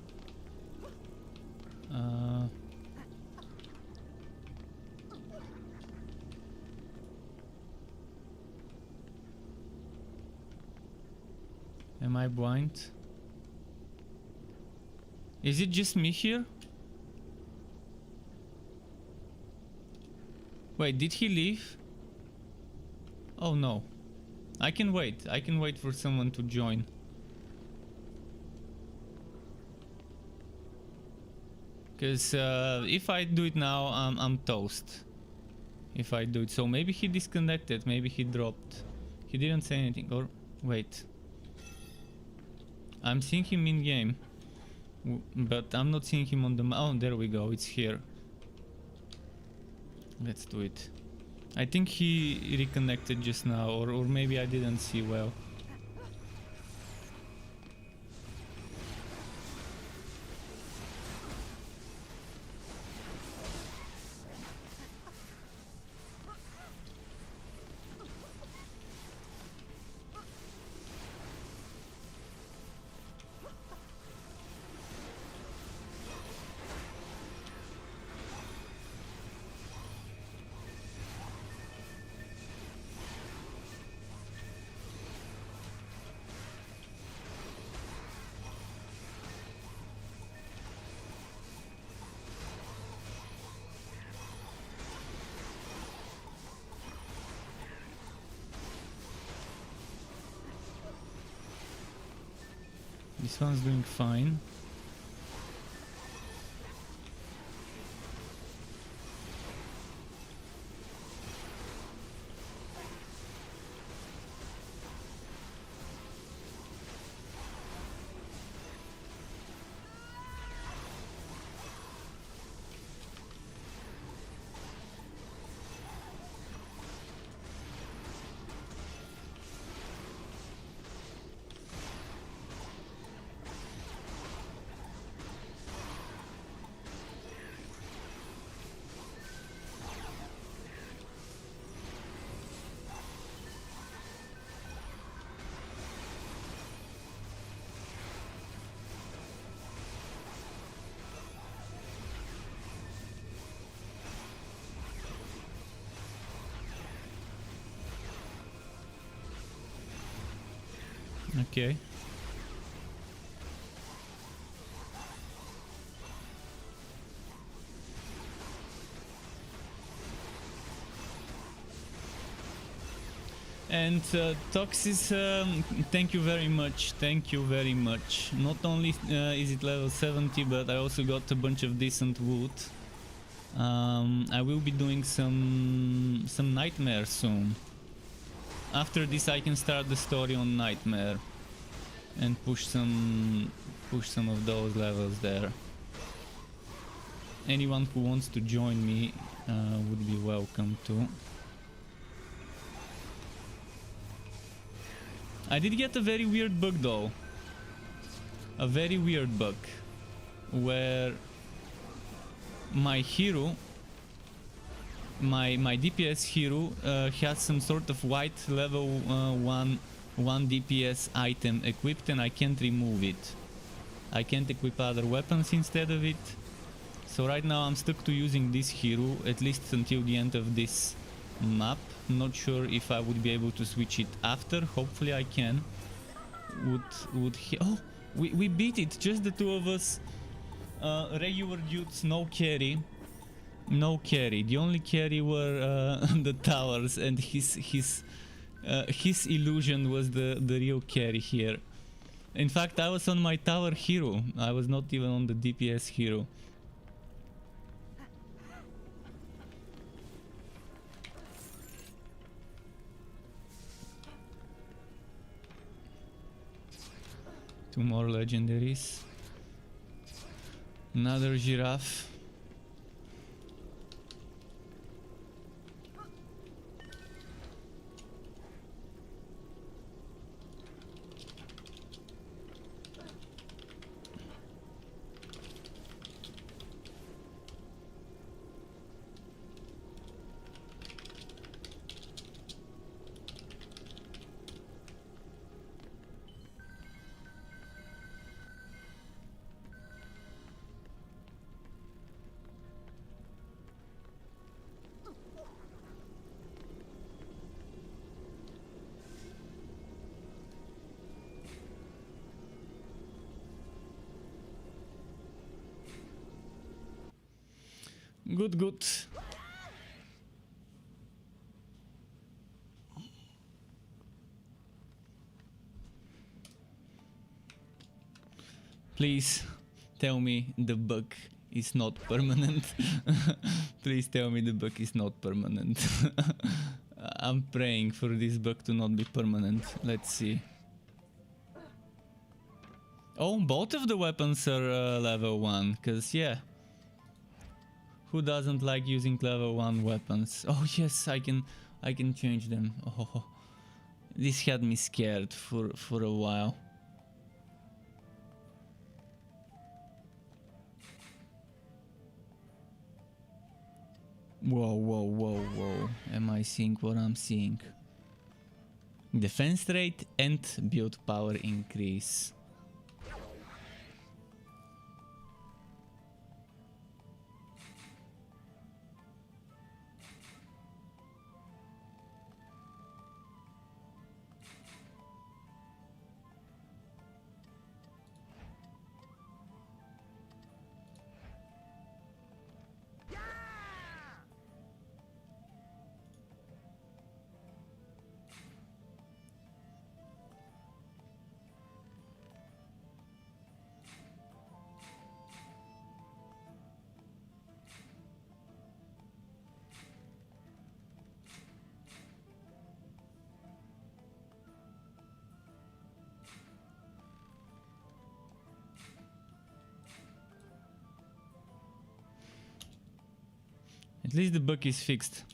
Am I blind? Is it just me here? Wait, did he leave? Oh no. I can wait. I can wait for someone to join. Because if I do it now, I'm toast. If I do it. So maybe he disconnected. Maybe he dropped. He didn't say anything. Or wait. I'm seeing him in game. But I'm not seeing him on the... Oh, there we go. It's here. Let's do it. I think he reconnected just now. Or maybe I didn't see well. This one's doing fine. Okay. And Toxis, thank you very much. Thank you very much. Not only is it level 70, but I also got a bunch of decent wood. I will be doing some Nightmare soon. After this, I can start the story on Nightmare and push some of those levels there. Anyone who wants to join me would be welcome to. I did get a very weird bug though. A very weird bug where my hero, my DPS hero has some sort of white level 1 DPS item equipped, and I can't remove it. I can't equip other weapons instead of it. So right now I'm stuck to using this hero at least until the end of this map. Not sure if I would be able to switch it after. Hopefully I can. Oh, we beat it, just the two of us. Regular dudes, no carry. No carry. The only carry were the towers, and his illusion was the real carry here. In fact, I was on my tower hero. I was not even on the DPS hero. Two more legendaries. Another giraffe. Good, good. Please tell me the bug is not permanent. Please tell me the bug is not permanent. I'm praying for this bug to not be permanent. Let's see. Oh, both of the weapons are level 1, cause yeah. Who doesn't like using level 1 weapons? Oh yes, I can change them. Oh, this had me scared for a while. Whoa, whoa, whoa, whoa. Am I seeing what I'm seeing? Defense rate and build power increase. At least the bug is fixed.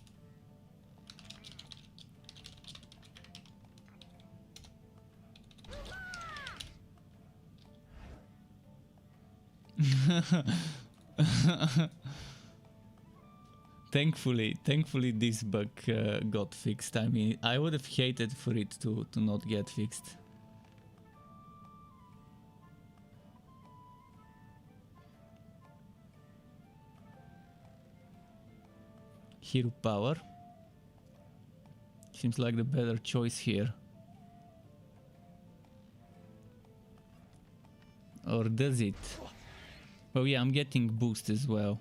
Thankfully this bug got fixed. I mean, I would have hated for it to not get fixed. Hero power seems like the better choice here. Or does it? Oh yeah, I'm getting boost as well.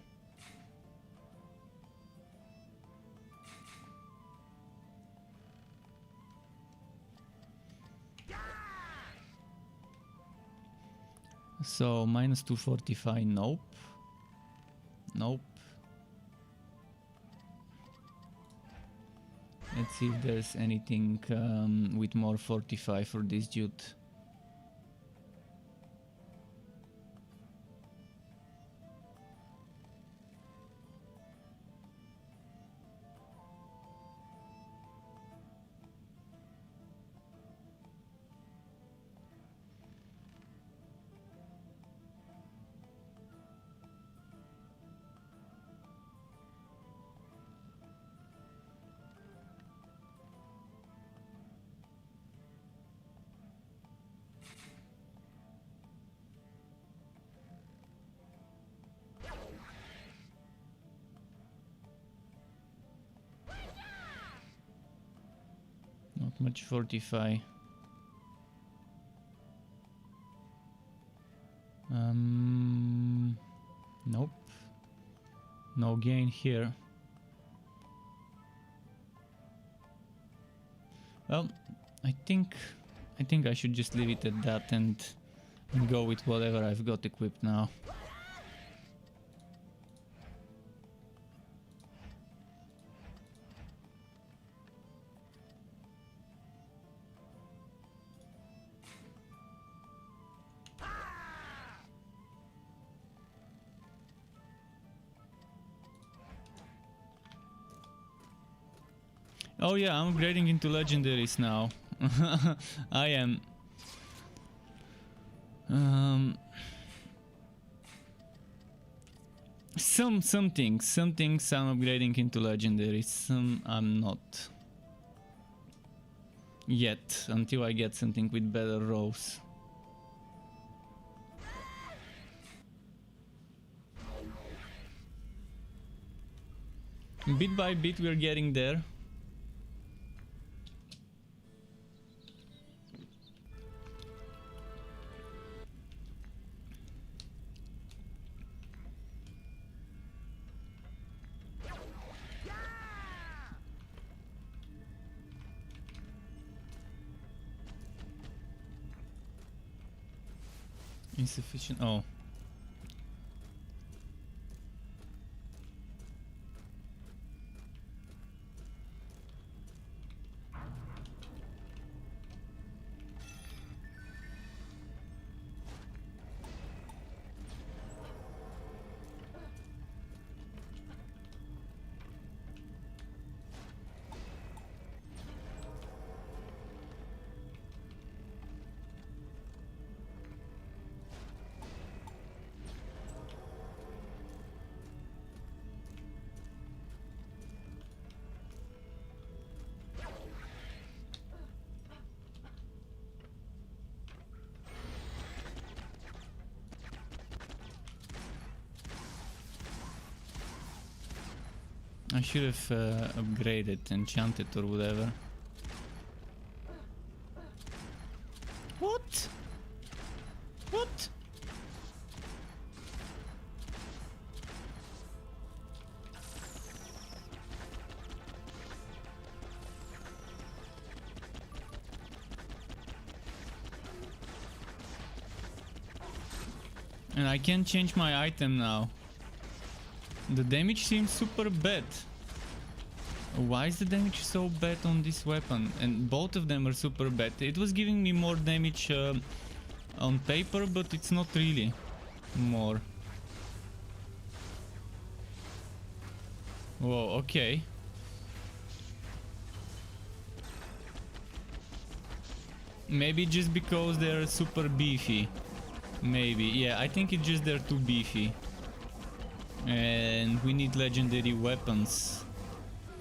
So minus 245, nope. Nope. Let's see if there's anything with more 45 for this dude. Not much 45. Nope. No gain here. Well, I think I should just leave it at that and go with whatever I've got equipped now. Oh yeah, I'm upgrading into legendaries now. I am. Some things I'm upgrading into legendaries, some I'm not. Yet, until I get something with better rolls. Bit by bit we're getting there. Insufficient. Oh. I should have upgraded, enchanted or whatever. What? What? And I can't change my item now. The damage seems super bad. Why is the damage so bad on this weapon? And both of them are super bad. It was giving me more damage on paper, but it's not really more. Whoa, okay. Maybe just because they're super beefy. Maybe, yeah, I think it's just they're too beefy. And we need legendary weapons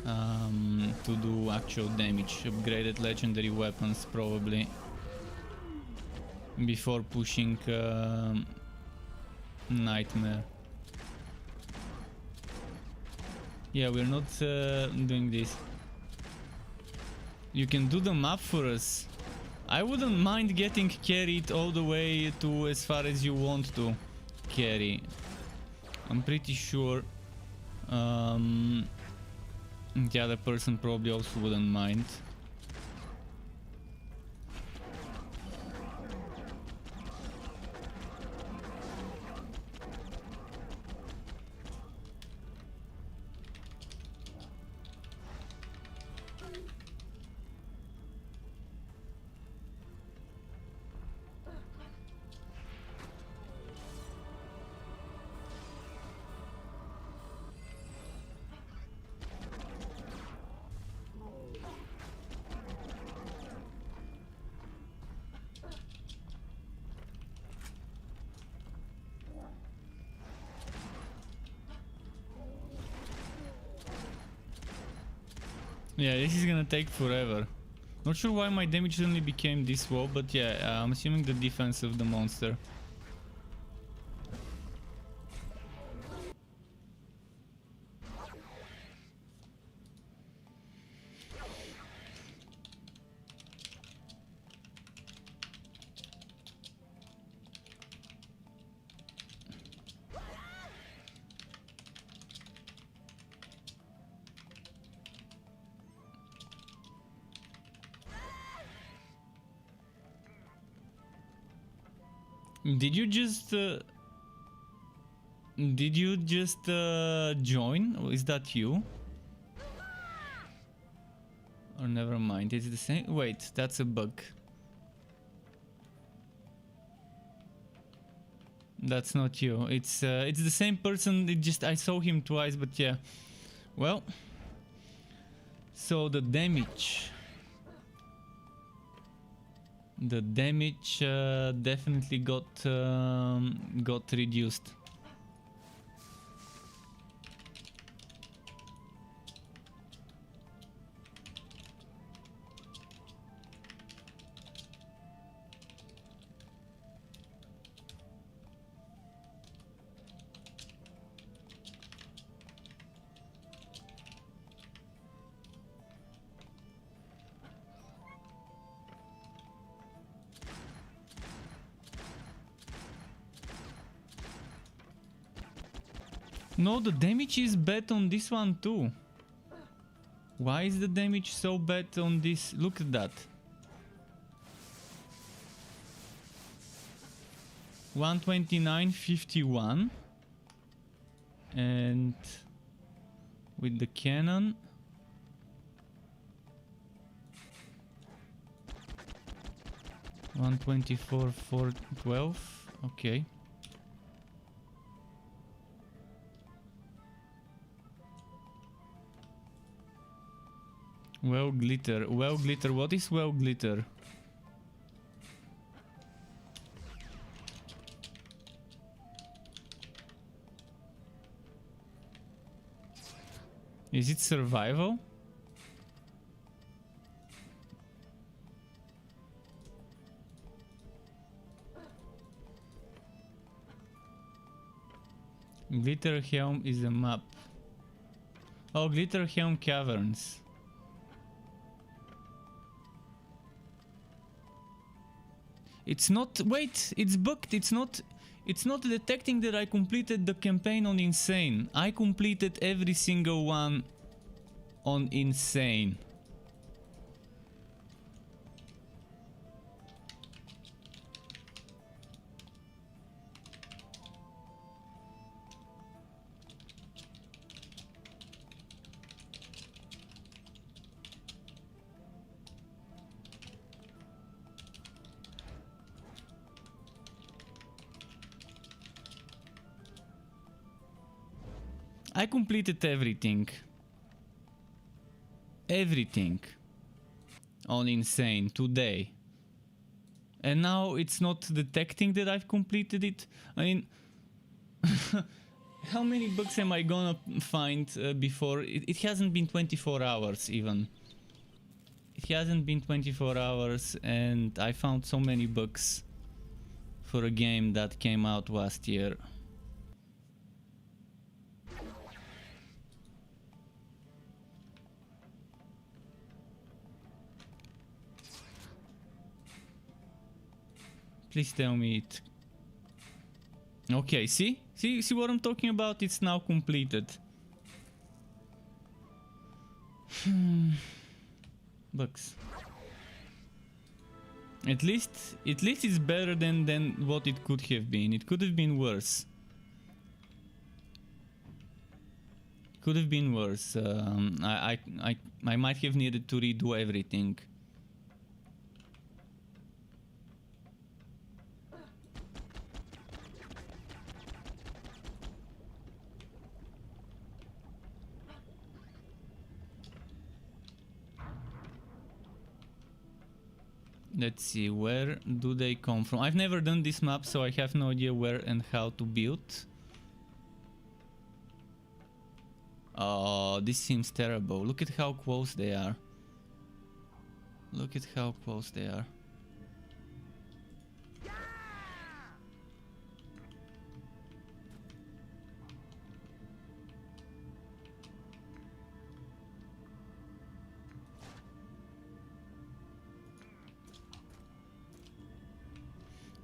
to do actual damage. Upgraded legendary weapons probably before pushing Nightmare. Yeah, we're not doing this. You can do the map for us. I wouldn't mind getting carried all the way to as far as you want to carry. I'm pretty sure the other person probably also wouldn't mind. Yeah, this is gonna take forever. Not sure why my damage suddenly became this low, but yeah, I'm assuming the defense of the monster. Did you just join? Or is that you? Or never mind, it's the same. Wait, that's a bug. That's not you. It's the same person. It just I saw him twice, but yeah. Well, so the damage definitely got reduced. No, the damage is bad on this one too. Why is the damage so bad on this? Look at that. 129.51. And with the cannon. $124,412. Okay. Well glitter. Well glitter. What is well glitter? Is it survival? Glitter Helm is a map. Oh, Glitter Helm Caverns. It's not. Wait, it's bugged. It's not detecting that I completed the campaign on Insane. I completed every single one on Insane. I completed everything. Everything. On Insane today. And now it's not detecting that I've completed it. I mean, how many bugs am I gonna find before? It hasn't been 24 hours even. It hasn't been 24 hours and I found so many bugs for a game that came out last year. Please tell me it. Okay, see what I'm talking about? It's now completed. Bugs. At least it's better than what it could have been. It could have been worse. Could have been worse. I might have needed to redo everything. Let's see, where do they come from? I've never done this map, so I have no idea where and how to build. Oh, this seems terrible. Look at how close they are. Look at how close they are.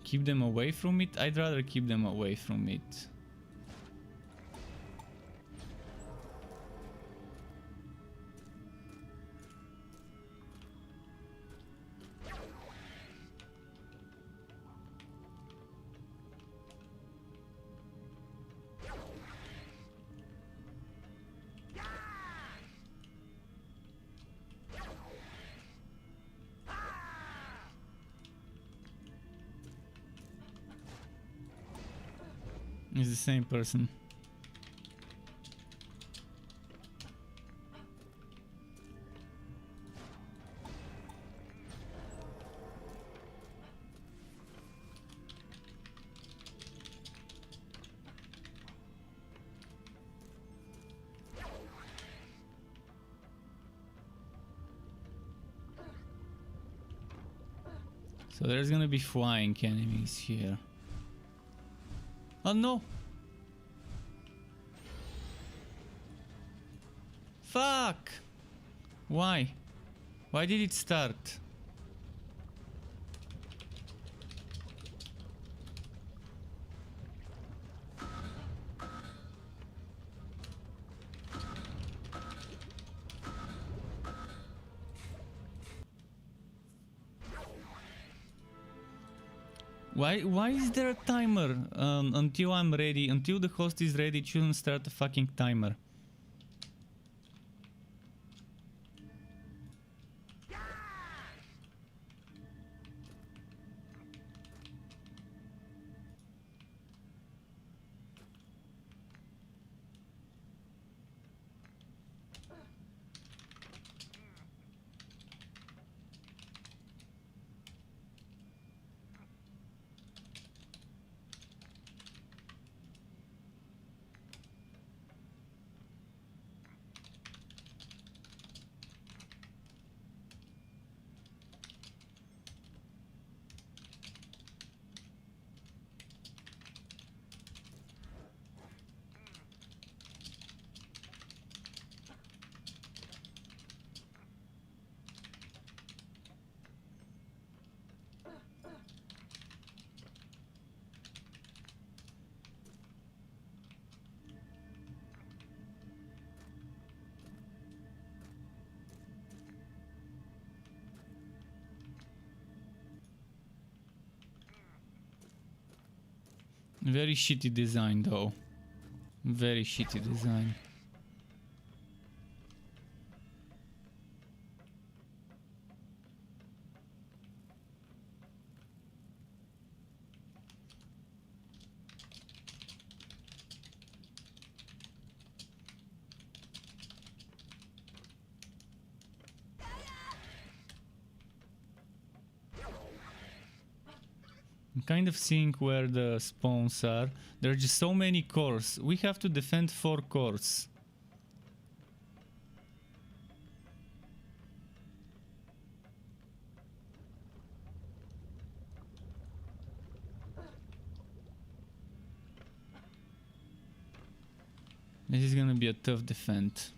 Keep them away from it? I'd rather keep them away from it. It's the same person. So there's gonna be flying enemies here. Oh no! Fuck! Why? Why did it start? Why is there a timer? Until I'm ready, until the host is ready, it shouldn't start a fucking timer. Very shitty design though. Very shitty design. I'm kind of seeing where the spawns are. There are just so many cores. We have to defend 4 cores. This is gonna be a tough defense.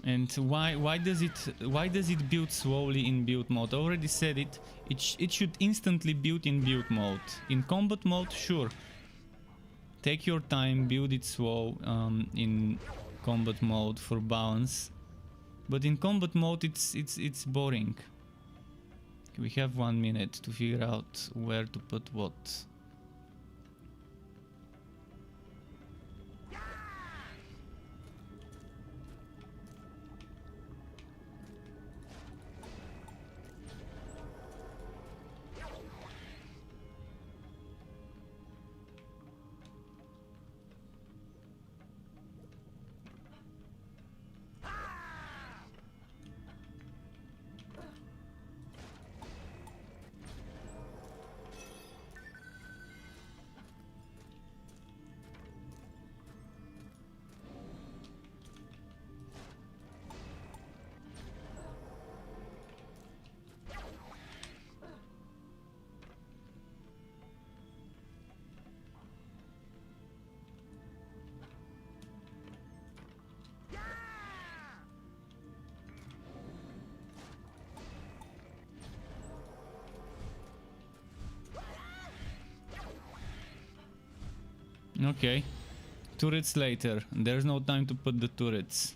And why does it build slowly in build mode? I already said it. It should instantly build in build mode. In combat mode, sure. Take your time, build it slow in combat mode for balance. But in combat mode, it's boring. We have 1 minute to figure out where to put what. Okay. Turrets later. There's no time to put the turrets.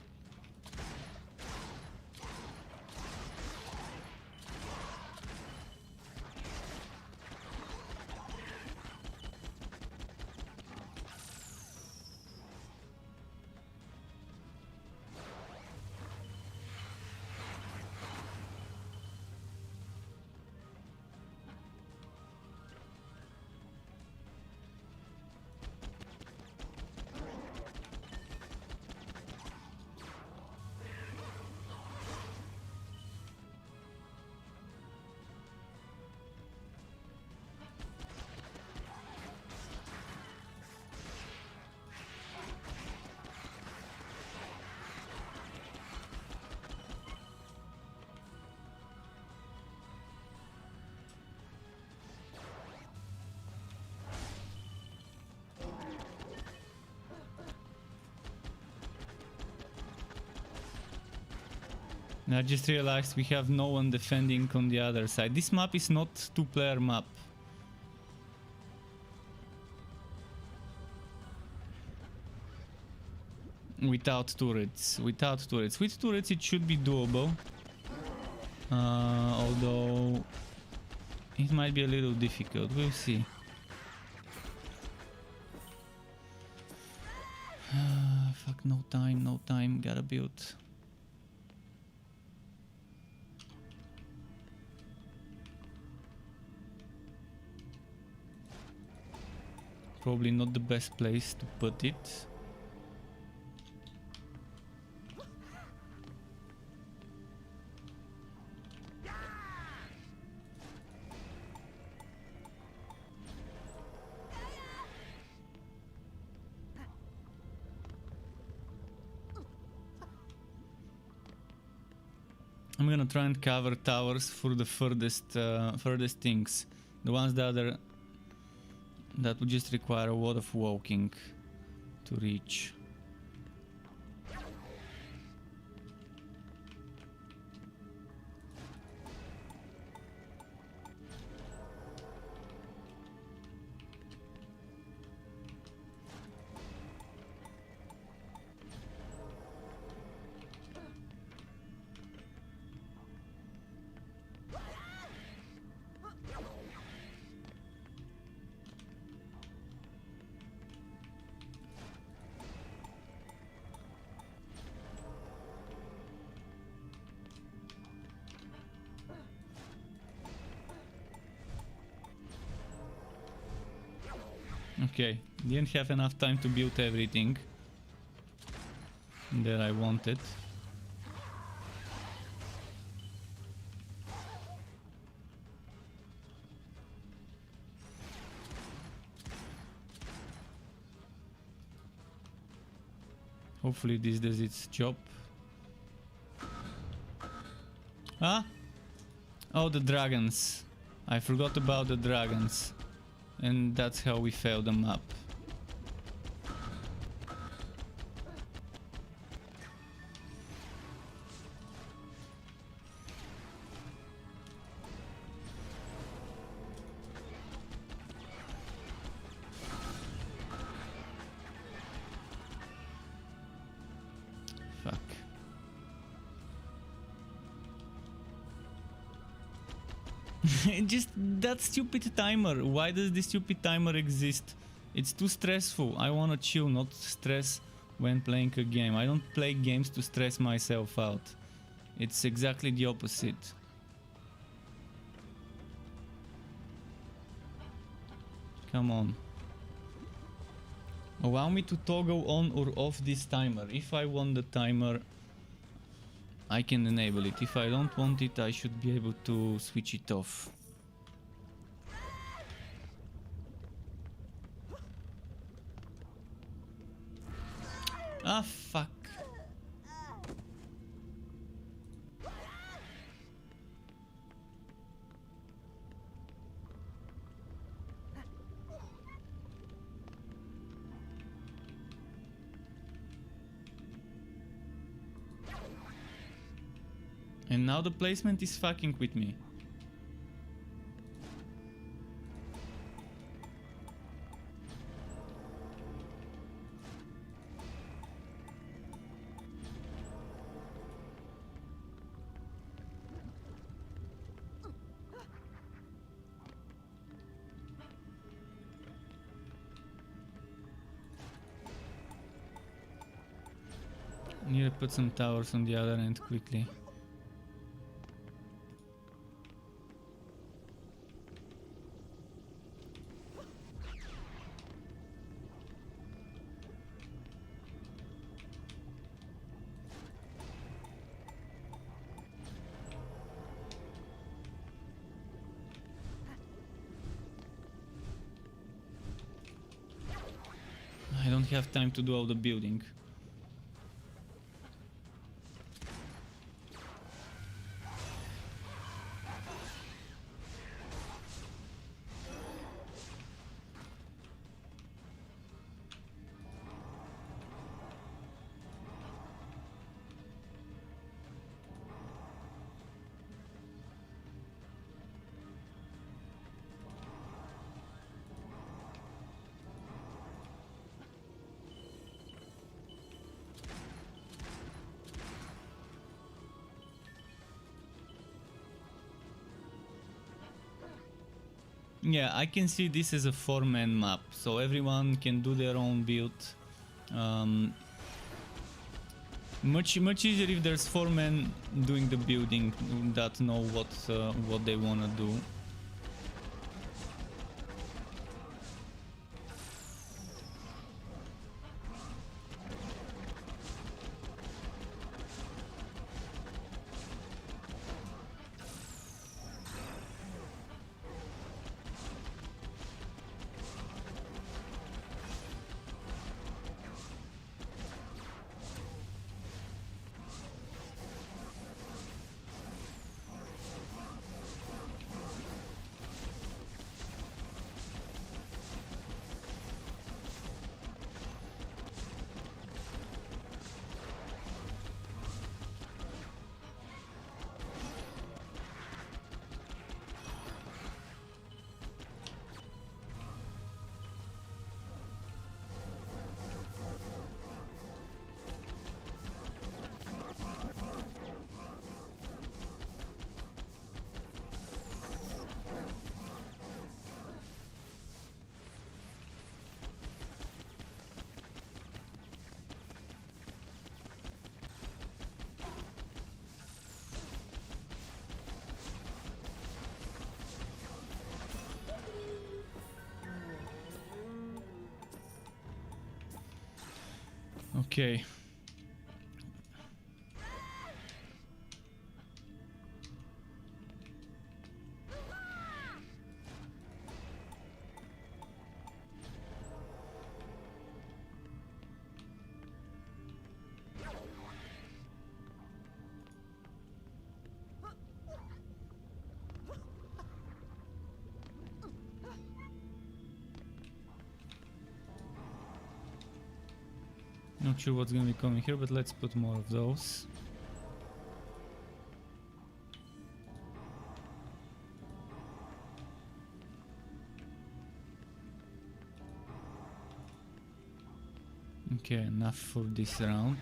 I just realized we have no one defending on the other side. This map is not two-player map. Without turrets. Without turrets. With turrets it should be doable. Although it might be a little difficult. We'll see. Fuck, no time, no time. Gotta build. Probably not the best place to put it. I'm gonna try and cover towers for the furthest things. The ones that would just require a lot of walking to reach. Okay, didn't have enough time to build everything that I wanted. Hopefully this does its job. Ah? Oh, the dragons. I forgot about the dragons. And that's how we failed the map. Fuck. Just that stupid timer. Why does this stupid timer exist? It's too stressful. I wanna chill, not stress when playing a game. I don't play games to stress myself out. It's exactly the opposite. Come on. Allow me to toggle on or off this timer. If I want the timer, I can enable it. If I don't want it, I should be able to switch it off. Ah, fuck. And now the placement is fucking with me. Need to put some towers on the other end quickly. I don't have time to do all the building. Yeah, I can see this as a 4-man map, so everyone can do their own build. Much easier if there's 4 men doing the building that know what they wanna do. Okay. Not sure what's gonna be coming here, but let's put more of those. Okay, enough for this round.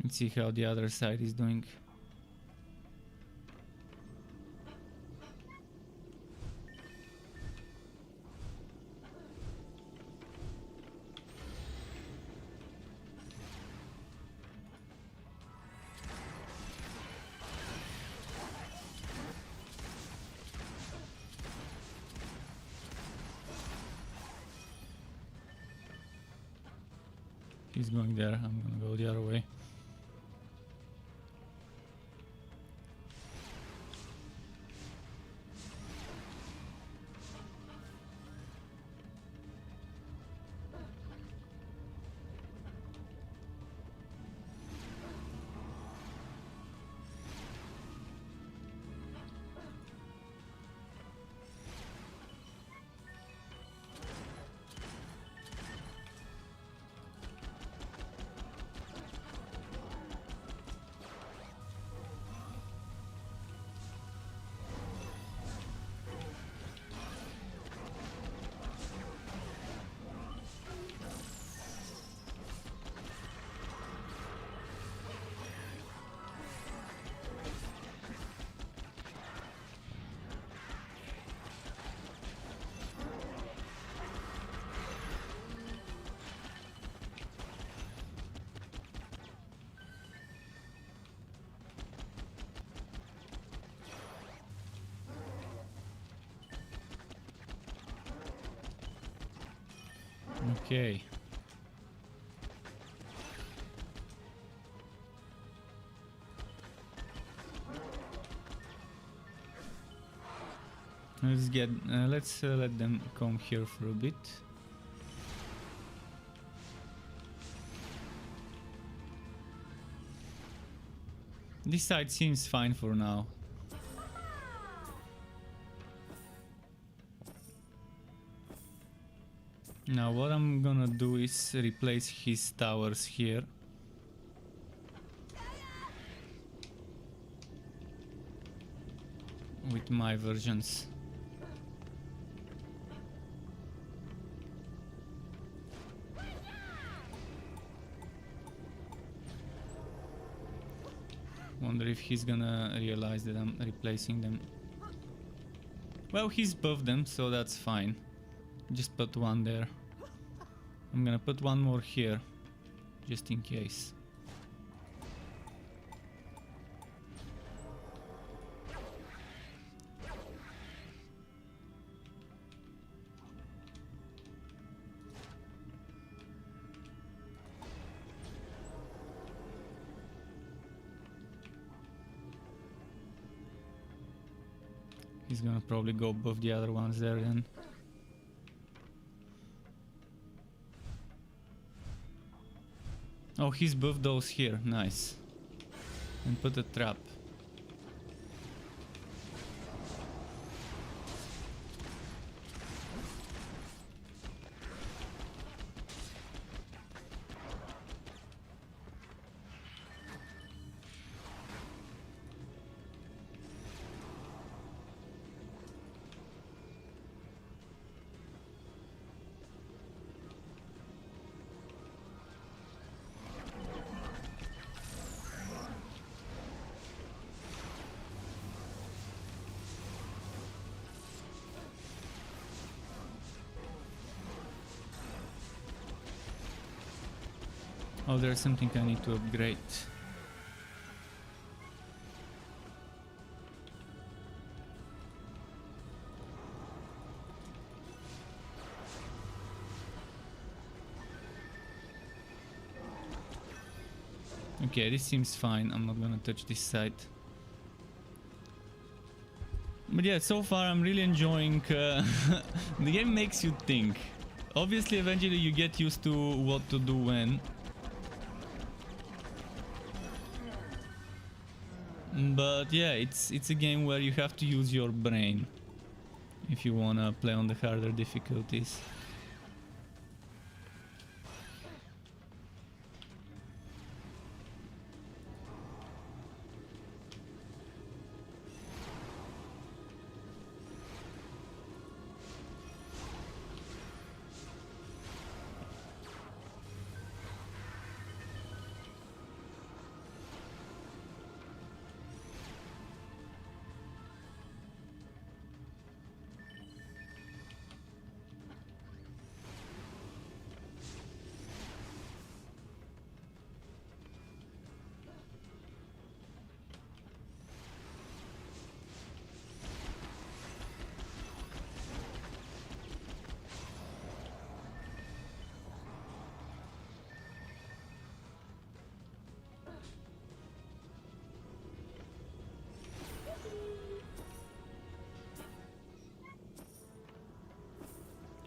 Let's see how the other side is doing. He's going there, I'm gonna go the other way. Okay. Let's let them come here for a bit. This side seems fine for now. Now what I'm gonna do is replace his towers here. With my versions. Wonder if he's gonna realize that I'm replacing them. Well, he's buffed them, so that's fine. Just put one there. I'm gonna put one more here, just in case. He's gonna probably go above the other ones there then. Oh, he's buffed those here, nice. And put a trap. Oh, there's something I need to upgrade. Okay, this seems fine. I'm not gonna touch this side. But yeah, so far I'm really enjoying... the game makes you think. Obviously, eventually you get used to what to do when. But yeah, it's a game where you have to use your brain if you wanna play on the harder difficulties.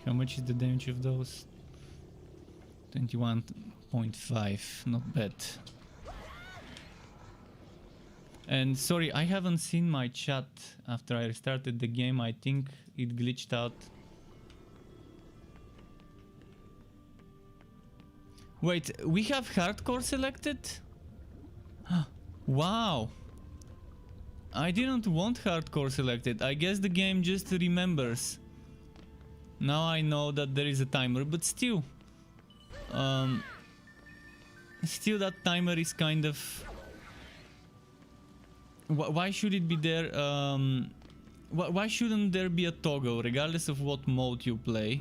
How much is the damage of those? 21.5, not bad. And sorry, I haven't seen my chat after I restarted the game. I think it glitched out. Wait, we have hardcore selected? Wow! I didn't want hardcore selected. I guess the game just remembers. Now I know that there is a timer, but still... still that timer is kind of... Why should it be there? Why shouldn't there be a toggle, regardless of what mode you play?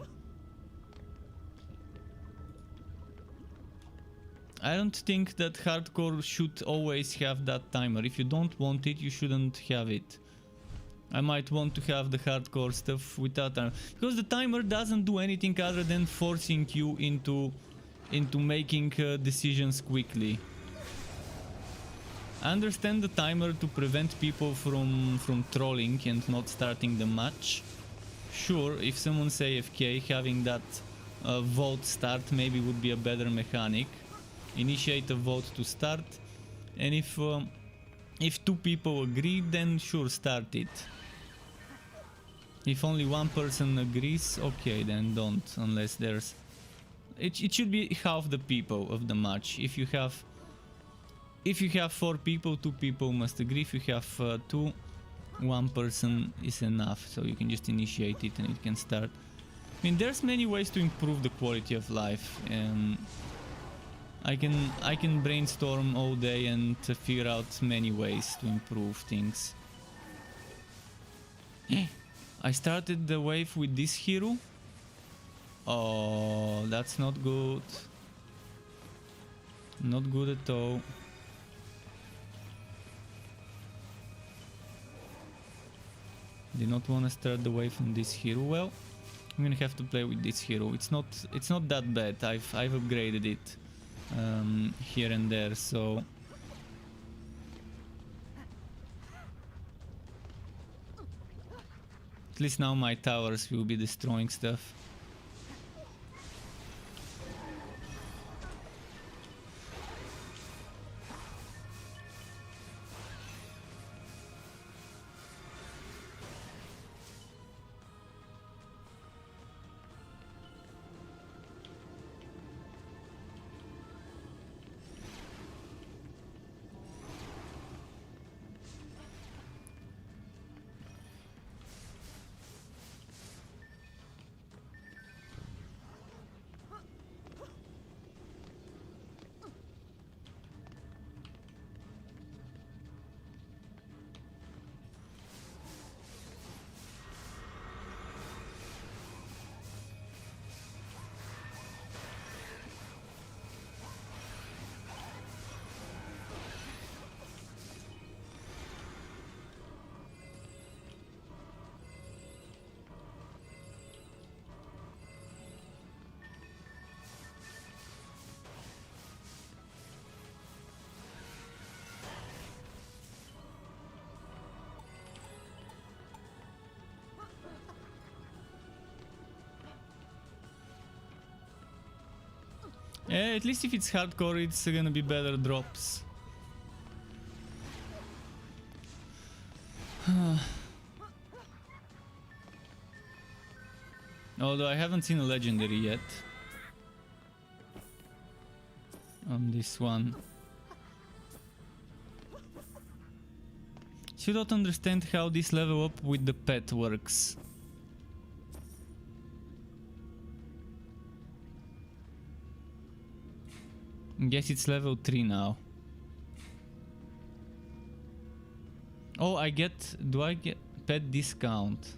I don't think that hardcore should always have that timer. If you don't want it, you shouldn't have it. I might want to have the hardcore stuff without timer, because the timer doesn't do anything other than forcing you into making decisions quickly. I understand the timer to prevent people from trolling and not starting the match. Sure, if someone's AFK, having that vote start maybe would be a better mechanic. Initiate a vote to start, and if two people agree, then sure, start it. If only one person agrees, okay, then don't, unless there's... It should be half the people of the match. If you have 4 people, 2 people must agree. If you have 2, 1 person is enough, so you can just initiate it and it can start. I mean, there's many ways to improve the quality of life. I can brainstorm all day and figure out many ways to improve things. I started the wave with this hero. Oh, that's not good. Not good at all. Did not want to start the wave from this hero. Well, I'm gonna have to play with this hero. It's not that bad. I've upgraded it here and there, so at least now my towers will be destroying stuff. Yeah, at least if it's hardcore, it's gonna be better drops. Although I haven't seen a legendary yet on this one. Still don't understand how this level up with the pet works. Guess it's level 3 now. Oh, do I get pet discount?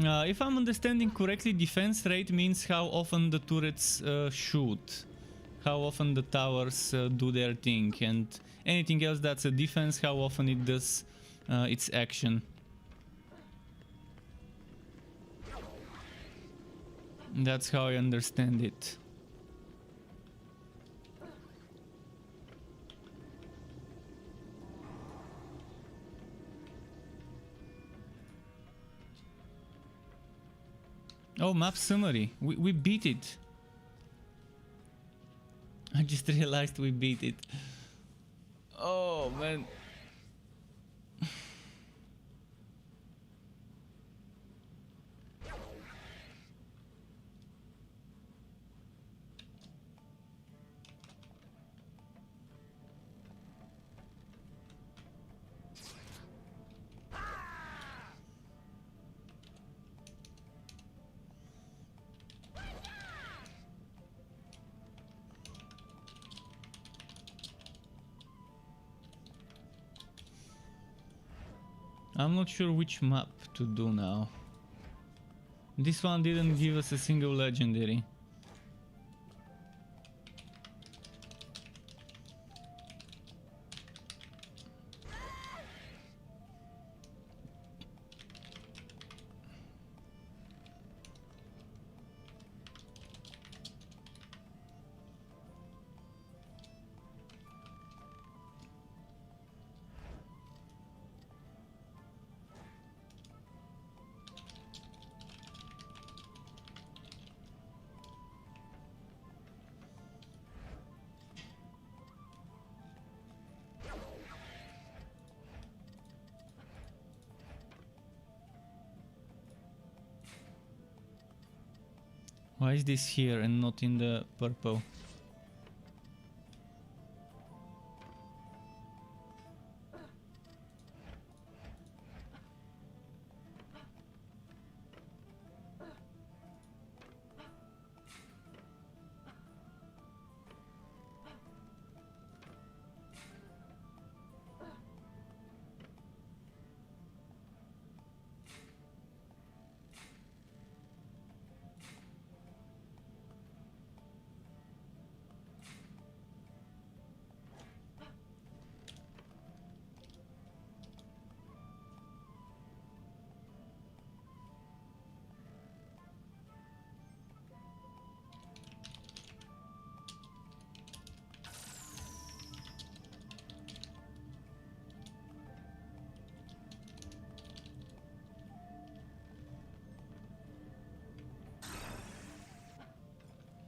If I'm understanding correctly, defense rate means how often the turrets shoot, how often the towers do their thing, and anything else that's a defense, how often it does its action. That's how I understand it. Oh, map summary. We beat it. I just realized we beat it. Oh, man. I'm not sure which map to do now. This one didn't give us a single legendary. Why is this here and not in the purple?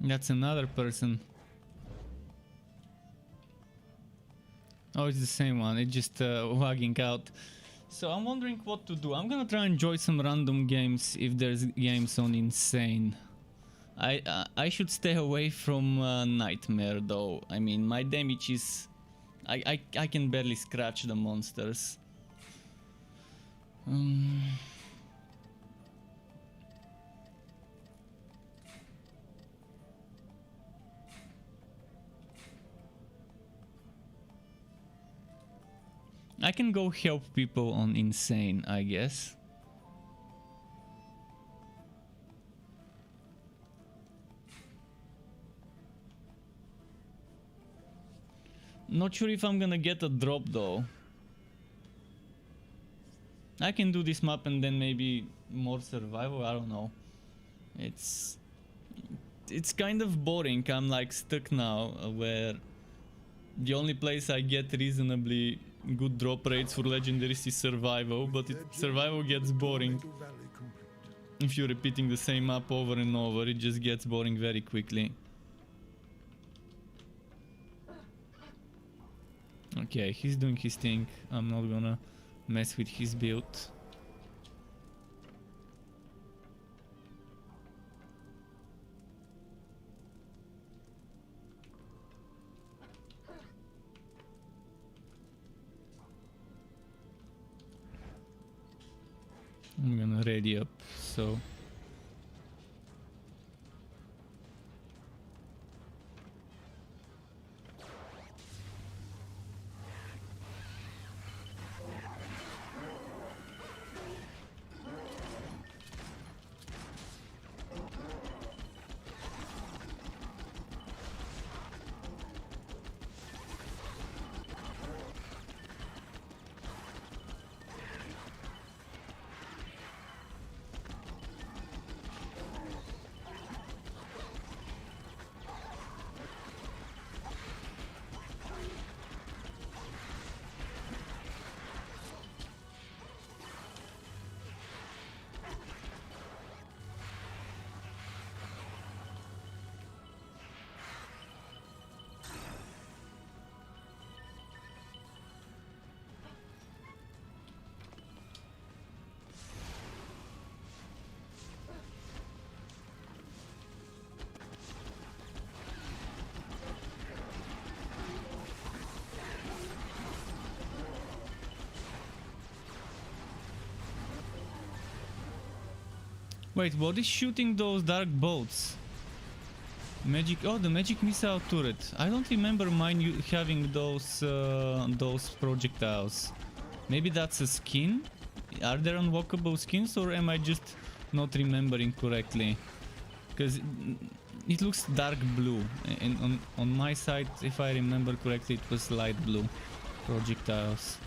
That's another person. Oh, it's the same one. It's just wagging out. So I'm wondering what to do. I'm gonna try and enjoy some random games if there's games on Insane. I should stay away from Nightmare though. I mean, my damage is... I can barely scratch the monsters. I can go help people on Insane, I guess. Not sure if I'm gonna get a drop though. I can do this map and then maybe more survival, I don't know. It's kind of boring. I'm like stuck now where the only place I get reasonably good drop rates for legendaries is survival, but survival gets boring. If you're repeating the same map over and over, it just gets boring very quickly. Okay, he's doing his thing. I'm not gonna mess with his build. I'm gonna ready up, so... Wait, what is shooting those dark bolts? Magic... Oh, the magic missile turret. I don't remember mine having those projectiles. Maybe that's a skin? Are there unwalkable skins, or am I just not remembering correctly? Because it looks dark blue, and on my side, if I remember correctly, it was light blue projectiles.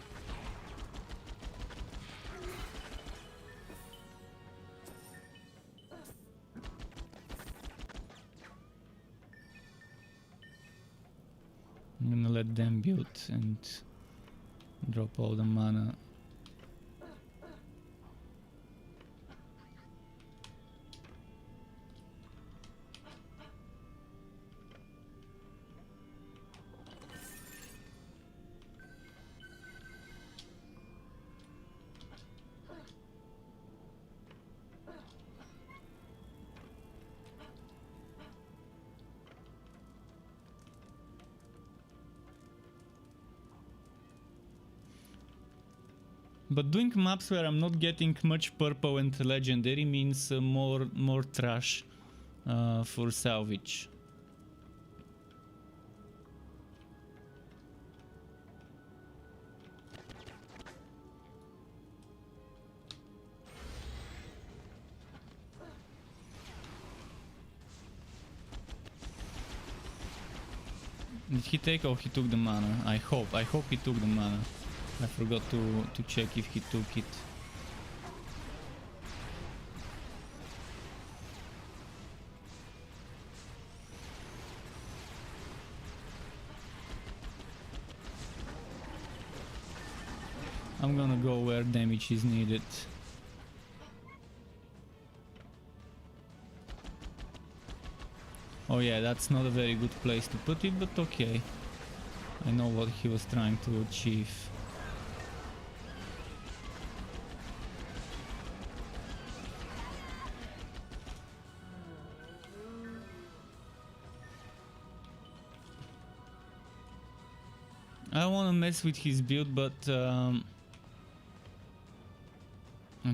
I'm gonna let them build and drop all the mana. But doing maps where I'm not getting much purple and legendary means more trash for salvage. Did he take? Oh, he took the mana. I hope he took the mana. I forgot to check if he took it. I'm gonna go where damage is needed. Oh yeah, that's not a very good place to put it, but okay. I know what he was trying to achieve. I wanna mess with his build, but I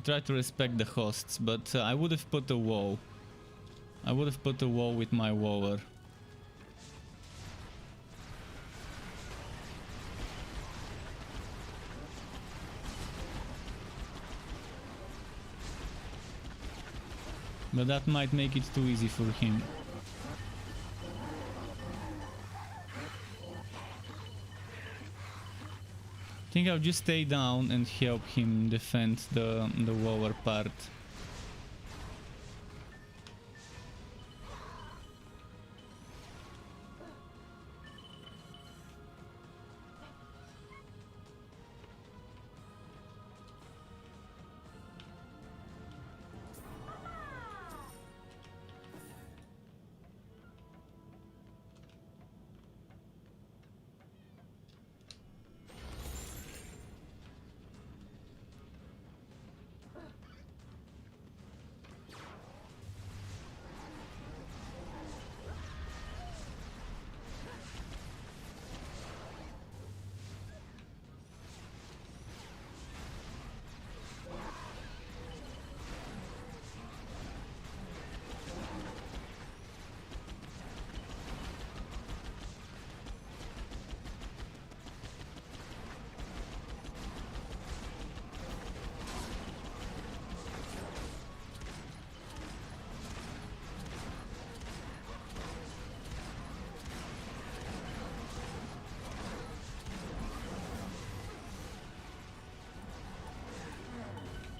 try to respect the hosts, but I would have put a wall. I would have put a wall with my waller. But that might make it too easy for him. I think I'll just stay down and help him defend the lower part.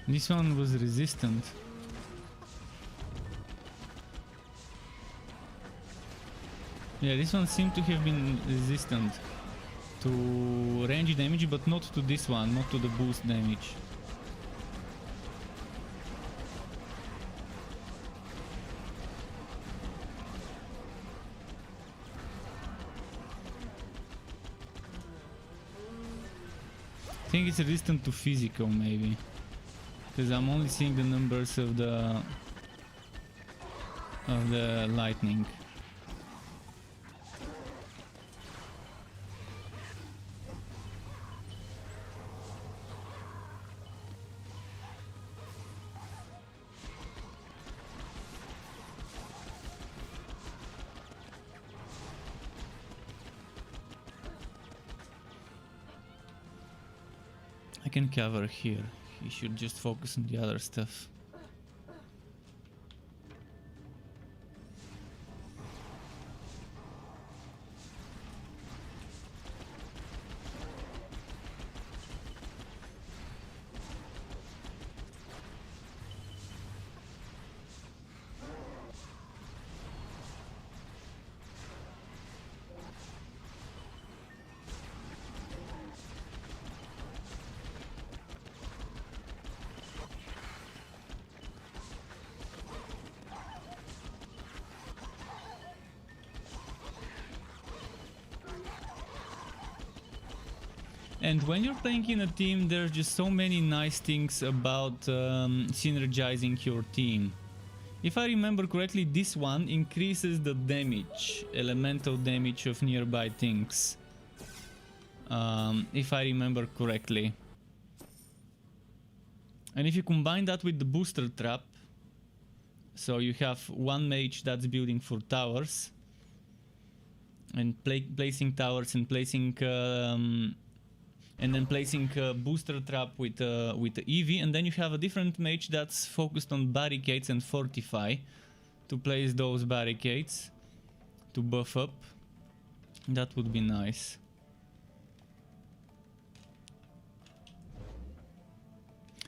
This one was resistant. Yeah, this one seemed to have been resistant to range damage, but not to this one, not to the boost damage. I think it's resistant to physical, maybe. Because I'm only seeing the numbers of the lightning. I can cover here. he should just focus on the other stuff. And when you're playing in a team, there's just so many nice things about synergizing your team. If I remember correctly, this one increases the damage, elemental damage of nearby things. If I remember correctly. And if you combine that with the booster trap, so you have one mage that's building for towers, and placing towers and placing and then placing a booster trap with the EV, and then you have a different mage that's focused on barricades and fortify to place those barricades to buff up. That would be nice.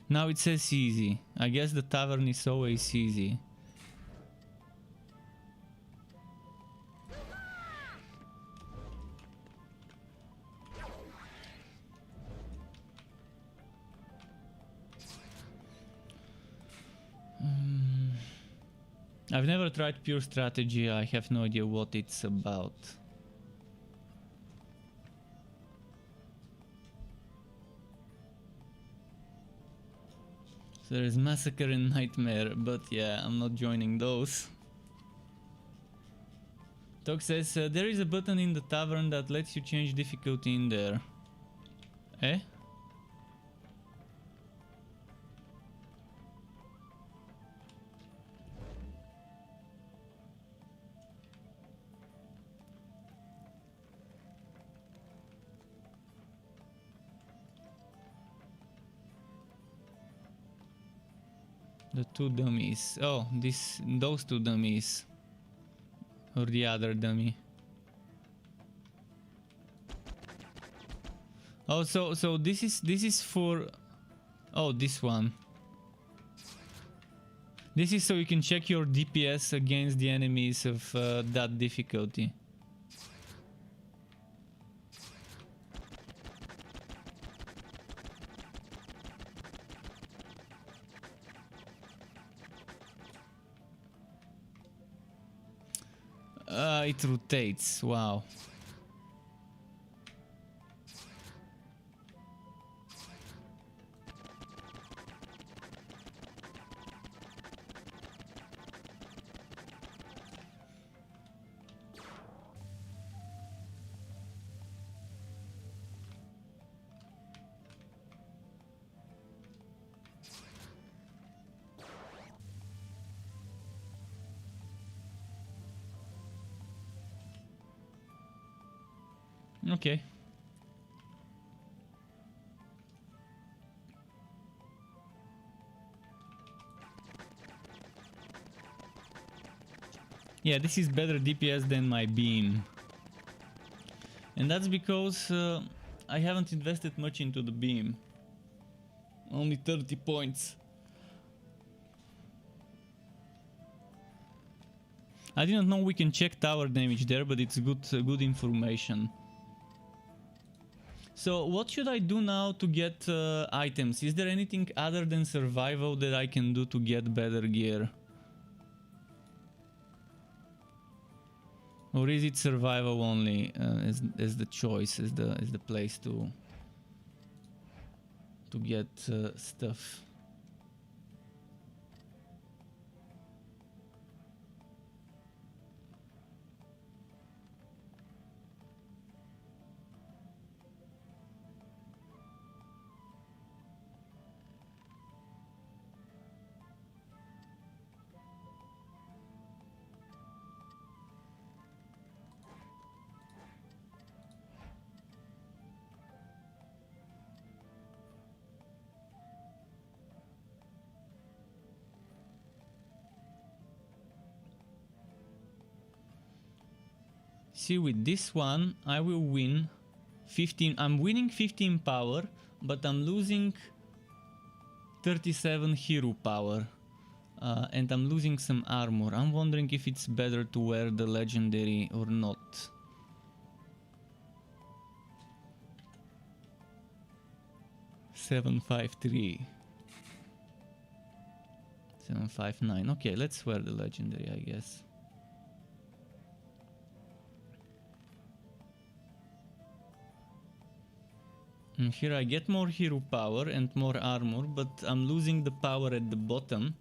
Now it says easy. I guess the tavern is always easy. I've never tried pure strategy. I have no idea what it's about. So there is Massacre and Nightmare, but yeah, I'm not joining those. Tok says, there is a button in the tavern that lets you change difficulty in there. Eh? The two dummies. Oh, those two dummies. Or the other dummy. Oh, so this is for. Oh, this one. This is so you can check your DPS against the enemies of that difficulty. It rotates. Wow. Okay. Yeah, this is better DPS than my beam. And that's because I haven't invested much into the beam. Only 30 points. I didn't know we can check tower damage there, but it's good information. So what should I do now to get items? Is there anything other than survival that I can do to get better gear? Or is it survival only as the choice, as the place to get stuff? See, with this one, I will win 15. I'm winning 15 power, but I'm losing 37 hero power. And I'm losing some armor. I'm wondering if it's better to wear the legendary or not. 753. 759. Okay, let's wear the legendary, I guess. And here I get more hero power and more armor, but I'm losing the power at the bottom.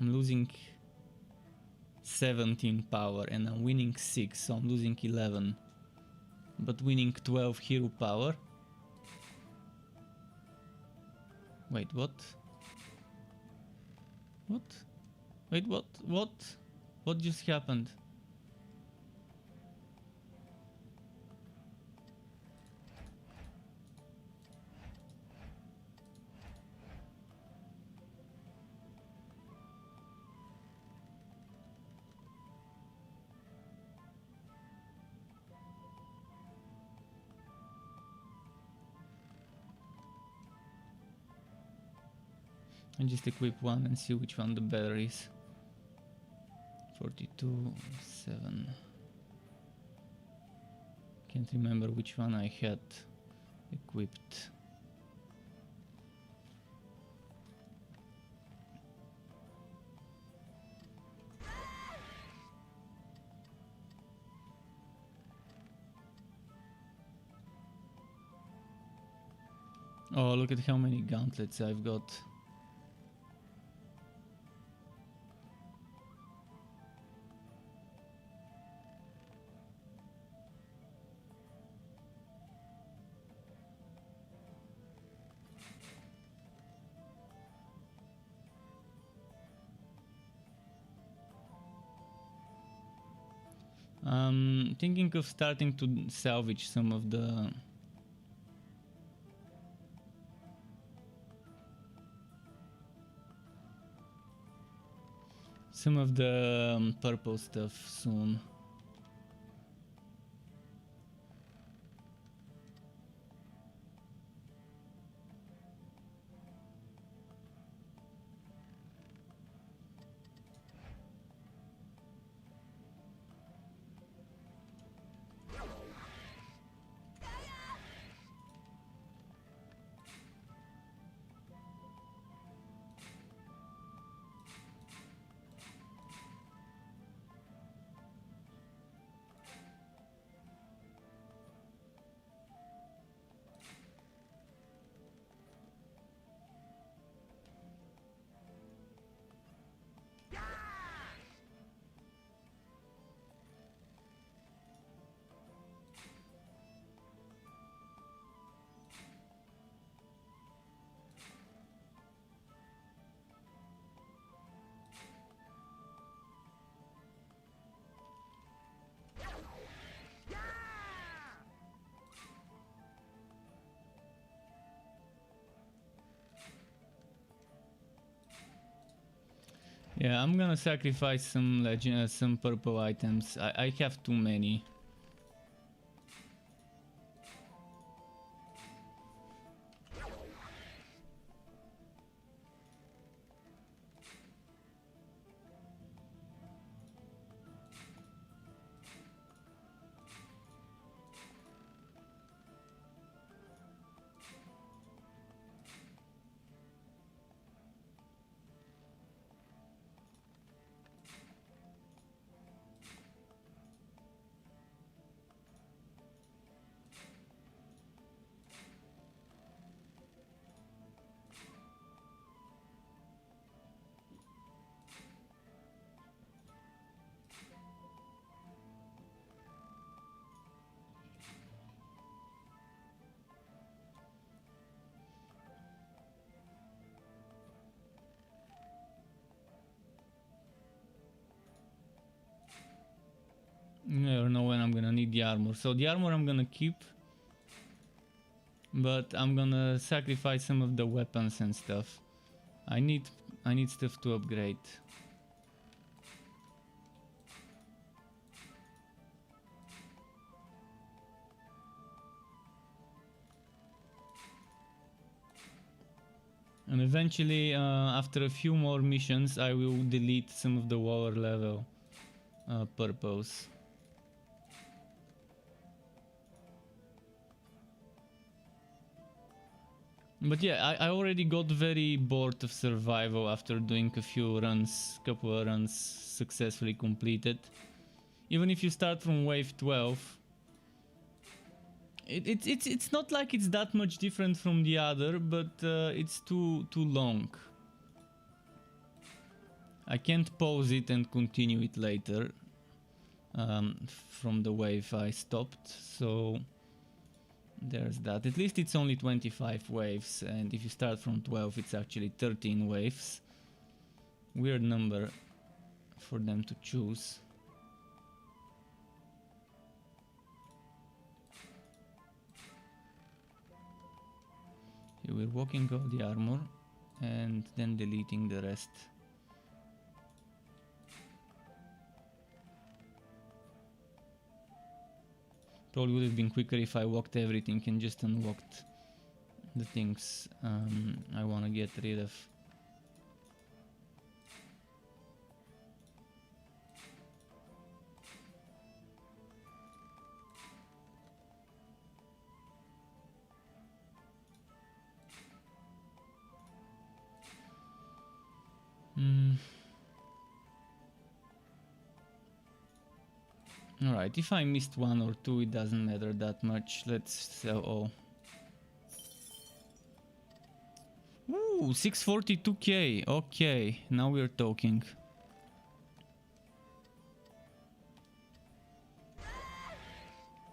I'm losing 17 power and I'm winning 6, so I'm losing 11. But winning 12 hero power. Wait, what? What? Wait, what? What? What just happened? I just equip one and see which one the better is. 42, 7. Can't remember which one I had equipped. Oh, look at how many gauntlets I've got. I'm thinking of starting to salvage some of the purple stuff soon. Yeah, I'm gonna sacrifice some purple items. I have too many. I don't know when I'm gonna need the armor. So the armor I'm gonna keep, but I'm gonna sacrifice some of the weapons and stuff. I need stuff to upgrade. And eventually, after a few more missions, I will delete some of the lower level purpose. But yeah, I already got very bored of survival after doing a few runs, couple of runs successfully completed. Even if you start from wave 12, it's not like it's that much different from the other, but it's too long. I can't pause it and continue it later from the wave I stopped, so there's that. At least it's only 25 waves, and if you start from 12 it's actually 13 waves. Weird number for them to choose. Here we're walking all the armor and then deleting the rest. Probably would have been quicker if I walked everything and just unlocked the things I want to get rid of. Alright, if I missed one or two, it doesn't matter that much. Let's sell all. Ooh, 642k. Okay, now we're talking.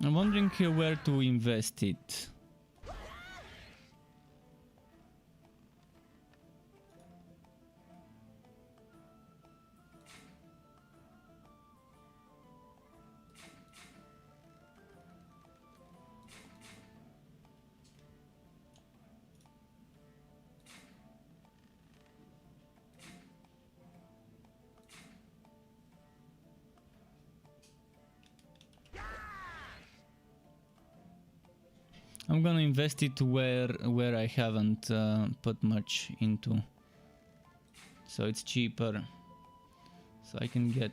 I'm wondering where to invest it. I'm gonna invest it where I haven't put much into, so it's cheaper, so I can get.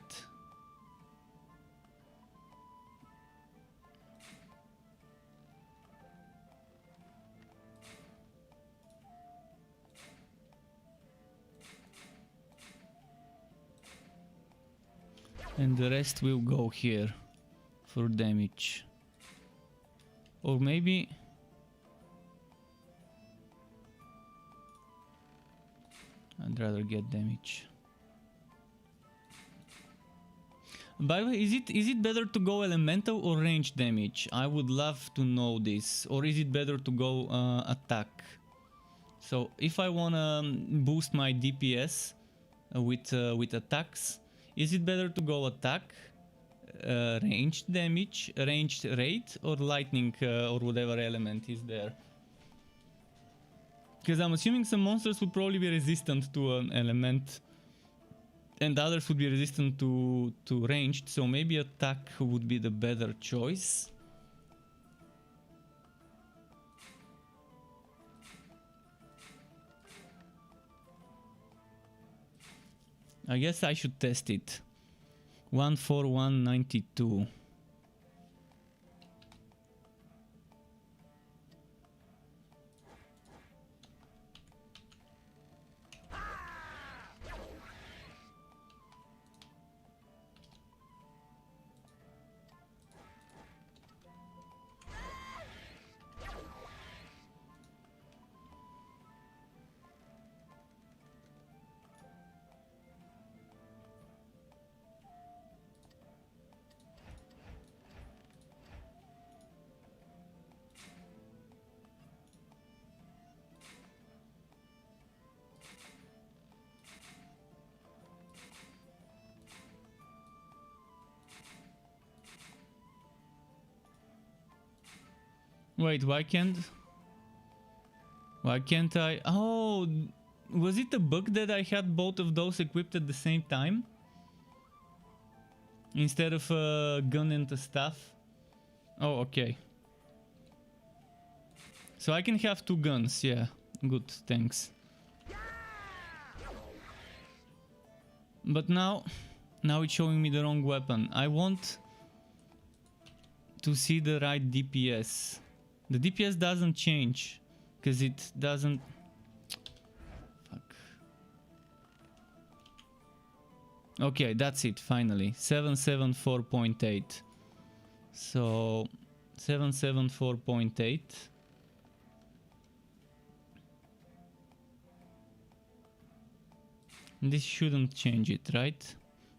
And the rest will go here for damage, or maybe. I'd rather get damage. By the way, is it better to go elemental or range damage? I would love to know this. Or is it better to go attack? So if I wanna boost my DPS with attacks, is it better to go attack, ranged damage, ranged rate, or lightning or whatever element is there? Because I'm assuming some monsters would probably be resistant to an element and others would be resistant to ranged, so maybe attack would be the better choice. I guess I should test it. 14192. Wait, why can't I? Oh, was it a bug that I had both of those equipped at the same time? Instead of a gun and a staff? Oh, okay. So I can have two guns, yeah. Good, thanks. But now it's showing me the wrong weapon. I want to see the right DPS. The DPS doesn't change because it doesn't. Fuck. Okay, that's it. Finally, 774.8. So 774.8. This shouldn't change it, right?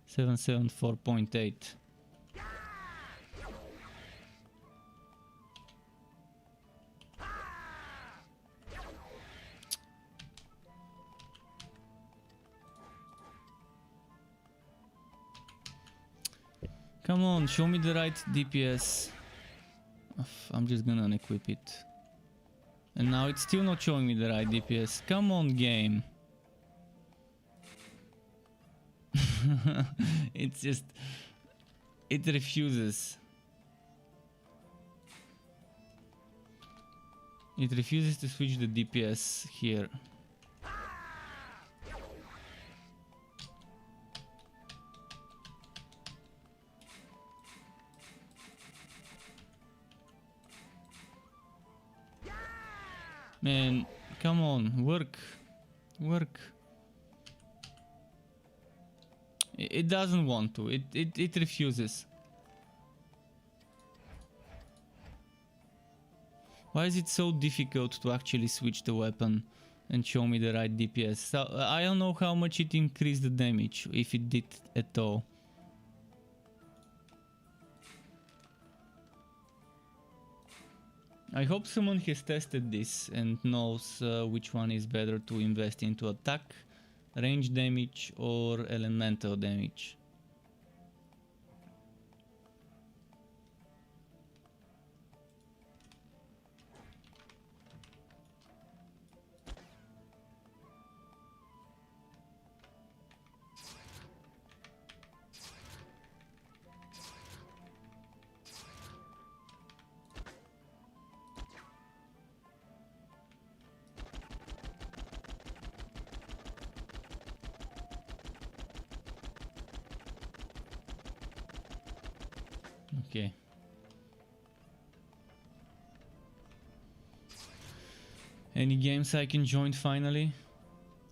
774.8. Come on, show me the right DPS. I'm just gonna unequip it. And now it's still not showing me the right DPS. Come on, game. It's just... it refuses. It refuses to switch the DPS here. Man, come on, work. Work. It doesn't want to. It refuses. Why is it so difficult to actually switch the weapon and show me the right DPS? So, I don't know how much it increased the damage, if it did at all. I hope someone has tested this and knows which one is better to invest into: attack, range damage, or elemental damage. Okay. Any games I can join finally?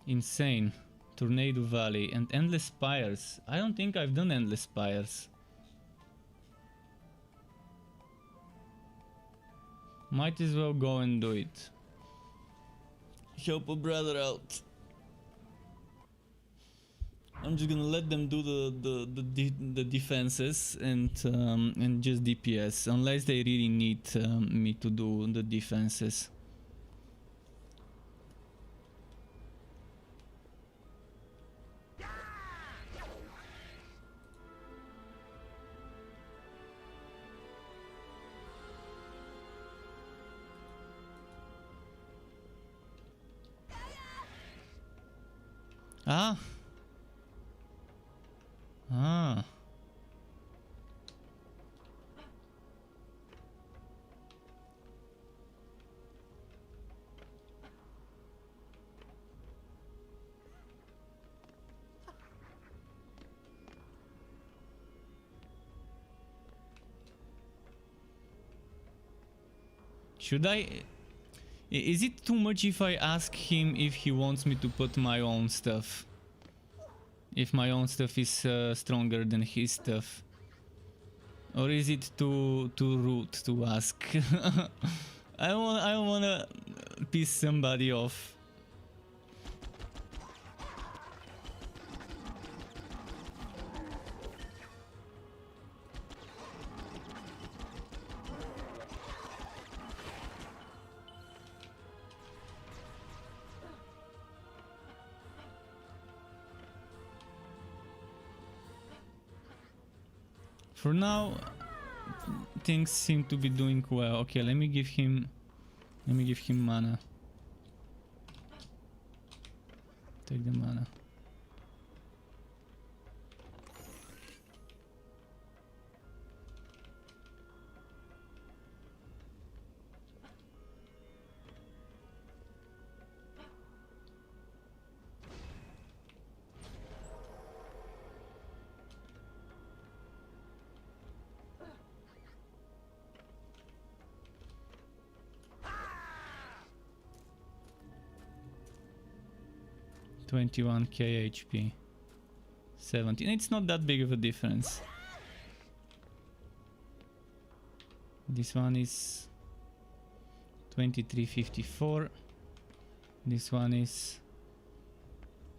Insane, Tornado Valley, and Endless Spires. I don't think I've done Endless Spires. Might as well go and do it. Help a brother out. I'm just gonna let them do the defenses and just DPS, unless they really need me to do the defenses. Ah. Ah. Should I... Is it too much if I ask him if he wants me to put my own stuff? If my own stuff is stronger than his stuff? Or is it too rude to ask? I don't wanna piss somebody off. For now, things seem to be doing well. Okay, let me give him mana. Take the mana. 21k HP. 17. It's not that big of a difference. This one is 2354. This one is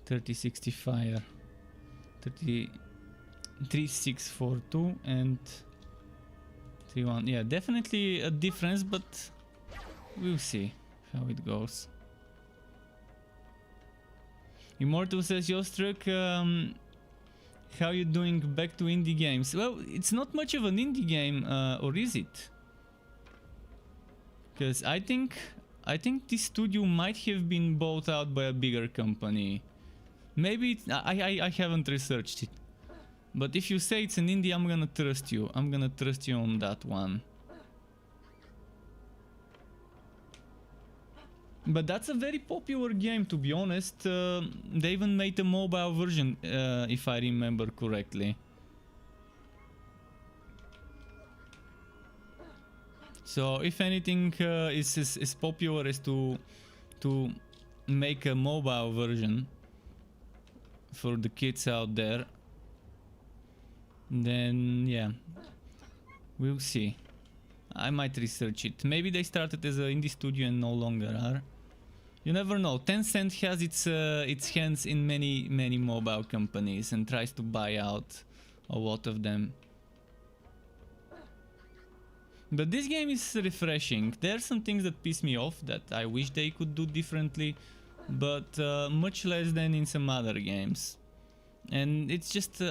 3060 fire. 3642 and 31. Yeah, definitely a difference, but we'll see how it goes. Immortal says, Jostruk, how you doing back to indie games? Well, it's not much of an indie game, or is it? Because I think this studio might have been bought out by a bigger company. Maybe I haven't researched it. But if you say it's an indie, I'm gonna trust you. I'm gonna trust you on that one. But that's a very popular game, to be honest. They even made a mobile version, if I remember correctly. So if anything is as popular as to make a mobile version for the kids out there, then yeah, we'll see. I might research it. Maybe they started as an indie studio and no longer are. You never know. Tencent has its hands in many mobile companies and tries to buy out a lot of them. But this game is refreshing. There are some things that piss me off that I wish they could do differently, but much less than in some other games. And it's just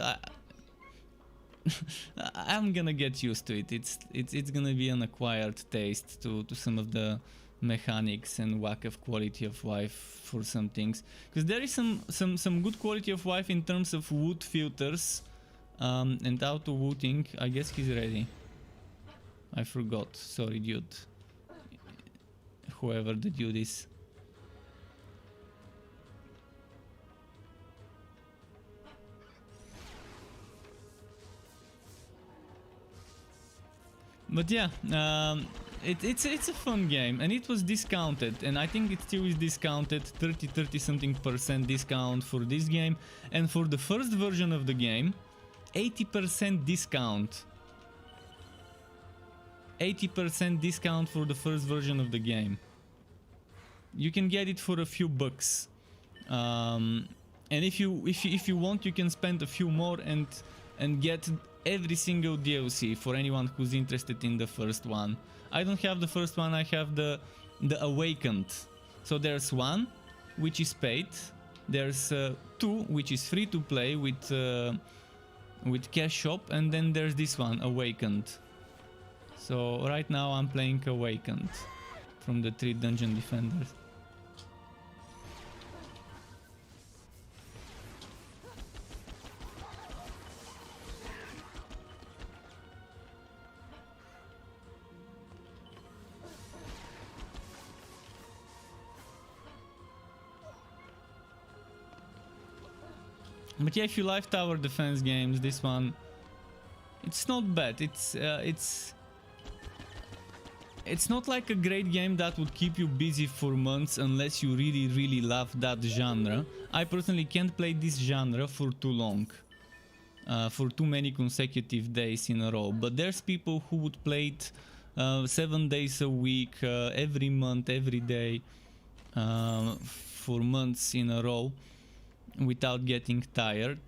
I'm gonna get used to it. It's gonna be an acquired taste to some of the mechanics and lack of quality of life for some things. Because there is some good quality of life in terms of wood filters and auto wooting. I guess he's ready. I forgot. Sorry, dude. Whoever the dude is. But yeah, it's a fun game, and it was discounted, and I think it still is discounted. 30 something % discount for this game, and for the first version of the game, 80% discount. 80% discount for the first version of the game. You can get it for a few bucks, and if you want, you can spend a few more and get every single DLC for anyone who's interested in the first one. I don't have the first one. I have the Awakened. So there's one which is paid. There's two which is free to play with cash shop, and then there's this one, Awakened. So right now I'm playing Awakened from the 3 Dungeon Defenders. But yeah, if you like tower defense games, this one, it's not bad. It's not like a great game that would keep you busy for months unless you really love that genre. I personally can't play this genre for too long, for too many consecutive days in a row. But there's people who would play it 7 days a week, every month, every day, for months in a row, without getting tired.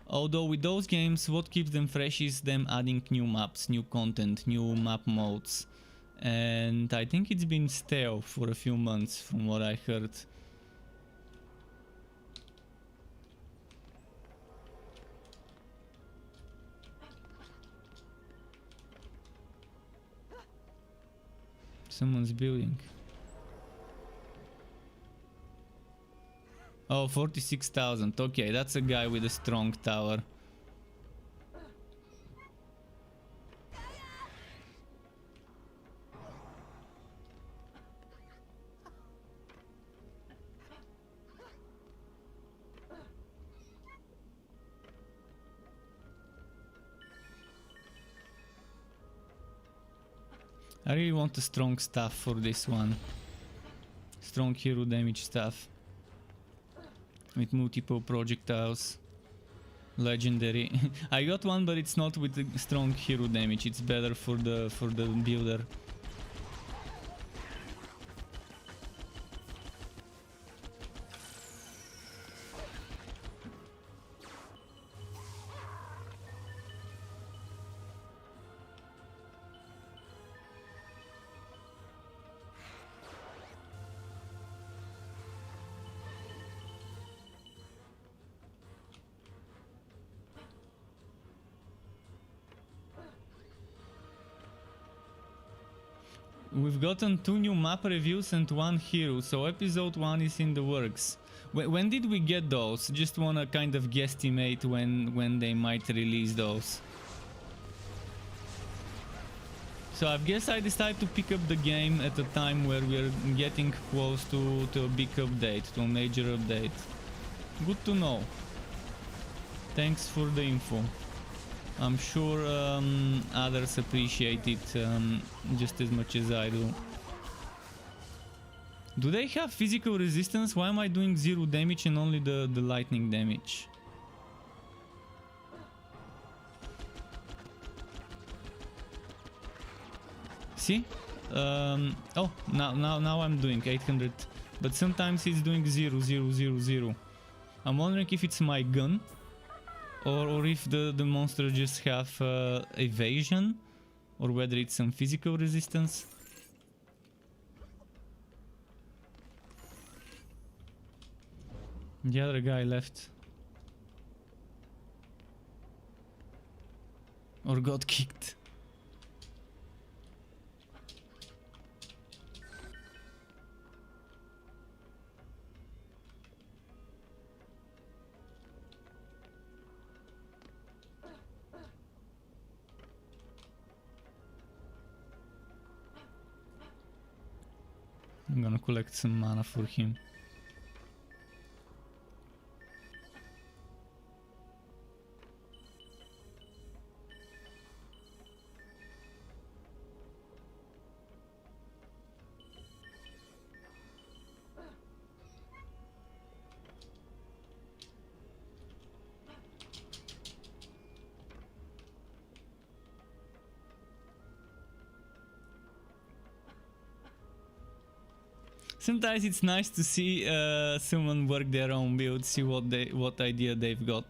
Although with those games, what keeps them fresh is them adding new maps, new content, new map modes. And I think it's been stale for a few months from what I heard. Someone's building. Oh, 46,000. Okay, that's a guy with a strong tower. I really want a strong staff for this one. Strong hero damage staff. with multiple projectiles. Legendary. I got one, but it's not with strong hero damage. It's better for the builder. We've gotten 2 new map reviews and 1 hero, so episode 1 is in the works. When did we get those? Just wanna kind of guesstimate when they might release those. So I guess I decided to pick up the game at a time where we're getting close to a big update, to a major update. Good to know. Thanks for the info. I'm sure others appreciate it just as much as I do. Do they have physical resistance? Why am I doing 0 damage and only the lightning damage? See? Oh, now I'm doing 800, but sometimes it's doing 0, 0, 0, 0. I'm wondering if it's my gun. Or if the monster just have evasion, or whether it's some physical resistance. The other guy left. Or got kicked. I'm gonna collect some mana for him. Sometimes it's nice to see someone work their own build, see what idea they've got.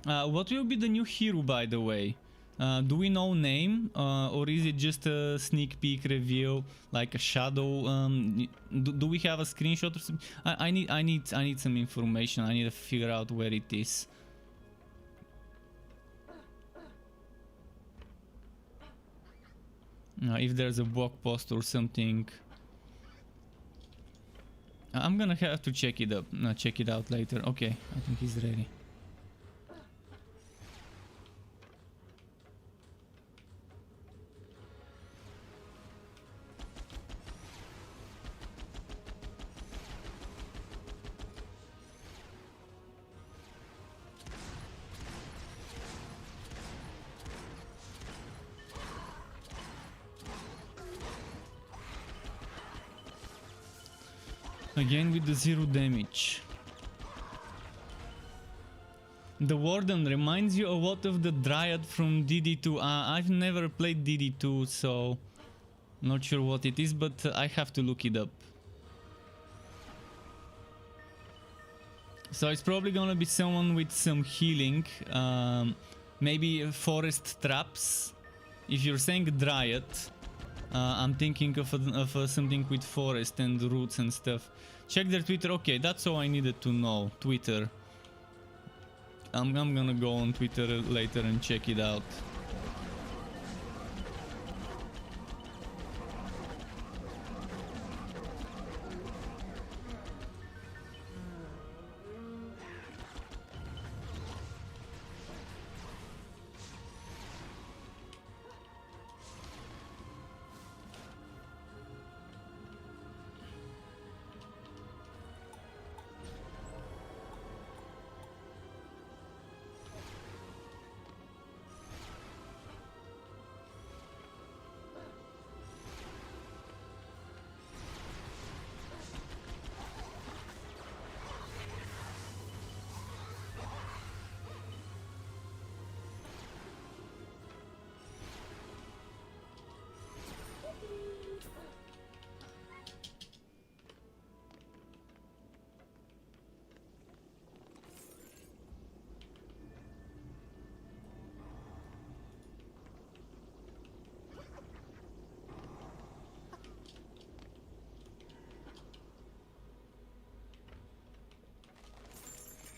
What will be the new hero, by the way? Do we know name, or is it just a sneak peek reveal, like a shadow? Do we have a screenshot or something? I need some information. I need to figure out where it is. If there's a blog post or something. I'm gonna have to check it up. Check it out later. Okay, I think he's ready. Again with the 0 damage. The Warden reminds you a lot of the Dryad from DD2. I've never played DD2, so not sure what it is, but I have to look it up. So it's probably gonna be someone with some healing, maybe forest traps. If you're saying Dryad, I'm thinking of something with forest and roots and stuff. Check their Twitter. Okay, that's all I needed to know. Twitter. I'm gonna go on Twitter later and check it out.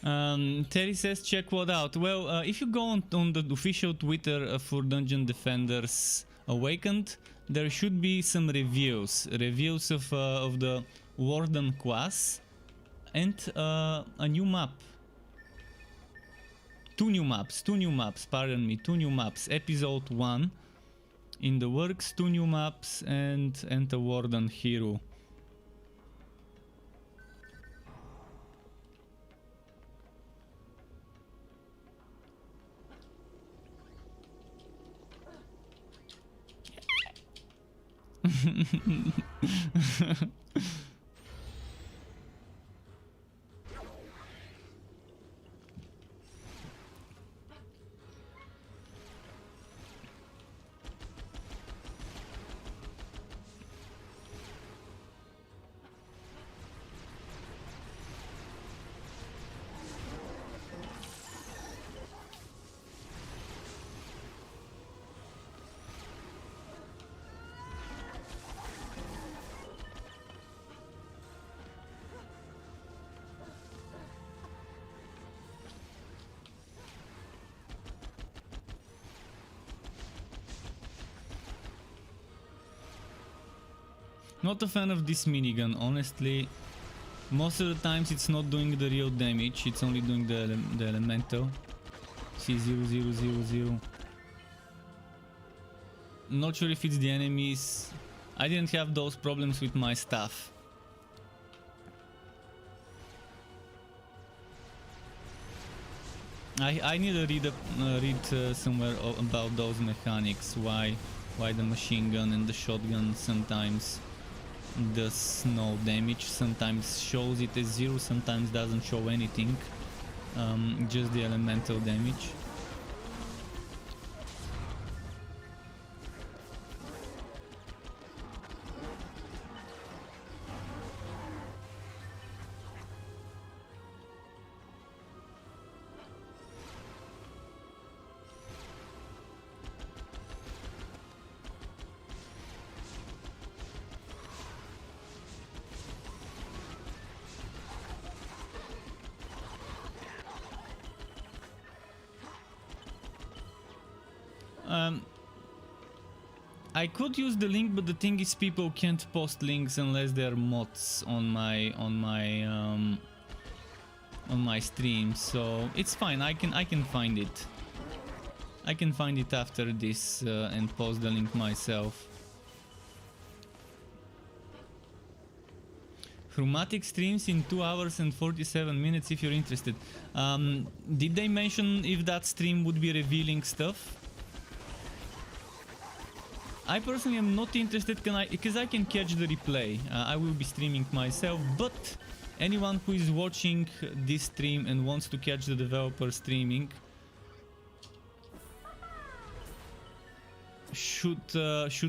Terry says, check what out. Well, if you go on the official Twitter for Dungeon Defenders Awakened, there should be some reviews of the Warden class and a new map. Two new maps, pardon me, two new maps. Episode 1 in the works, two new maps and a Warden hero. Not a fan of this minigun, honestly. Most of the times it's not doing the real damage, it's only doing the elemental. See, 0, 0, 0, 0. Not sure if it's the enemies. I didn't have those problems with my staff. I need to read somewhere about those mechanics, why the machine gun and the shotgun sometimes does no damage, sometimes shows it as 0, sometimes doesn't show anything, just the elemental damage. I could use the link, but the thing is, people can't post links unless they're mods on my stream. So it's fine. I can find it. I can find it after this and post the link myself. Chromatic streams in 2 hours and 47 minutes if you're interested. Did they mention if that stream would be revealing stuff? I personally am not interested because I can catch the replay. I will be streaming myself, but anyone who is watching this stream and wants to catch the developer streaming should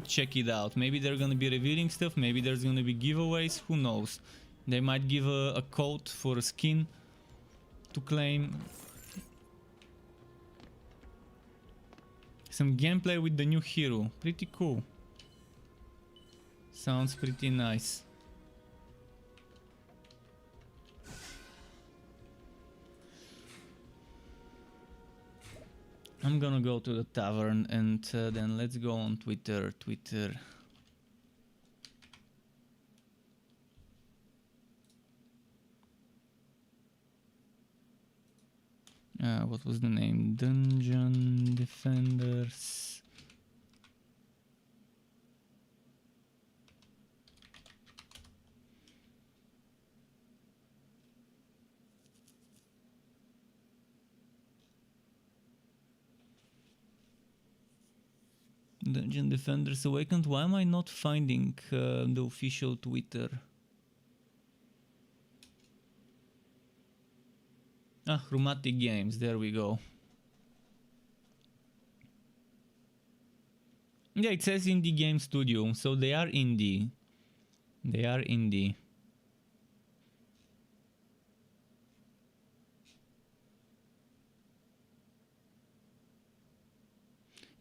check it out. Maybe they're gonna be revealing stuff, maybe there's gonna be giveaways, who knows. They might give a code for a skin to claim. Some gameplay with the new hero. Pretty cool. Sounds pretty nice. I'm gonna go to the tavern and then let's go on Twitter. What was the name? Dungeon Defenders. Dungeon Defenders Awakened. Why am I not finding the official Twitter? Ah, Chromatic Games, there we go. Yeah, it says Indie Game Studio, so they are indie. They are indie.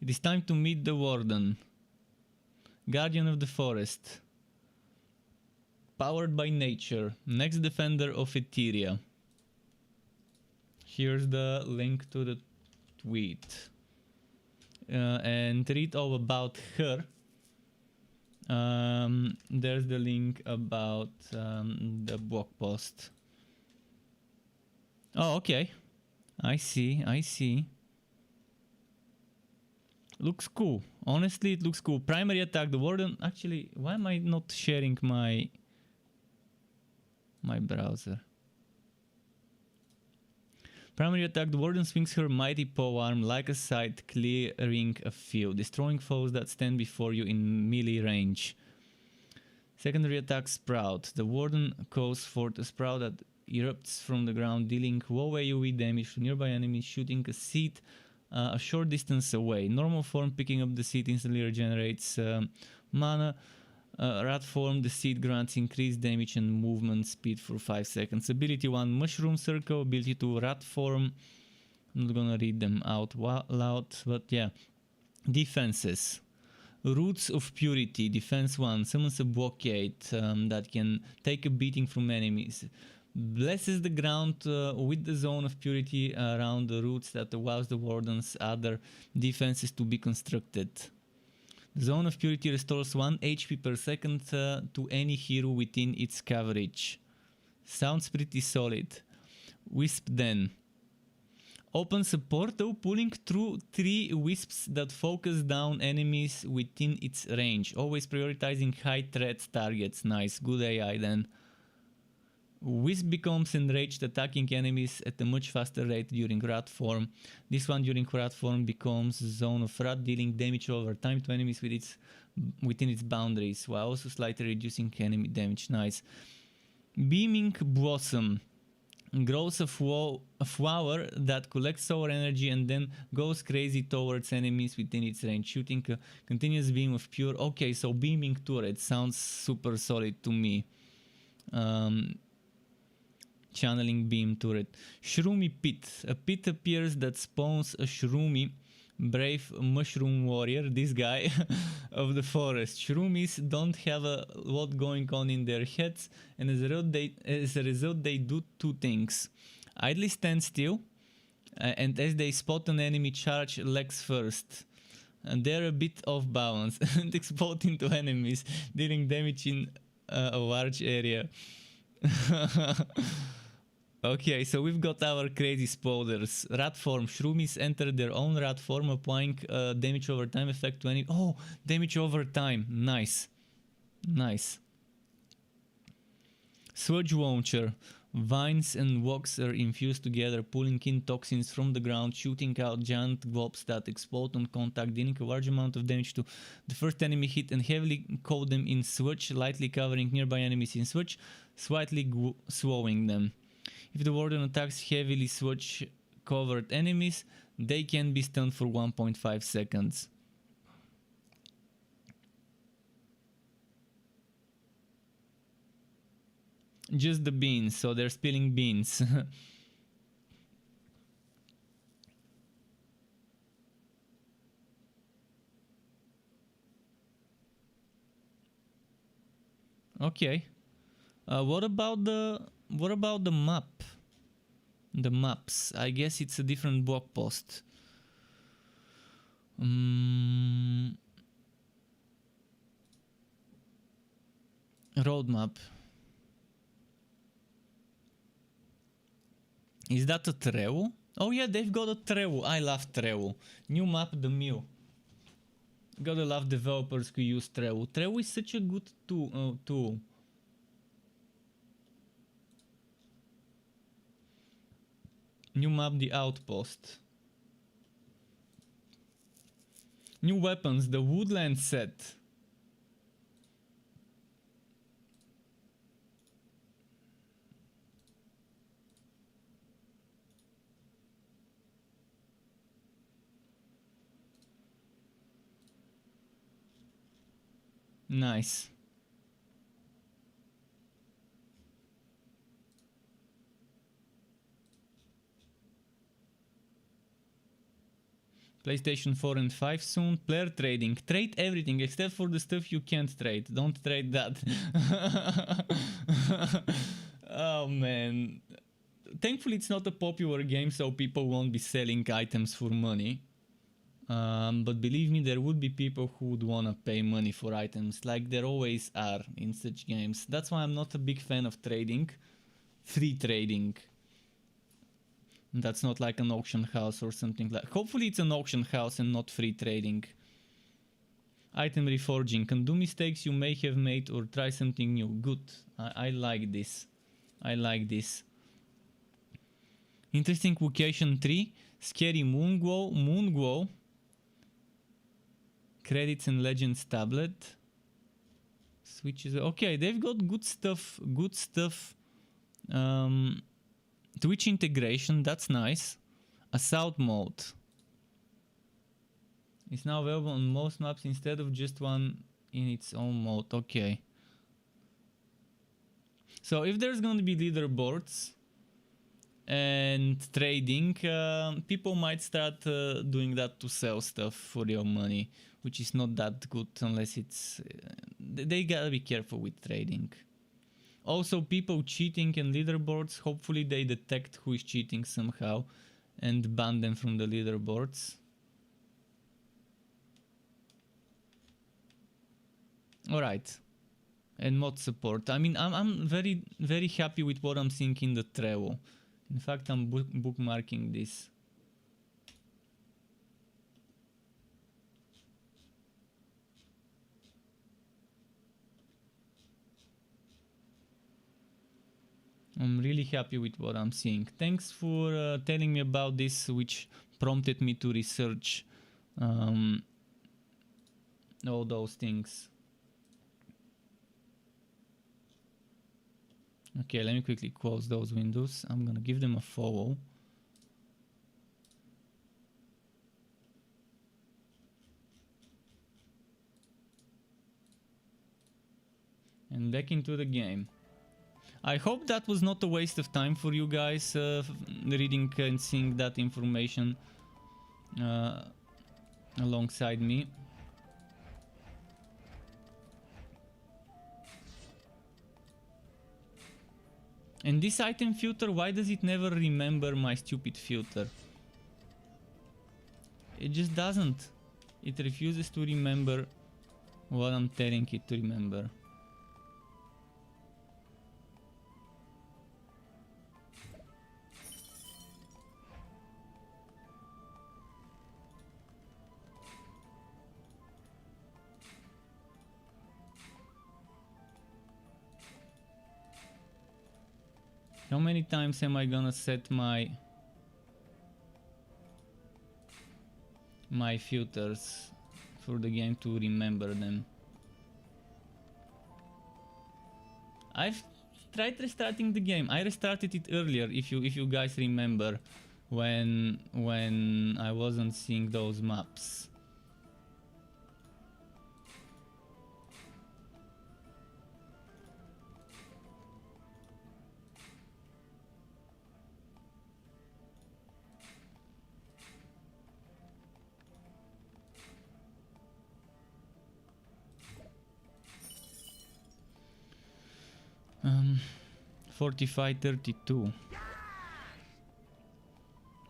It is time to meet the Warden. Guardian of the Forest. Powered by nature. Next defender of Etheria. Here's the link to the tweet. And read all about her. There's the link about the blog post. Oh, okay. I see, I see. Looks cool. Honestly, it looks cool. Primary attack, the warden... Actually, why am I not sharing my browser? Primary attack, the warden swings her mighty paw arm like a scythe, clearing a field, destroying foes that stand before you in melee range. Secondary attack, sprout. The warden calls forth a sprout that erupts from the ground, dealing low AoE damage to nearby enemies, shooting a seed a short distance away. Normal form, picking up the seed instantly regenerates mana. Rat form, the seed grants increased damage and movement speed for 5 seconds. Ability 1, mushroom circle. Ability 2, rat form. I'm not gonna read them out loud, but yeah. Defenses. Roots of Purity. Defense 1, summons a blockade that can take a beating from enemies. Blesses the ground with the zone of purity around the roots that allows the warden's other defenses to be constructed. The zone of purity restores 1 HP per second to any hero within its coverage. Sounds pretty solid. Wisp then. Opens a portal, pulling through 3 wisps that focus down enemies within its range. Always prioritizing high threat targets. Nice, good AI then. Wisp becomes enraged, attacking enemies at a much faster rate during rat form. This one during rat form becomes zone of rat, dealing damage over time to enemies within its boundaries, while also slightly reducing enemy damage. Nice. Beaming Blossom. Grows a flower that collects solar energy and then goes crazy towards enemies within its range, shooting a continuous beam of pure... Okay, so beaming turret sounds super solid to me. Channeling beam turret. Shroomy pit. A pit appears that spawns a shroomy, brave mushroom warrior, this guy, of the forest. Shroomies don't have a lot going on in their heads, and as a result they do 2 things. Idly stand still, and as they spot an enemy, charge legs first. And they're a bit off balance and explode into enemies, dealing damage in a large area. Okay, so we've got our crazy spoilers. Rat form. Shroomies enter their own rat form, applying damage over time effect to any... Oh, damage over time. Nice. Nice. Sludge launcher. Vines and wax are infused together, pulling in toxins from the ground, shooting out giant globs that explode on contact, dealing a large amount of damage to the first enemy hit and heavily coat them in sludge, lightly covering nearby enemies in sludge, slightly slowing them. If the warden attacks heavily sludge-covered enemies, they can be stunned for 1.5 seconds. Just the beans, so they're spilling beans. Okay. What about the map? The maps. I guess it's a different blog post. Roadmap. Is that a Trello? Oh yeah, they've got a Trello. I love Trello. New map, the mill. Gotta love developers who use Trello. Trello is such a good tool. New map, the outpost. New weapons, the woodland set. Nice. PlayStation 4 and 5 soon. Player trading. Trade everything except for the stuff you can't trade. Don't trade that. Oh man. thankfully it's not a popular game, so people won't be selling items for money. But believe me, there would be people who would wanna pay money for items, like there always are in such games. That's why I'm not a big fan of trading. Free trading. That's not like an auction house or something like. Hopefully it's an auction house and not free trading. Item reforging. Undo mistakes you may have made or try something new. Good. I like this. I like this. Interesting location tree. Scary moon glow. Moon glow. Credits and legends tablet. Switches. Okay, they've got good stuff. Good stuff. Twitch integration. That's nice. Assault mode. It's now available on most maps instead of just one in its own mode. Okay. So if there's going to be leaderboards and trading, people might start doing that to sell stuff for your money, which is not that good unless it's... they gotta be careful with trading. Also, people cheating in leaderboards, hopefully they detect who is cheating somehow and ban them from the leaderboards. Alright. And mod support. I mean, I'm very happy with what I'm seeing in the Trello. In fact, I'm bookmarking this. I'm really happy with what I'm seeing. Thanks for telling me about this, which prompted me to research all those things. Okay, let me quickly close those windows. I'm gonna give them a follow. And back into the game. I hope that was not a waste of time for you guys, reading and seeing that information alongside me. And this item filter, why does it never remember my stupid filter? It just doesn't. It refuses to remember what I'm telling it to remember. How many times am I gonna set my filters for the game to remember them? I've tried restarting the game. I restarted it earlier, if you guys remember, when I wasn't seeing those maps. Um, 45, 32.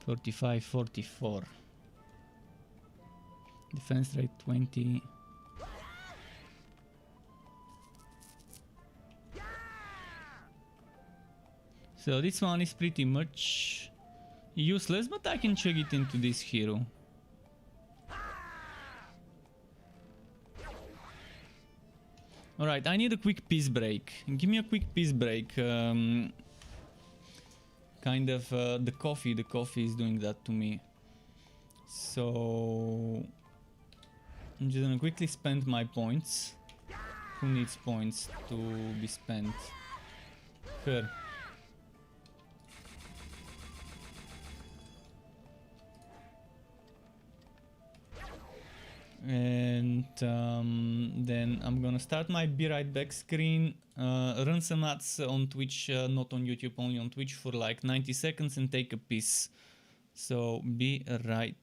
45, 44. Defense rate 20. So this one is pretty much useless, but I can check it into this hero. Alright, I need a quick peace break. Give me a quick peace break. Kind of the coffee is doing that to me. So I'm just gonna quickly spend my points. Who needs points to be spent? Her. And then I'm gonna start my be right back screen, run some ads on Twitch, not on YouTube, only on Twitch for like 90 seconds and take a piss. So be right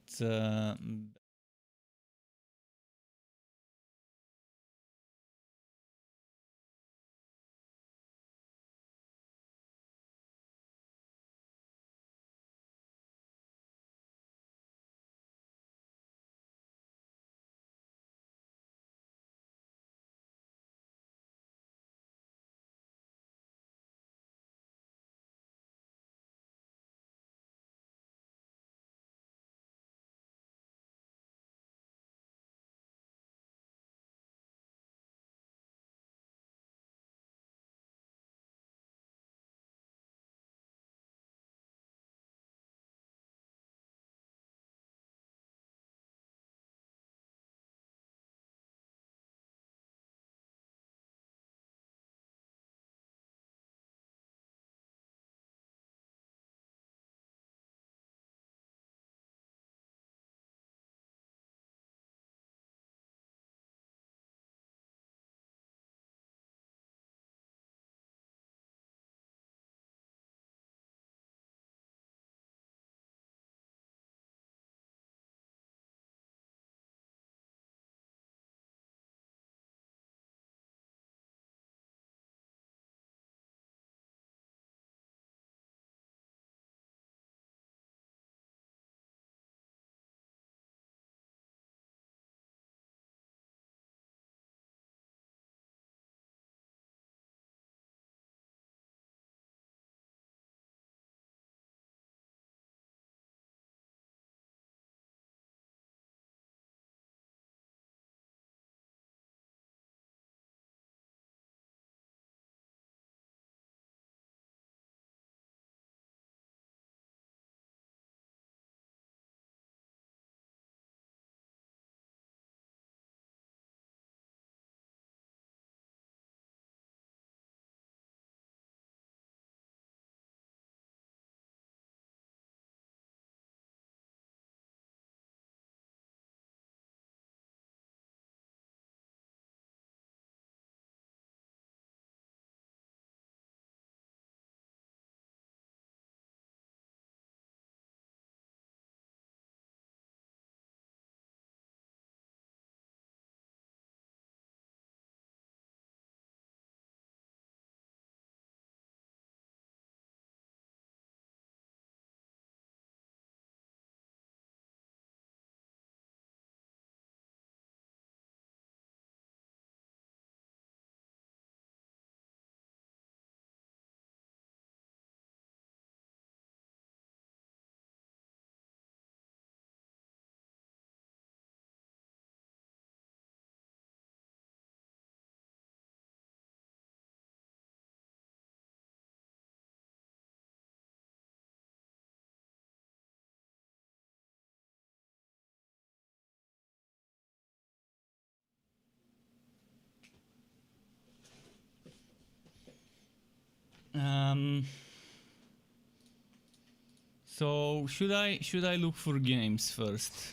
Um, so should I look for games first?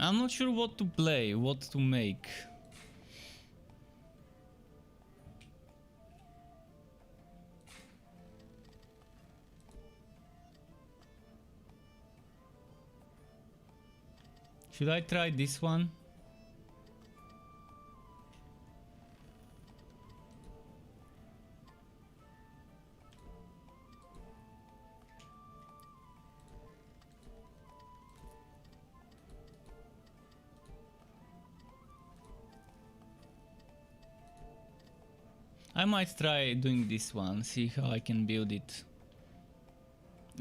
I'm not sure what to play, what to make. Should I try this one? I might try doing this one, see how I can build it.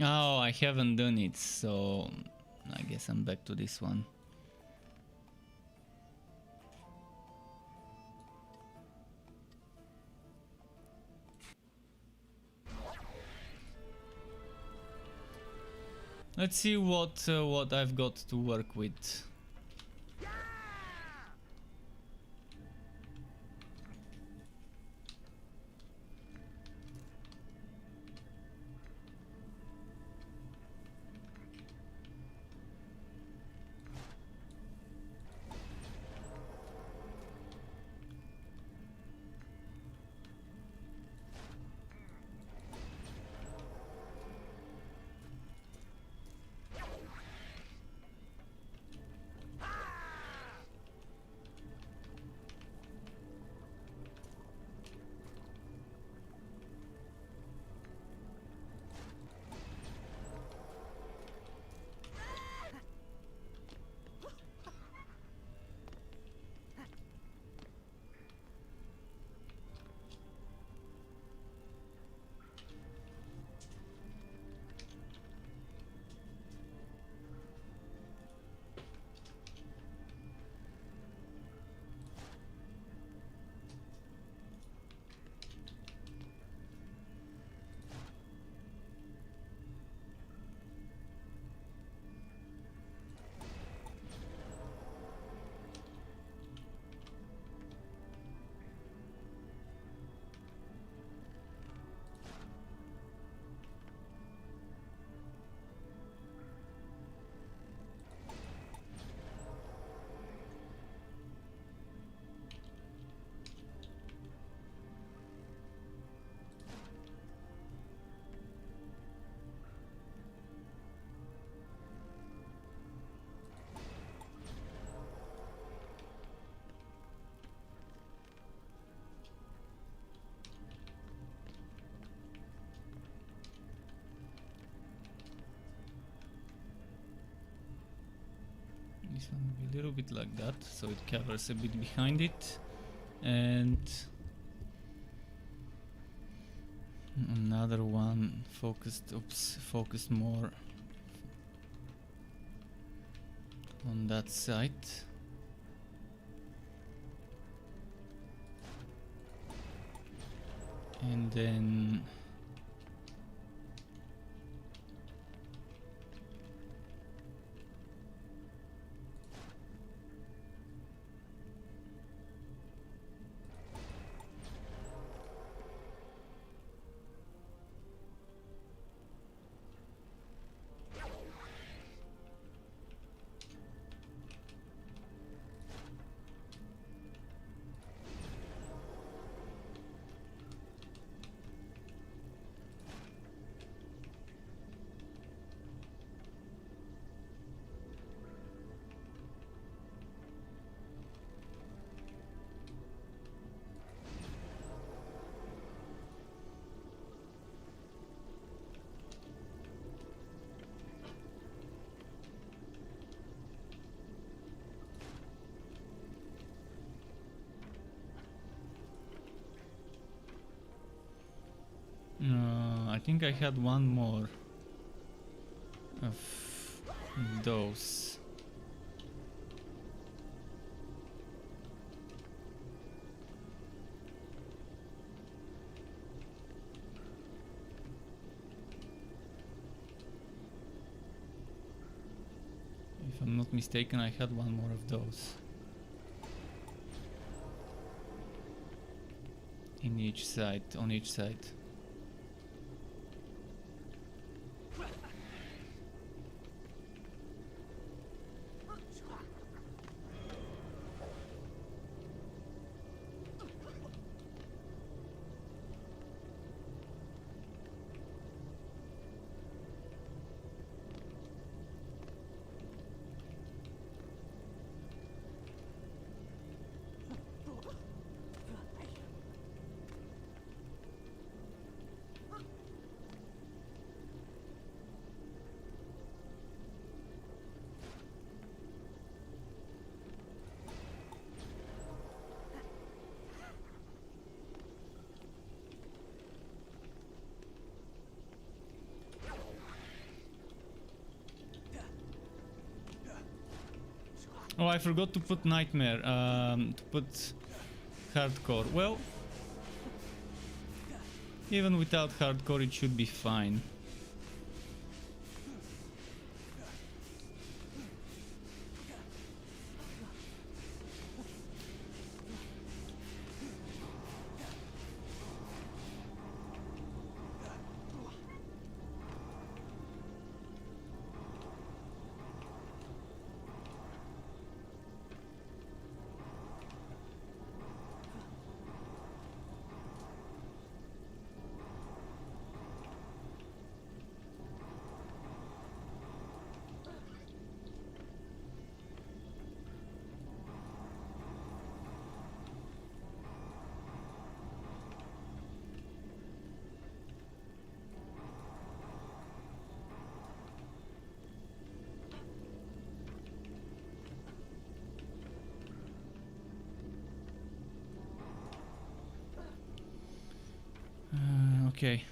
Oh, I haven't done it, so I guess I'm back to this one. Let's see what I've got to work with. This one will be a little bit like that, so it covers a bit behind it, and another one focused more on that side. And then I think I had one more. of those. If I'm not mistaken, I had one more of those. In each side, on each side. Oh, I forgot to put nightmare, to put hardcore. Well, even without hardcore it should be fine. Okay.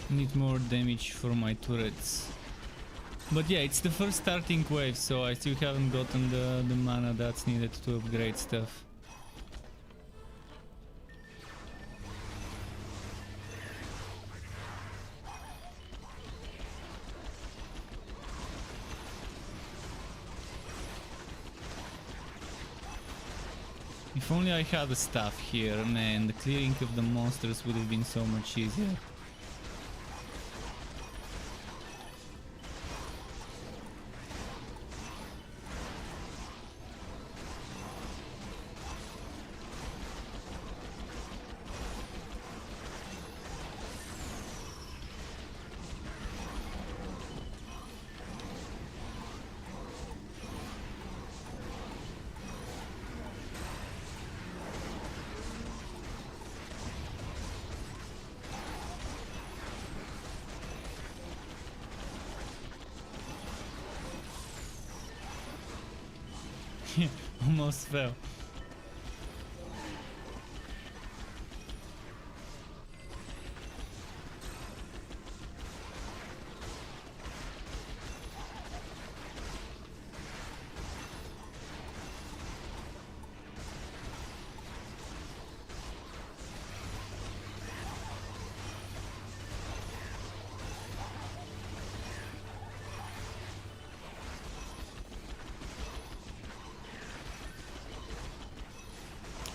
Need more damage for my turrets. But yeah, it's the first starting wave, so I still haven't gotten the mana that's needed to upgrade stuff. If only I had the stuff here, man, the clearing of the monsters would have been so much easier. Almost fell.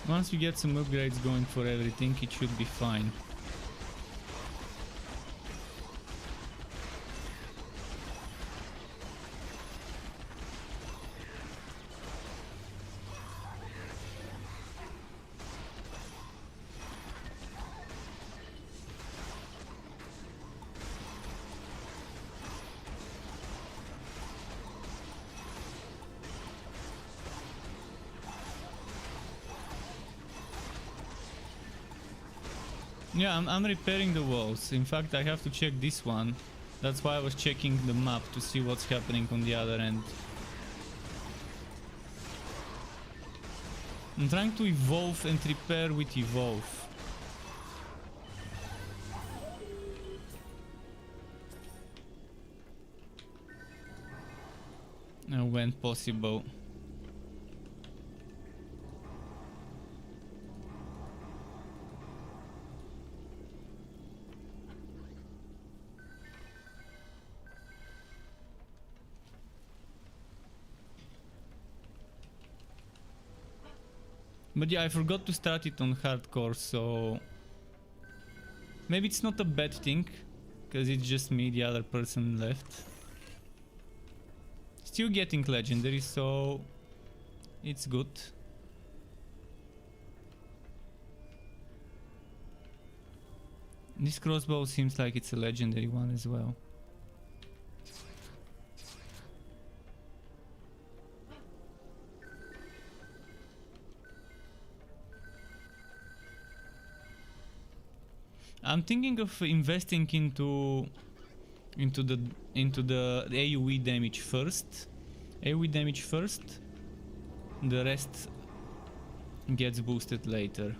Once we get some upgrades going for everything, it should be fine. Yeah, I'm repairing the walls. In fact, I have to check this one. That's why I was checking the map to see what's happening on the other end. I'm trying to evolve and repair with evolve. When possible. But yeah, I forgot to start it on hardcore, so maybe it's not a bad thing, because it's just me, the other person left. Still getting legendary, so it's good. This crossbow seems like it's a legendary one as well. I'm thinking of investing into the AoE damage first. AoE damage first. The rest gets boosted later.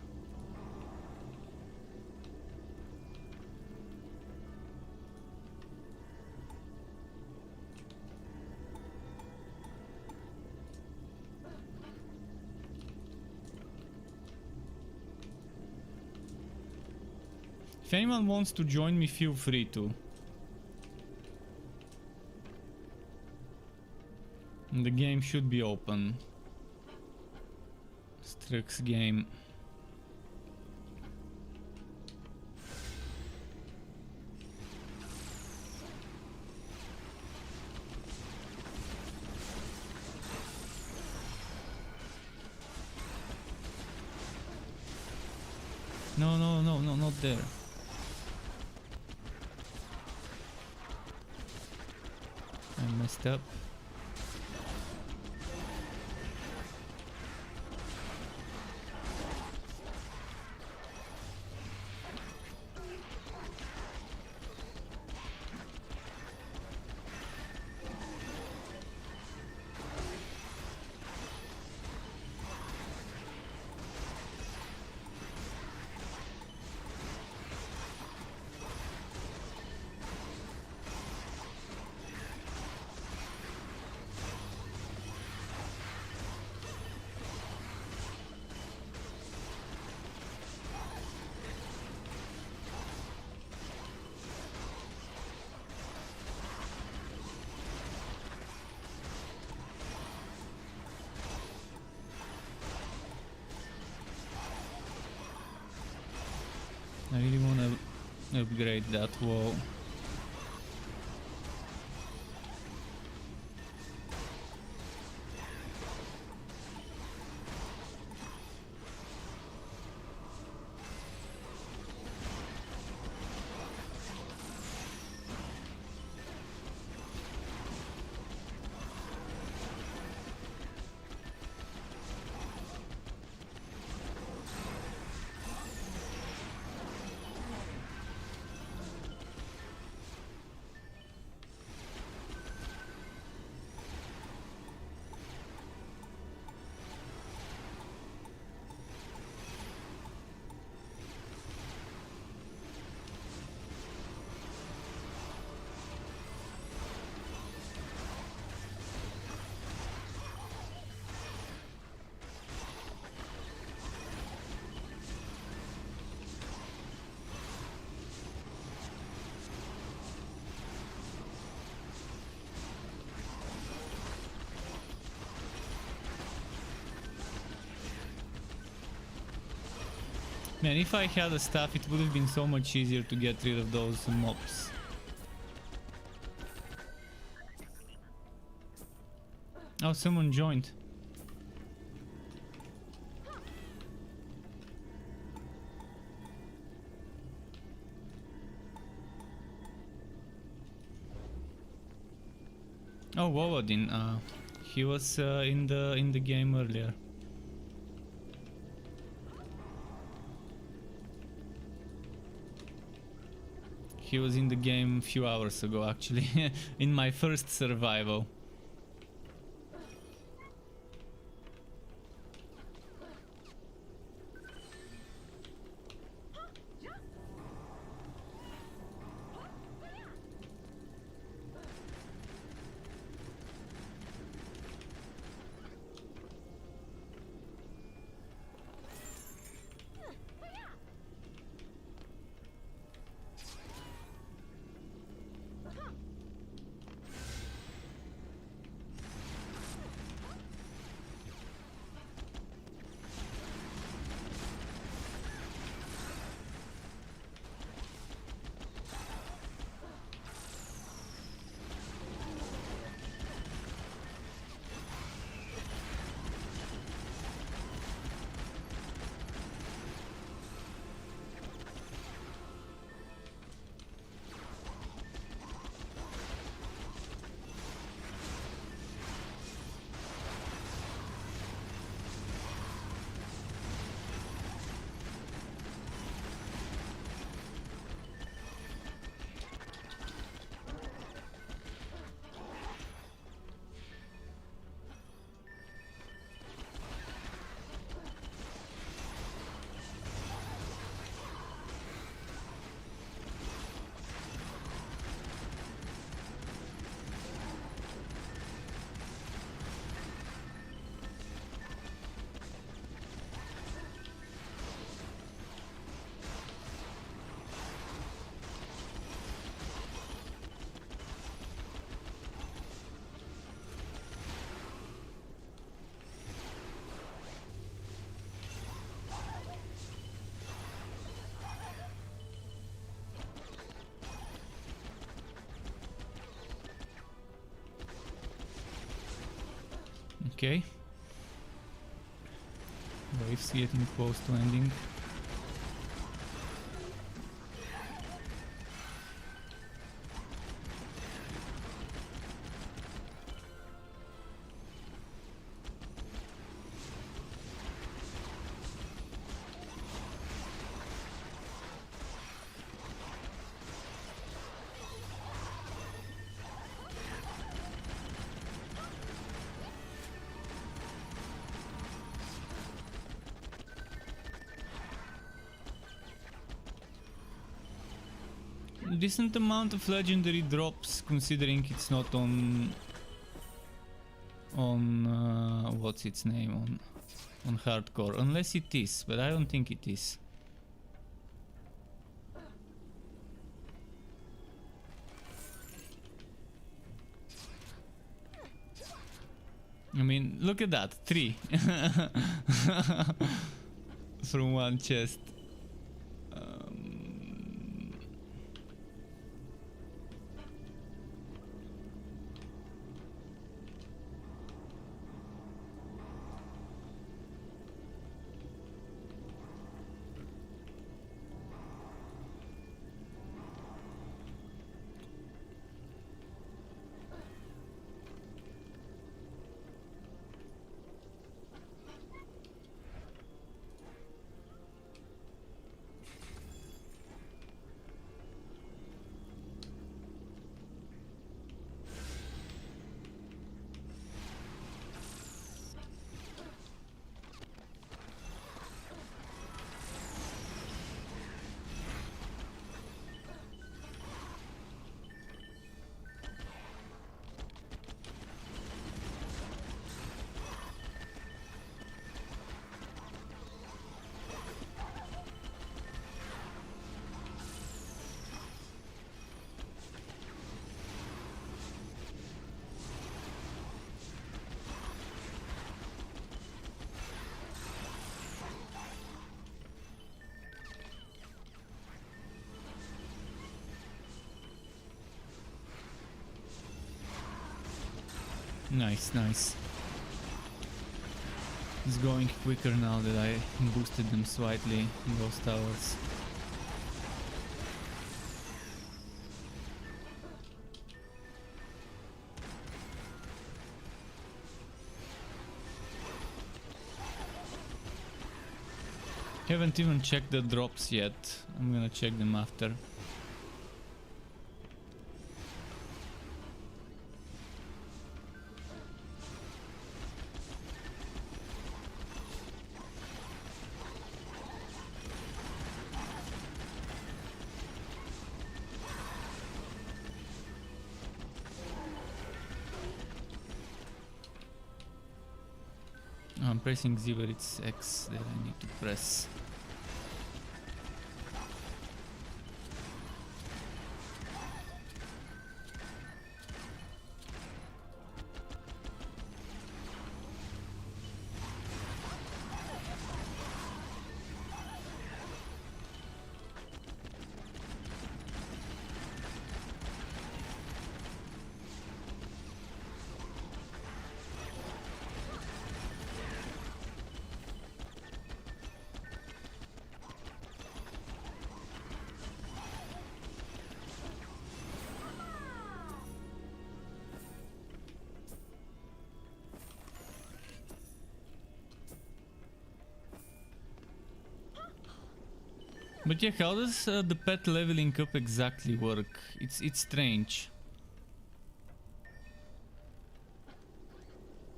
If anyone wants to join me, feel free to. The game should be open. Strix game. No, not there. I messed up. I really want to upgrade that wall. Man, if I had a staff, it would have been so much easier to get rid of those mobs. Oh, someone joined. Oh, Wowadin. He was in the game earlier. He was in the game a few hours ago, actually, in my first survival. Okay. Waves getting close to ending. Decent amount of legendary drops, considering it's not on what's its name, on hardcore, unless it is, but I don't think it is. I mean, look at that, 3 from one chest. Nice, nice. It's going quicker now that I boosted them slightly in those towers. Haven't even checked the drops yet. I'm gonna check them after. I'm pressing Z, but it's X that I need to press. But yeah, how does the pet leveling up exactly work? It's strange.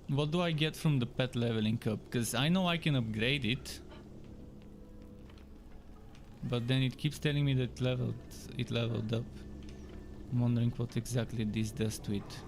What do I get from the pet leveling up? Because I know I can upgrade it, but then it keeps telling me that it leveled up. I'm wondering what exactly this does to it.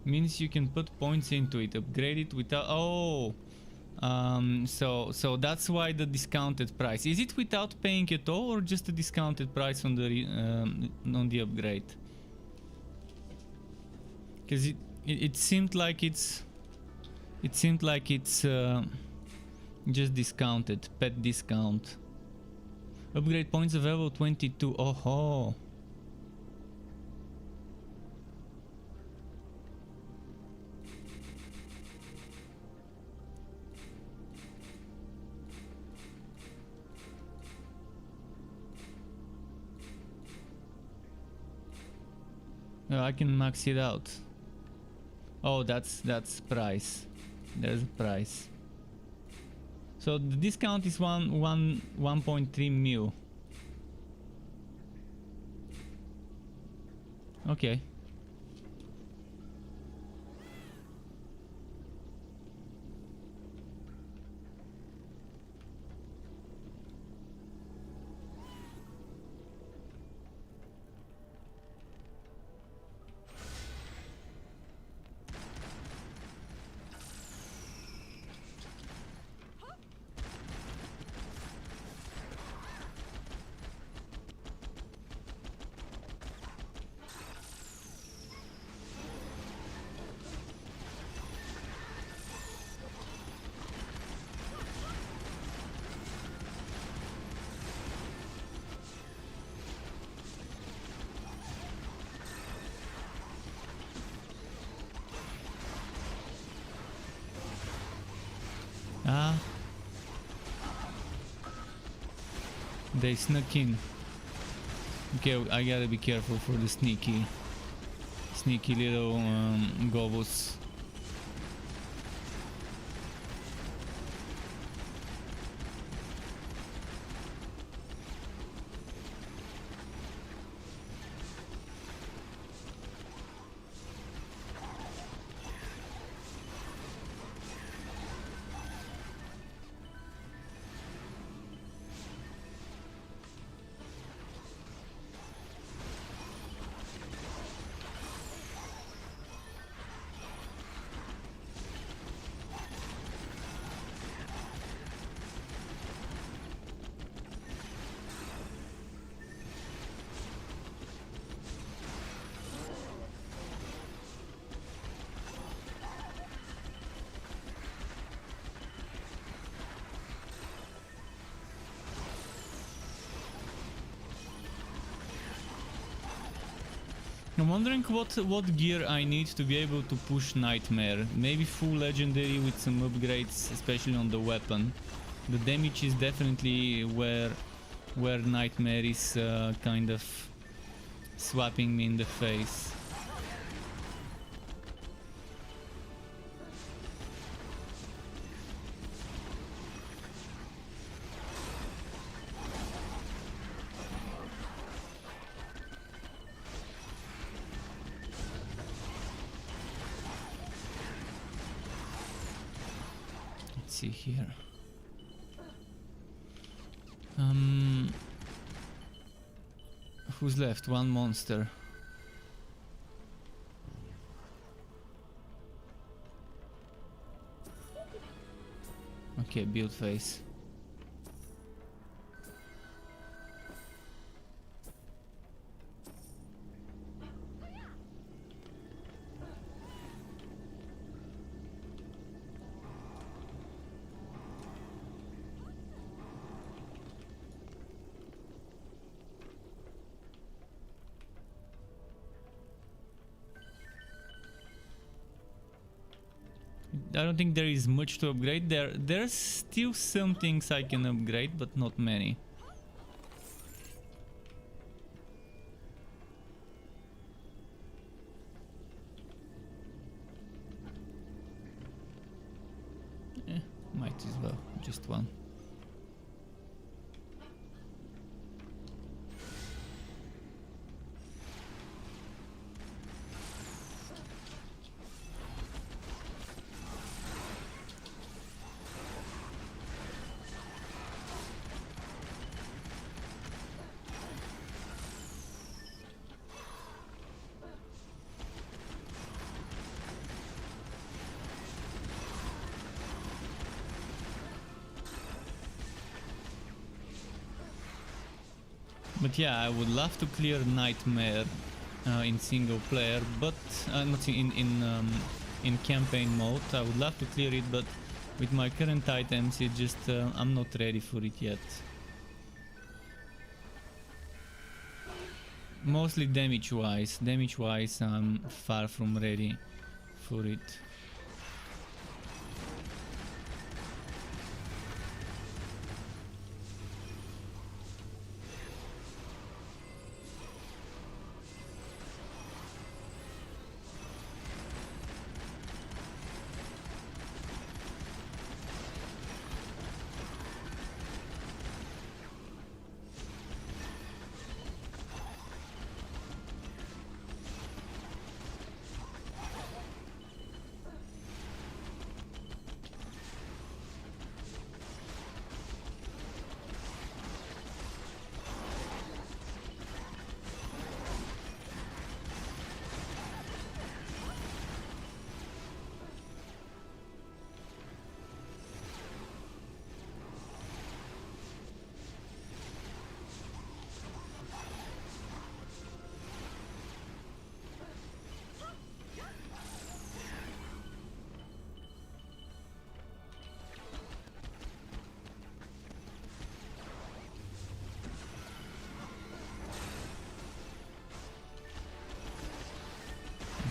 Means you can put points into it, upgrade it without. Oh, so that's why the discounted price. Is it without paying at all, or just a discounted price on the upgrade? Because it seemed like it's just discounted, pet discount. Upgrade points available 22. Oh ho. I can max it out. Oh, that's price. There's a price. So the discount is 1.3 mil. Okay. Ah, they snuck in. Okay, I gotta be careful for the sneaky little gobos. I'm wondering what gear I need to be able to push Nightmare. Maybe full legendary with some upgrades, especially on the weapon. The damage is definitely where Nightmare is kind of slapping me in the face. see here. Who's left? One monster. Okay, build phase. I don't think there is much to upgrade. There's still some things I can upgrade, but not many. Might as well, just one. But yeah, I would love to clear Nightmare in single player, but not in campaign mode. I would love to clear it, but with my current items, it just I'm not ready for it yet. Mostly damage-wise. Damage-wise, I'm far from ready for it.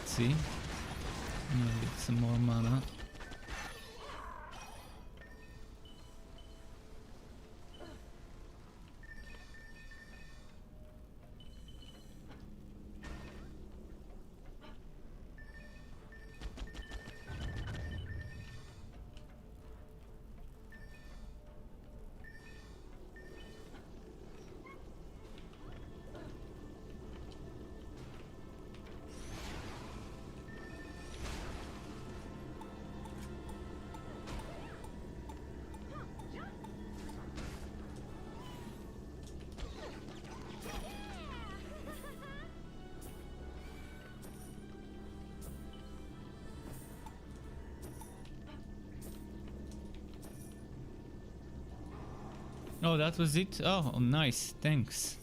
See, get some more mana. Oh, that was it? Oh, nice. Thanks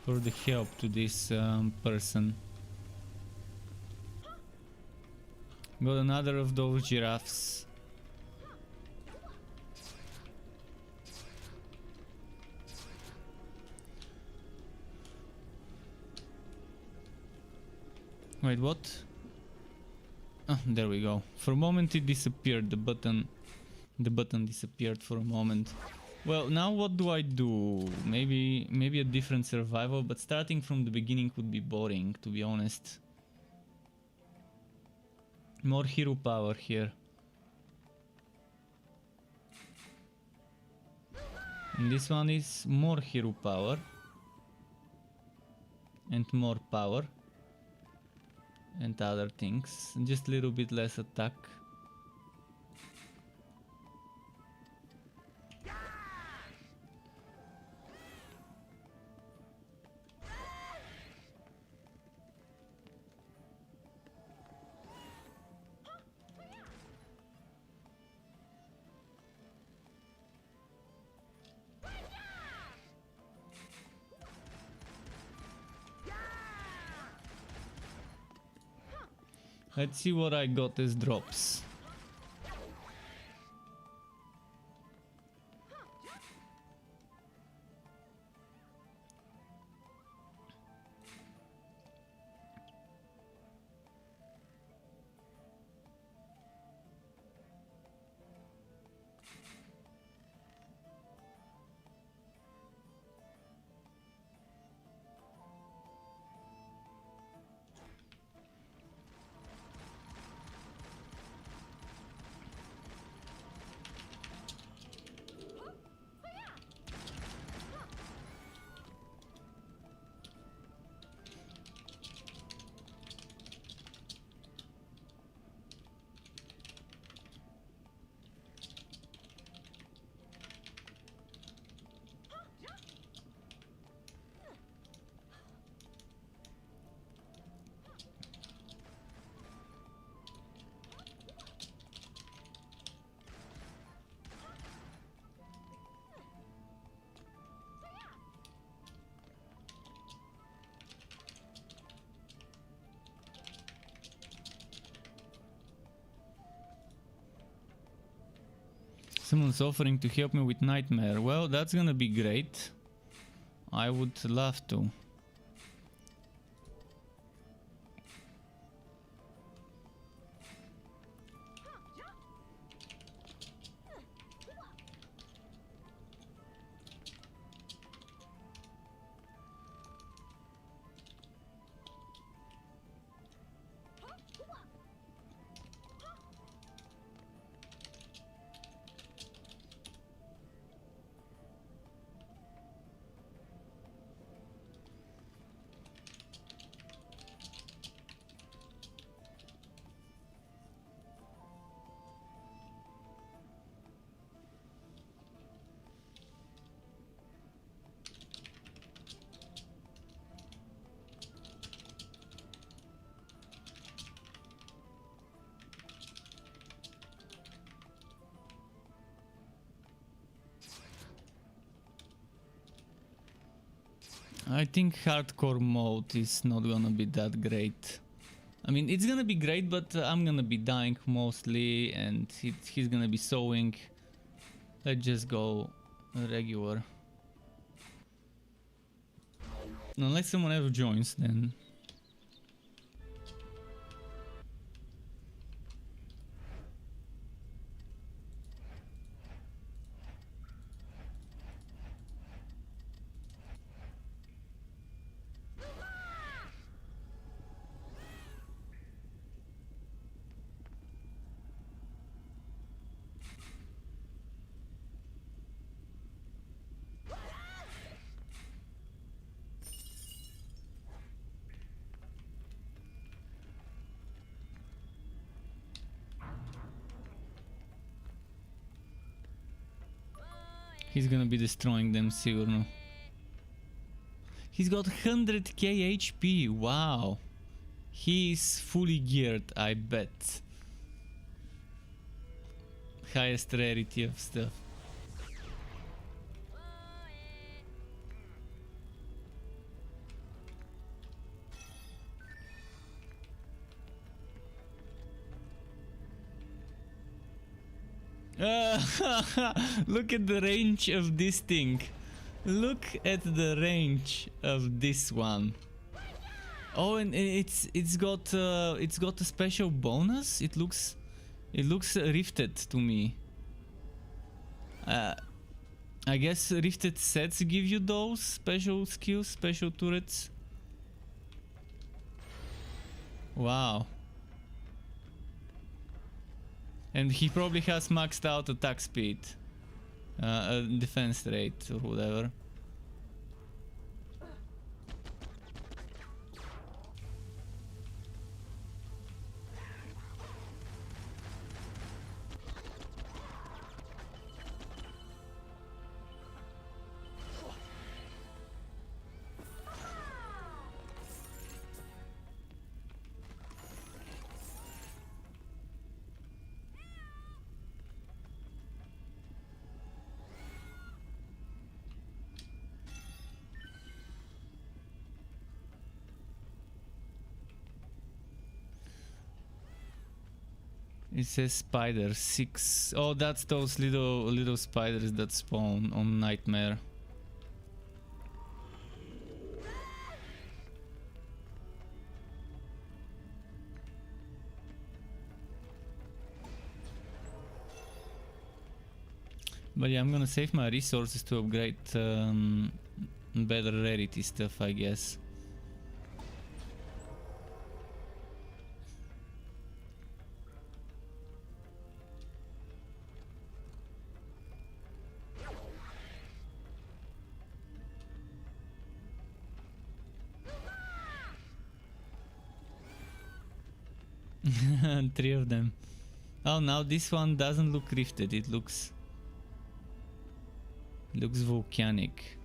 for the help to this person. Got another of those giraffes. Wait, what? Oh, there we go. For a moment it disappeared, the button disappeared for a moment. Well, now what do I do? Maybe a different survival, but starting from the beginning would be boring, to be honest. More hero power here. And this one is more hero power. And more power. And other things. Just a little bit less attack. Let's see what I got as drops. Someone's offering to help me with Nightmare. Well, that's gonna be great. I would love to. I think hardcore mode is not gonna be that great. I mean, it's gonna be great, but I'm gonna be dying mostly, and he's gonna be sewing. Let's just go regular. Unless someone else joins, then... He's gonna be destroying them, sigurno. He's got 100k HP, wow. He's fully geared, I bet. Highest rarity of stuff. Look at the range of this thing. Look at the range of this one. Oh, and it's got a special bonus. It looks rifted to me. I guess rifted sets give you those special skills, special turrets. Wow. And he probably has maxed out attack speed, defense rate or whatever. It says spider 6. Oh, that's those little spiders that spawn on Nightmare. But yeah, I'm gonna save my resources to upgrade better rarity stuff, I guess. Three of them. Oh, now this one doesn't look rifted, it looks volcanic.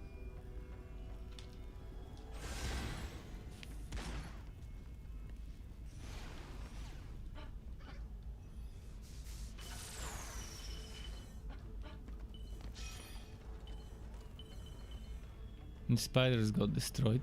The spiders got destroyed.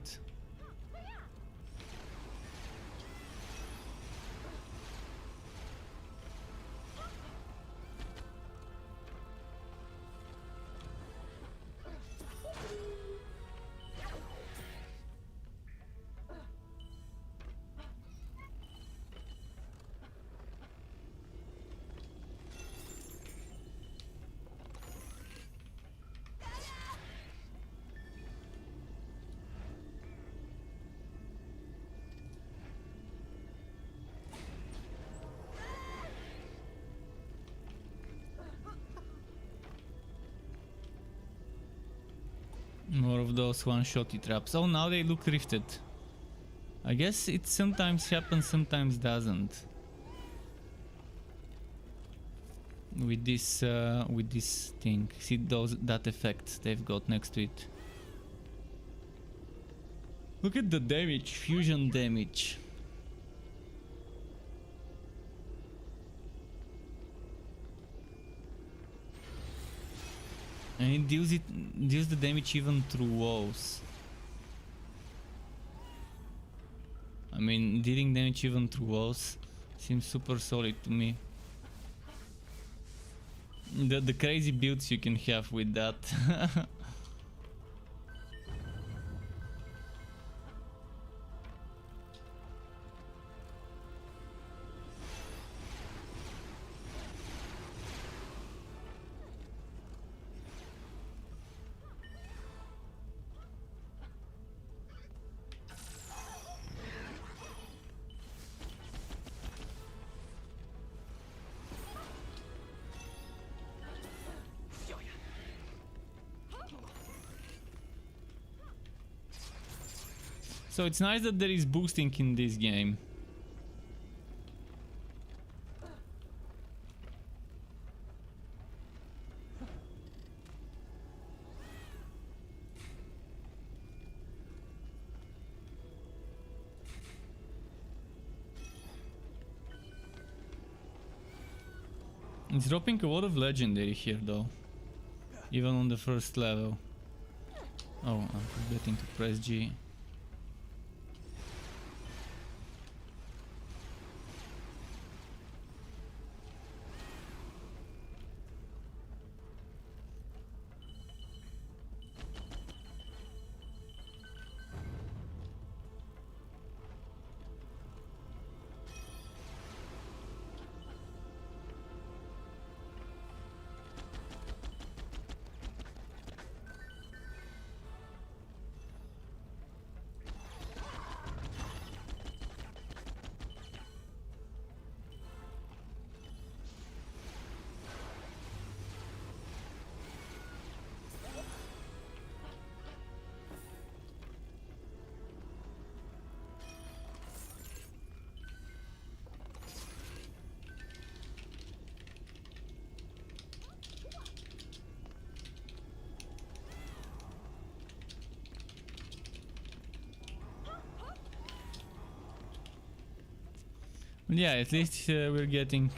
More of those one-shotty traps. Oh, now they look rifted. I guess it sometimes happens, sometimes doesn't. With this thing. See that effect they've got next to it. Look at the damage, fusion damage. And it deals the damage even through walls. I mean, dealing damage even through walls seems super solid to me. The crazy builds you can have with that. So it's nice that there is boosting in this game. It's dropping a lot of legendary here though, even on the first level. Oh, I'm forgetting to press G. Yeah, at least we're getting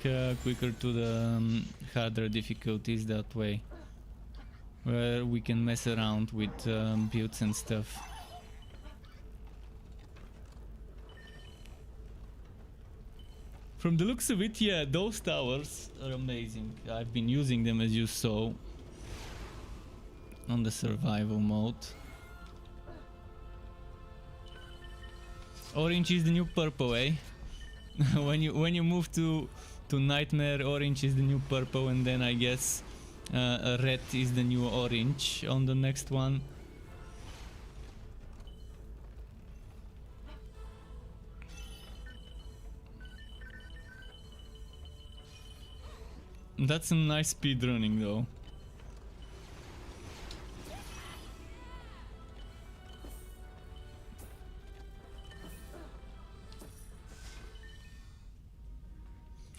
quicker to the harder difficulties that way, where we can mess around with builds and stuff. From the looks of it, yeah, those towers are amazing. I've been using them, as you saw, on the survival mode. Orange is the new purple, eh? when you move to Nightmare, orange is the new purple, and then I guess red is the new orange on the next one. That's some nice speed running though.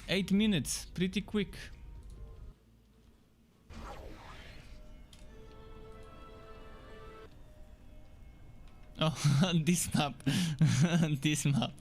Eight minutes, pretty quick. Oh, this map. This map.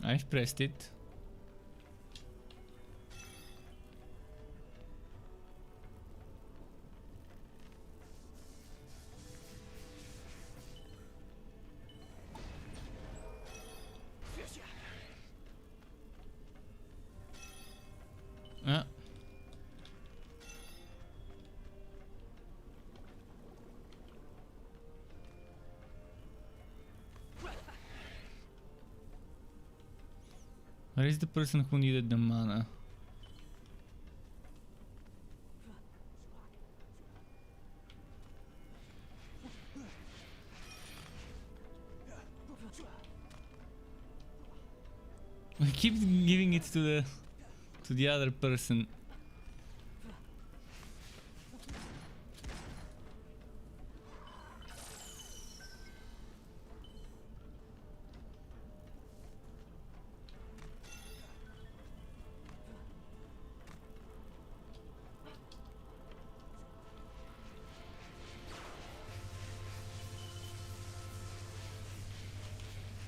I've pressed it. Ah. Where is the person who needed the mana? I keep giving it to the other person.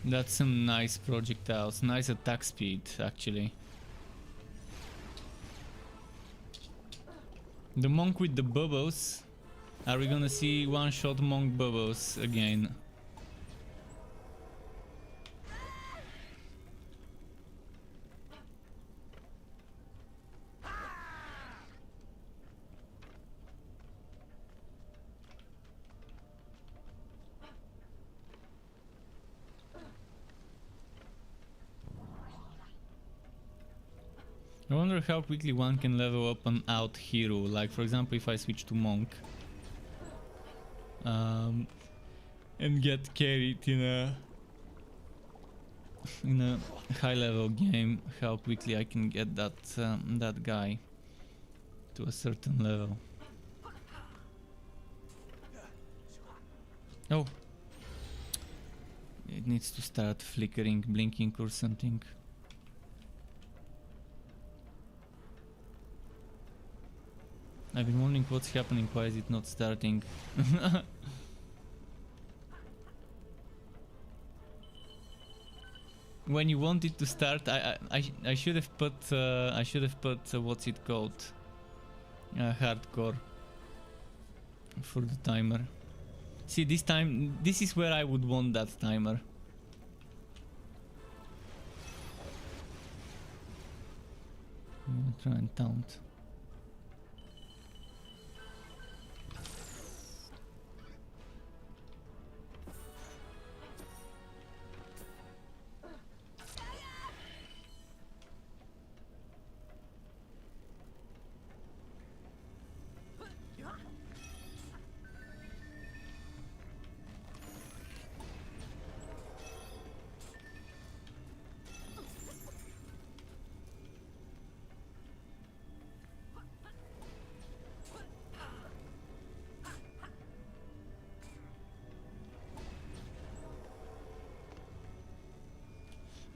That's some nice projectiles, nice attack speed actually. The monk with the bubbles. Are we gonna see one-shot monk bubbles again? I wonder how quickly one can level up an out hero, like for example if I switch to monk and get carried in a high level game, how quickly I can get that guy to a certain level. Oh, it needs to start flickering, blinking or something. I've been wondering what's happening, why is it not starting? When you want it to start, I should have put what's it called? Hardcore for the timer. See, this time, this is where I would want that timer. I'm gonna try and taunt.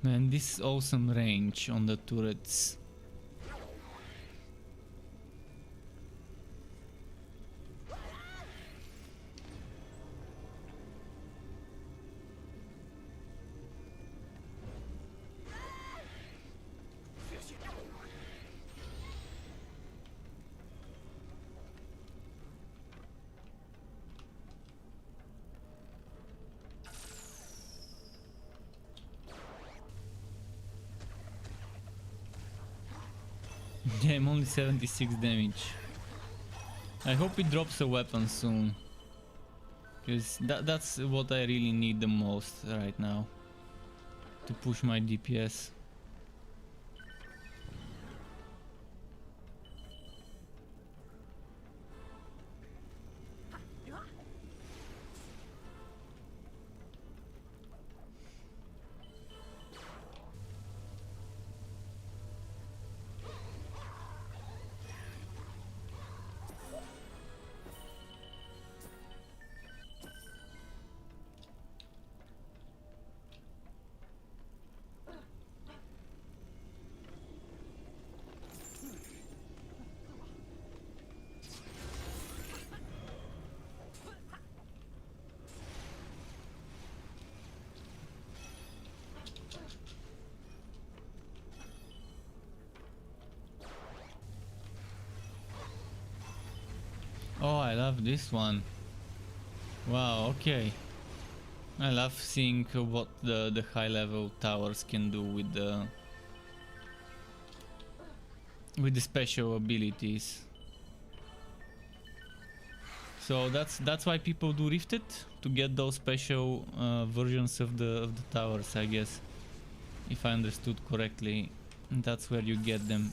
Man, this awesome range on the turrets. Damn, only 76 damage. I hope it drops a weapon soon. Because that's what I really need the most right now. To push my DPS. Oh, I love this one. Wow, okay. I love seeing what the high level towers can do with the special abilities. So that's why people do Rifted, to get those special versions of the towers, I guess. If I understood correctly, that's where you get them.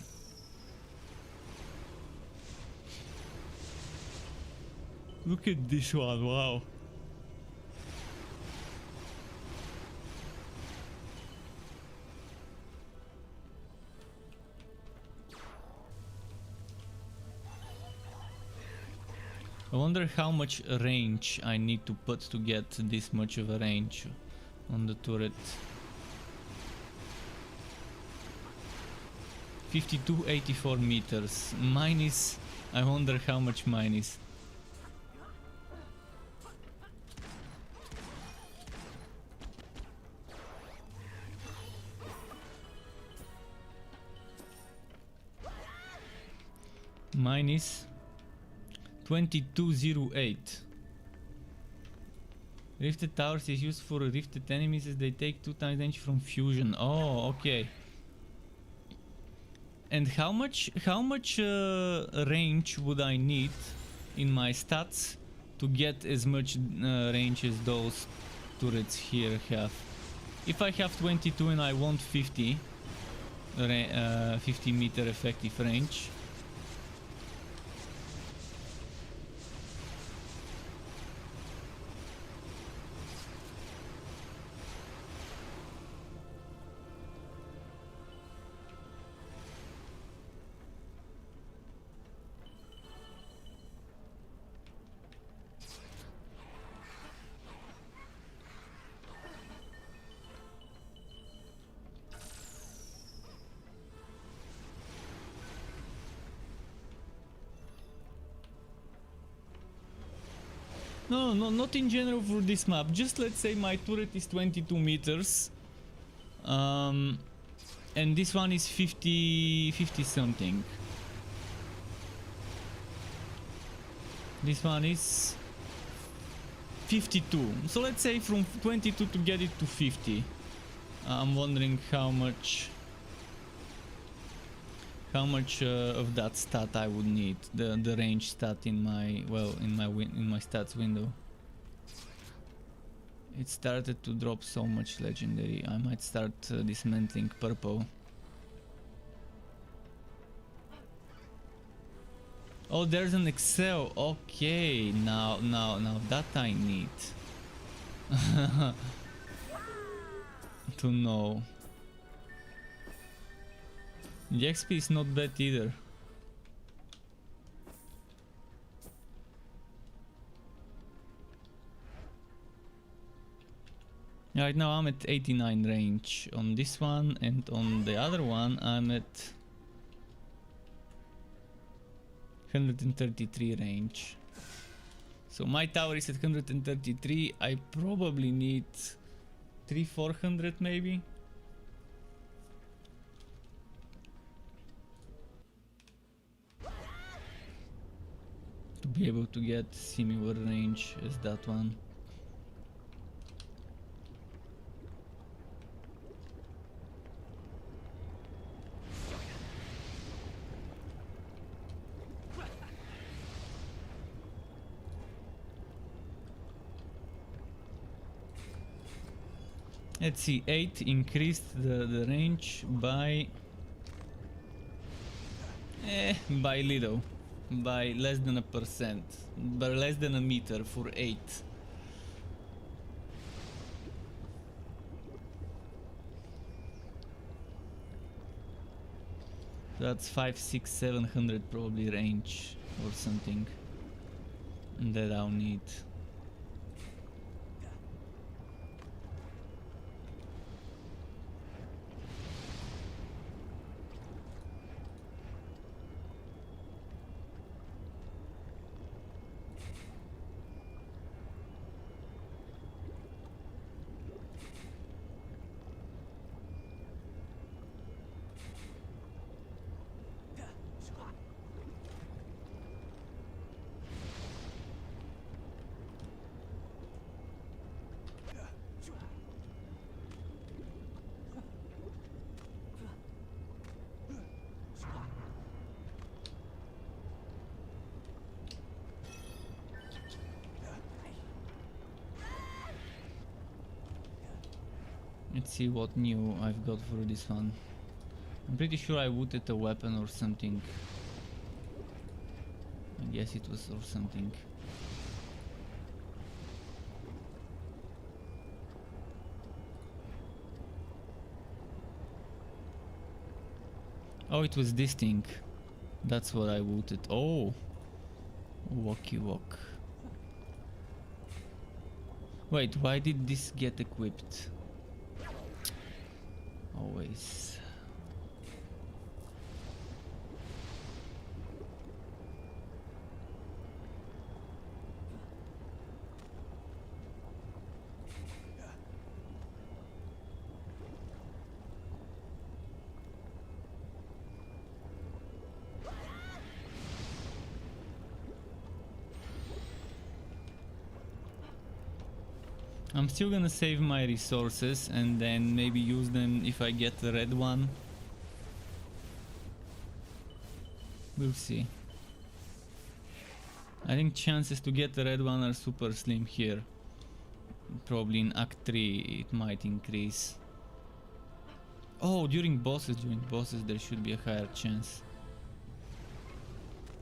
Look at this one, wow. I wonder how much range I need to put to get this much of a range on the turret. 5284 meters. Mine is... I wonder how much mine is. Mine is 2208. Rifted towers is used for rifted enemies as they take 2 times damage from fusion. Oh, okay. And how much range would I need in my stats to get as much range as those turrets here have? If I have 22 and I want 50 meter effective range. No, not in general for this map. Just let's say my turret is 22 meters. And this one is 50 something. This one is 52. So let's say from 22 to get it to 50. I'm wondering how much of that stat I would need, the range stat in my stats window. It started to drop so much legendary. I might start dismantling purple. Oh, there's an Excel. Okay, now that I need to know. The XP is not bad either. Right now I'm at 89 range on this one, and on the other one I'm at 133 range. So my tower is at 133. I probably need 300-400 maybe. To be able to get similar range as that one. Let's see, 8 increased the range by little. By less than 1%. But less than a meter for 8. That's 5, 6, 700 probably range or something that I'll need. Let's see what new I've got for this one. I'm pretty sure I looted a weapon or something. I guess it was or something. Oh, it was this thing. That's what I looted. Oh! Walkie walk. Wait, why did this get equipped? Always. I'm still gonna save my resources and then maybe use them if I get the red one. We'll see. I think chances to get the red one are super slim here. Probably in Act 3 it might increase. Oh, during bosses there should be a higher chance.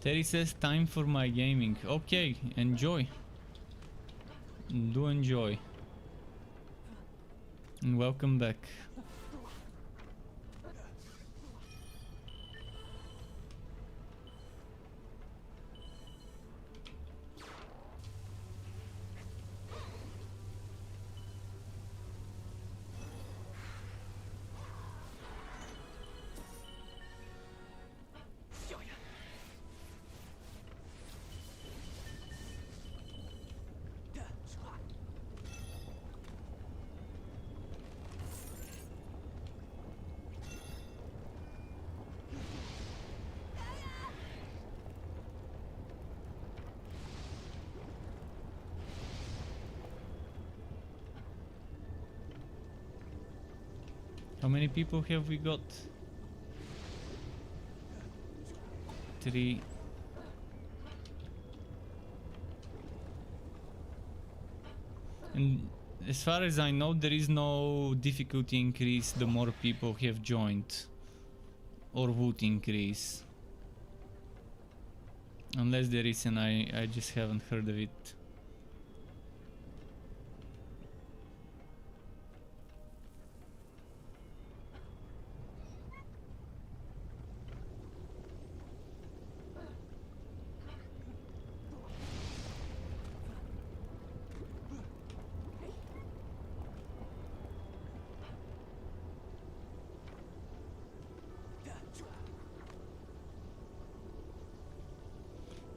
Terry says time for my gaming. Okay, enjoy. Do enjoy. And welcome back. How many people have we got? 3. And as far as I know, there is no difficulty increase the more people have joined, or would increase. Unless there is, and I just haven't heard of it.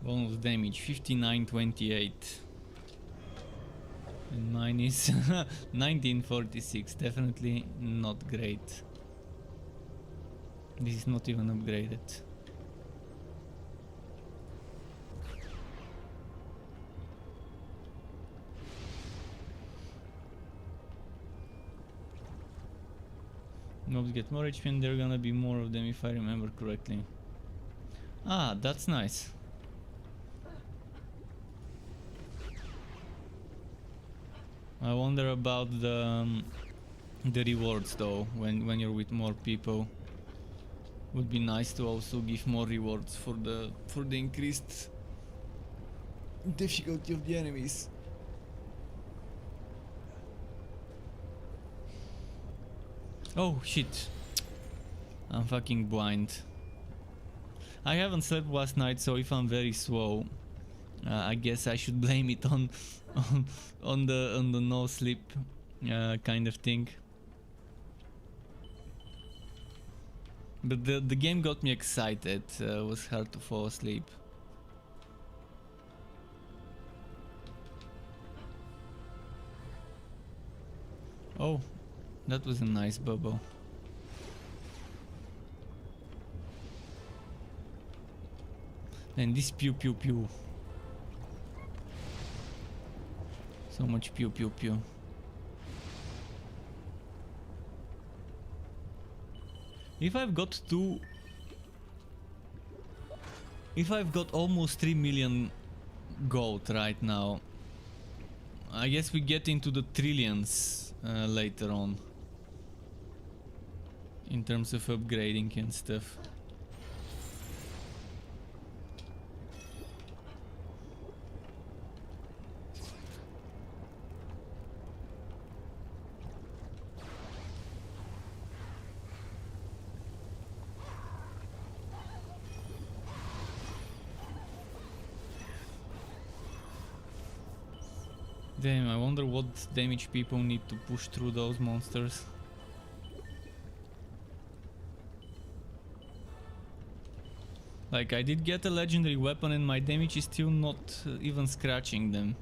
Bonus damage 5928. And mine is 1946. Definitely not great. This is not even upgraded. Mobs get more HP and there are gonna be more of them if I remember correctly. Ah, that's nice. I wonder about the rewards though, when you're with more people. Would be nice to also give more rewards for the increased difficulty of the enemies. Oh shit. I'm fucking blind. I haven't slept last night, so if I'm very slow, I guess I should blame it on the no sleep kind of thing. But the game got me excited. It was hard to fall asleep. Oh, that was a nice bubble. And this pew pew pew. So much pew pew pew. If I've got almost 3 million gold right now, I guess we get into the trillions later on in terms of upgrading and stuff. Damn, I wonder what damage people need to push through those monsters. Like, I did get a legendary weapon and my damage is still not even scratching them.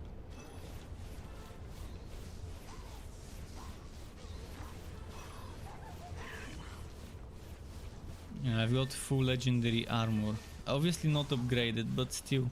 Yeah, I've got full legendary armor. Obviously not upgraded, but still.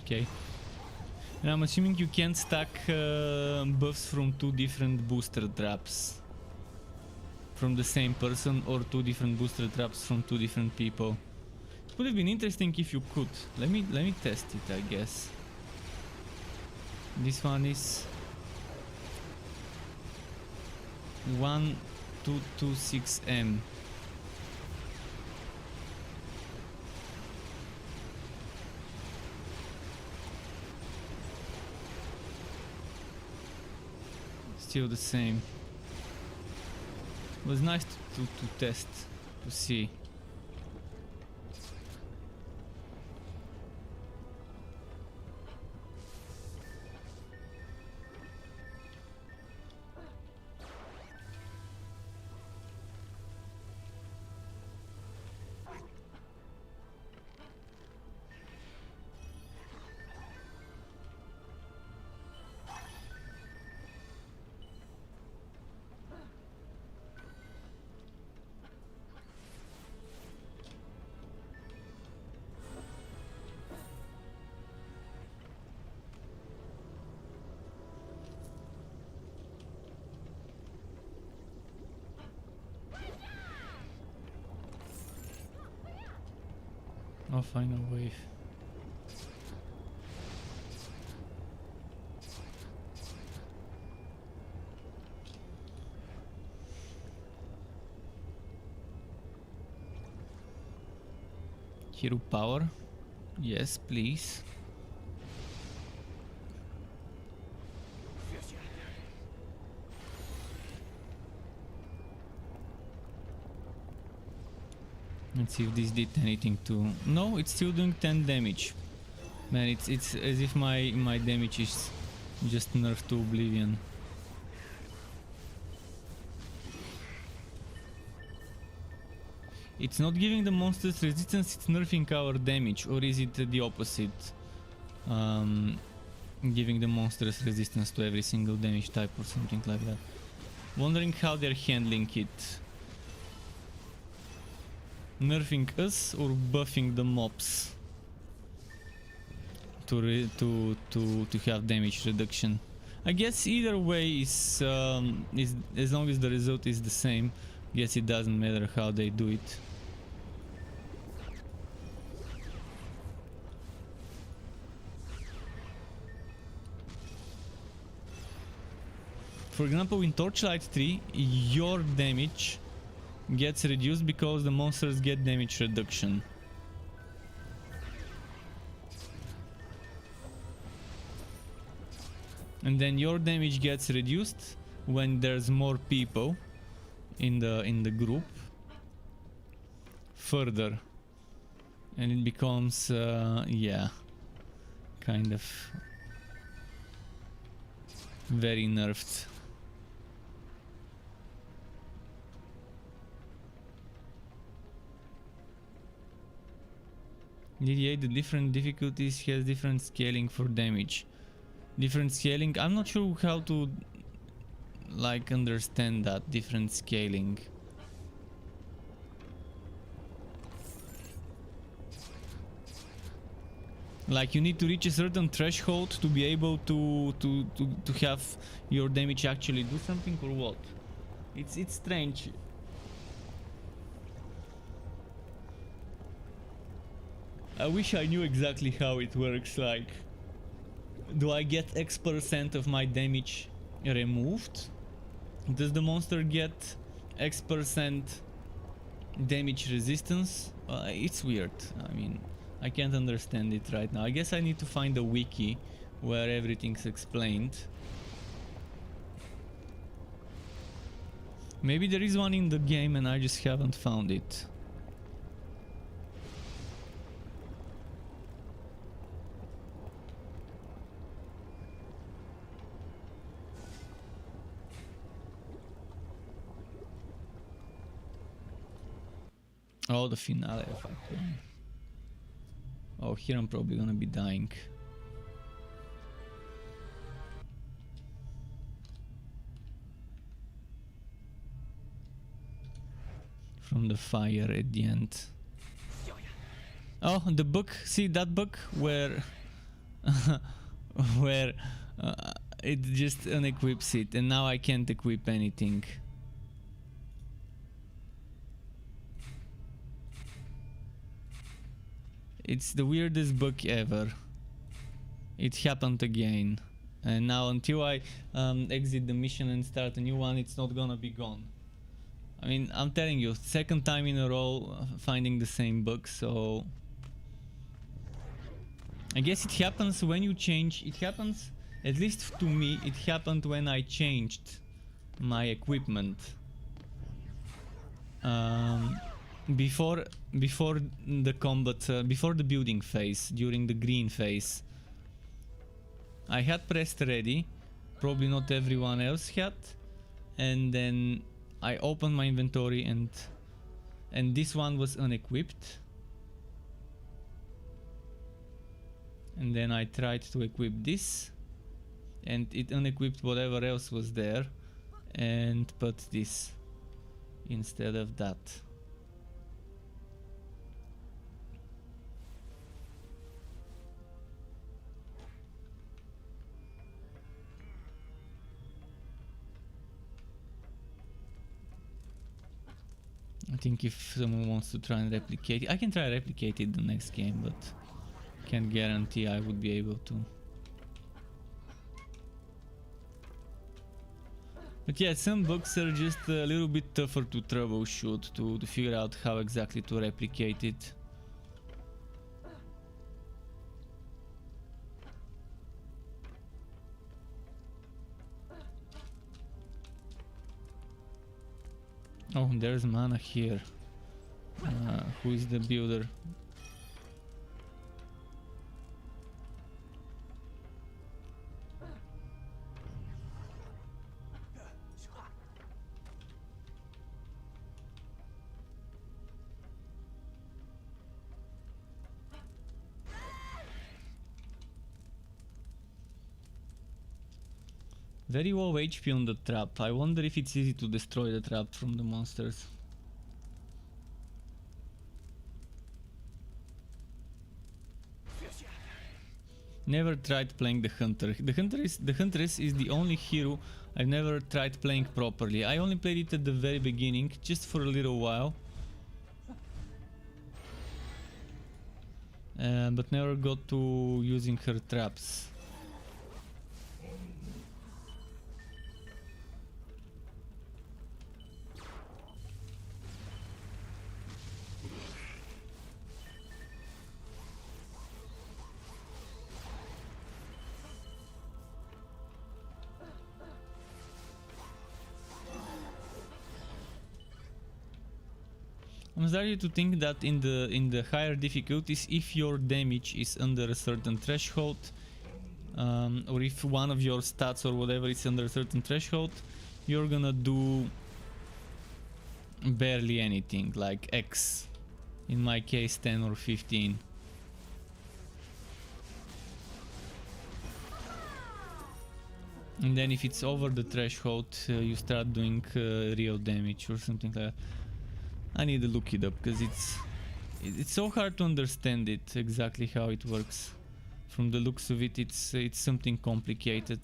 Okay. And I'm assuming you can stack buffs from two different booster traps from the same person, or two different booster traps from two different people. It would have been interesting if you could. Let me test it, I guess. This one is 1226M. Still the same. It was nice to test, to see. Oh, final wave. Hero power. Yes, please. Let's see if this did anything to... No, it's still doing 10 damage. Man, it's as if my damage is just nerfed to oblivion. It's not giving the monsters resistance, it's nerfing our damage, or is it the opposite? Giving the monsters resistance to every single damage type or something like that. Wondering how they're handling it. Nerfing us or buffing the mobs to have damage reduction. I guess either way is as long as the result is the same. Guess it doesn't matter how they do it. For example, in Torchlight 3, your damage gets reduced because the monsters get damage reduction. And then your damage gets reduced when there's more people in the group further, and it becomes yeah, kind of very nerfed. DDA, the different difficulties has different scaling for damage. Different scaling, I'm not sure how to like understand that different scaling. Like you need to reach a certain threshold to be able to have your damage actually do something, or what? It's strange. I wish I knew exactly how it works. Like, do I get X% of my damage removed? Does the monster get X% damage resistance? It's weird. I mean, I can't understand it right now. I guess I need to find a wiki where everything's explained. Maybe there is one in the game and I just haven't found it. Oh, the finale of Act 1. Oh, here I'm probably gonna be dying. From the fire at the end. Oh, the book. See that book where where it just unequips it, and now I can't equip anything. It's the weirdest book ever. It happened again, and now until I exit the mission and start a new one, it's not gonna be gone. I mean, I'm telling you, second time in a row finding the same book, so I guess it happens when you change. It happens, at least to me, it happened when I changed my equipment. Before the combat, before the building phase, during the green phase, I had pressed ready, probably not everyone else had, and then I opened my inventory and this one was unequipped, and then I tried to equip this and it unequipped whatever else was there and put this instead of that. I think if someone wants to try and replicate it, I can try to replicate it the next game, but can't guarantee I would be able to. But yeah, some books are just a little bit tougher to troubleshoot, to figure out how exactly to replicate it. Oh, there's mana here. Who is the builder? Very low HP on the trap. I wonder if it's easy to destroy the trap from the monsters. Never tried playing the hunter. The huntress is the only hero I've never tried playing properly. I only played it at the very beginning, just for a little while. But never got to using her traps. I'm starting to think that in the higher difficulties, if your damage is under a certain threshold, or if one of your stats or whatever is under a certain threshold, you're gonna do barely anything, like X. In my case, 10 or 15. And then if it's over the threshold, you start doing real damage or something like that. I need to look it up because it's so hard to understand it exactly how it works. From the looks of it, it's something complicated.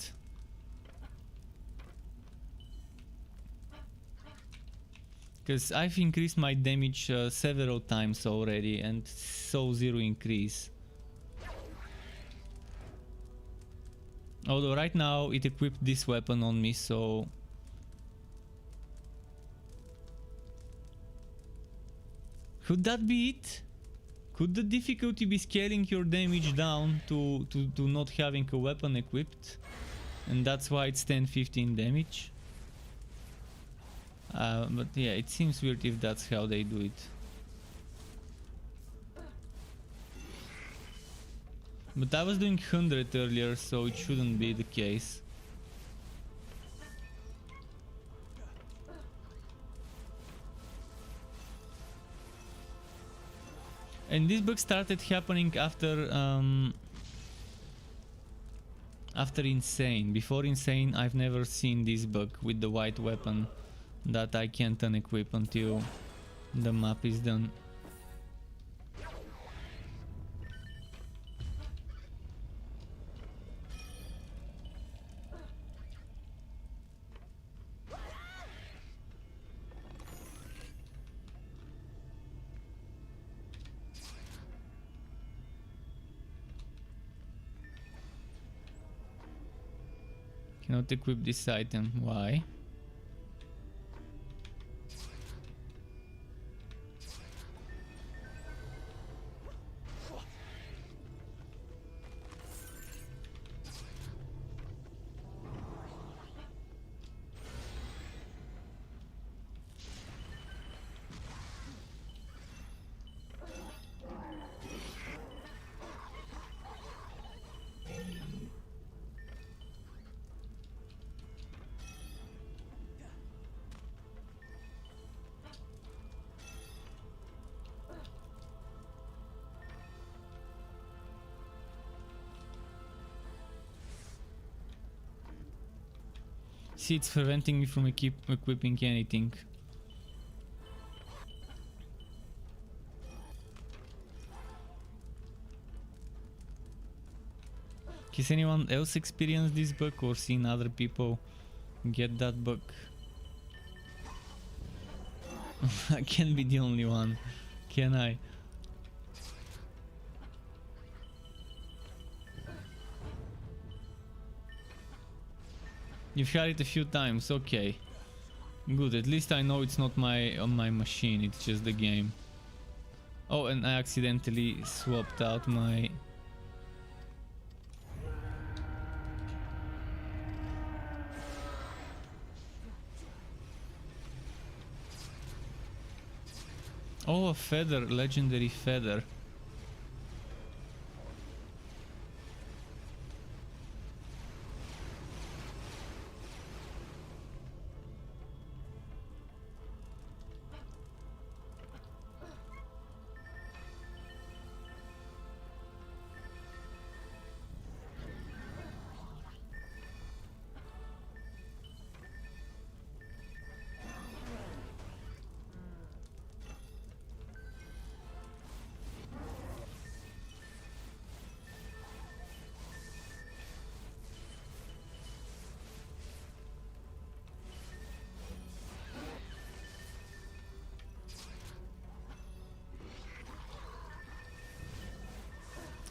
Because I've increased my damage several times already and so zero increase. Although right now it equipped this weapon on me, so could that be it? Could the difficulty be scaling your damage down to not having a weapon equipped? And that's why it's 10-15 damage? But yeah, it seems weird if that's how they do it. But I was doing 100 earlier, so it shouldn't be the case. And this bug started happening after Insane. Before Insane, I've never seen this bug with the white weapon that I can't unequip until the map is done. Cannot equip this item. Why? See, it's preventing me from equipping anything. Has anyone else experienced this bug or seen other people get that bug? I can't be the only one, can I? You've had it a few times, okay. Good, at least I know it's not on my machine, it's just the game. Oh, and I accidentally swapped out my... Oh, a feather, legendary feather.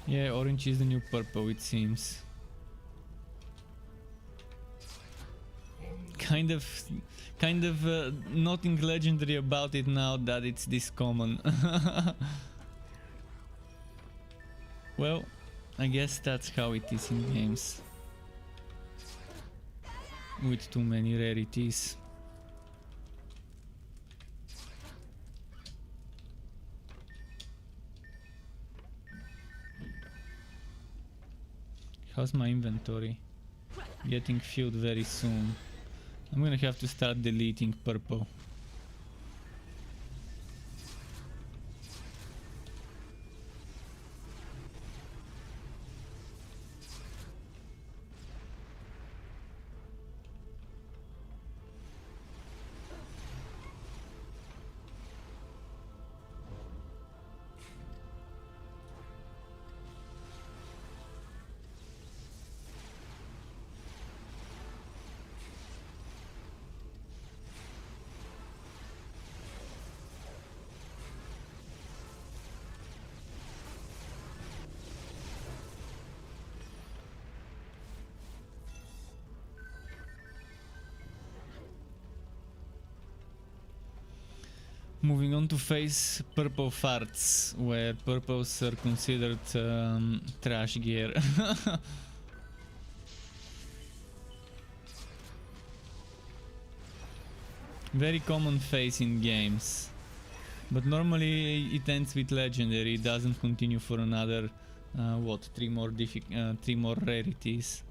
Yeah, orange is the new purple, it seems. Kind of, nothing legendary about it now that it's this common. Well, I guess that's how it is in games. With too many rarities. How's my inventory? Getting filled very soon. I'm gonna have to start deleting purple. Moving on to face purple farts, where purples are considered trash gear. Very common face in games, but normally it ends with legendary. It doesn't continue for another what, three more rarities.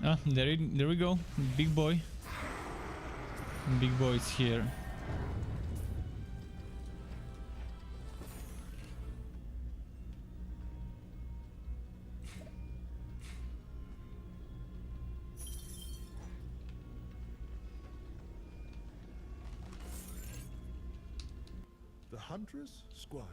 Ah, there we go. Big boy. Big boy is here. The Huntress Squire.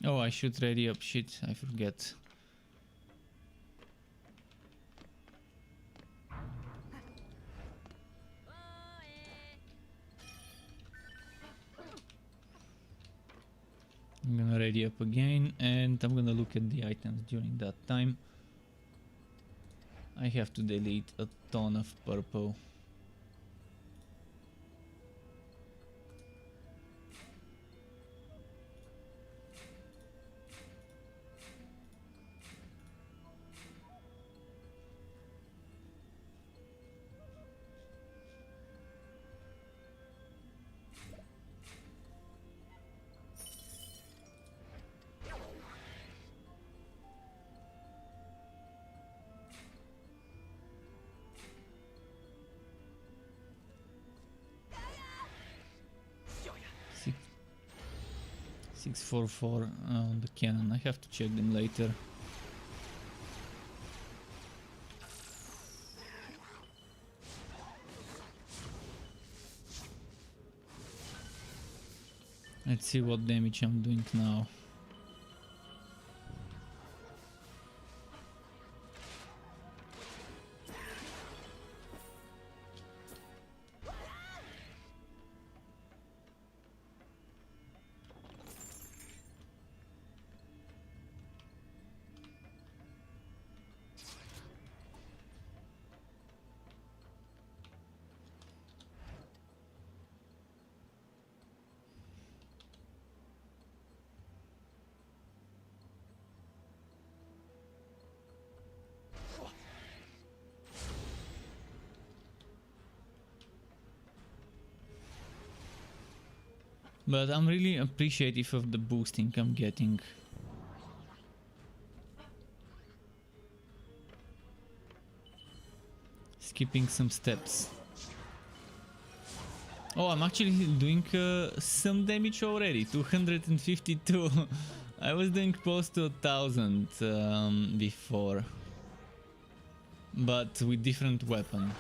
Oh, I should ready up. Shit, I forget. tidy up again, and I'm gonna look at the items during that time. I have to delete a ton of purple. Six, 644 on the cannon. I have to check them later. Let's see what damage I'm doing now. But I'm really appreciative of the boosting I'm getting. Skipping some steps. Oh, I'm actually doing some damage already. 252. I was doing close to 1,000 before, but with different weapon.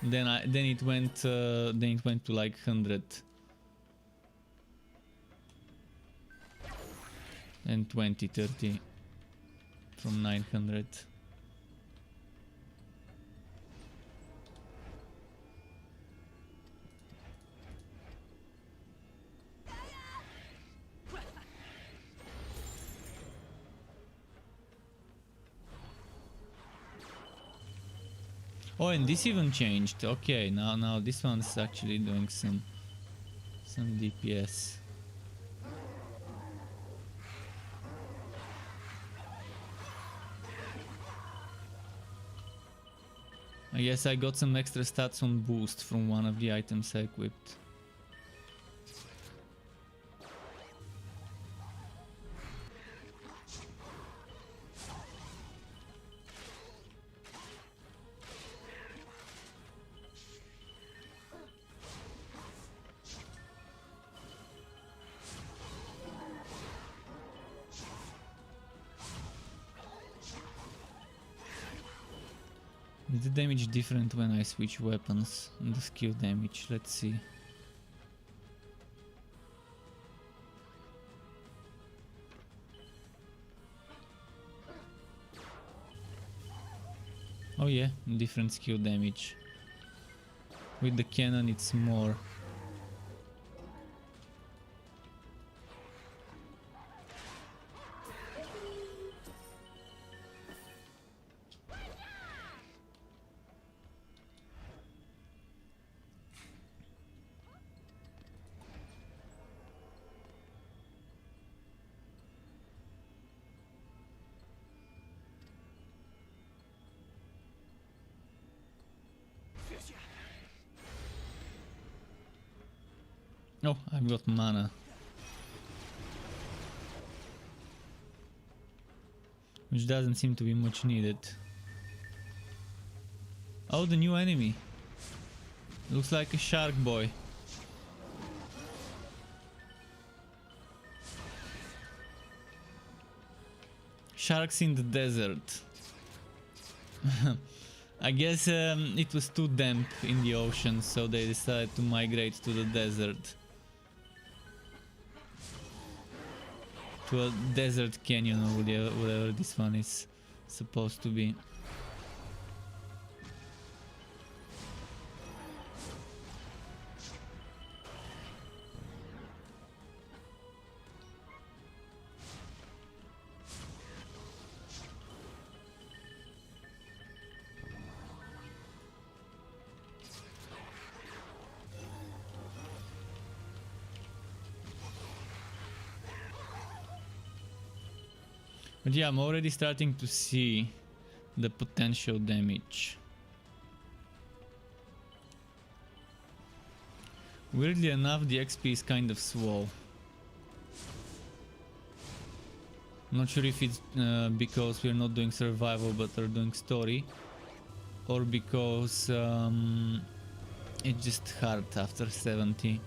Then it went to like 100. And 20, 30 from 900. Oh, and this even changed. Okay, now this one's actually doing some DPS. I guess I got some extra stats on boost from one of the items I equipped. Is the damage different when I switch weapons? The skill damage, let's see. Oh yeah, different skill damage. With the cannon it's more. Oh, I've got mana. Which doesn't seem to be much needed. Oh, the new enemy. Looks like a shark boy. Sharks in the desert. I guess it was too damp in the ocean, so they decided to migrate to the desert. To a desert canyon or whatever this one is supposed to be. But yeah, I'm already starting to see the potential damage. Weirdly enough, the XP is kind of slow. Not sure if it's because we're not doing survival but are doing story, or because it's just hard after 70.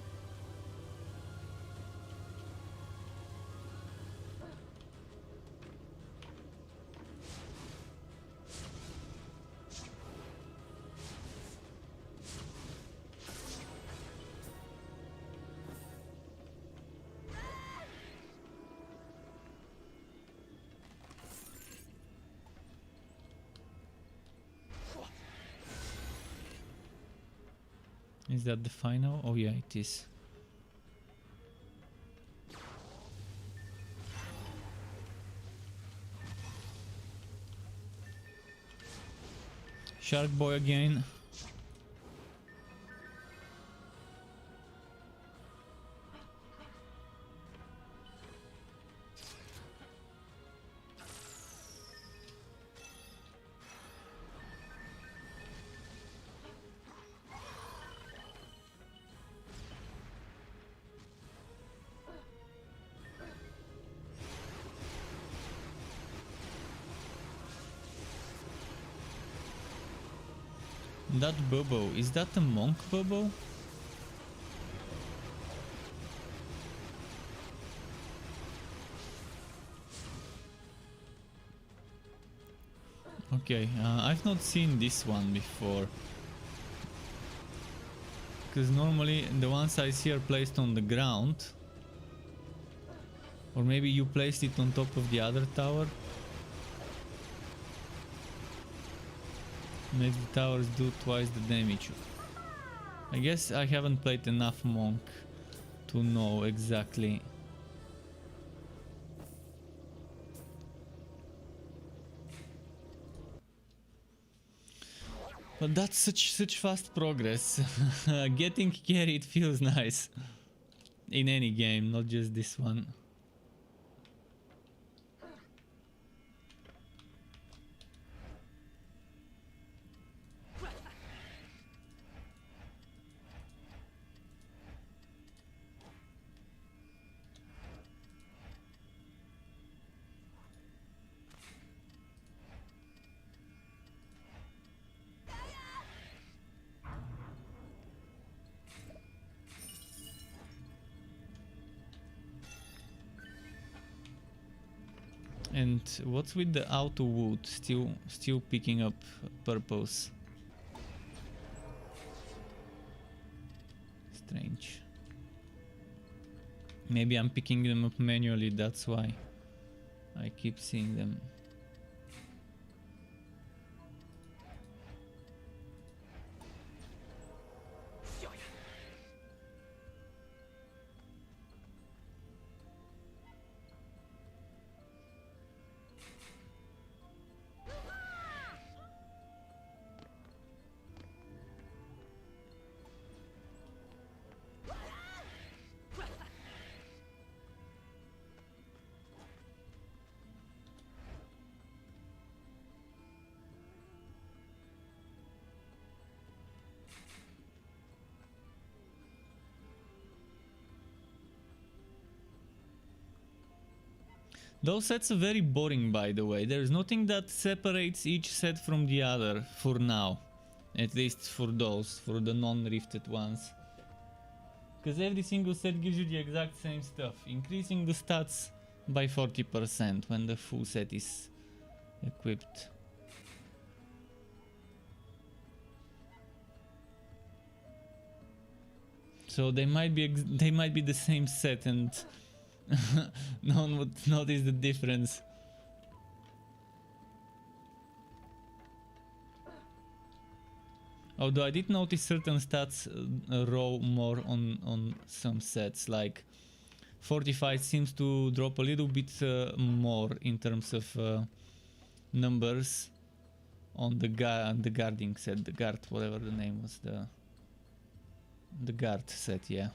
Is that the final? Oh yeah, it is. Shark boy again. That Bobo, is that a monk Bobo? Okay, I've not seen this one before. Because normally the ones I see are placed on the ground. Or maybe you placed it on top of the other tower. Makes the towers do twice the damage. I guess I haven't played enough monk to know exactly. But that's such fast progress. Getting carried feels nice. In any game, not just this one. And what's with the auto wood still picking up purpose? Strange. Maybe I'm picking them up manually, that's why I keep seeing them. Those sets are very boring, by the way. There's nothing that separates each set from the other for now. At least for those, for the non-rifted ones. Because every single set gives you the exact same stuff, increasing the stats by 40% when the full set is equipped. So they might be the same set and no one would notice the difference. Although I did notice certain stats roll more on some sets, like 45 seems to drop a little bit more in terms of numbers on the guarding set, the guard, whatever the name was, the guard set, yeah.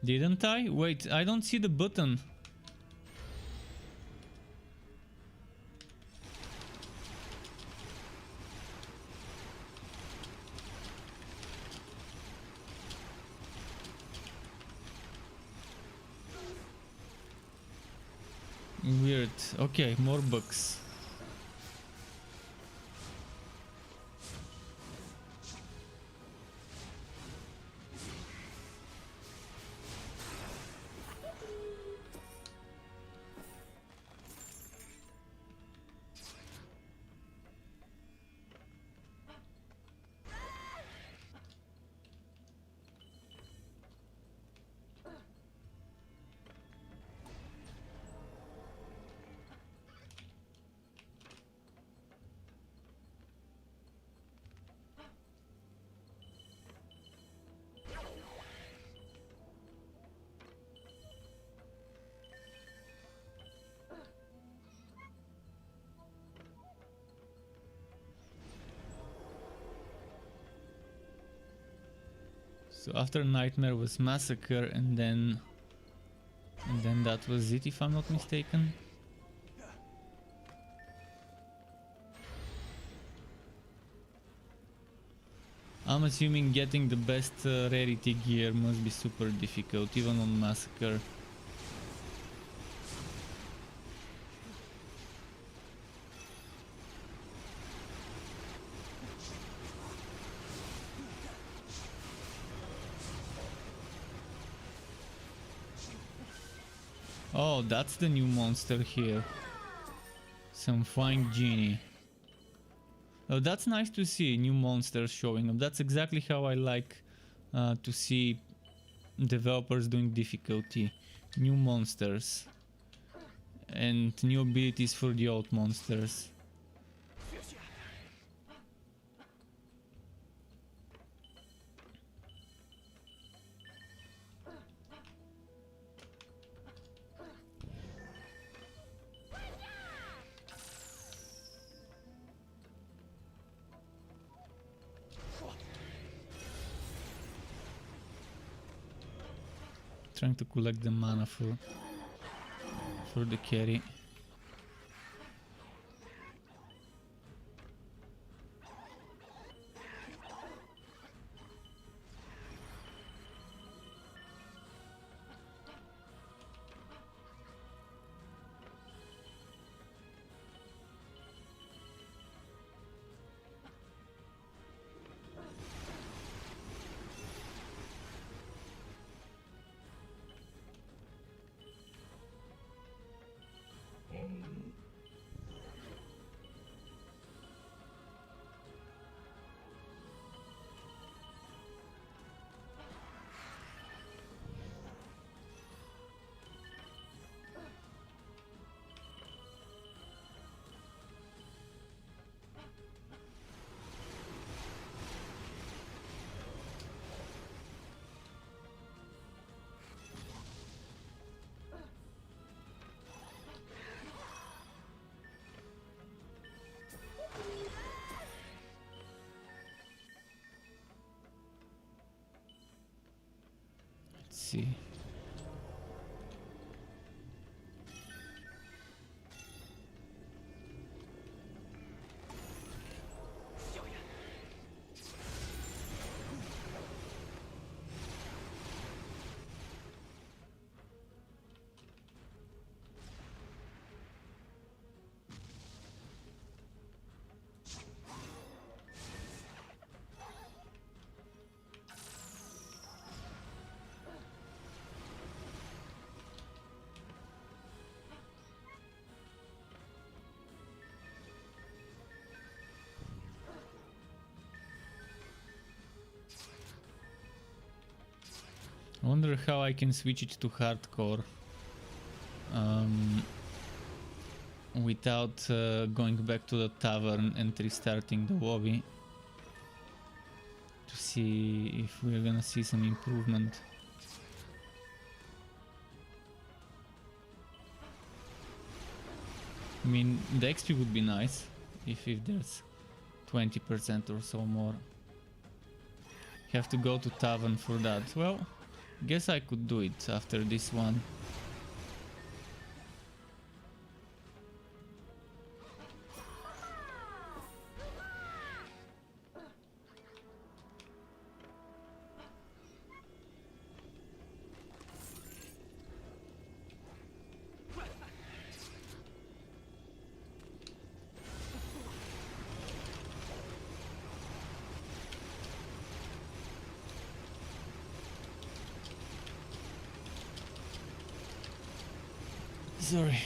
Didn't I? Wait, I don't see the button. Weird. Okay, more books. So after Nightmare was Massacre, and then that was it, if I'm not mistaken. I'm assuming getting the best rarity gear must be super difficult, even on Massacre. Oh, that's the new monster here. Some flying genie. Oh, that's nice to see, new monsters showing up. That's exactly how I like to see developers doing difficulty. New monsters. And new abilities for the old monsters. Trying to collect the mana for the carry. Let's see. I wonder how I can switch it to hardcore without going back to the tavern and restarting the lobby, to see if we're gonna see some improvement. I mean, the XP would be nice if there's 20% or so more. Have to go to tavern for that. Well, Guess I could do it after this one. Sorry.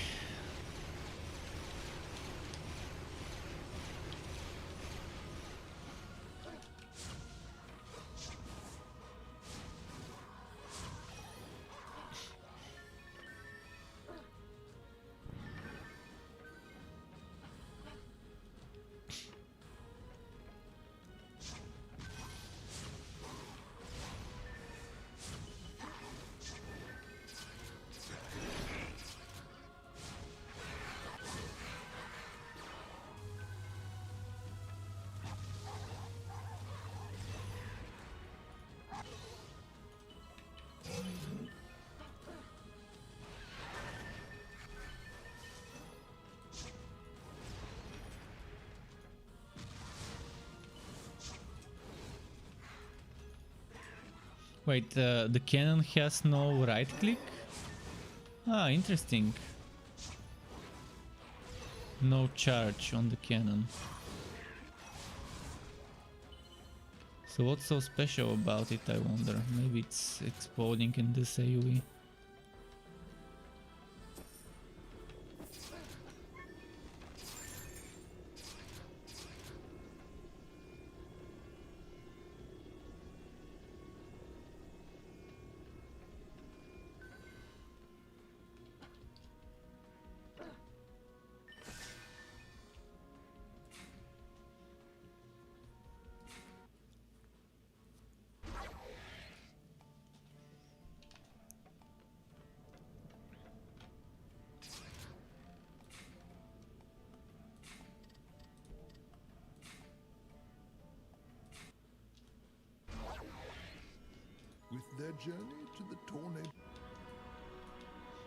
Wait, the cannon has no right click? Ah, interesting. No charge on the cannon. So what's so special about it, I wonder? Maybe it's exploding in this AoE. With their journey to the tornado.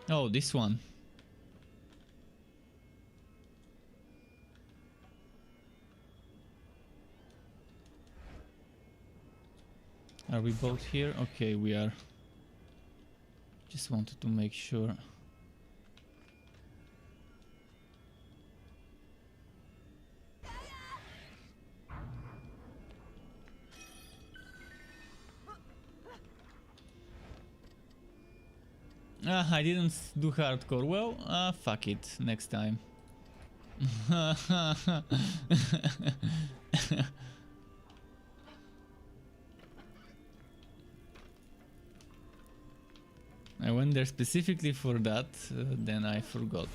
Oh, this one. Are we both here? Okay, we are. Just wanted to make sure. Ah, I didn't do hardcore. Well, fuck it. Next time. I went there specifically for that, then I forgot.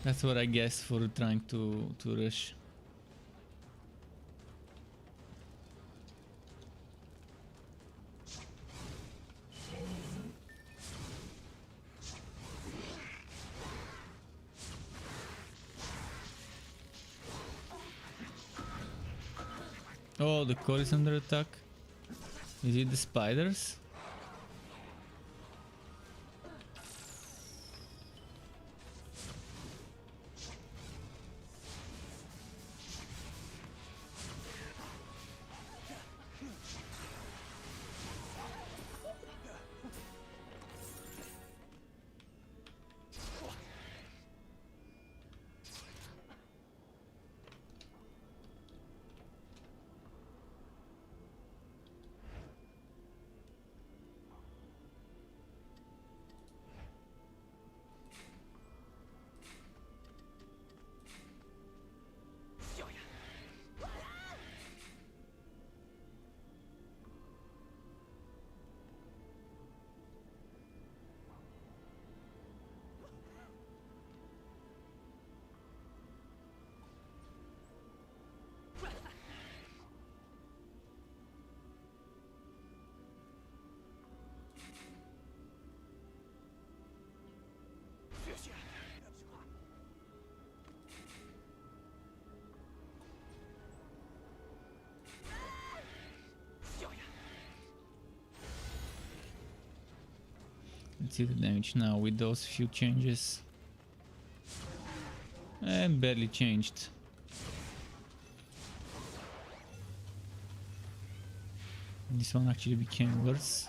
That's what I guess for trying to rush. Oh, the core is under attack. Is it the spiders? Let's see the damage now with those few changes. And barely changed. This one actually became worse.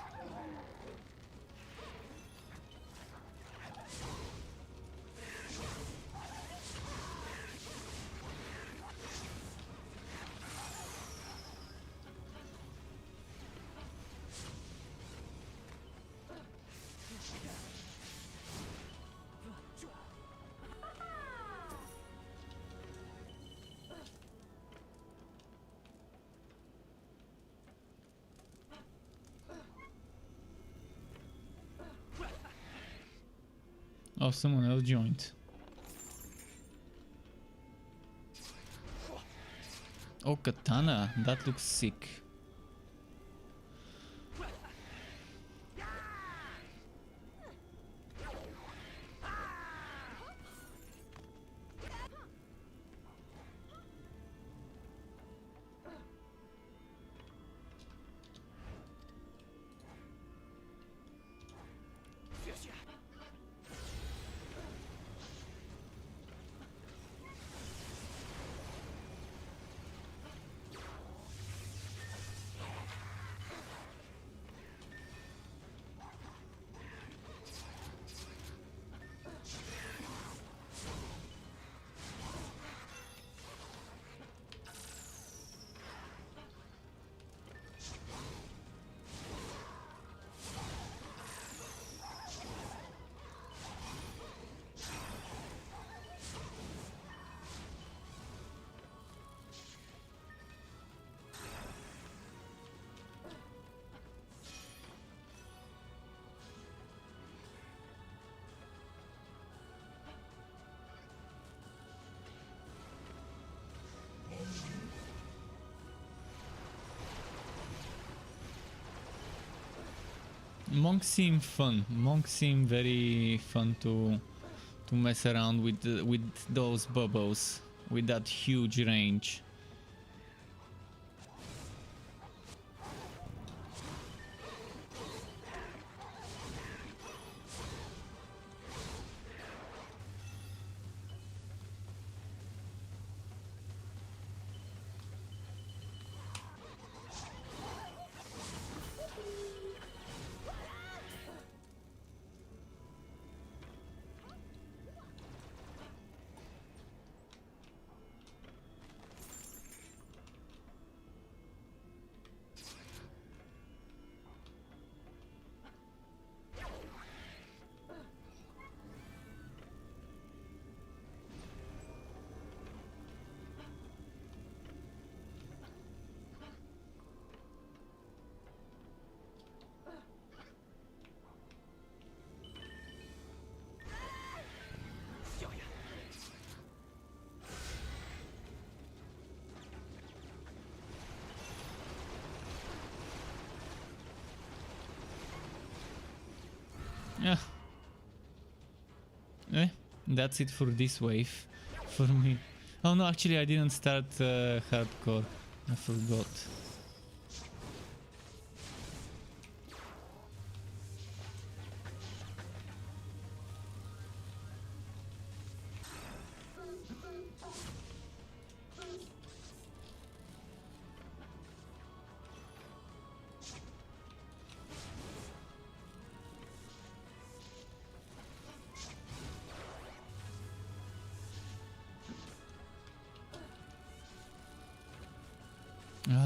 Oh, someone else joined. Oh, katana. That looks sick. Monks seem fun. Monks seem very fun to mess around with those bubbles with that huge range. Yeah. That's it for this wave. For me. Oh no, actually I didn't start hardcore. I forgot.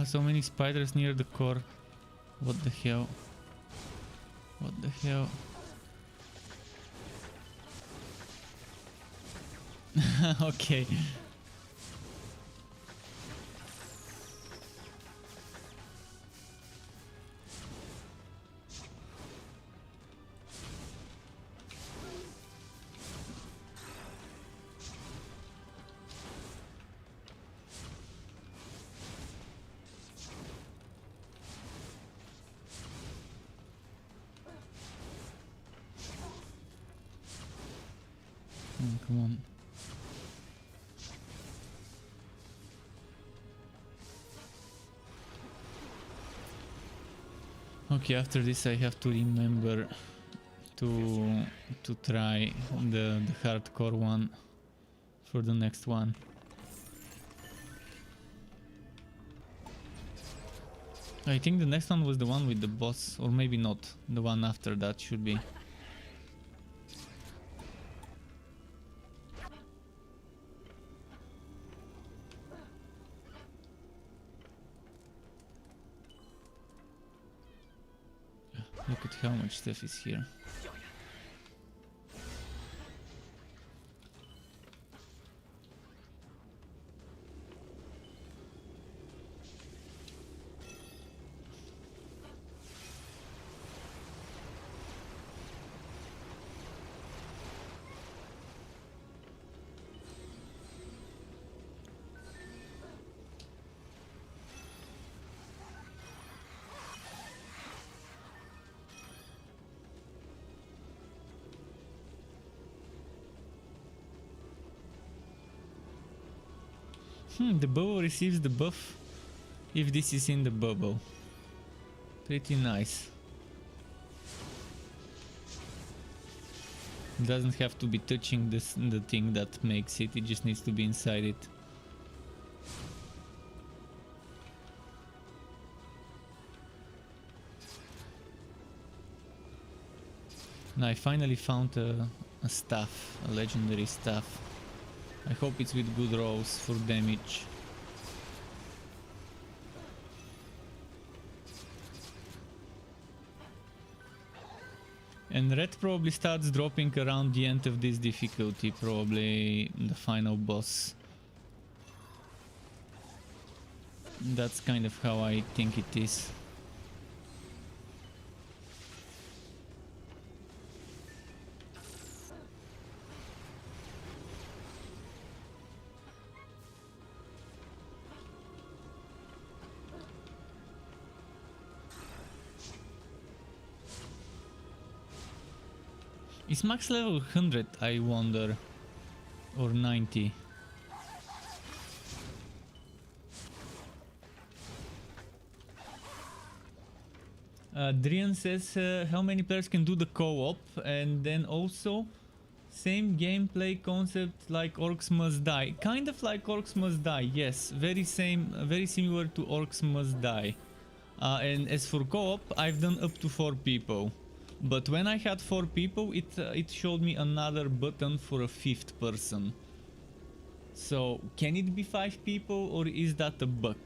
So many spiders near the core. What the hell? What the hell? Okay. Oh, come on. Okay, after this I have to remember to try the hardcore one for the next one. I think the next one was the one with the boss, or maybe not. The one after that should be. Look at how much stuff is here. The bubble receives the buff if this is in the bubble. Pretty nice. Doesn't have to be touching the thing that makes it, it just needs to be inside it. Now I finally found a staff, a legendary staff. I hope it's with good rolls for damage. And red probably starts dropping around the end of this difficulty, probably the final boss. That's kind of how I think it is. Is max level 100, I wonder, or 90? Drian says how many players can do the co-op, and then also same gameplay concept like Orcs Must Die. Kind of like Orcs Must Die, yes, very similar to Orcs Must Die. And as for co-op, I've done up to 4 people. But when I had 4 people, it showed me another button for a 5th person. So can it be 5 people, or is that a bug?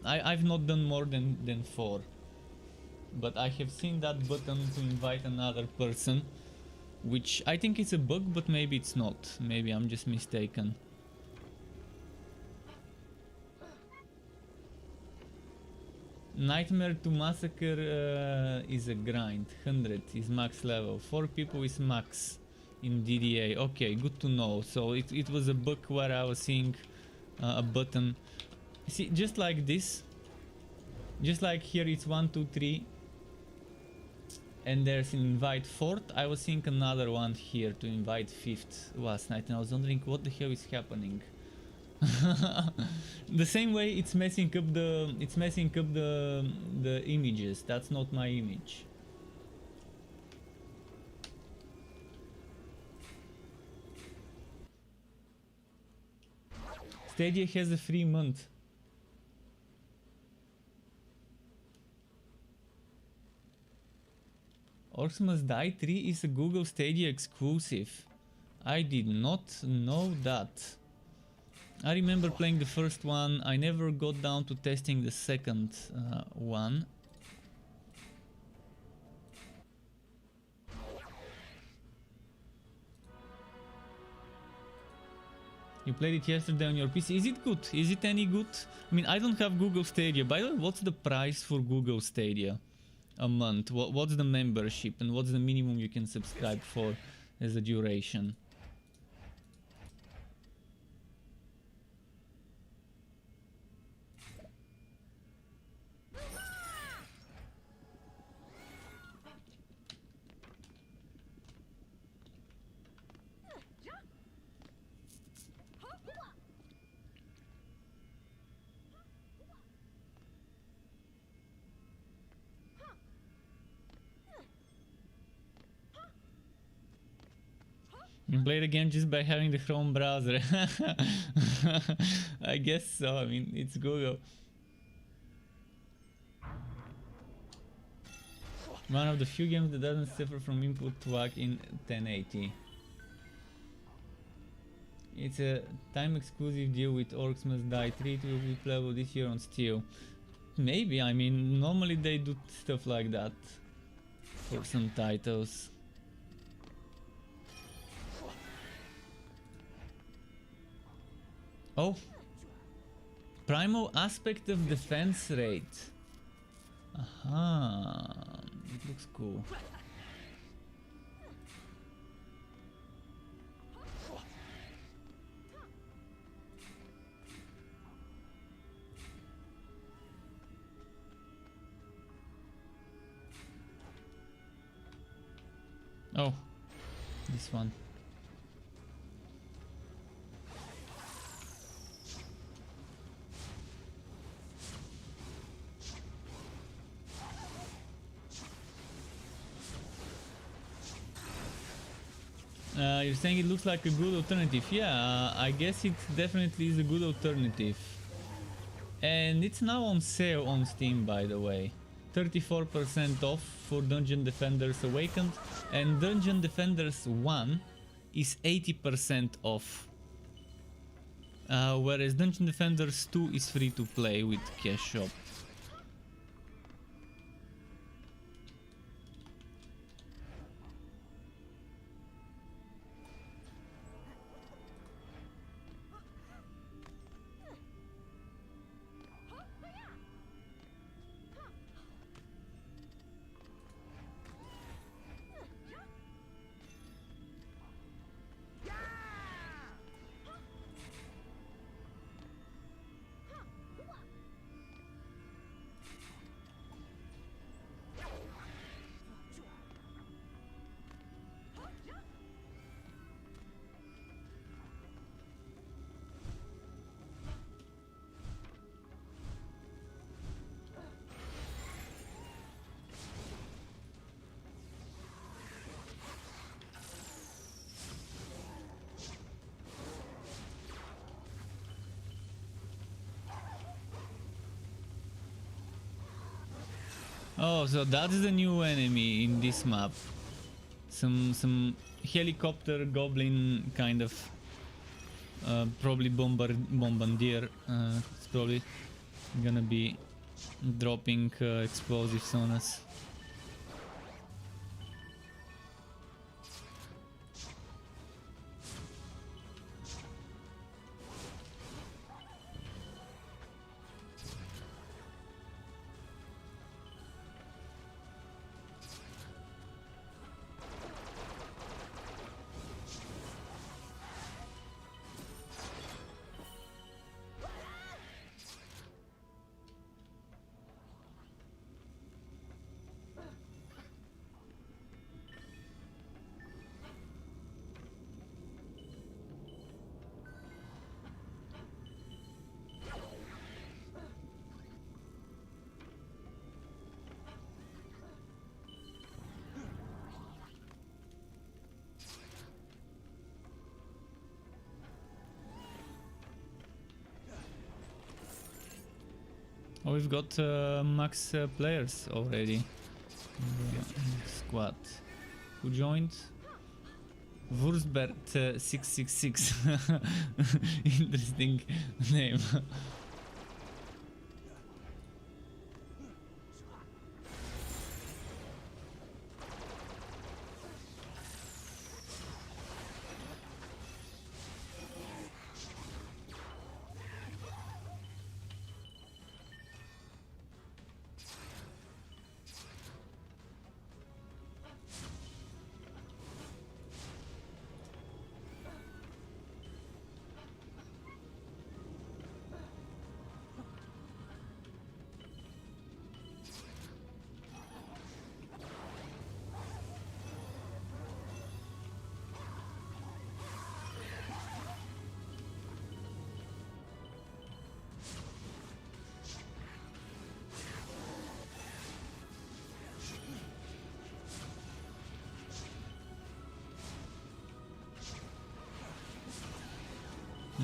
I've not done more than 4. But I have seen that button to invite another person, which I think it's a bug, but maybe it's not. Maybe I'm just mistaken. Nightmare to Massacre is a grind. 100 is max level. 4 people is max in DDA. Okay, good to know. So it was a bug where I was seeing a button. See, just like this. Just like here it's 1, 2, 3. And there's an invite 4th. I was seeing another one here to invite 5th last night. And I was wondering what the hell is happening. The same way it's messing up the images. That's not my image. Stadia has a free month. Orcs Must Die 3 is a Google Stadia exclusive. I did not know that. I remember playing the first one. I never got down to testing the second one. You played it yesterday on your PC. Is it good? Is it any good? I mean, I don't have Google Stadia. By the way, what's the price for Google Stadia a month? What's the membership, and what's the minimum you can subscribe for as a duration? You play the game just by having the Chrome browser. I guess so. I mean, it's Google. One of the few games that doesn't suffer from input lag in 1080. It's a time exclusive deal with Orcs Must Die 3. It will be playable this year on Steam. Maybe, I mean, normally they do stuff like that for some titles. Oh, primal aspect of defense rate. Aha, it looks cool. Oh, this one. You're saying it looks like a good alternative. Yeah, I guess it definitely is a good alternative. And it's now on sale on Steam, by the way. 34% off for Dungeon Defenders Awakened, and Dungeon Defenders 1 is 80% off. Whereas Dungeon Defenders 2 is free to play with cash shop. Oh, so that's the new enemy in this map. Some helicopter goblin kind of probably bombardier. It's probably gonna be dropping explosives on us. Oh, we've got max players already in the squad. Who joined? Wurzbert 666. Interesting name.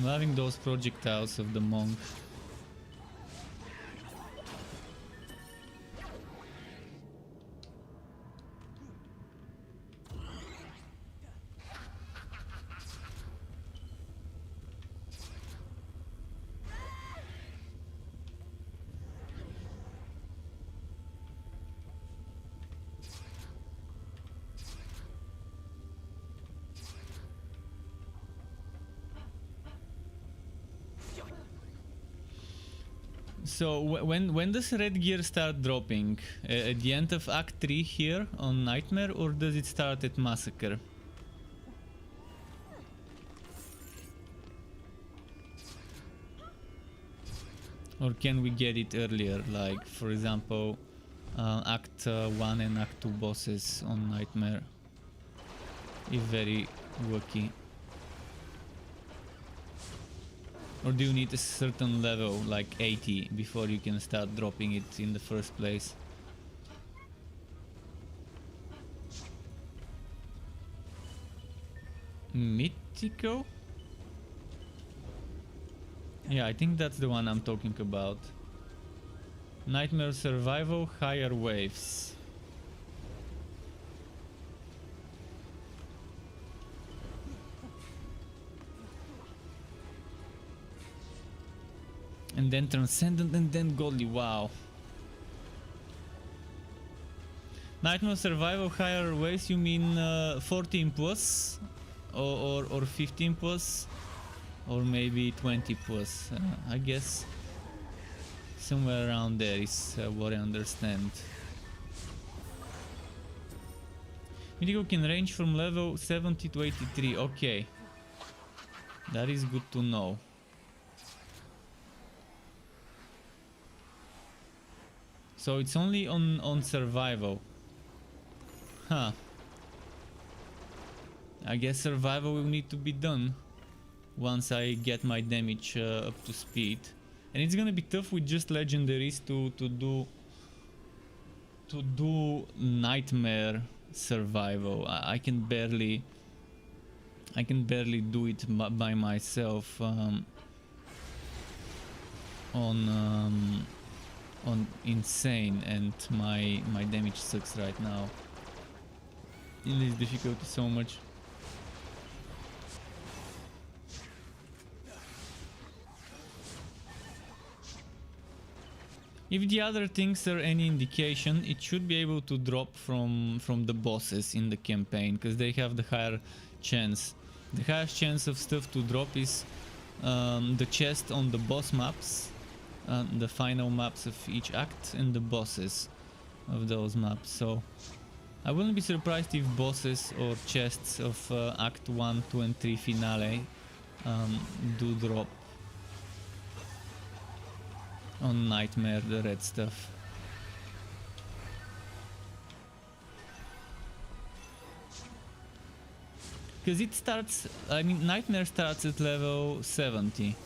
I'm loving those projectiles of the monk. So when does red gear start dropping? At the end of Act 3 here on Nightmare, or does it start at Massacre? Or can we get it earlier, like for example Act 1 and Act 2 bosses on Nightmare, if very lucky? Or do you need a certain level, like 80, before you can start dropping it in the first place? Mythico? Yeah, I think that's the one I'm talking about. Nightmare Survival, higher waves. And then Transcendent and then Godly, wow. Nightmare Survival, higher waves, you mean 14 plus? Or 15 plus? Or maybe 20 plus, I guess. Somewhere around there is what I understand. Mythico can range from level 70 to 83, okay. That is good to know. So it's only on survival. Huh. I guess survival will need to be done once I get my damage up to speed. And it's gonna be tough with just legendaries to do nightmare survival. I can barely do it by myself on insane, and my damage sucks right now in this difficulty so much. If the other things are any indication, it should be able to drop from the bosses in the campaign, because they have the higher chance. The highest chance of stuff to drop is the chest on the boss maps, the final maps of each act, and the bosses of those maps. So I wouldn't be surprised if bosses or chests of Act 1, 2 and 3 finale do drop on Nightmare, the red stuff. Because it starts, I mean, Nightmare starts at level 70.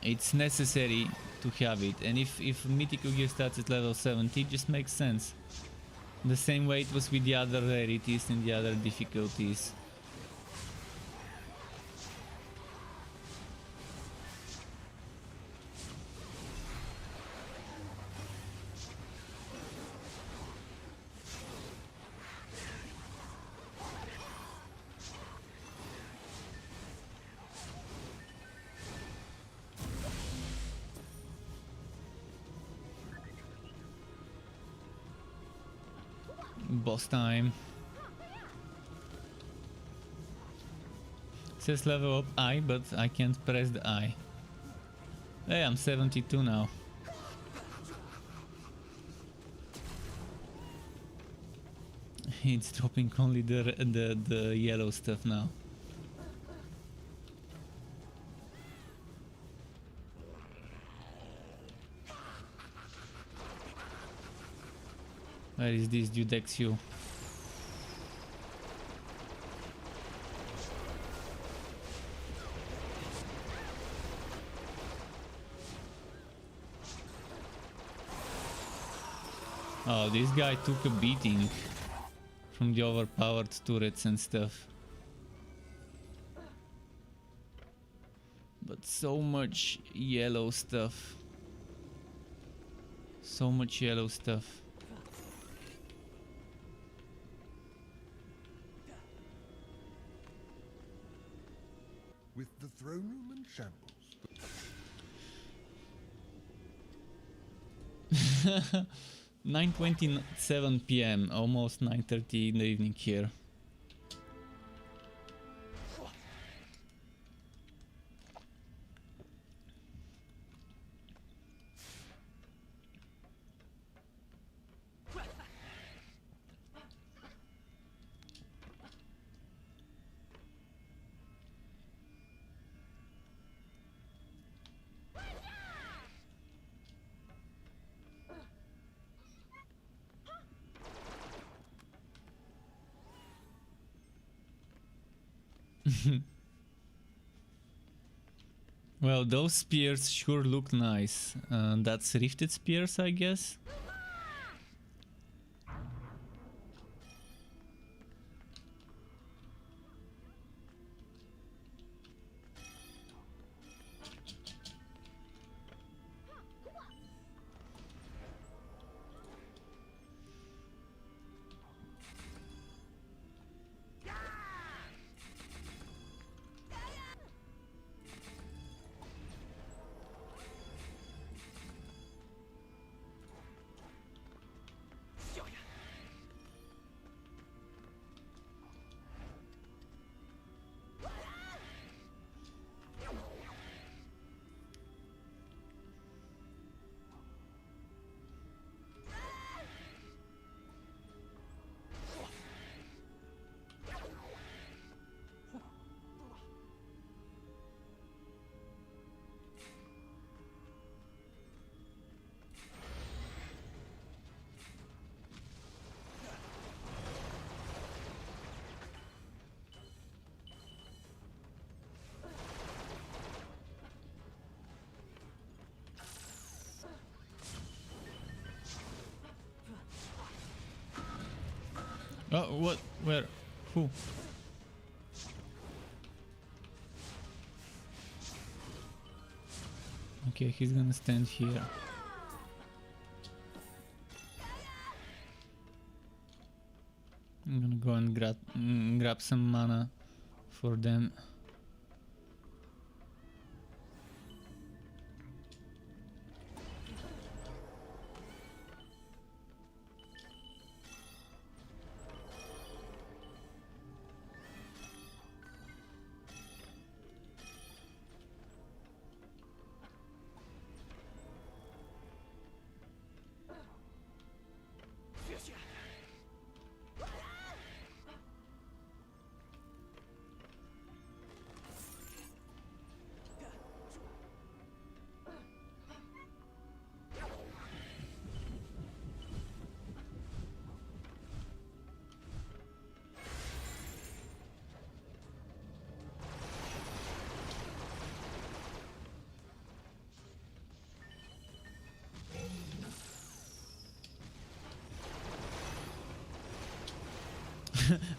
It's necessary to have it, and if Mythical Gear starts at level 70, it just makes sense. The same way it was with the other rarities and the other difficulties. Boss time. Says level up I, but I can't press the I. Hey, I'm 72 now. It's dropping only the yellow stuff now. Where is this Dudexio? Oh, this guy took a beating from the overpowered turrets and stuff. But so much yellow stuff. So much yellow stuff. With the throne room in shambles. 9:27 p.m. Almost 9:30 in the evening here. Well, those spears sure look nice. That's rifted spears, I guess. Oh, what? Where? Who? Okay, he's gonna stand here. I'm gonna go and grab some mana for them.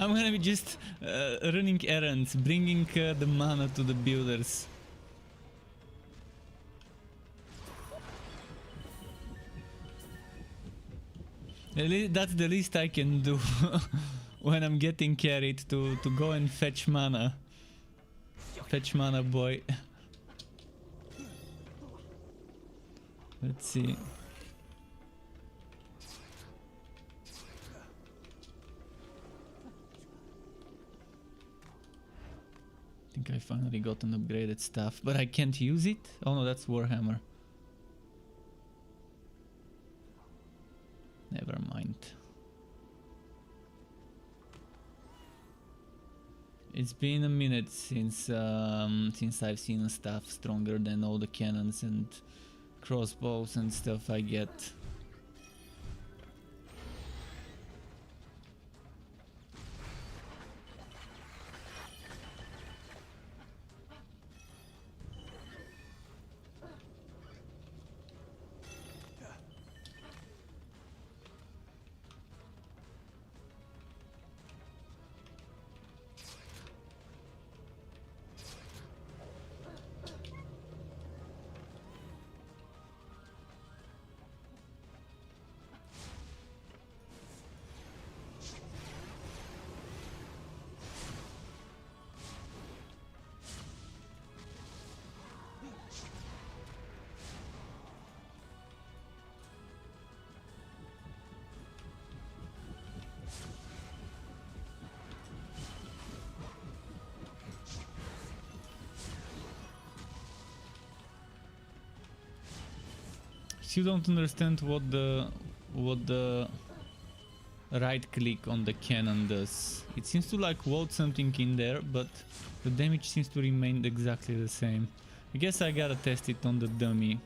I'm gonna be just running errands, bringing the mana to the builders. That's the least I can do when I'm getting carried, to go and fetch mana. Fetch mana, boy. Let's see. I think I finally got an upgraded staff, but I can't use it? Oh no, that's Warhammer. Never mind. It's been a minute since I've seen a staff stronger than all the cannons and crossbows and stuff I get. Still don't understand what the right click on the cannon does. It seems to like load something in there, but the damage seems to remain exactly the same. I guess I gotta test it on the dummy.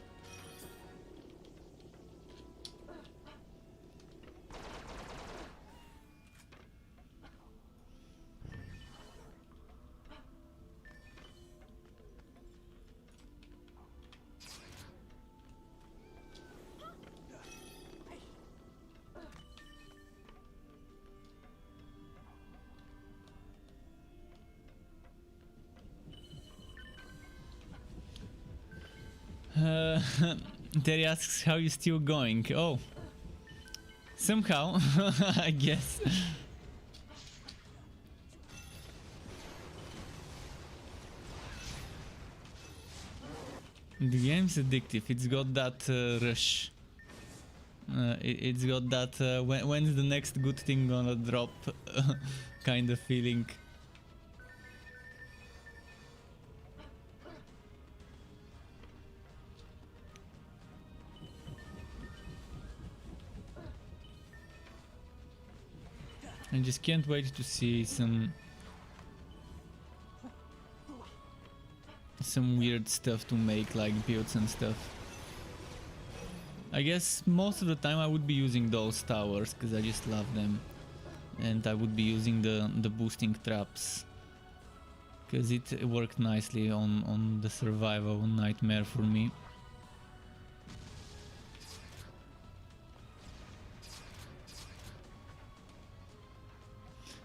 Terry asks how you still going. Oh, somehow, I guess. The game's addictive. It's got that rush. It's got that when's the next good thing gonna drop kind of feeling. I just can't wait to see some weird stuff to make, like builds and stuff. I guess most of the time I would be using those towers because I just love them, and I would be using the boosting traps because it worked nicely on the survival nightmare for me.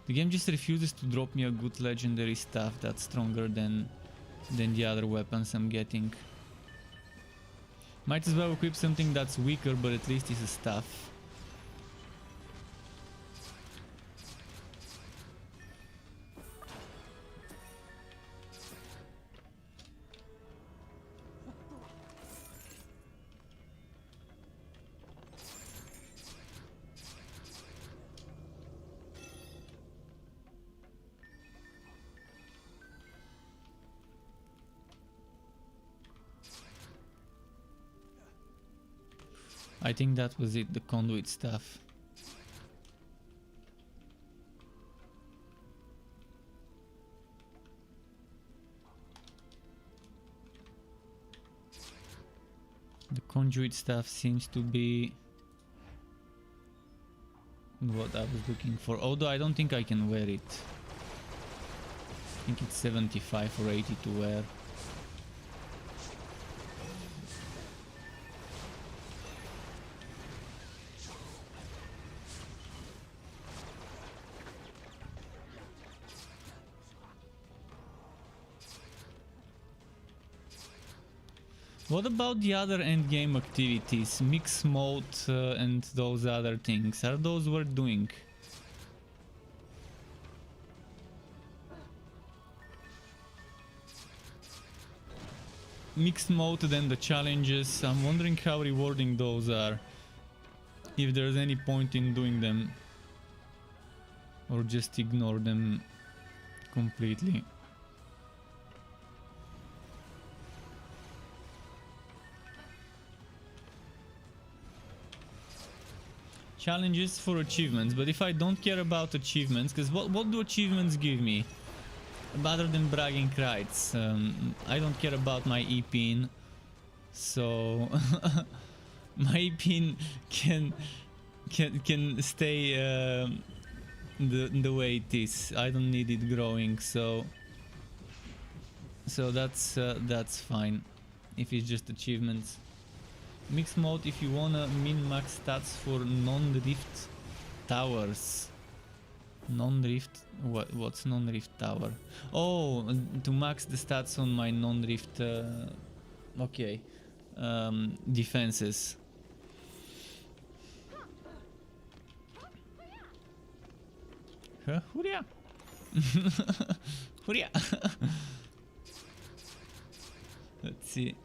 The game just refuses to drop me a good legendary staff that's stronger than the other weapons I'm getting. Might as well equip something that's weaker, but at least it's a staff. I think that was it, the conduit stuff. The conduit stuff seems to be what I was looking for, although I don't think I can wear it. I think it's 75 or 80 to wear. What about the other endgame activities, mix mode and those other things? Are those worth doing? Mixed mode, then the challenges. I'm wondering how rewarding those are. If there's any point in doing them, or just ignore them completely. Challenges for achievements, but if I don't care about achievements, because what do achievements give me other than bragging rights? I don't care about my e-pin, so my e-pin can stay the way it is. I don't need it growing, so that's fine if it's just achievements. Mixed mode if you wanna min-max stats for non-rift towers. Non-rift? What's non-rift tower? Oh, to max the stats on my non-rift... okay. Defenses. Hurrah! Hurrah! Let's see.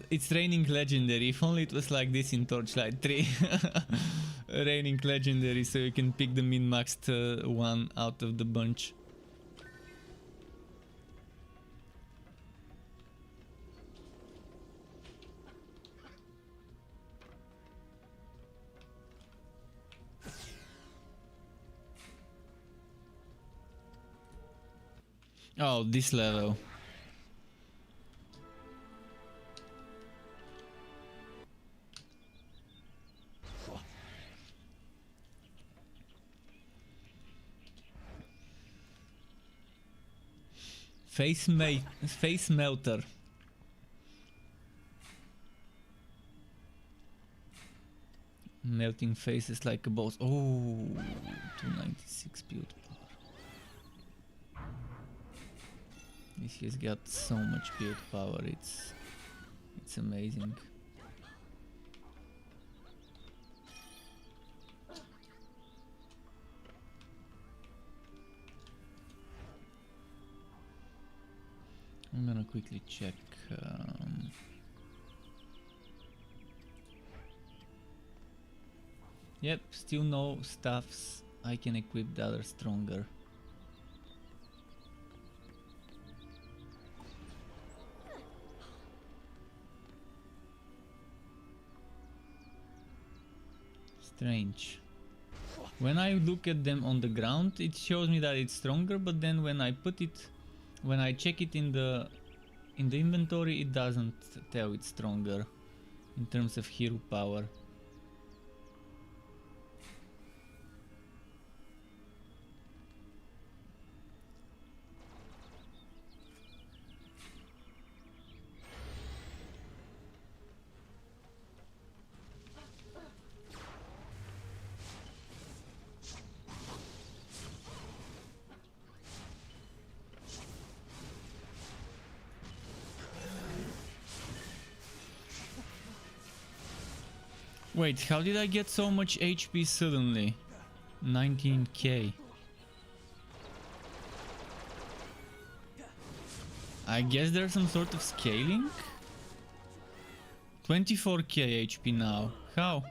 It's raining legendary. If only it was like this in Torchlight 3. Raining legendary, so you can pick the min-maxed one out of the bunch. Oh, this level. Face melter. Melting faces like a boss. Oh, 296 build power. This has got so much build power. It's amazing. I'm gonna quickly check. Yep, still no stuffs. I can equip the other stronger. Strange. When I look at them on the ground, it shows me that it's stronger, but then when I check it in the inventory, it doesn't tell it's stronger in terms of hero power. Wait, how did I get so much HP suddenly? 19k. I guess there's some sort of scaling? 24k HP now. How?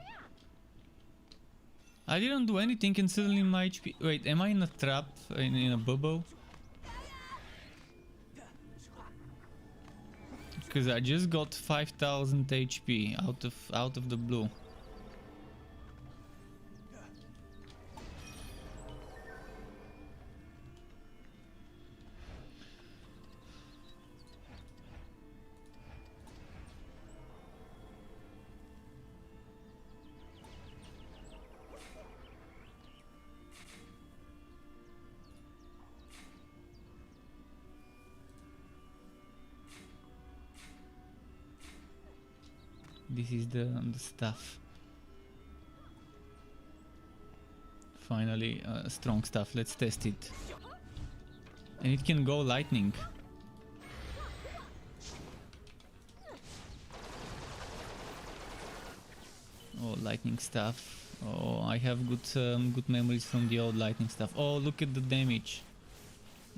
I didn't do anything and suddenly my HP... Wait, am I in a trap? In a bubble? Because I just got 5000 HP out of the blue. This is the stuff. Finally, strong stuff. Let's test it. And it can go lightning. Oh, lightning stuff. Oh, I have good memories from the old lightning stuff. Oh, look at the damage.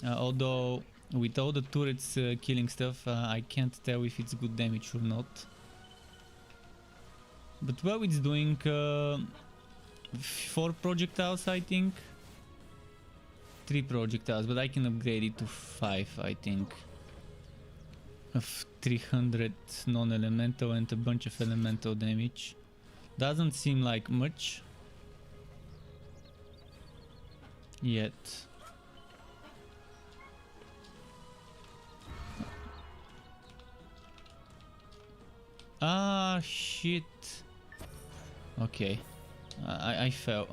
Although with all the turrets killing stuff, I can't tell if it's good damage or not. But well, it's doing 4 projectiles, I think. 3 projectiles, but I can upgrade it to 5, I think. Of 300 non-elemental and a bunch of elemental damage. Doesn't seem like much yet. Ah, shit. Okay, I fell.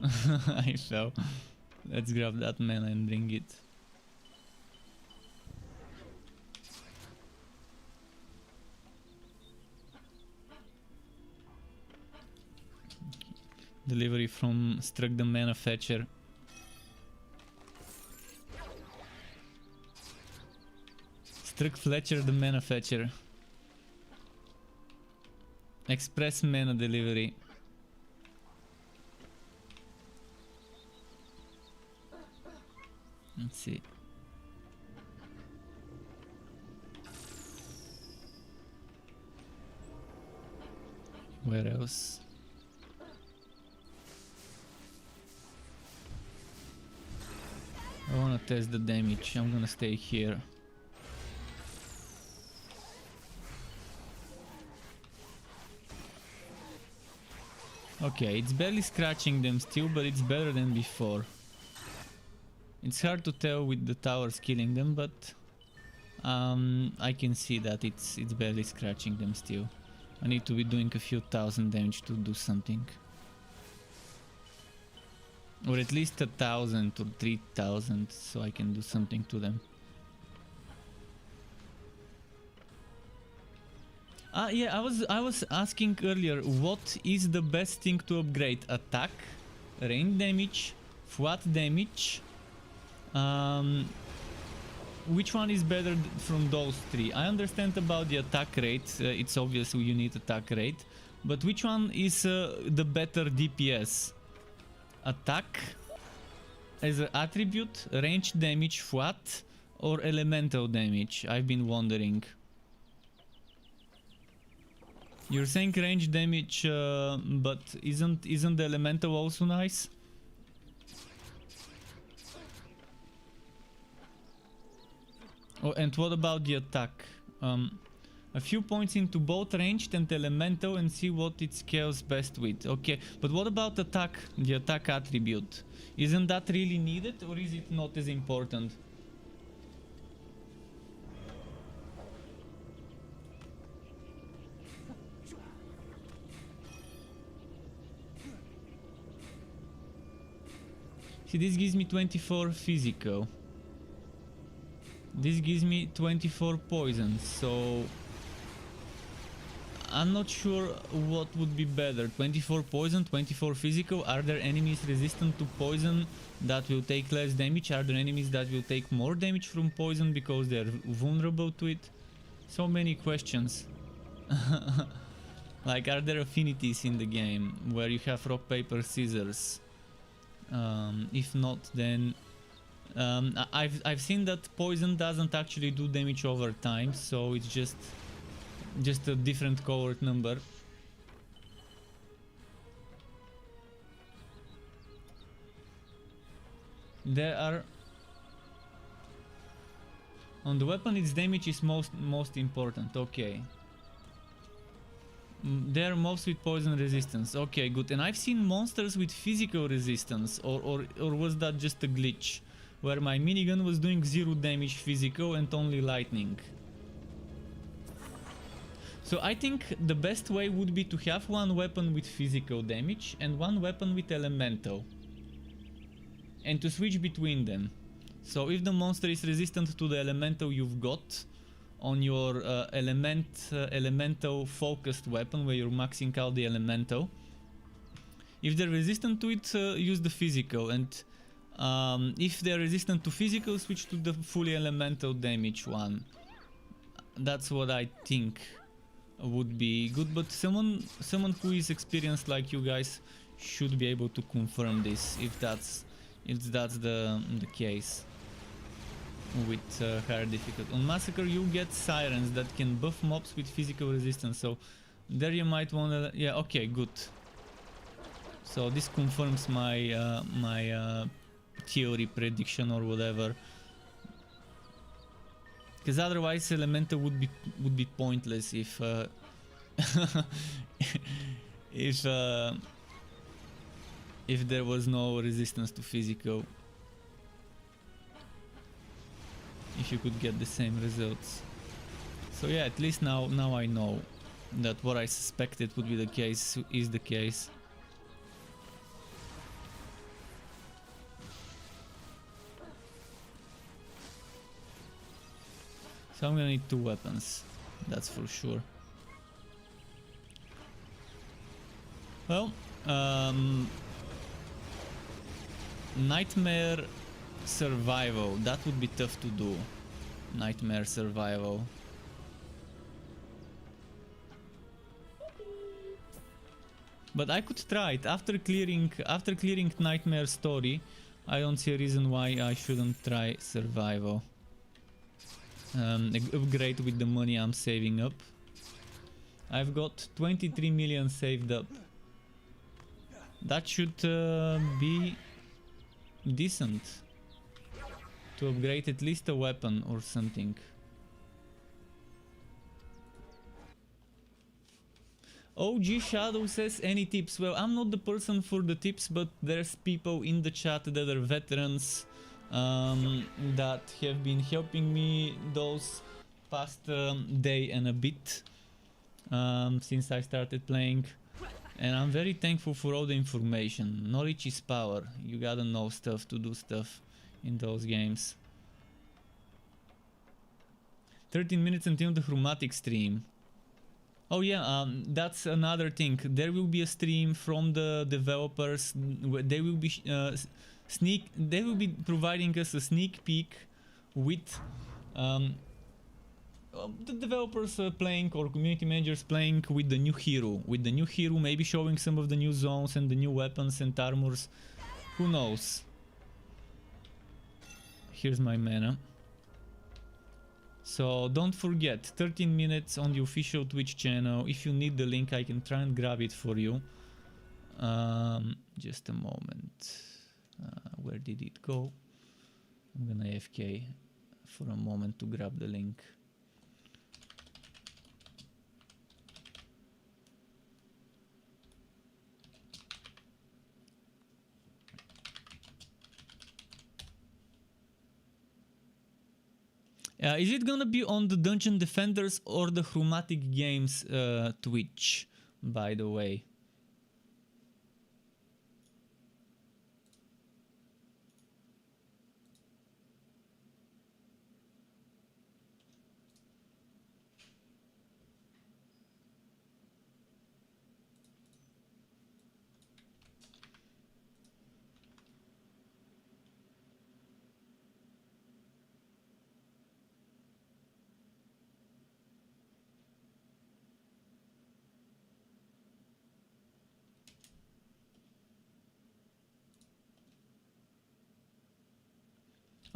I fell. Let's grab that mana and bring it. Delivery from Struck the Manufacturer. Struck Fletcher the Manufacturer. Express mana delivery. Let's see. Where else? I wanna test the damage. I'm gonna stay here. Okay, it's barely scratching them still, but it's better than before. It's hard to tell with the towers killing them, but I can see that it's barely scratching them still. I need to be doing a few thousand damage to do something. Or at least 1,000 or 3,000 so I can do something to them. Yeah, I was asking earlier, what is the best thing to upgrade? Attack, range damage, flat damage. Which one is better from those three? I understand about the attack rate. It's obvious you need attack rate, but which one is the better DPS? Attack as an attribute, range damage flat, or elemental damage? I've been wondering. You're saying range damage, but isn't the elemental also nice? Oh, and what about the attack? A few points into both ranged and elemental and see what it scales best with. Okay, but what about attack? The attack attribute. Isn't that really needed, or is it not as important? See, this gives me 24 physical. This gives me 24 poison, so I'm not sure what would be better. 24 poison, 24 physical. Are there enemies resistant to poison that will take less damage? Are there enemies that will take more damage from poison because they're vulnerable to it? So many questions. Like, are there affinities in the game where you have rock, paper, scissors? If not, then I've seen that poison doesn't actually do damage over time, so it's just a different cohort number. There are on the weapon, its damage is most important. Okay. They're most with poison resistance. Okay, good. And I've seen monsters with physical resistance, or was that just a glitch where my minigun was doing 0 damage physical and only lightning? So I think the best way would be to have one weapon with physical damage and one weapon with elemental, and to switch between them. So if the monster is resistant to the elemental you've got on your elemental focused weapon, where you're maxing out the elemental, if they're resistant to it, use the physical, and if they're resistant to physical, switch to the fully elemental damage one. That's what I think would be good, but someone who is experienced like you guys should be able to confirm this, if that's the case with higher difficulty. On Massacre you get sirens that can buff mobs with physical resistance, so there you might wanna... yeah, okay, good. So this confirms my my theory prediction or whatever, because otherwise elemental would be pointless if if there was no resistance to physical. If you could get the same results. So yeah, at least now I know that what I suspected would be the case is the case. So I'm gonna need 2 weapons, that's for sure. Well, Nightmare Survival, that would be tough to do. Nightmare Survival. But I could try it. After clearing Nightmare Story, I don't see a reason why I shouldn't try Survival. Upgrade with the money I'm saving up. I've got 23 million saved up. That should be decent to upgrade at least a weapon or something. OG Shadow says, any tips? Well, I'm not the person for the tips, but there's people in the chat that are veterans that have been helping me those past day and a bit since I started playing. And I'm very thankful for all the information. Knowledge is power. You gotta know stuff to do stuff in those games. 13 minutes until the chromatic stream. Oh yeah, that's another thing. There will be a stream from the developers. They will be they will be providing us a sneak peek with the developers playing, or community managers playing with the new hero. With the new hero, maybe showing some of the new zones and the new weapons and armors. Who knows? Here's my mana. So don't forget, 13 minutes on the official Twitch channel. If you need the link, I can try and grab it for you. Just a moment. Where did it go? I'm gonna AFK for a moment to grab the link. Is it gonna be on the Dungeon Defenders or the Chromatic Games Twitch, by the way?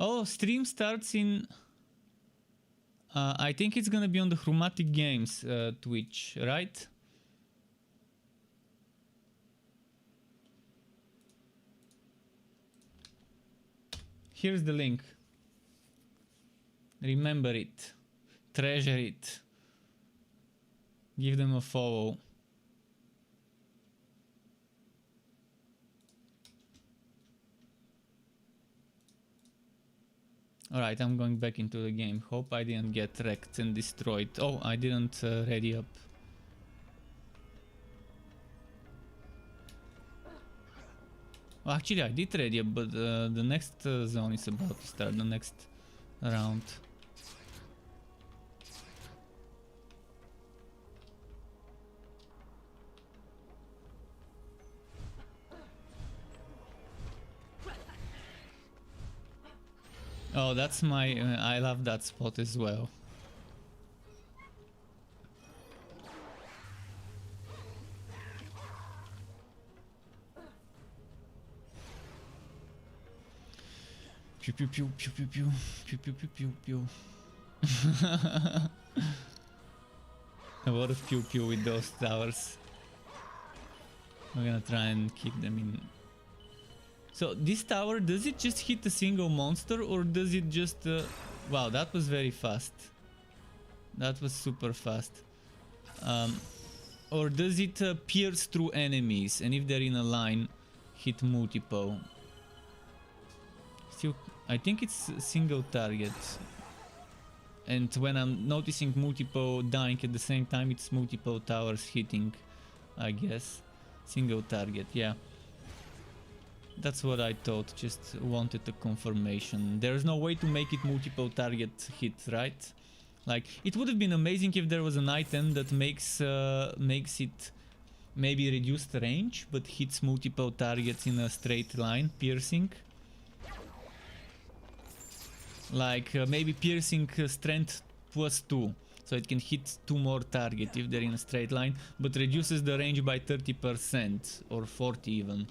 Oh, stream starts in... I think it's gonna be on the Chromatic Games Twitch, right? Here's the link. Remember it. Treasure it. Give them a follow. Alright, I'm going back into the game. Hope I didn't get wrecked and destroyed. Oh, I didn't ready up. Well, actually, I did ready up, but the next zone is about to start, the next round. Oh, that's my... I love that spot as well. Pew pew pew pew pew pew pew pew pew pew pew. A lot of pew pew with those towers. We're gonna try and keep them in. So this tower, does it just hit a single monster, or does it just... wow, that was very fast. That was super fast. Or does it pierce through enemies, and if they're in a line, hit multiple? Still, I think it's a single target. And when I'm noticing multiple dying at the same time, it's multiple towers hitting, I guess. Single target, yeah. That's what I thought, just wanted a confirmation. There's no way to make it multiple target hits, right? Like, it would have been amazing if there was an item that makes it maybe reduced range, but hits multiple targets in a straight line, piercing. Like, maybe piercing strength +2, so it can hit 2 more targets if they're in a straight line, but reduces the range by 30% or 40 even.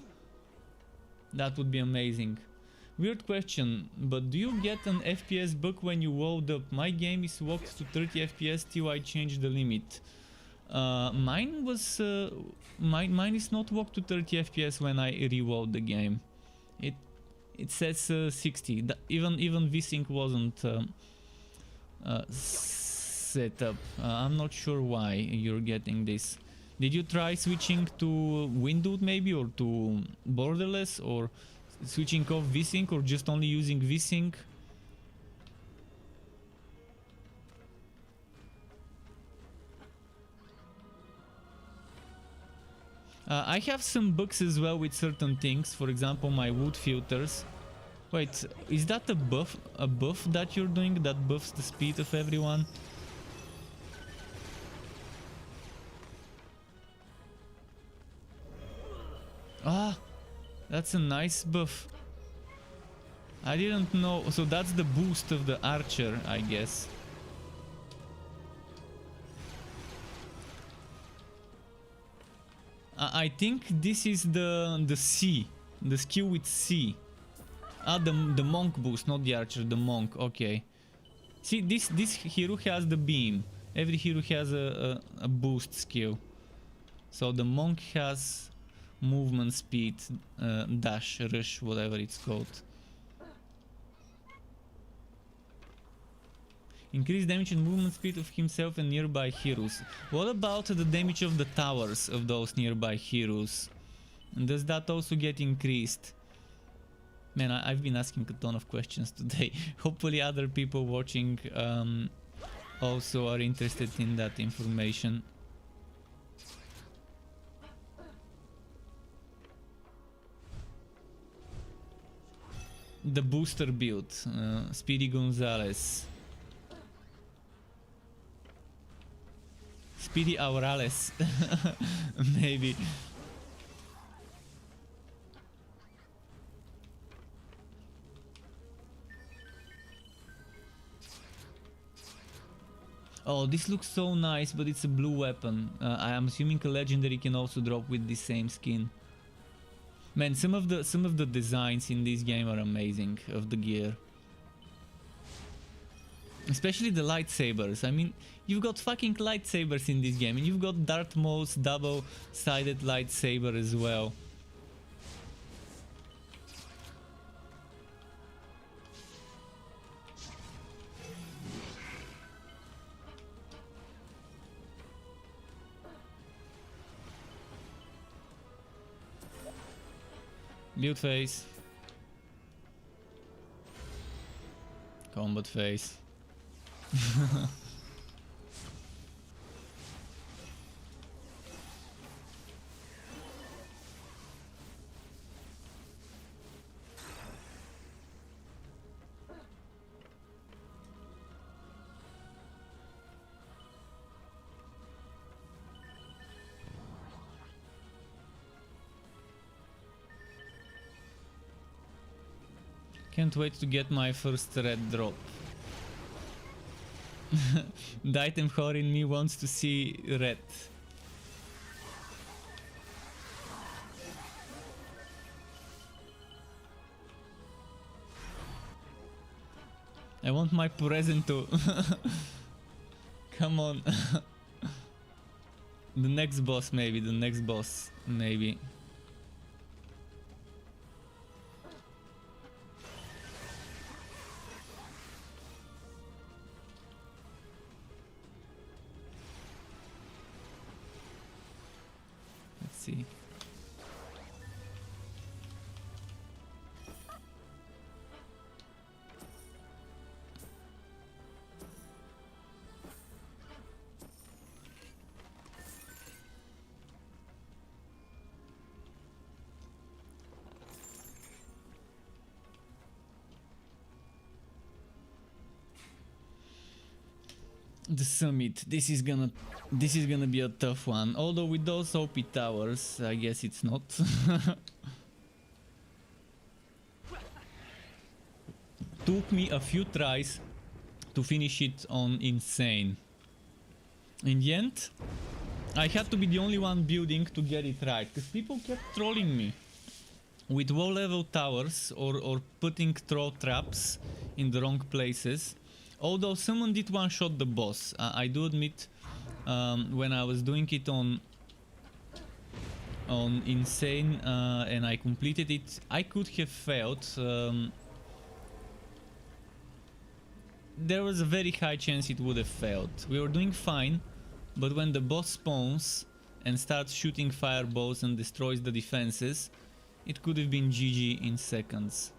That would be amazing. Weird question, but do you get an FPS bug when you load up? My game is locked to 30 FPS till I change the limit. Mine was... mine is not locked to 30 FPS when I reload the game. It says 60. Even VSync wasn't set up. I'm not sure why you're getting this. Did you try switching to windowed maybe, or to borderless, or Switching off VSync or just only using VSync? I have some bugs as well with certain things, for example my wood filters. Wait, is that a buff that you're doing that buffs the speed of everyone? Ah, that's a nice buff. I didn't know, so that's the boost of the archer, I guess. I think this is the C, the skill with C. Ah, the monk boost, not the archer, the monk. Okay. See, this hero has the beam. Every hero has a boost skill. So the monk has movement speed, dash, rush, whatever it's called. Increase damage and movement speed of himself and nearby heroes. What about the damage of the towers of those nearby heroes? And does that also get increased? Man, I've been asking a ton of questions today. Hopefully other people watching also are interested in that information. The booster build, Speedy Gonzalez. Speedy Aurales. Maybe. Oh, this looks so nice, but it's a blue weapon. I am assuming a legendary can also drop with the same skin. Man, some of the designs in this game are amazing of the gear. Especially the lightsabers. I mean, you've got fucking lightsabers in this game, and you've got Darth Maul's double-sided lightsaber as well. Build phase. Combat phase. Can't wait to get my first red drop. The item whore in me wants to see red. I want my present to... Come on. The next boss maybe, the next boss maybe. See. The summit. This is gonna be a tough one. Although with those OP towers, I guess it's not. Took me a few tries to finish it on insane. In the end, I had to be the only one building to get it right, because people kept trolling me with low level towers or putting troll traps in the wrong places. Although someone did one-shot the boss, I do admit, when I was doing it on insane and I completed it, I could have failed. There was a very high chance it would have failed. We were doing fine, but when the boss spawns and starts shooting fireballs and destroys the defenses, it could have been GG in seconds.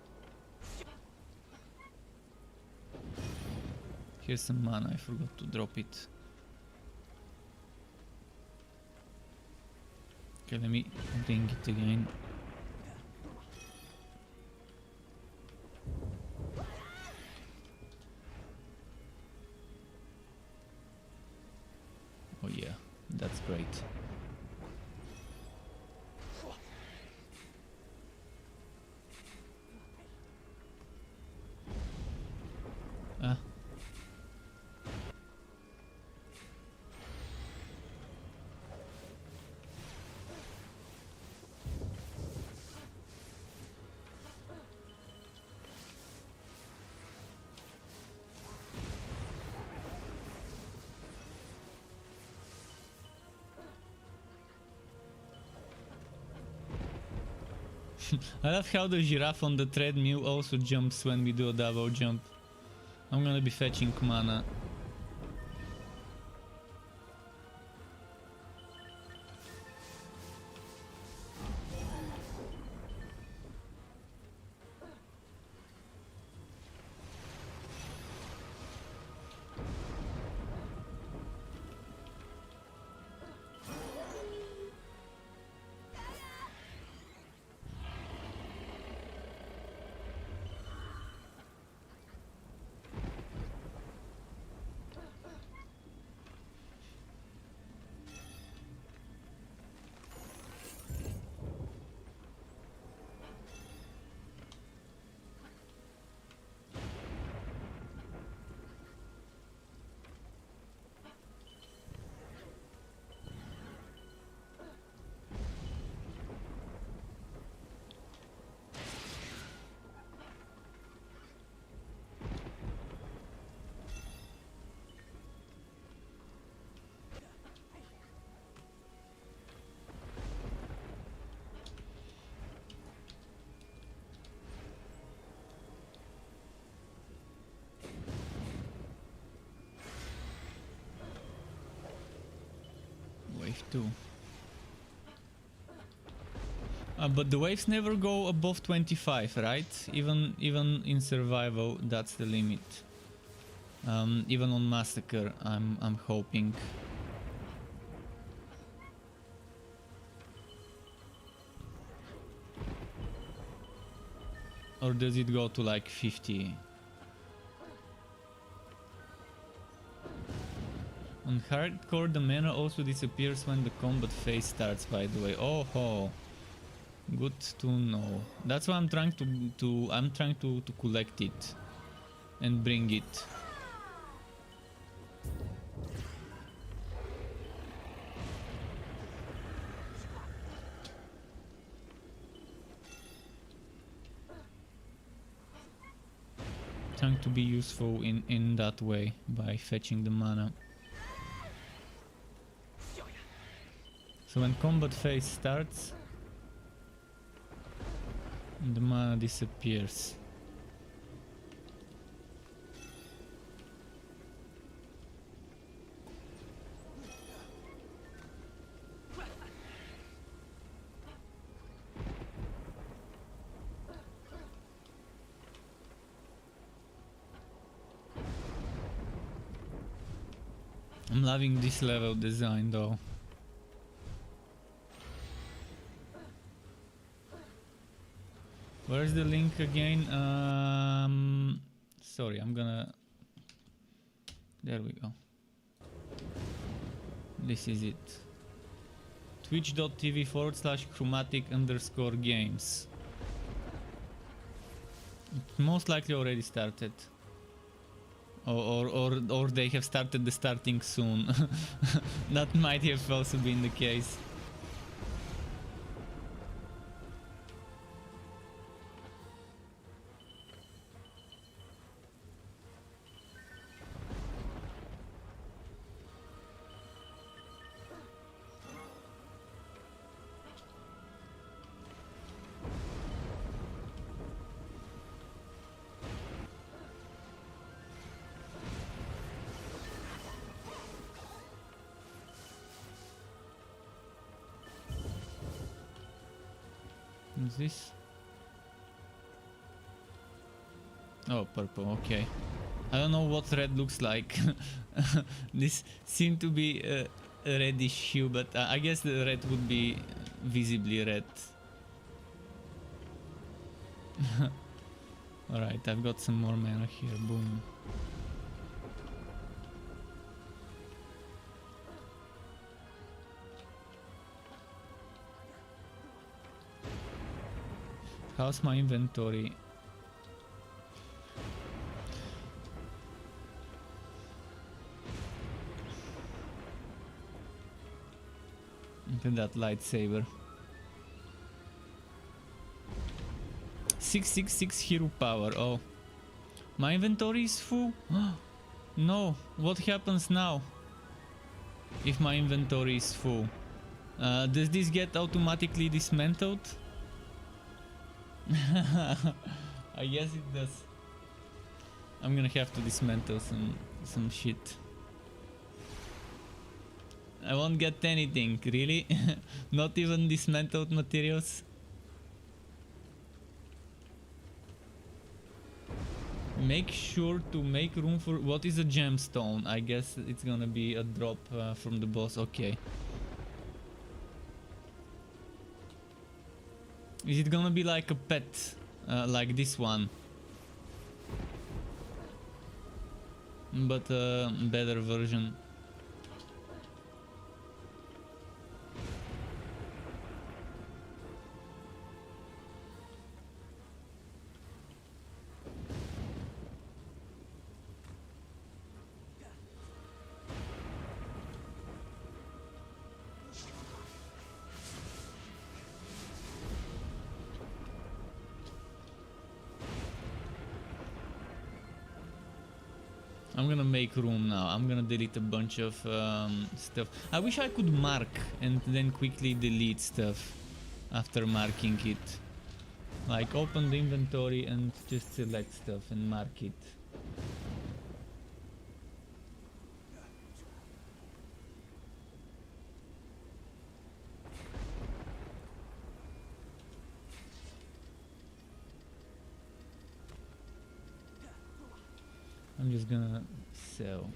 Here's some mana, I forgot to drop it. Okay, let me ding it again. Oh yeah, that's great. Ah. I love how the giraffe on the treadmill also jumps when we do a double jump. I'm gonna be fetching mana. Wave 2. But the waves never go above 25, right? Even in survival, that's the limit. Even on Massacre, I'm hoping. Or does it go to like 50? On hardcore, the mana also disappears when the combat phase starts, by the way. Oh ho. Good to know. That's why I'm trying to collect it and bring it. Trying to be useful in that way by fetching the mana. So when combat phase starts, the mana disappears. I'm loving this level design though. Where's the link again? Sorry, I'm gonna... There we go. This is it. Twitch.tv/chromatic_games. It most likely already started. Or they have started the starting soon. That might have also been the case. What's this? Oh, purple, okay. I don't know what red looks like. This seemed to be a reddish hue, but I guess the red would be visibly red. Alright, I've got some more mana here, boom. How's my inventory? Into that lightsaber. 666 hero power. Oh, my inventory is full. No, what happens now if my inventory is full? Does this get automatically dismantled? I guess it does. I'm gonna have to dismantle some shit. I won't get anything, really? Not even dismantled materials? Make sure to make room for... What is a gemstone? I guess it's gonna be a drop from the boss. Okay. Is it gonna be like a pet? Like this one? But a better version. I'm gonna make room now. I'm gonna delete a bunch of stuff. I wish I could mark and then quickly delete stuff after marking it. Like open the inventory and just select stuff and mark it. I'm just gonna sell.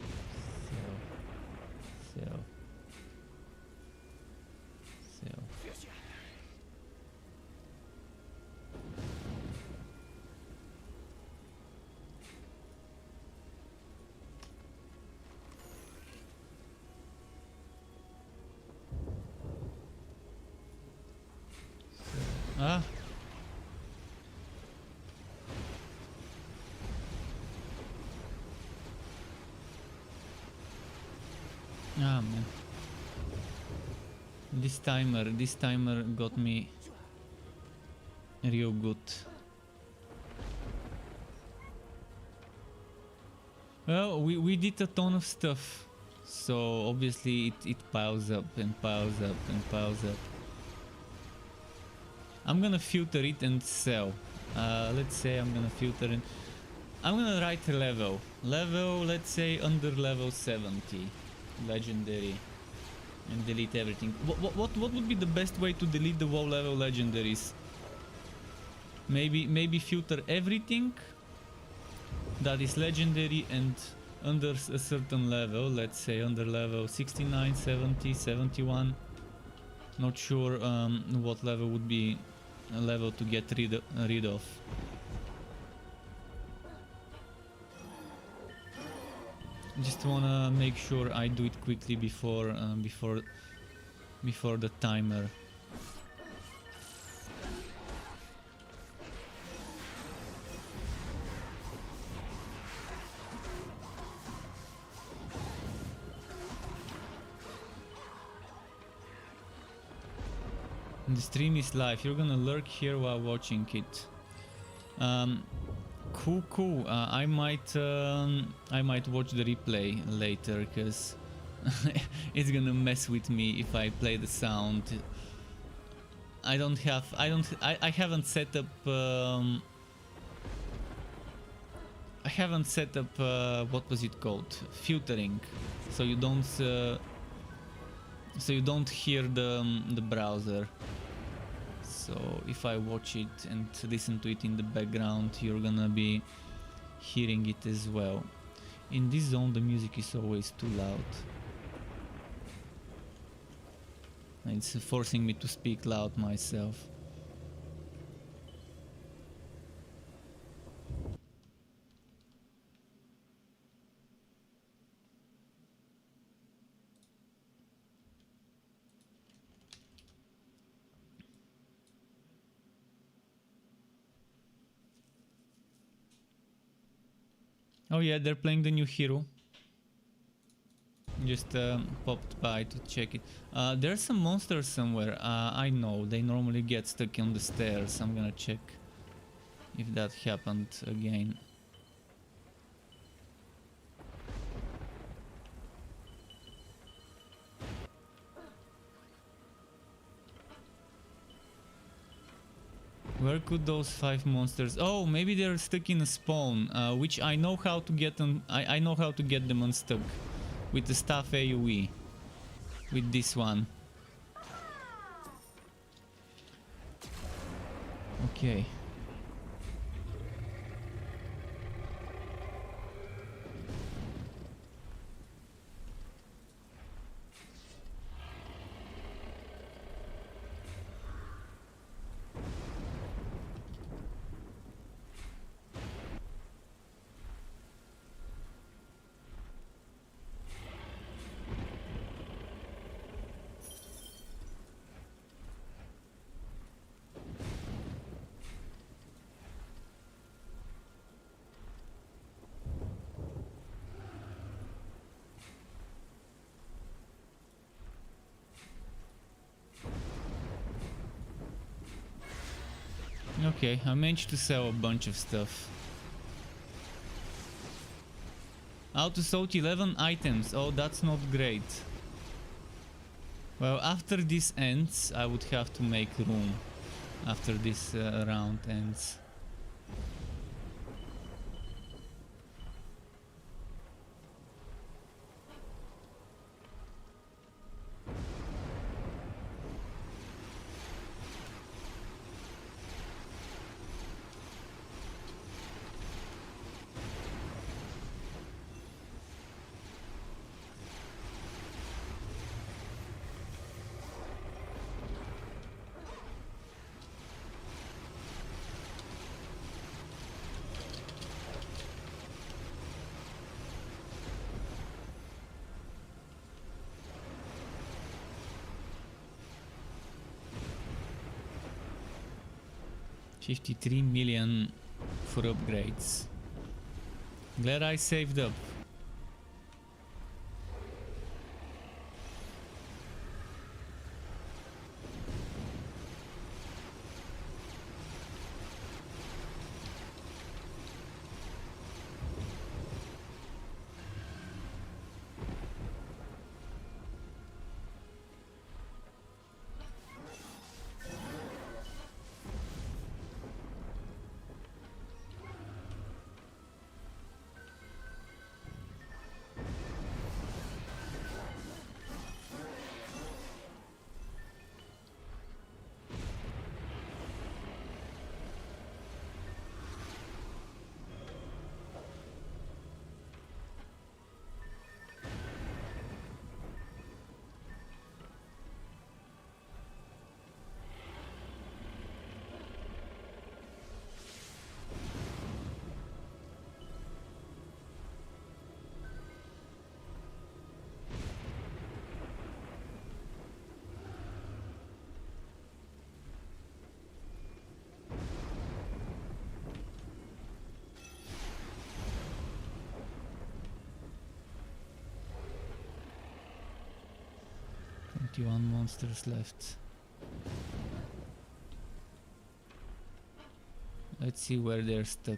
Ah. Ah man. This timer got me real good. Well, we did a ton of stuff, so obviously it piles up and piles up and piles up. I'm gonna filter it and sell. Let's say I'm gonna filter it. I'm gonna write a level. Let's say under level 70. Legendary. And delete everything. What would be the best way to delete the WoW level legendaries? Maybe filter everything that is legendary and under a certain level. Let's say under level 69, 70, 71. Not sure what level would be a level to get rid of. Just wanna make sure I do it quickly before the timer. The stream is live. You're gonna lurk here while watching it. Cool. I might watch the replay later, because it's gonna mess with me if I play the sound. I haven't set up what was it called, filtering, so you don't hear the browser. so if I watch it and listen to it in the background, you're gonna be hearing it as well. In this zone the music is always too loud. It's forcing me to speak loud myself. Oh yeah, they're playing the new hero. Just popped by to check it. There's some monsters somewhere. I know, they normally get stuck on the stairs. I'm gonna check if that happened again. Where could those 5 monsters... Oh, maybe they're stuck in a spawn, which I know how to get them. I know how to get them unstuck with the staff AoE. With this one. Okay. Okay, I managed to sell a bunch of stuff. How to sort 11 items. Oh, that's not great. Well, after this ends, I would have to make room. After this round ends. $53 million for upgrades. Glad I saved up. One monsters left. Let's see where they're stuck.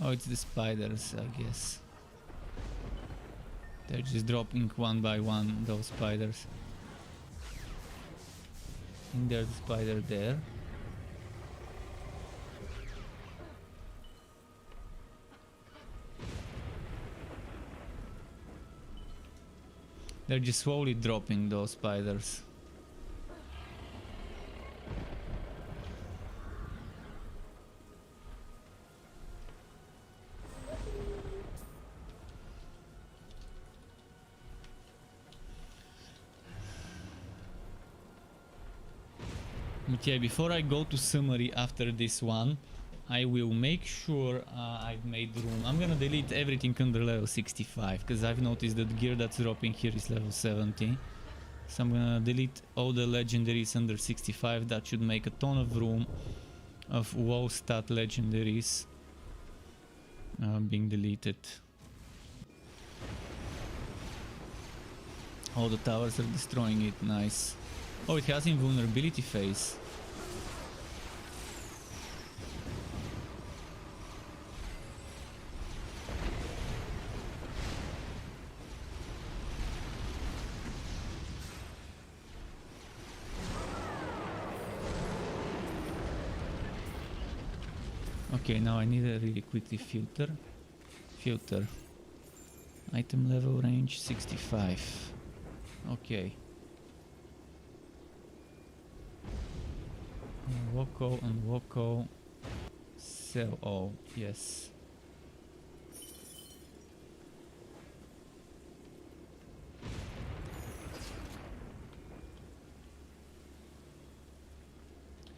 Oh, it's the spiders, I guess. They're just dropping one by one, those spiders. I think there's a spider there. They're just slowly dropping those spiders. But yeah, before I go to summary after this one, I will make sure I've made room. I'm gonna delete everything under level 65, because I've noticed that gear that's dropping here is level 70. So I'm gonna delete all the legendaries under 65. That should make a ton of room of WoW stat legendaries being deleted. All the towers are destroying it, nice. Oh, it has invulnerability phase. Okay, now I need a really quickly filter. Filter. Item level range 65. Okay. Unwalk all. Sell all. Yes.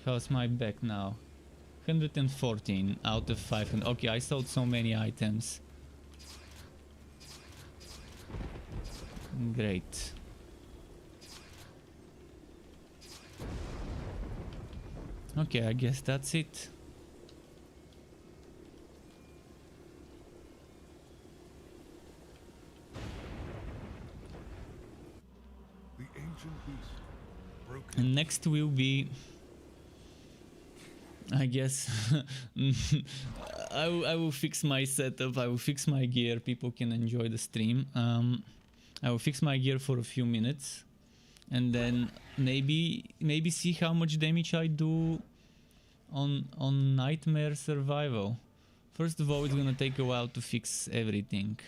How's my back now? 114 out of 500. Okay, I sold so many items. Great. Okay, I guess that's it. The ancient beast, broken. And next will be, I guess, I will fix my setup, I will fix my gear, people can enjoy the stream. I will fix my gear for a few minutes and then maybe see how much damage I do on Nightmare Survival. First of all, it's gonna take a while to fix everything.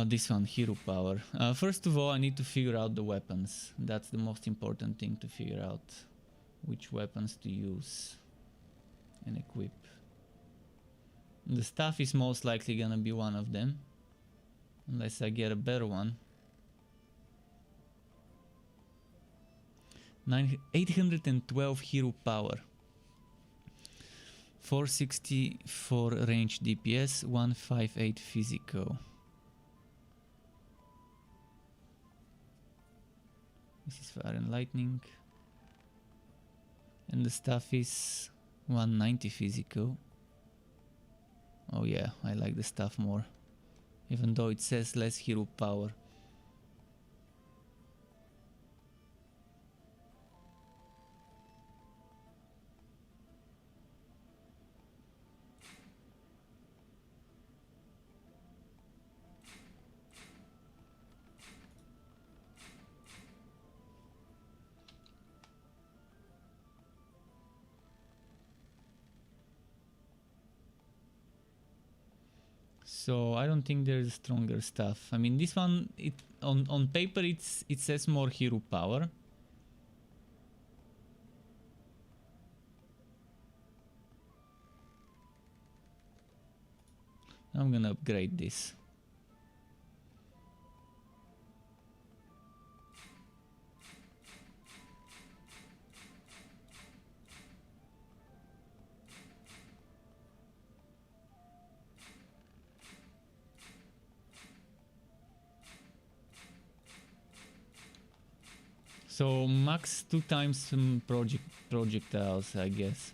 This one, hero power. First of all, I need to figure out the weapons. That's the most important thing to figure out. Which weapons to use and equip. The staff is most likely gonna be one of them. Unless I get a better one. 812 hero power. 464 range DPS, 158 physical. This is fire and lightning. And the stuff is 190 physical. Oh yeah, I like the stuff more. Even though it says less hero power. So I don't think there's stronger stuff. I mean, this one, on paper it says more hero power. I'm gonna upgrade this. So max 2 times projectiles, I guess.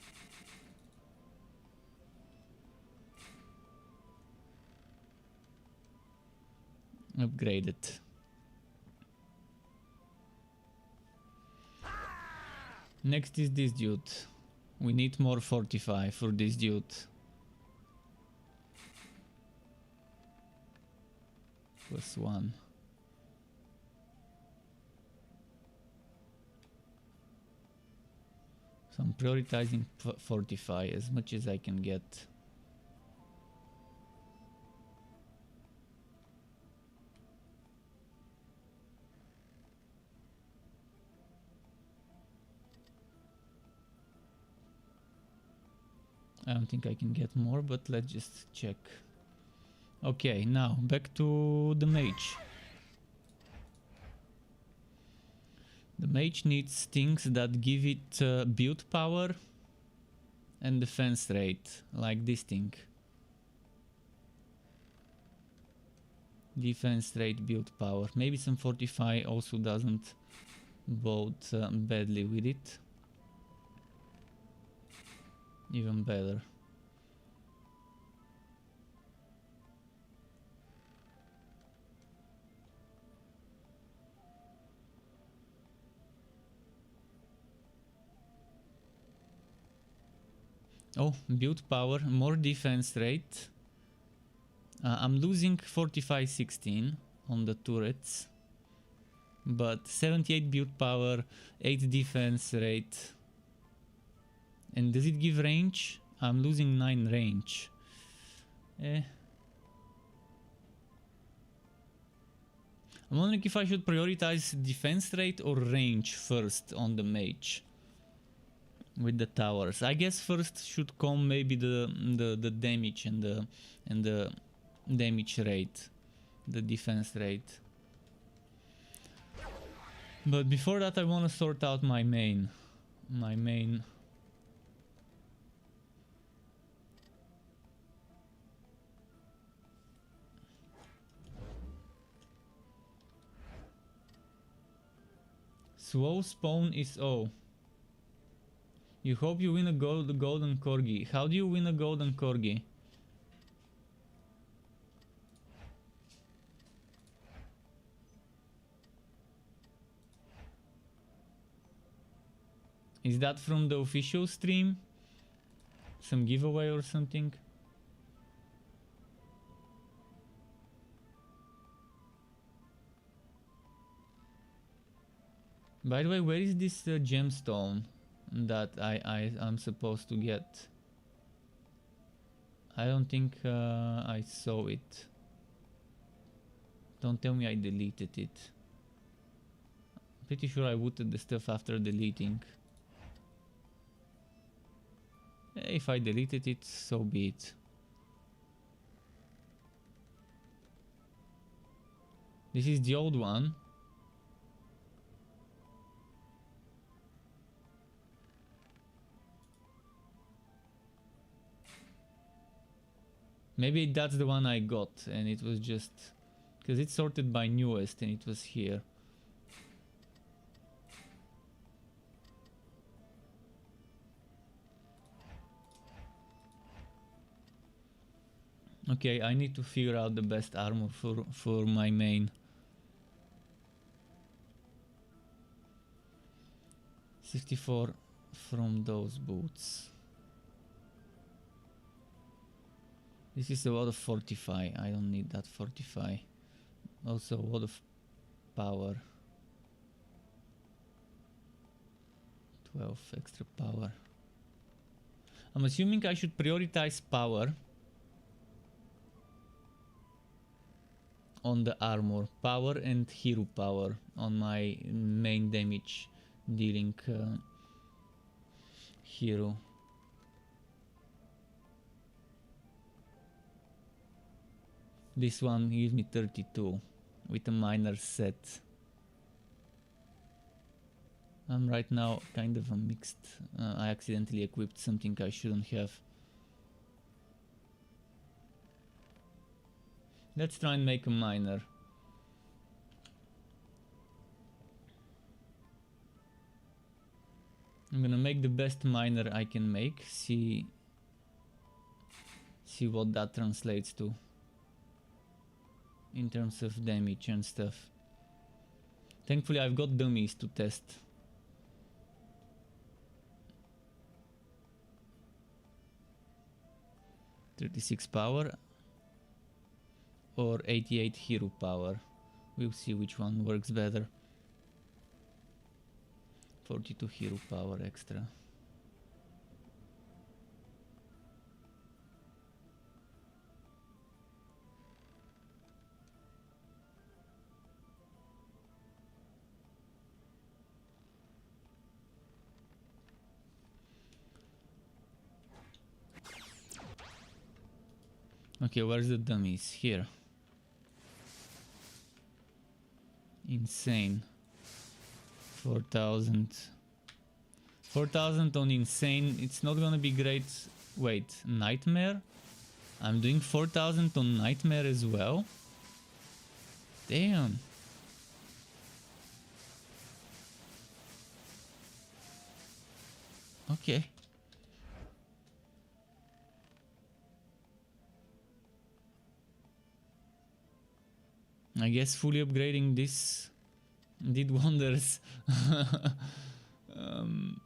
Upgraded. Next is this dude. We need more 45 for this dude. +1. So I'm prioritizing fortify as much as I can get. I don't think I can get more, but let's just check. Okay, now back to the mage. The mage needs things that give it build power and defense rate, like this thing. Defense rate, build power. Maybe some fortify also doesn't bode badly with it. Even better. Oh, build power, more defense rate. I'm losing 45-16 on the turrets, but 78 build power, 8 defense rate. And does it give range? I'm losing 9 range. I'm wondering if I should prioritize defense rate or range first on the mage with the towers. I guess first should come maybe the damage and the damage rate, the defense rate. But before that I want to sort out my main. Slow spawn is O. You hope you win a golden corgi. How do you win a golden corgi? Is that from the official stream? Some giveaway or something? By the way, where is this gemstone that I'm supposed to get? I don't think I saw it. Don't tell me I deleted it. Pretty sure I looted the stuff after deleting. If I deleted it, so be it. This is the old one. Maybe that's the one I got and it was just... because it's sorted by newest and it was here. Okay, I need to figure out the best armor for my main. 64 from those boots. This is a lot of fortify. I don't need that fortify. Also a lot of power. 12 extra power. I'm assuming I should prioritize power on the armor. Power and hero power on my main damage dealing hero. This one gives me 32 with a minor set. I'm right now kind of a mixed. I accidentally equipped something I shouldn't have. Let's try and make a minor. I'm gonna make the best minor I can make. See what that translates to in terms of damage and stuff. Thankfully I've got dummies to test. .36 power or 88 hero power. We'll see which one works better. 42 hero power extra. Okay, where's the dummies? Here. Insane. 4,000. 4,000 on insane. It's not gonna be great. Wait, nightmare? I'm doing 4,000 on nightmare as well? Damn. Okay. I guess fully upgrading this did wonders. um,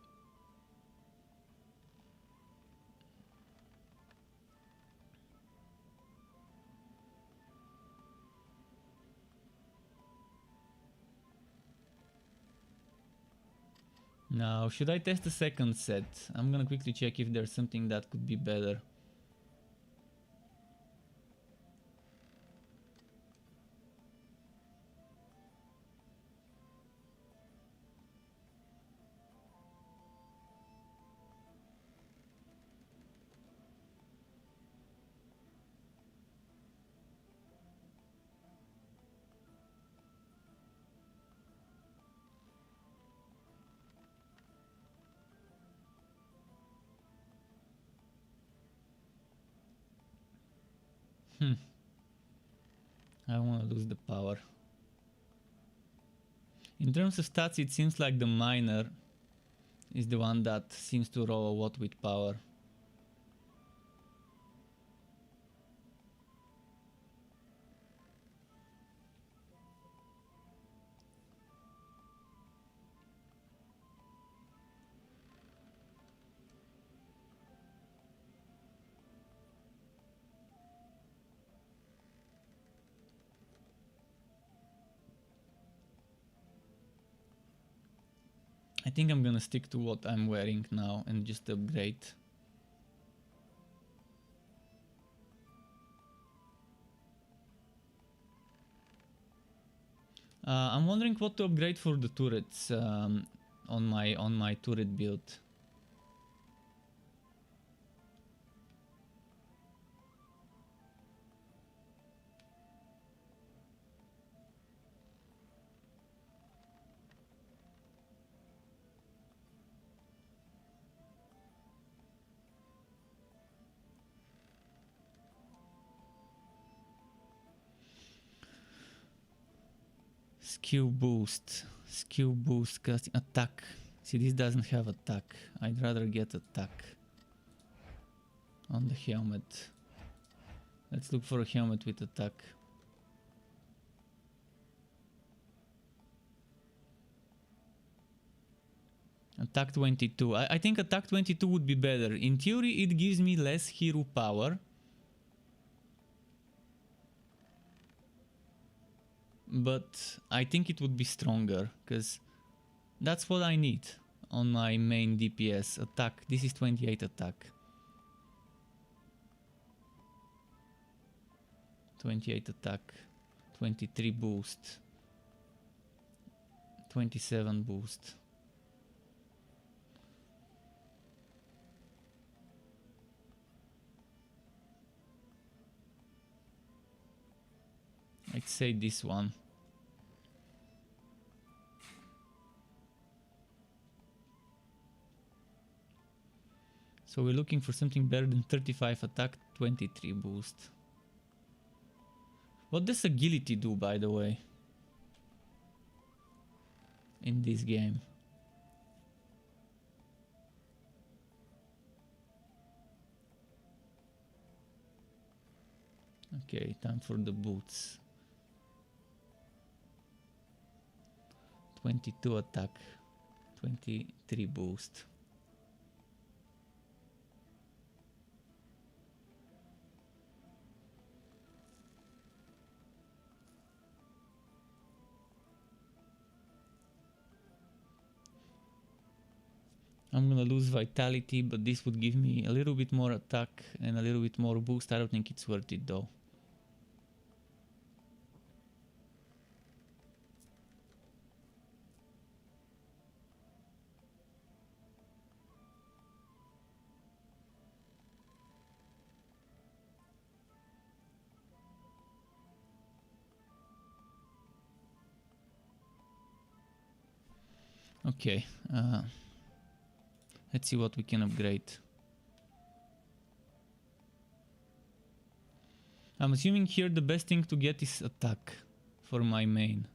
now, should I test the second set? I'm gonna quickly check if there's something that could be better. I don't want to lose the power. In terms of stats, it seems like the miner is the one that seems to roll a lot with power. I think I'm gonna stick to what I'm wearing now and just upgrade. I'm wondering what to upgrade for the turrets on my turret build. Skill boost, casting, attack. See, this doesn't have attack. I'd rather get attack on the helmet. Let's look for a helmet with attack. Attack 22. I think attack 22 would be better. In theory, it gives me less hero power. But I think it would be stronger, because that's what I need on my main DPS. Attack. This is 28 attack. 28 attack. 23 boost. 27 boost. I'd say this one. So we're looking for something better than 35 attack, 23 boost. What does agility do, by the way, in this game? Okay, time for the boots. 22 attack, 23 boost. I'm gonna lose vitality, but this would give me a little bit more attack and a little bit more boost. I don't think it's worth it though. Okay, let's see what we can upgrade. I'm assuming here the best thing to get is attack for my main.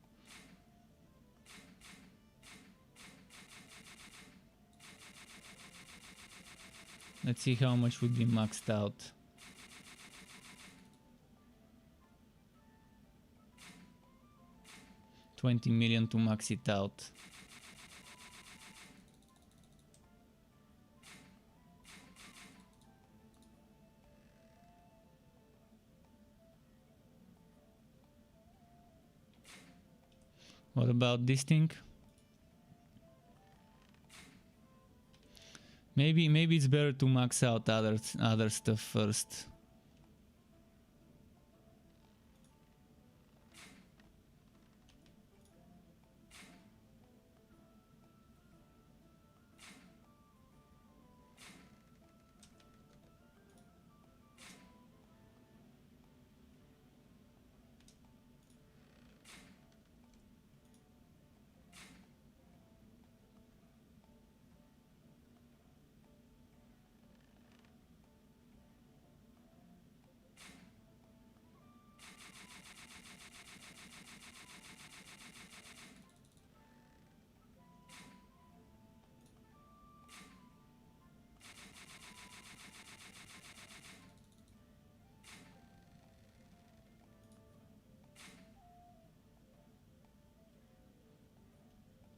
Let's see how much would be maxed out. $20 million to max it out. What about this thing? Maybe it's better to max out other stuff first.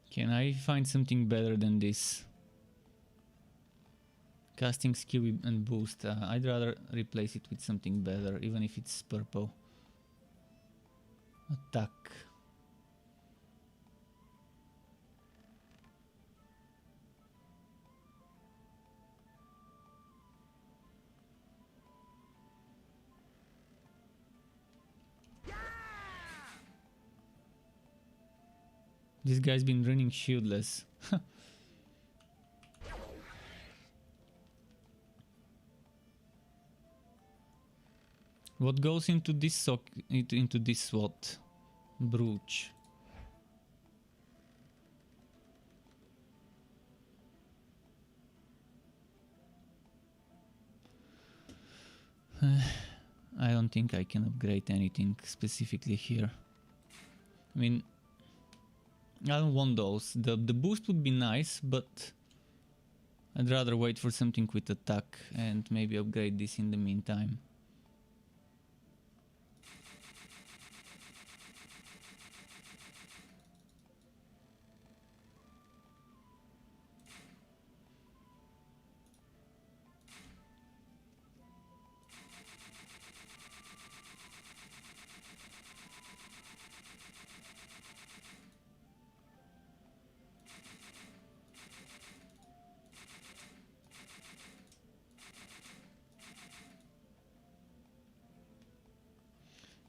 Can I find something better than this? Casting skill and boost. I'd rather replace it with something better, even if it's purple. Attack. This guy's been running shieldless. What goes into this into this what? Brooch. I don't think I can upgrade anything specifically here. I mean, I don't want those. The boost would be nice, but I'd rather wait for something with attack and maybe upgrade this in the meantime.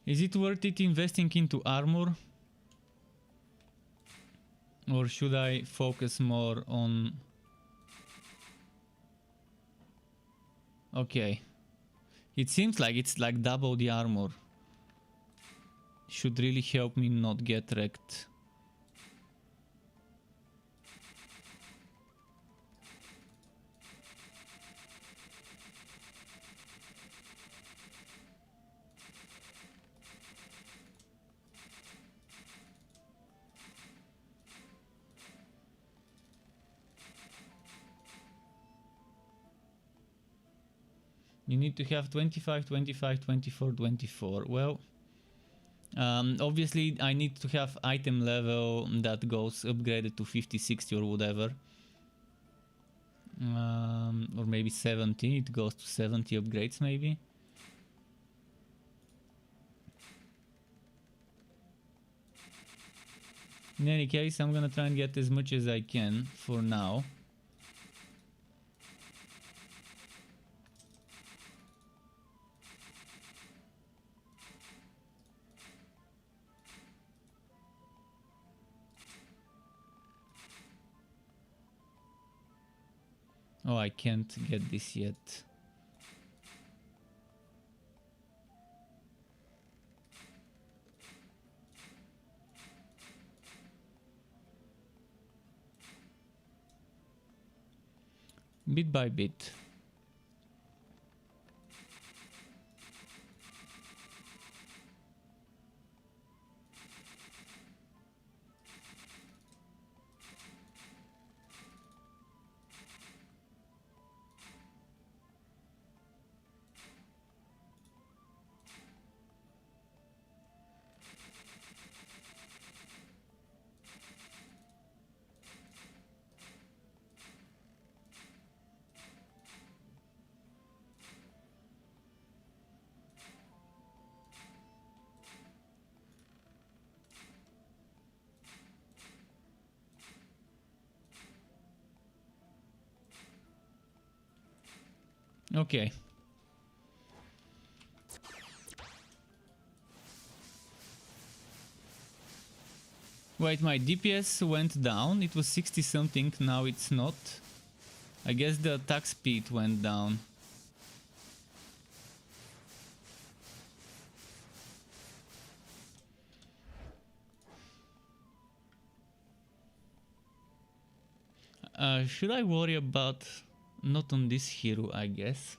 Is it worth it investing into armor? Or should I focus more on... Okay. It seems like it's like double the armor. Should really help me not get wrecked. You need to have 25, 25, 24, 24. Well, obviously I need to have item level that goes upgraded to 50, 60 or whatever. Or maybe 70. It goes to 70 upgrades maybe. In any case, I'm gonna try and get as much as I can for now. Oh, I can't get this yet. bit by bit. Okay. Wait, my DPS went down. It was 60 something, now it's not. I guess the attack speed went down. Should I worry about... Not on this hero, I guess.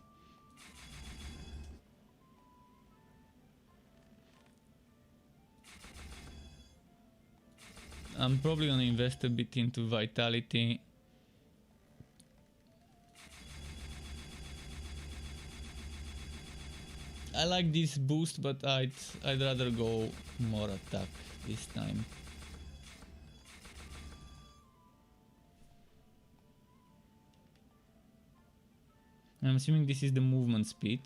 I'm probably gonna invest a bit into vitality. I like this boost, but I'd rather go more attack this time. I'm assuming this is the movement speed.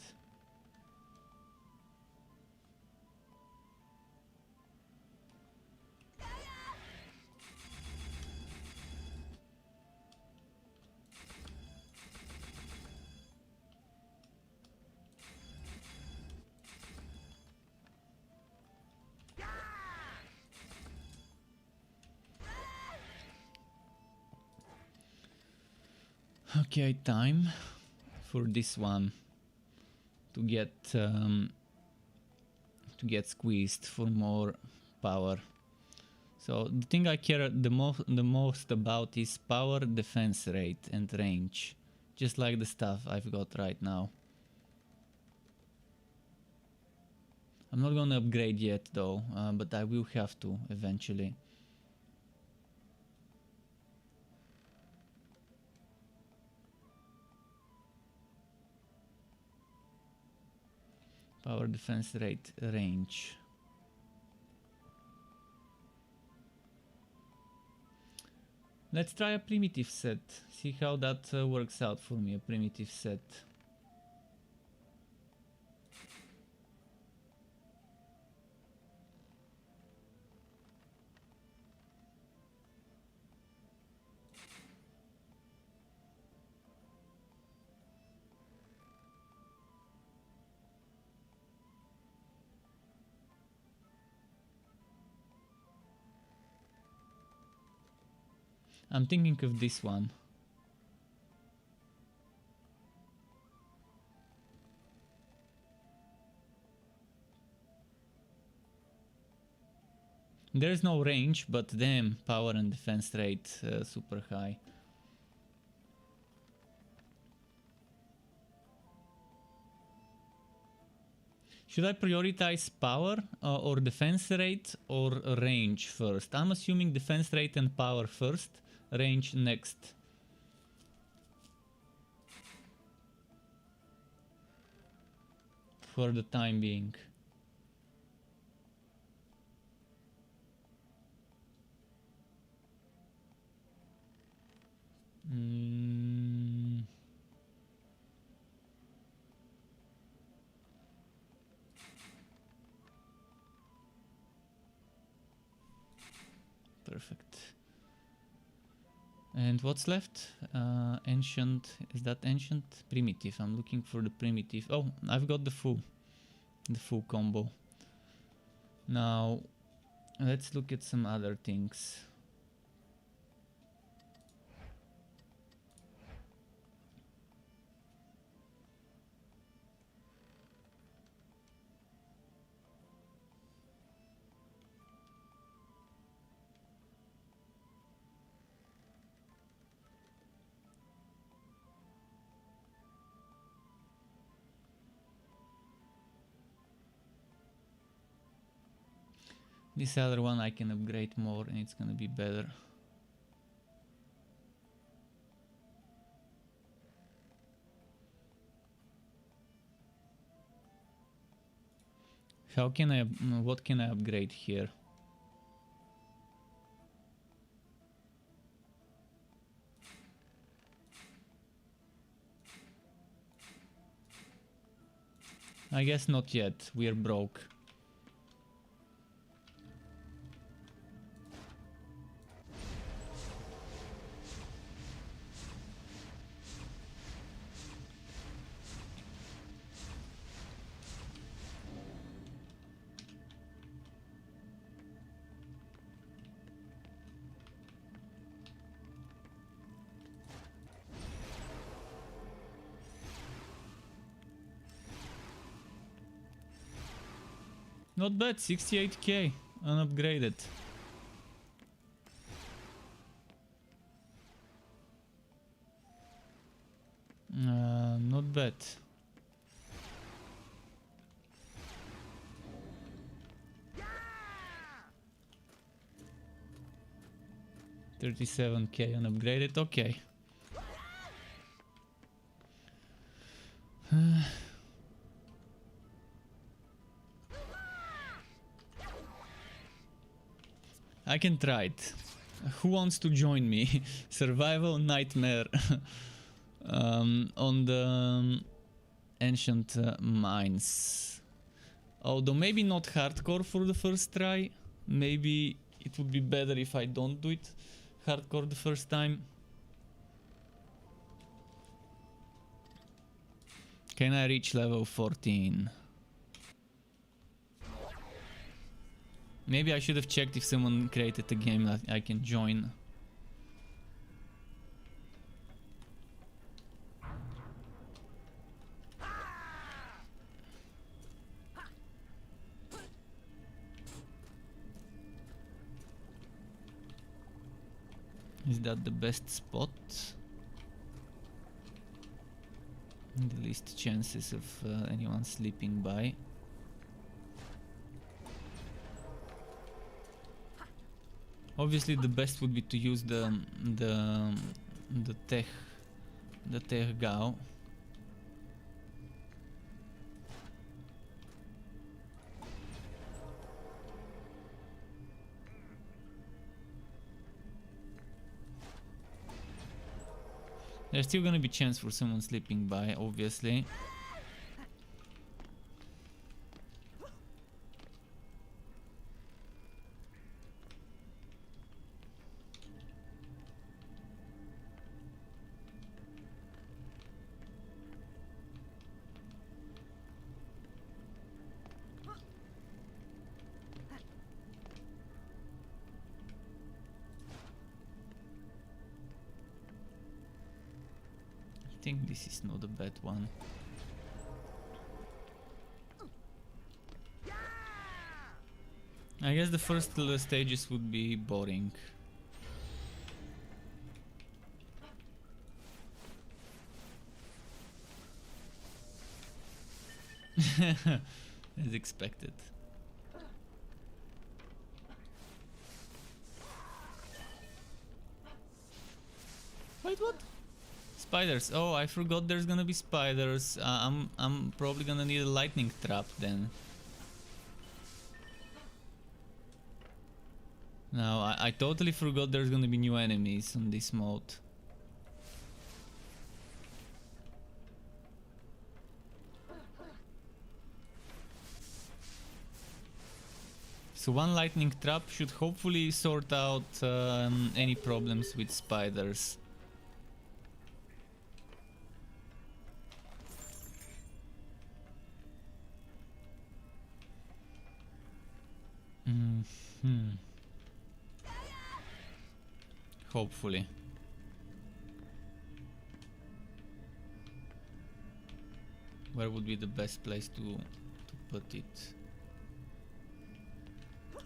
Okay, time for this one to get squeezed for more power. So the thing I care the most about is power, defense rate, and range, just like the stuff I've got right now. I'm not gonna upgrade yet though, but I will have to eventually. Power, defense rate, range. Let's try a primitive set, see how that works out for me, a primitive set. I'm thinking of this one. There's no range, but damn, power and defense rate super high. Should I prioritize power or defense rate or range first? I'm assuming defense rate and power first, range next. For the time being. Perfect. And what's left? Ancient. Is that ancient? Primitive. I'm looking for the primitive. Oh, I've got the full combo. Now, let's look at some other things. This other one I can upgrade more and it's gonna be better. How can I, what can I upgrade here? I guess not yet, we're broke. Not bad, 68k unupgraded. Not bad. $37k unupgraded, okay. I can try it. Who wants to join me? Survival Nightmare on the ancient mines. Although maybe not hardcore for the first try. Maybe it would be better if I don't do it hardcore the first time. Can I reach level 14? Maybe I should have checked if someone created a game that I can join. Is that the best spot? The least chances of anyone sleeping by. Obviously, the best would be to use the tech Gao. There's still gonna be chance for someone sleeping by, obviously. I think this is not a bad one. I guess the first stages would be boring. As expected. Wait, what? Spiders. Oh, I forgot there's gonna be spiders. I'm probably gonna need a lightning trap then. No, I totally forgot there's gonna be new enemies on this mode. So one lightning trap should hopefully sort out any problems with spiders. Hopefully. Where would be the best place to put it?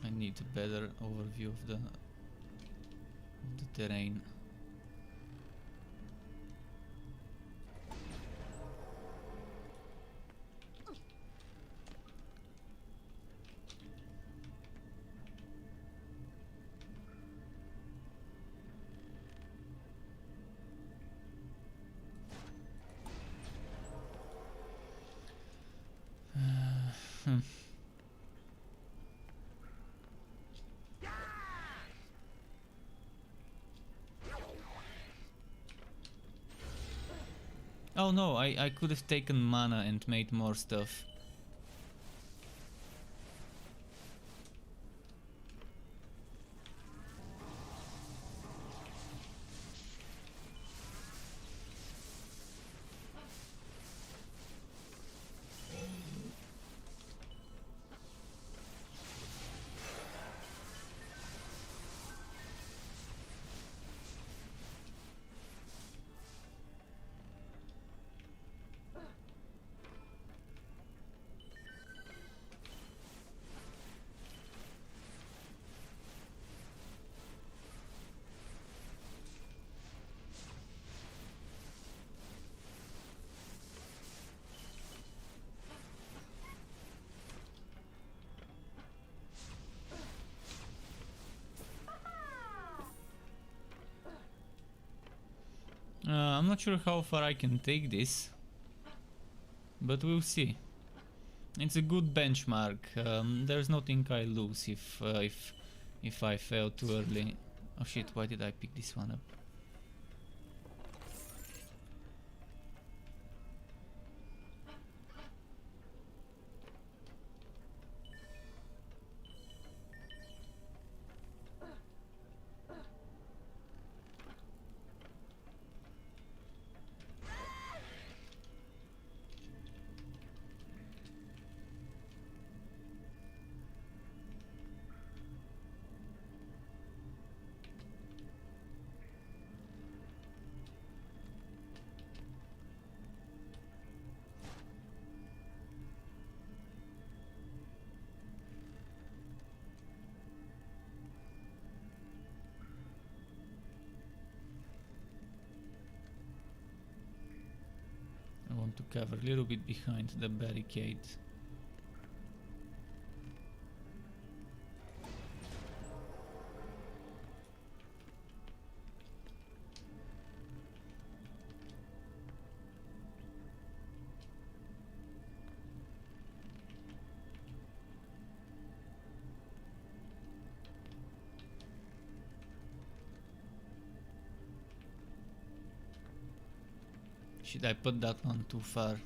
I need a better overview of the terrain. Oh no, I could have taken mana and made more stuff. I'm not sure how far I can take this, but we'll see. It's a good benchmark. There's nothing I lose if I fail too early. Oh shit! Why did I pick this one up? I want to cover a little bit behind the barricade. Should I put that one too far?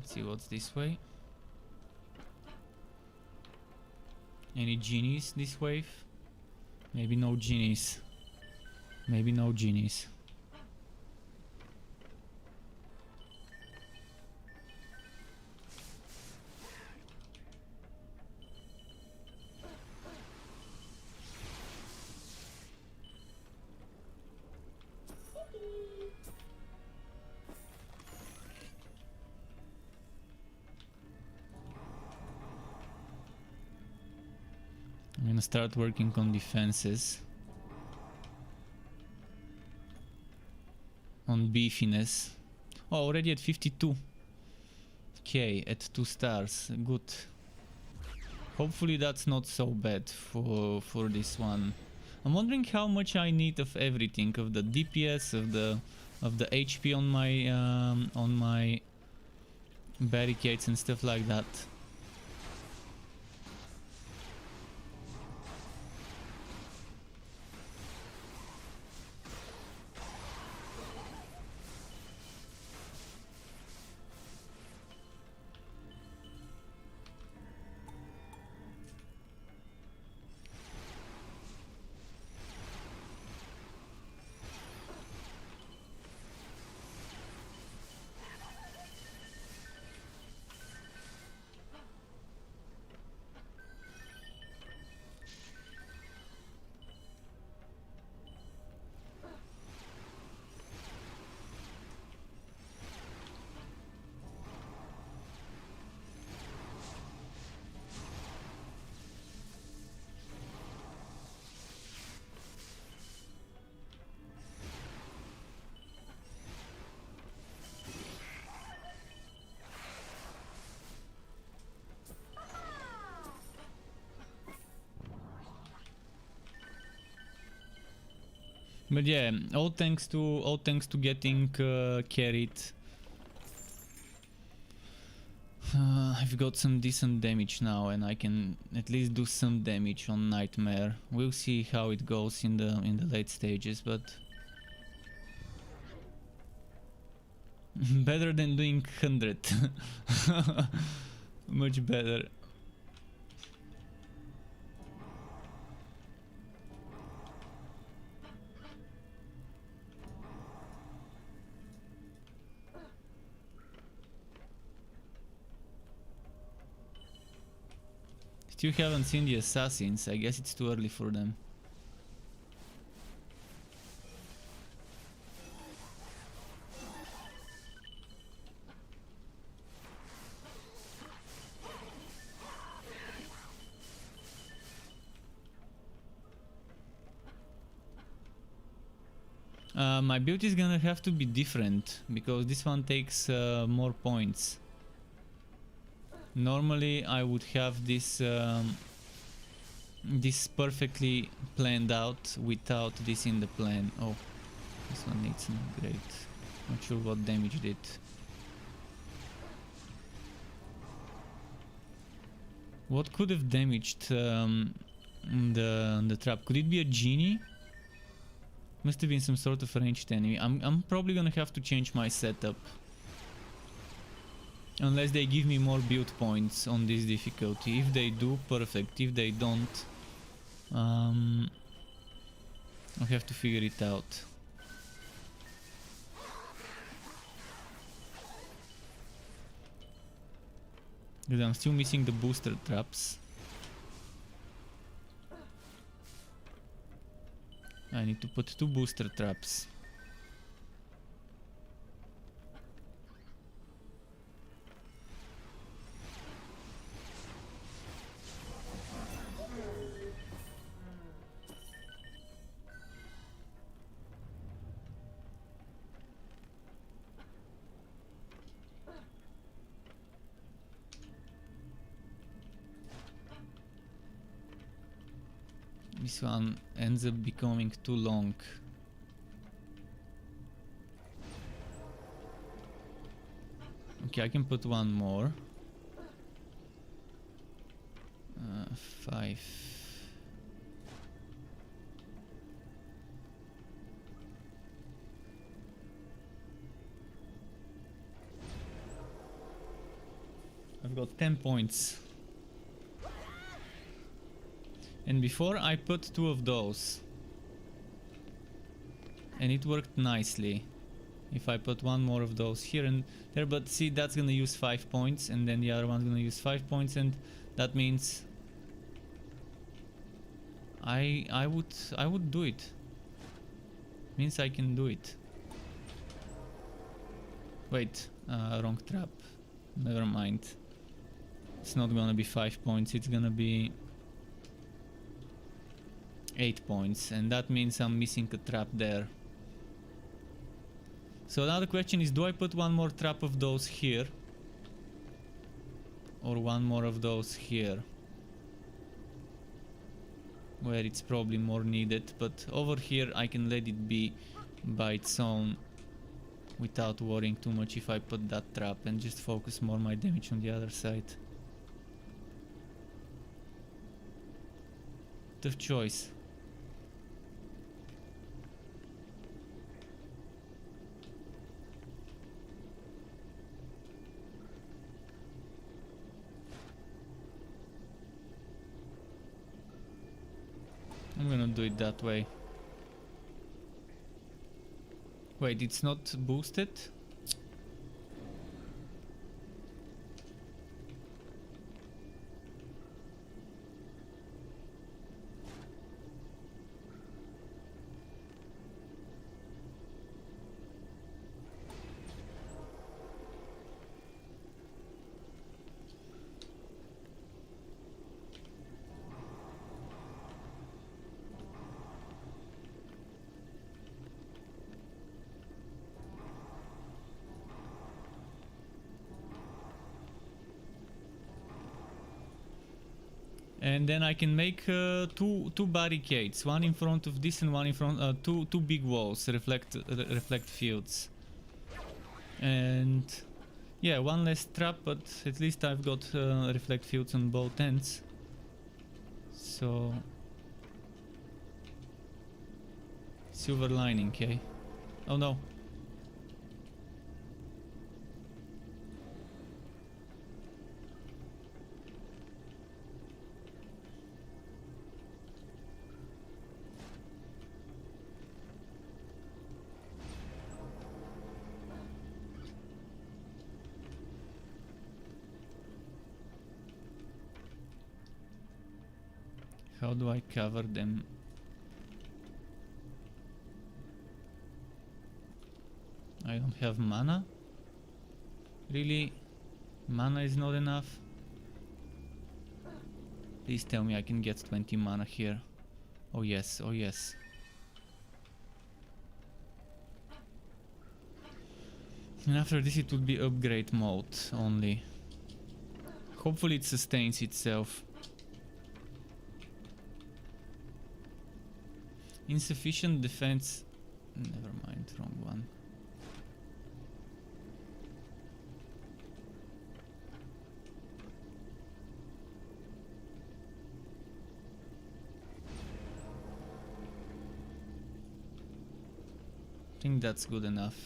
Let's see what's this way. Any genies this wave? Maybe no genies. Maybe no genies. I'm gonna start working on defenses. On beefiness. Oh, already at 52. Okay, at 2 stars. Good. Hopefully that's not so bad for this one. I'm wondering how much I need of everything, of the DPS, of the HP on my barricades and stuff like that. But yeah, all thanks to getting carried. I've got some decent damage now, and I can at least do some damage on Nightmare. We'll see how it goes in the late stages, but better than doing 100. Much better. Still haven't seen the assassins. I guess it's too early for them. My build is gonna have to be different because this one takes more points. Normally I would have this this perfectly planned out without this in the plan. Oh, this one needs an upgrade. Not sure what damage did. What could have damaged the trap? Could it be a genie? Must have been some sort of ranged enemy. I'm probably gonna have to change my setup. Unless they give me more build points on this difficulty. If they do, perfect. If they don't, I'll have to figure it out. Because I'm still missing the booster traps. I need to put 2 booster traps. This one ends up becoming too long. Okay, I can put one more. 5. I've got 10 points. And before I put 2 of those. And it worked nicely. If I put 1 more of those here and there, but see, that's gonna use 5 points, and then the other one's gonna use 5 points, and that means I would do it. Means I can do it. Wait, wrong trap. Never mind. It's not gonna be 5 points, it's gonna be 8 points, and that means I'm missing a trap there. So now the question is, do I put 1 more trap of those here? Or 1 more of those here? Where it's probably more needed, but over here I can let it be by its own without worrying too much if I put that trap, and just focus more my damage on the other side. Tough choice. I'm gonna do it that way. Wait, it's not boosted? And then I can make two barricades, one in front of this and one in front, two big walls, reflect fields. And yeah, one less trap, but at least I've got reflect fields on both ends. So silver lining, okay? Oh no. How do I cover them? I don't have mana? Really? Mana is not enough? Please tell me I can get 20 mana here. Oh yes, oh yes. And after this it would be upgrade mode only. Hopefully it sustains itself. Insufficient defense. Never mind, wrong one. I think that's good enough.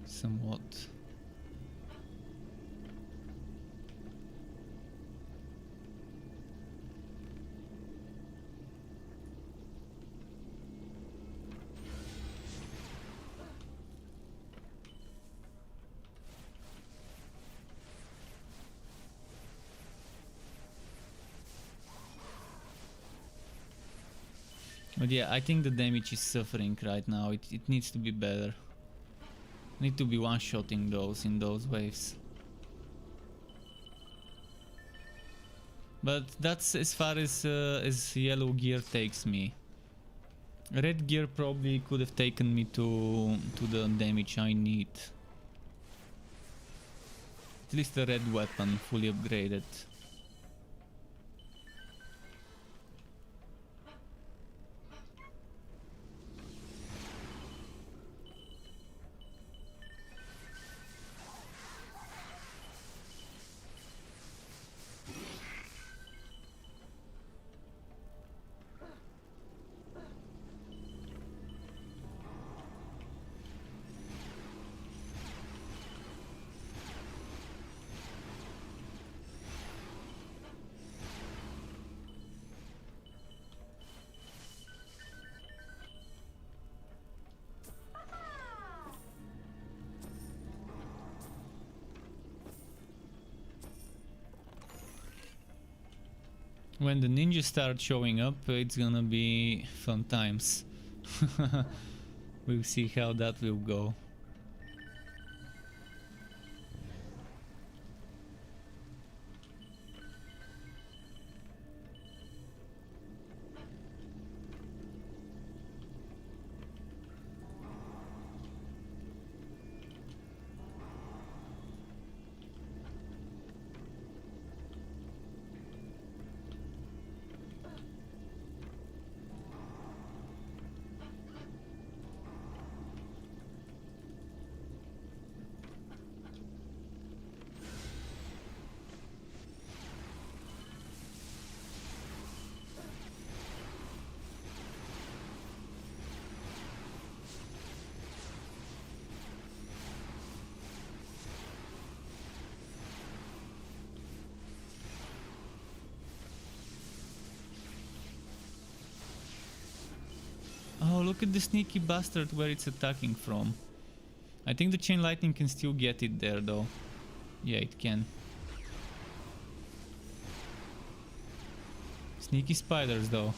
Somewhat. But yeah, I think the damage is suffering right now. It needs to be better. Need to be one-shotting those in those waves. But that's as far as yellow gear takes me. Red gear probably could have taken me to the damage I need. At least the red weapon fully upgraded. When the ninjas start showing up, it's gonna be fun times. We'll see how that will go. Oh, look at the sneaky bastard where it's attacking from. I think the chain lightning can still get it there though. Yeah, it can. Sneaky spiders though.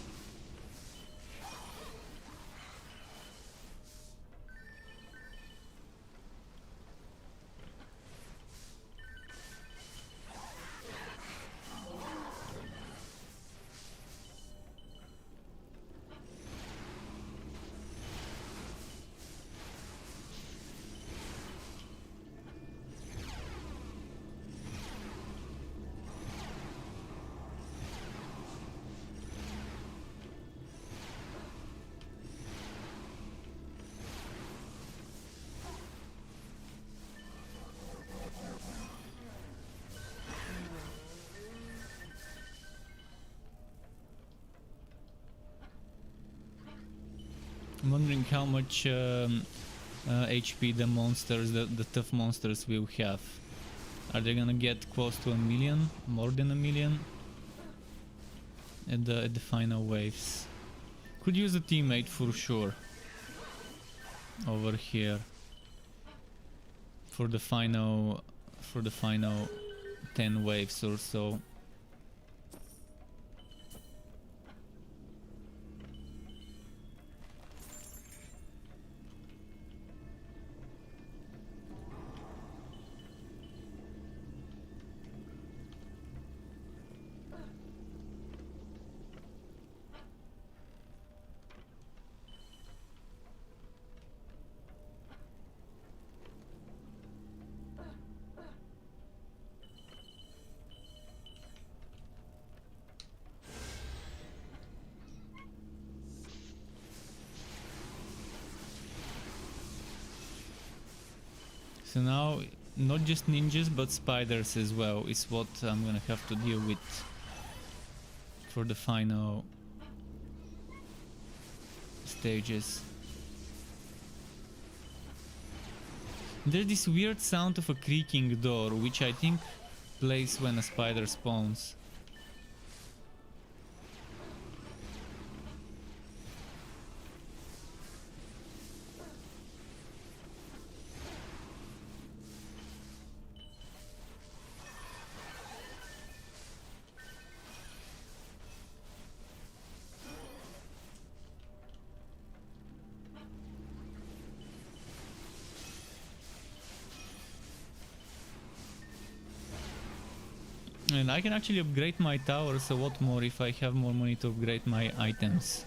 I'm wondering how much HP the monsters, the tough monsters will have. Are they gonna get close to 1,000,000? More than 1,000,000? At the final waves. Could use a teammate for sure. Over here. For the final 10 waves or so. So now, not just ninjas, but spiders as well is what I'm gonna have to deal with for the final stages. There's this weird sound of a creaking door, which I think plays when a spider spawns. And I can actually upgrade my towers a lot more if I have more money to upgrade my items.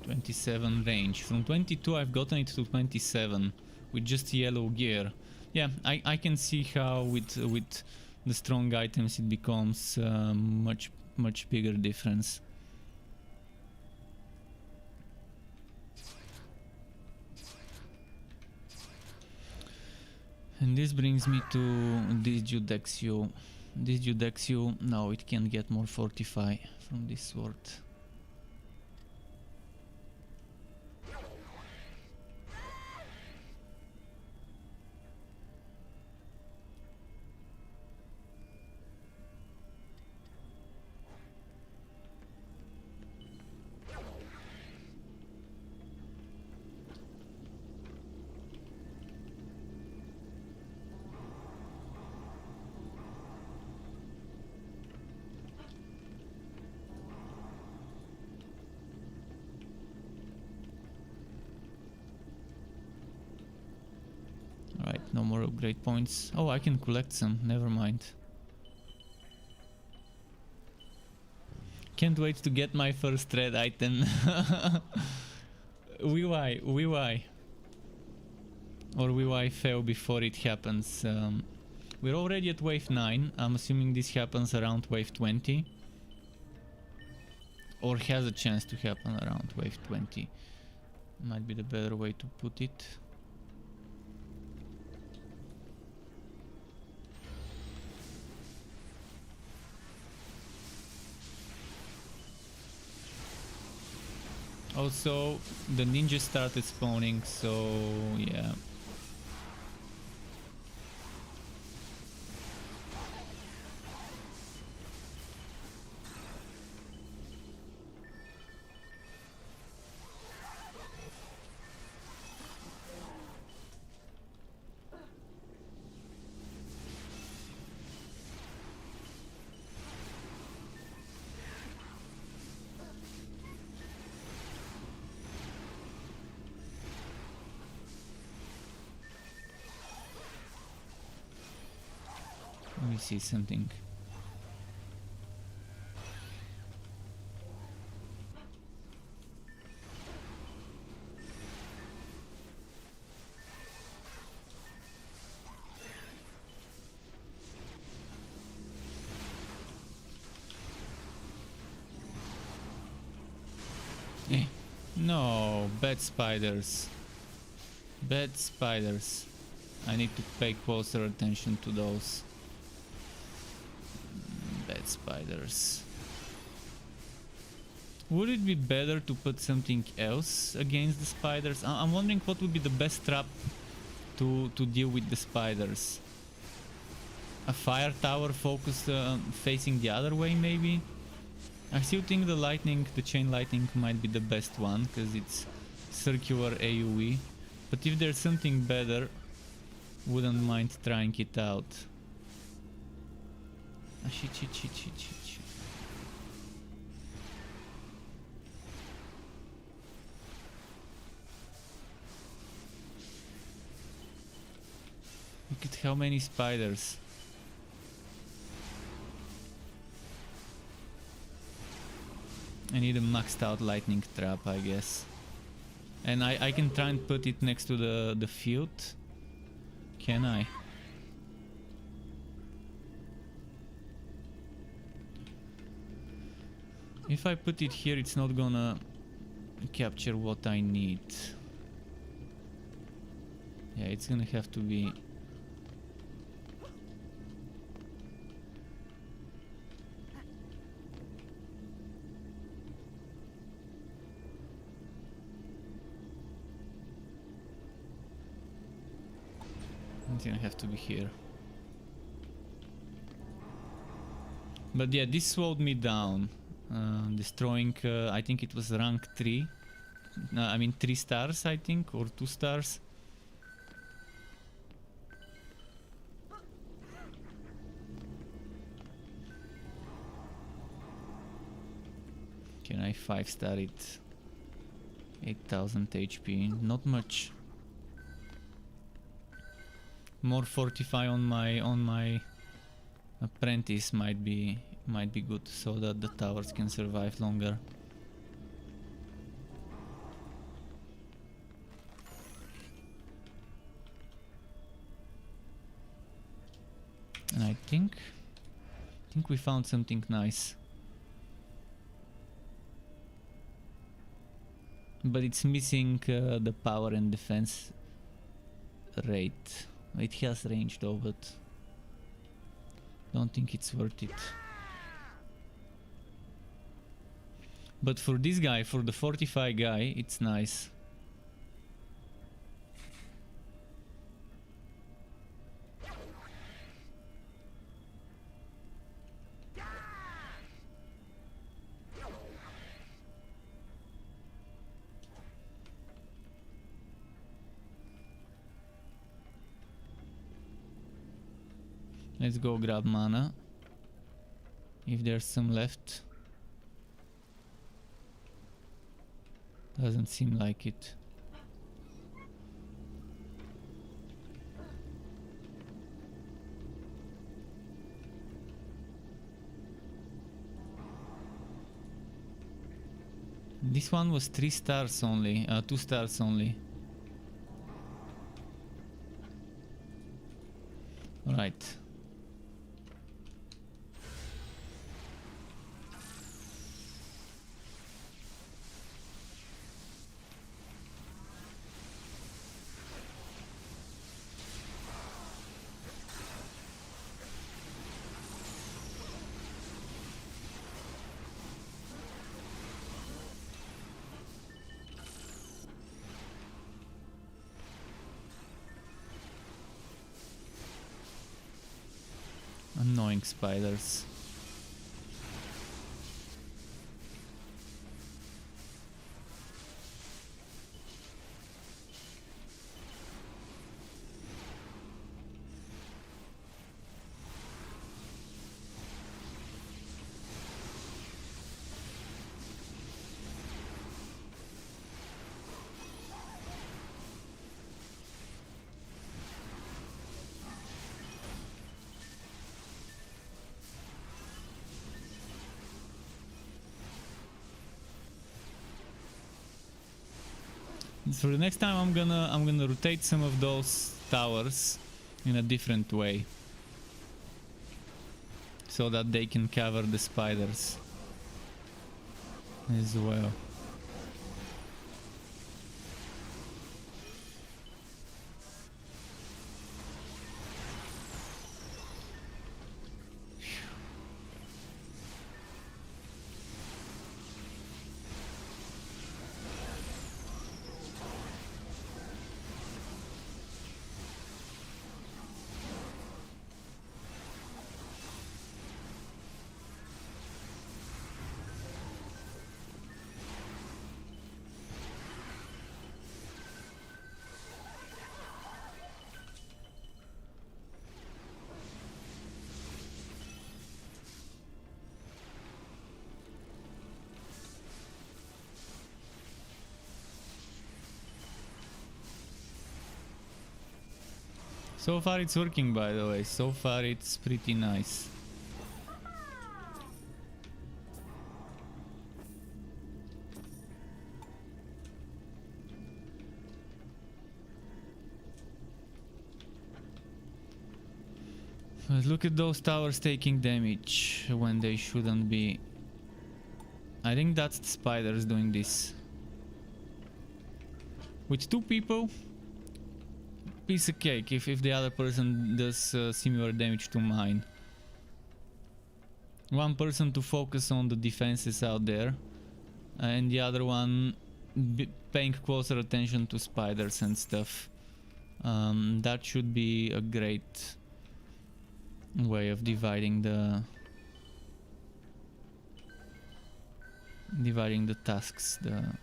.27 range. From 22 I've gotten it to 27 with just yellow gear. Yeah, I can see how with the strong items it becomes much bigger difference. And this brings me to this Judexio. This Judexio, now it can get more fortify from this sword. No more upgrade points. Oh, I can collect some, never mind. Can't wait to get my first red item. WY. Or WY fail before it happens. We're already at wave 9. I'm assuming this happens around wave 20. Or has a chance to happen around wave 20. Might be the better way to put it. Also, the ninjas started spawning, so yeah. see something. Eh. No, bad spiders. Bad spiders. I need to pay closer attention to those. Bad spiders. Would it be better to put something else against the spiders? I'm wondering what would be the best trap to deal with the spiders. A fire tower focused facing the other way, maybe? I still think the chain lightning might be the best one, because it's circular AoE. But if there's something better, wouldn't mind trying it out. Ah, shit. Look at how many spiders. I need a maxed out lightning trap, I guess. And I can try and put it next to the field. Can I? If I put it here, it's not gonna capture what I need. Yeah, it's gonna have to be... It's gonna have to be here. But yeah, this slowed me down. Destroying, I think it was rank 3. I mean 3 stars, I think, or 2 stars. Can I 5-star it? 8000 HP, not much. More fortify on my apprentice might be good, so that the towers can survive longer. And I think we found something nice. But it's missing the power and defense rate. It has range though, but don't think it's worth it. But for this guy, for the fortify guy, it's nice. Let's go grab mana, if there's some left. Doesn't seem like it. This one was 3 stars only, 2 stars only. Alright. Annoying spiders. For the next time I'm gonna rotate some of those towers in a different way, so that they can cover the spiders as well. So far it's working, by the way. So far it's pretty nice. But look at those towers taking damage when they shouldn't be. I think that's the spiders doing this. With two people, piece of cake if the other person does similar damage to mine. One person to focus on the defenses out there, and the other one paying closer attention to spiders and stuff. That should be a great way of dividing the tasks, the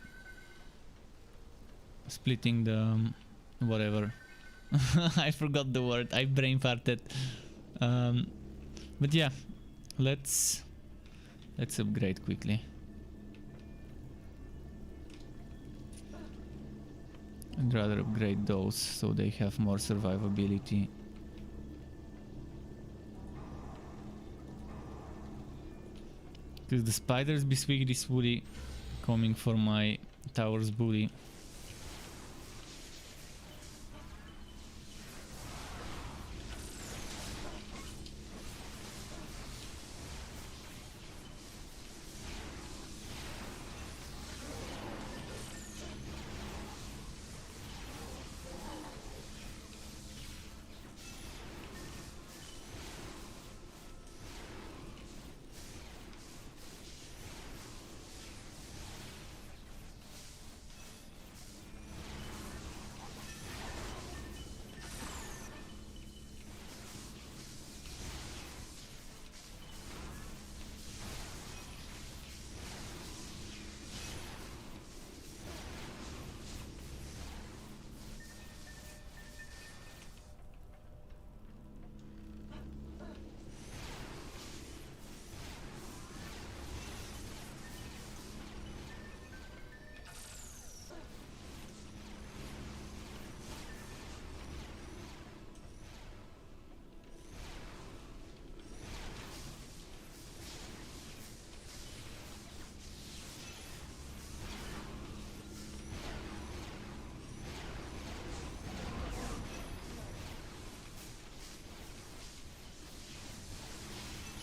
splitting the whatever. I forgot the word, I brain farted. But yeah, let's upgrade quickly. I'd rather upgrade those so they have more survivability. Because the spiders bespeak this woody coming for my tower's booty.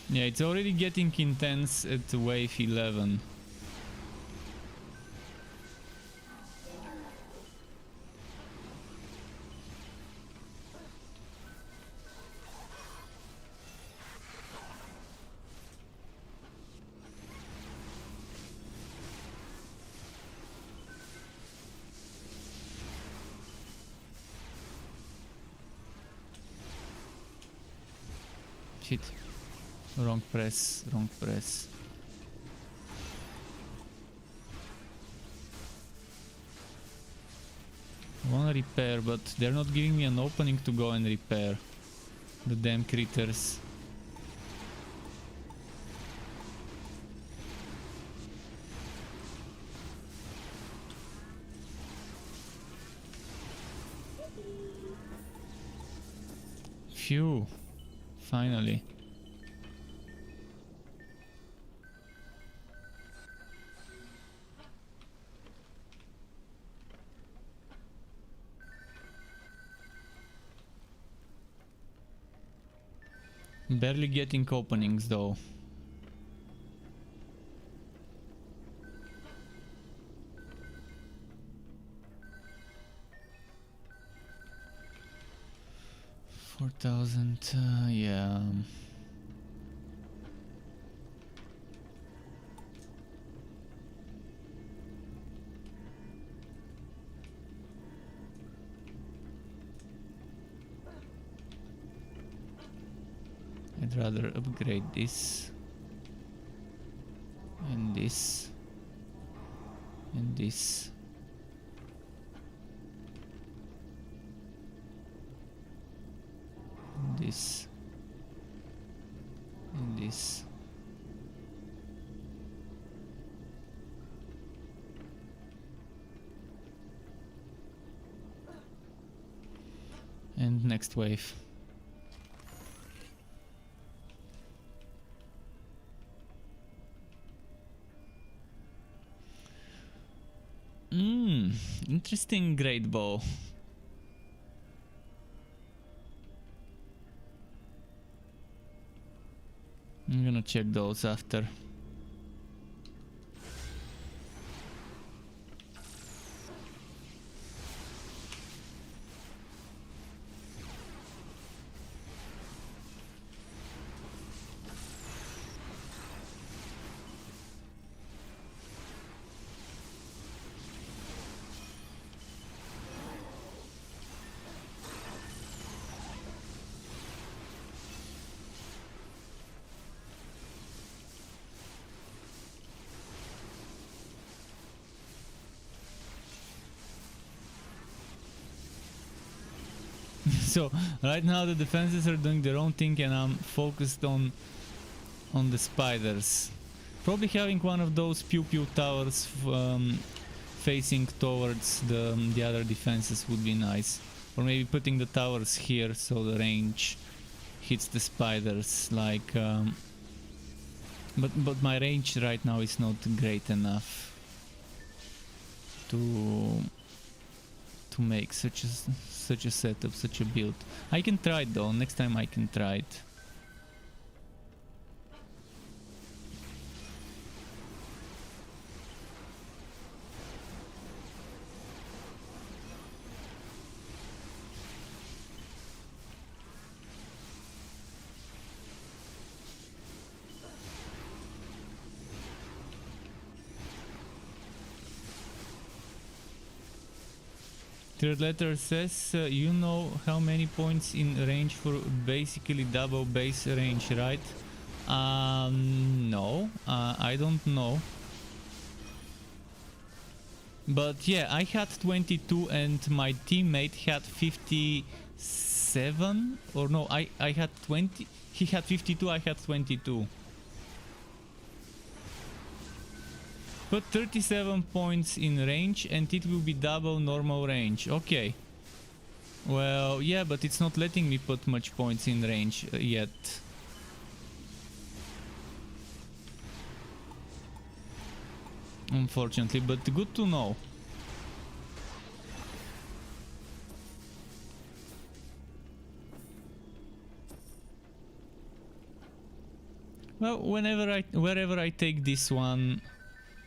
Yeah, it's already getting intense at wave 11. Shit. Wrong press, wrong press. I wanna repair, but they're not giving me an opening to go and repair. The damn critters. Phew. Finally. Barely getting openings though. $4,000, yeah. I'd rather upgrade this and this and this. And this and this. And next wave. Interesting great bow. I'm gonna check those after. So right now the defenses are doing their own thing and I'm focused on the spiders. Probably having one of those pew pew towers facing towards the other defenses would be nice. Or maybe putting the towers here so the range hits the spiders like but my range right now is not great enough to make such a setup, such a build. I can try it though, next time I can try it. Third letter says, you know how many points in range for basically double base range, right? No, I don't know. But yeah, I had 22 and my teammate had 57. Or no, I had 20. He had 52, I had 22. Put 37 points in range and it will be double normal range. Okay. Well, yeah, but it's not letting me put much points in range yet. Unfortunately, but good to know. Well, wherever I take this one,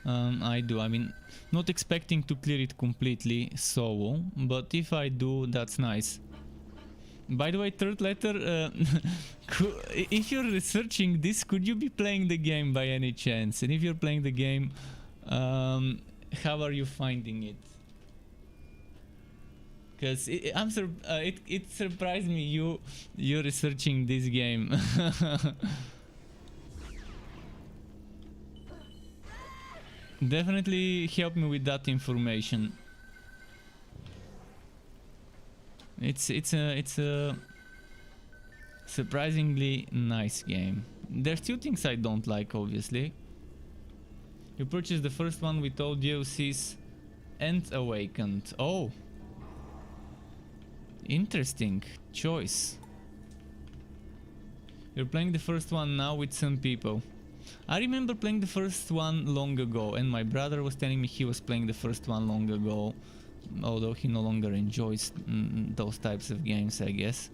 I do. I mean, not expecting to clear it completely solo, but if I do, that's nice. By the way, third letter, if you're researching this, could you be playing the game by any chance? And if you're playing the game, how are you finding it? Because it surprised me you researching this game. Definitely help me with that information. It's a surprisingly nice game. There's two things I don't like, obviously. You purchased the first one with all DLCs and Awakened. Oh, interesting choice. You're playing the first one now with some people. I remember playing the first one long ago, and my brother was telling me he was playing the first one long ago, although he no longer enjoys those types of games, I guess.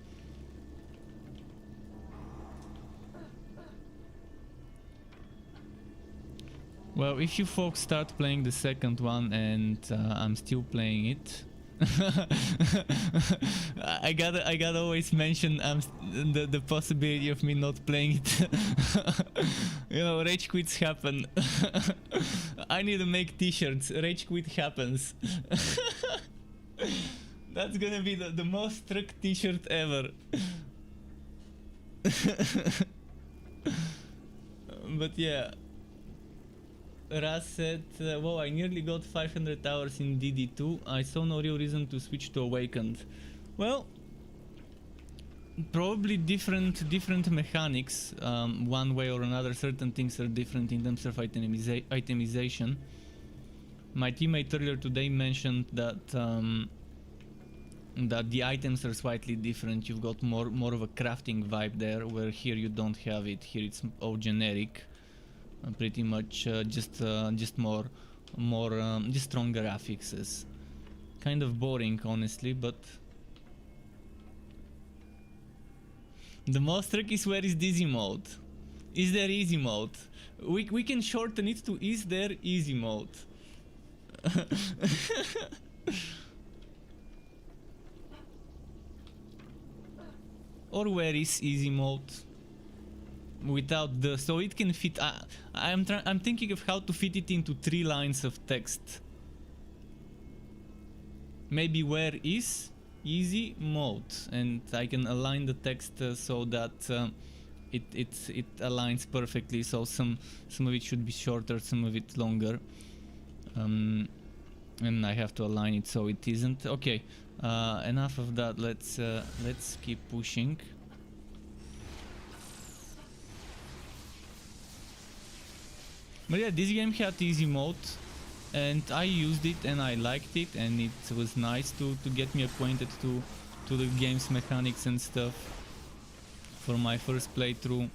Well, if you folks start playing the second one and I'm still playing it, I gotta always mention the possibility of me not playing it. You know, rage quits happen. I need to make t-shirts. Rage quit happens. That's gonna be the most struck t-shirt ever. But yeah. Raz said, "Whoa, I nearly got 500 hours in DD2. I saw no real reason to switch to Awakened." Well, probably different mechanics. One way or another, certain things are different in terms of itemization. My teammate earlier today mentioned that that the items are slightly different. You've got more of a crafting vibe there, where here you don't have it. Here it's all generic. Pretty much just stronger affixes. Kind of boring, honestly, but the most trick is, where is dizzy mode? Is there easy mode? We can shorten it to, is there easy mode? Or where is easy mode? Without the, so it can fit. I'm thinking of how to fit it into 3 lines of text. Maybe where is easy mode, and I can align the text so that it aligns perfectly. So some of it should be shorter, some of it longer, and I have to align it so it isn't. Okay, enough of that. Let's keep pushing. But yeah, this game had easy mode, and I used it and I liked it, and it was nice to get me acquainted to the game's mechanics and stuff for my first playthrough.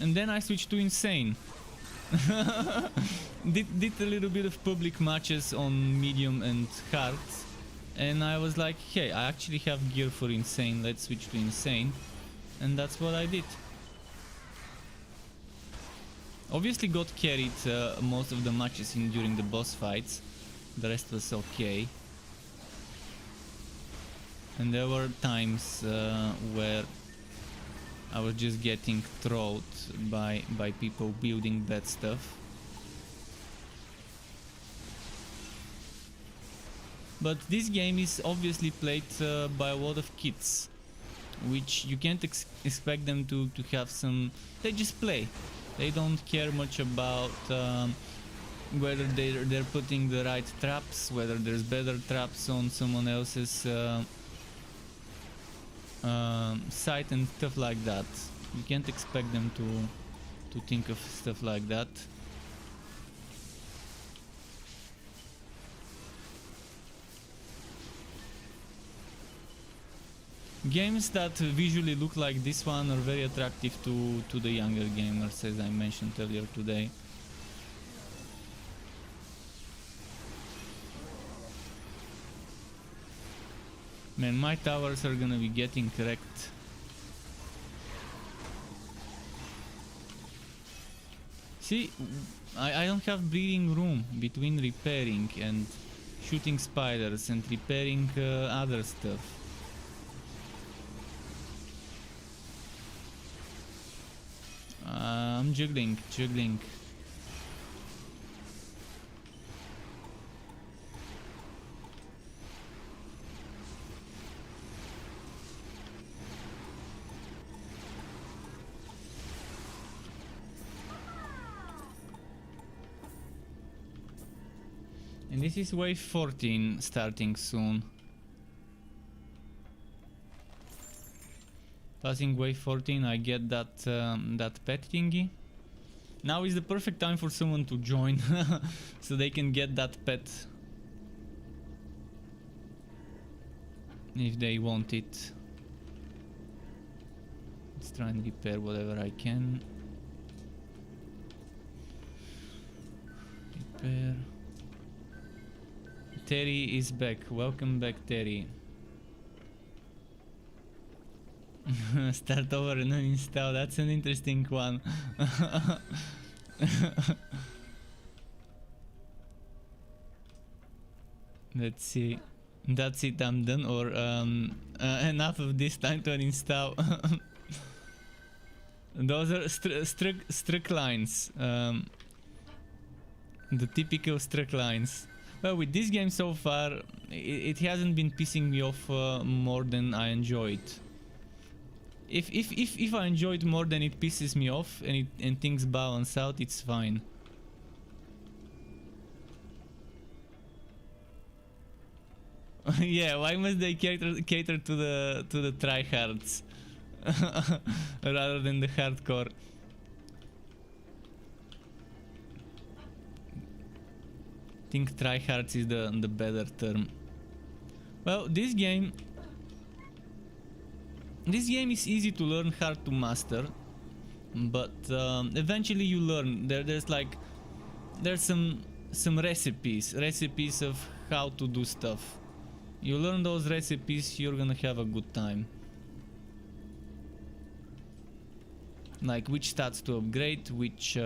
And then I switched to Insane. did a little bit of public matches on medium and hard, and I was like, hey, I actually have gear for Insane, let's switch to Insane, and that's what I did. Obviously got carried most of the matches during the boss fights. The rest was okay. And there were times where I was just getting trolled by people building bad stuff. But this game is obviously played by a lot of kids, which you can't expect them to have some... They just play. They don't care much about whether they're putting the right traps, whether there's better traps on someone else's site and stuff like that. You can't expect them to think of stuff like that. Games that visually look like this one are very attractive to the younger gamers, as I mentioned earlier today. Man, my towers are gonna be getting wrecked. See, I don't have breathing room between repairing and shooting spiders and repairing other stuff. I'm juggling. And this is wave 14 starting soon. Passing wave 14, I get that pet thingy. Now is the perfect time for someone to join, so they can get that pet if they want it. Let's try and repair whatever I can. Repair. Terry is back. Welcome back, Terry. Start over and uninstall. That's an interesting one. Let's see. That's it, I'm done, or enough of this, time to uninstall. Those are strict lines. The typical strict lines. Well, with this game so far, it hasn't been pissing me off more than I enjoyed. If I enjoy it more than it pisses me off and things balance out, it's fine. Yeah, why must they cater to the tryhards rather than the hardcore? I think tryhards is the better term. Well, this game is easy to learn, hard to master, but eventually you learn. There's some recipes of how to do stuff. You learn those recipes, you're gonna have a good time. Like which stats to upgrade, which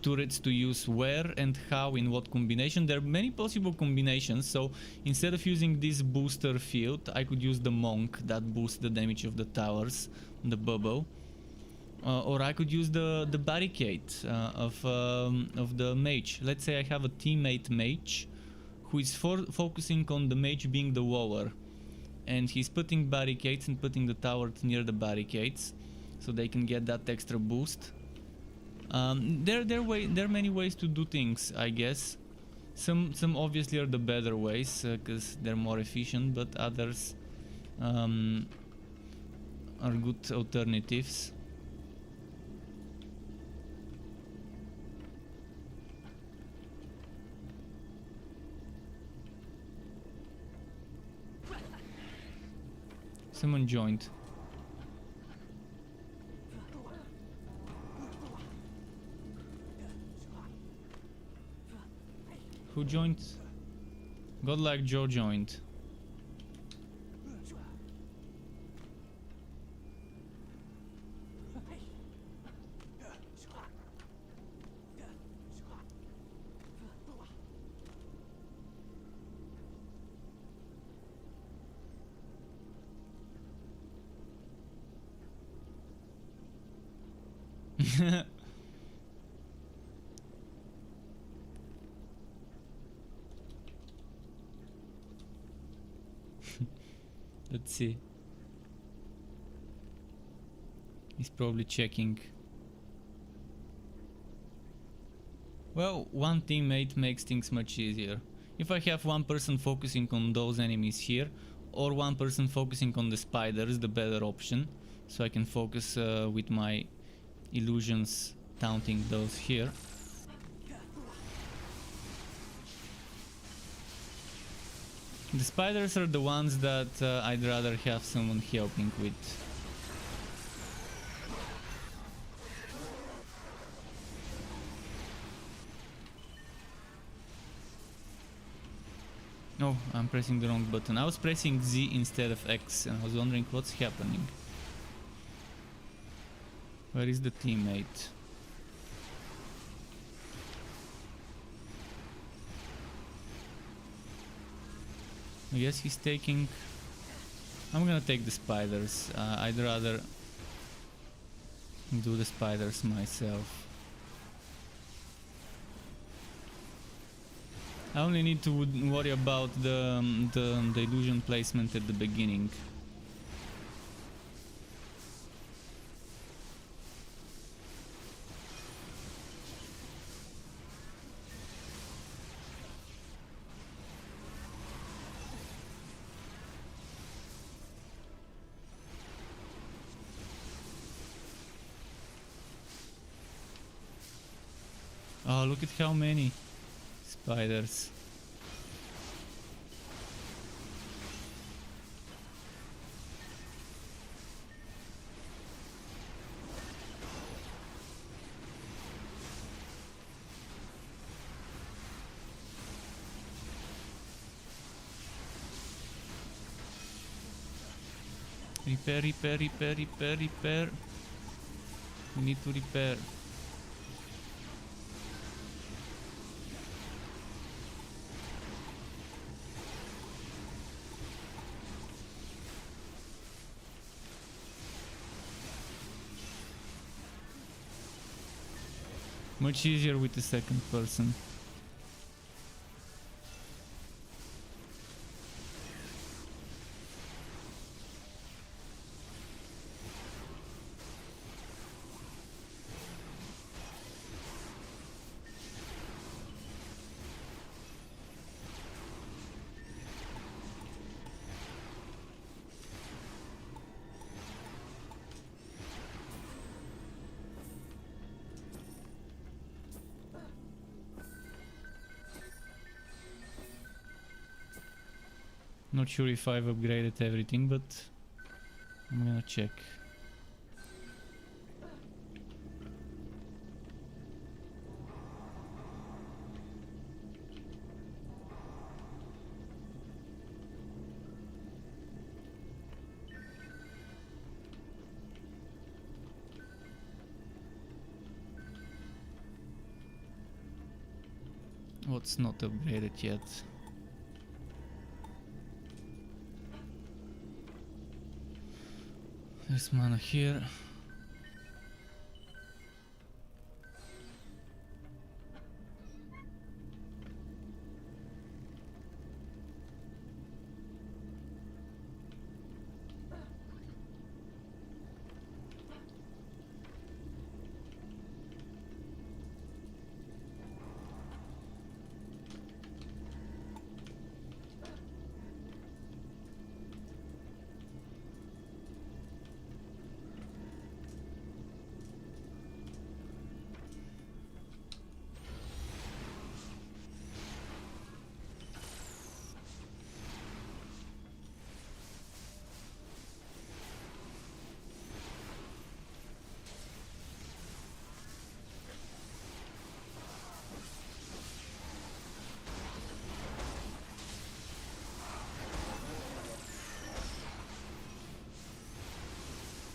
turrets to use where and how, in what combination. There are many possible combinations, so instead of using this booster field, I could use the monk that boosts the damage of the towers, the bubble. Or I could use the barricade of the mage. Let's say I have a teammate mage who is focusing on the mage being the war, and he's putting barricades and putting the towers near the barricades so they can get that extra boost. There are many ways to do things, I guess. Some obviously are the better ways because they're more efficient, but others are good alternatives. Someone joined. Who joined? Godlike Joe joined. Let's see. He's probably checking. Well, one teammate makes things much easier. If I have one person focusing on those enemies here, or one person focusing on the spiders, the better option. So I can focus with my illusions taunting those here. The spiders are the ones that I'd rather have someone helping with. Oh, I'm pressing the wrong button. I was pressing Z instead of X and I was wondering what's happening. Where is the teammate? I guess he's taking... I'm gonna take the spiders. I'd rather do the spiders myself. I only need to worry about the illusion placement at the beginning. Oh, look at how many spiders. Repair, repair, repair, repair, repair. We need to repair. Much easier with the second person. Not sure if I've upgraded everything, but I'm gonna check. What's not upgraded yet? There's mana here.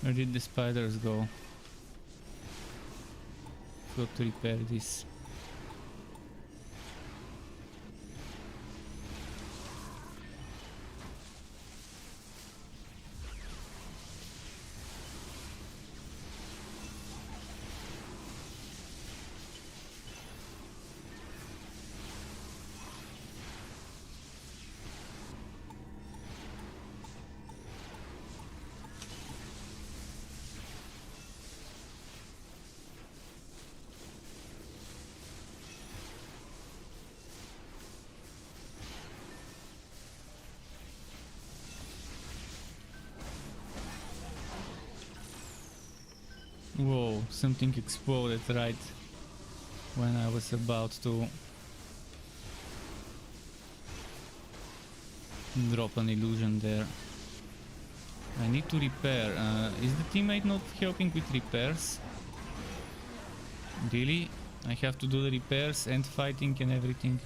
Where did the spiders go? Got to repair this. Whoa, something exploded right when I was about to drop an illusion there. I need to repair. Is the teammate not helping with repairs? Really? I have to do the repairs and fighting and everything.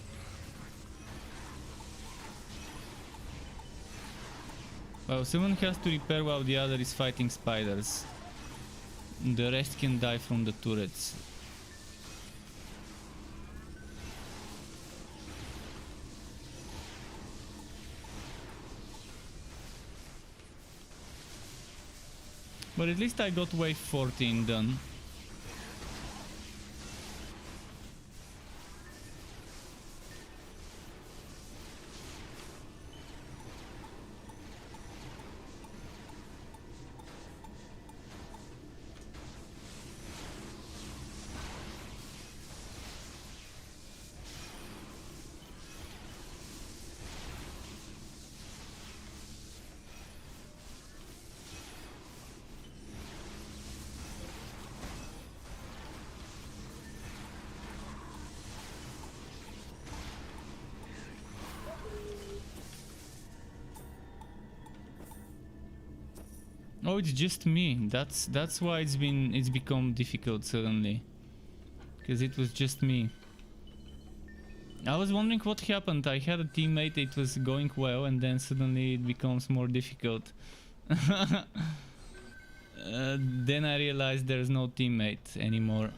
Well, someone has to repair while the other is fighting spiders. The rest can die from the turrets. But at least I got wave 14 done. Oh, it's just me. That's why it's become difficult suddenly. Because it was just me. I was wondering what happened. I had a teammate, it was going well, and then suddenly it becomes more difficult. Then I realized there's no teammate anymore.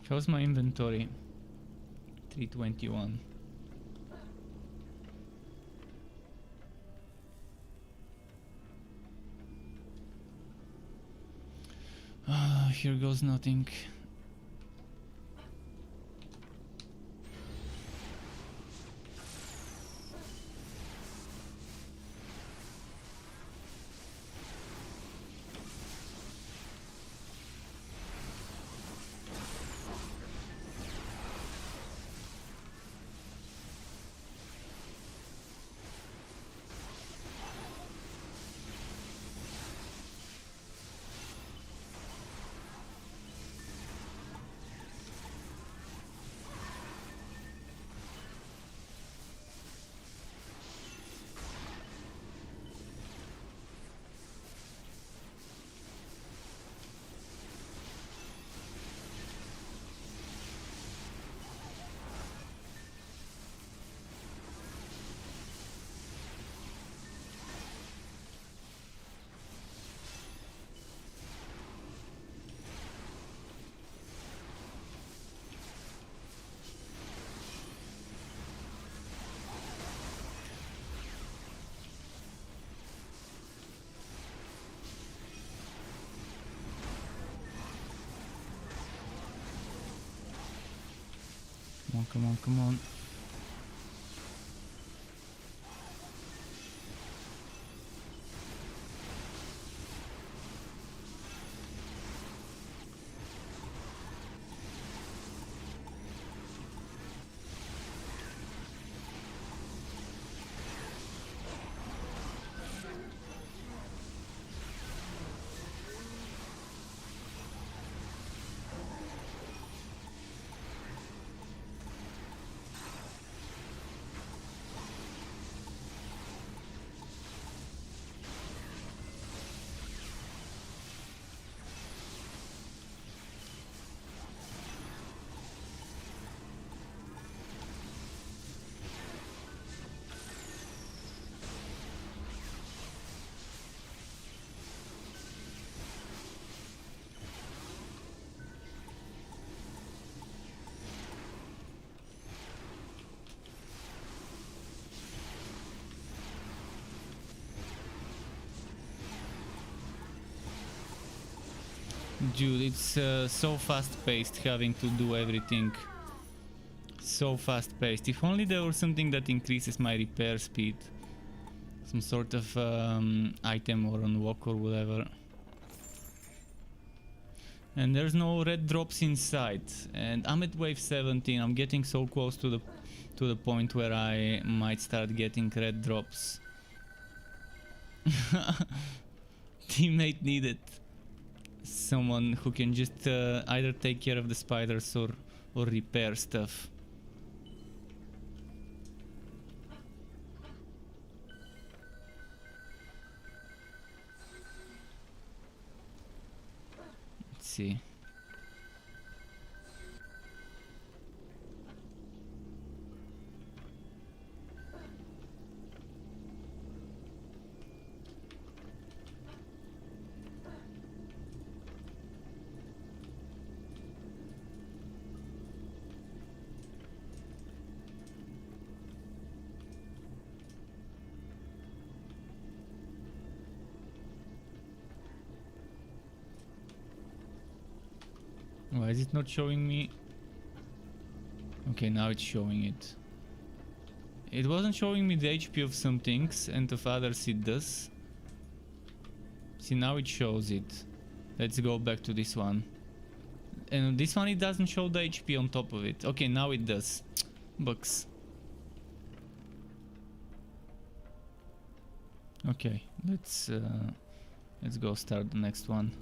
How's my inventory? 321. Ah, here goes nothing. Come on, come on, come on. Dude, it's so fast-paced having to do everything. So fast-paced. If only there was something that increases my repair speed. Some sort of item or unlock or whatever. And there's no red drops inside. And I'm at wave 17. I'm getting so close to the point where I might start getting red drops. Teammate needed. Someone who can just either take care of the spiders or repair stuff. Let's see. Why is it not showing me? Okay, now it's showing it. It wasn't showing me the HP of some things, and of others it does. See, now it shows it. Let's go back to this one. And this one, it doesn't show the HP on top of it. Okay, now it does. Bugs. Okay, let's go start the next one.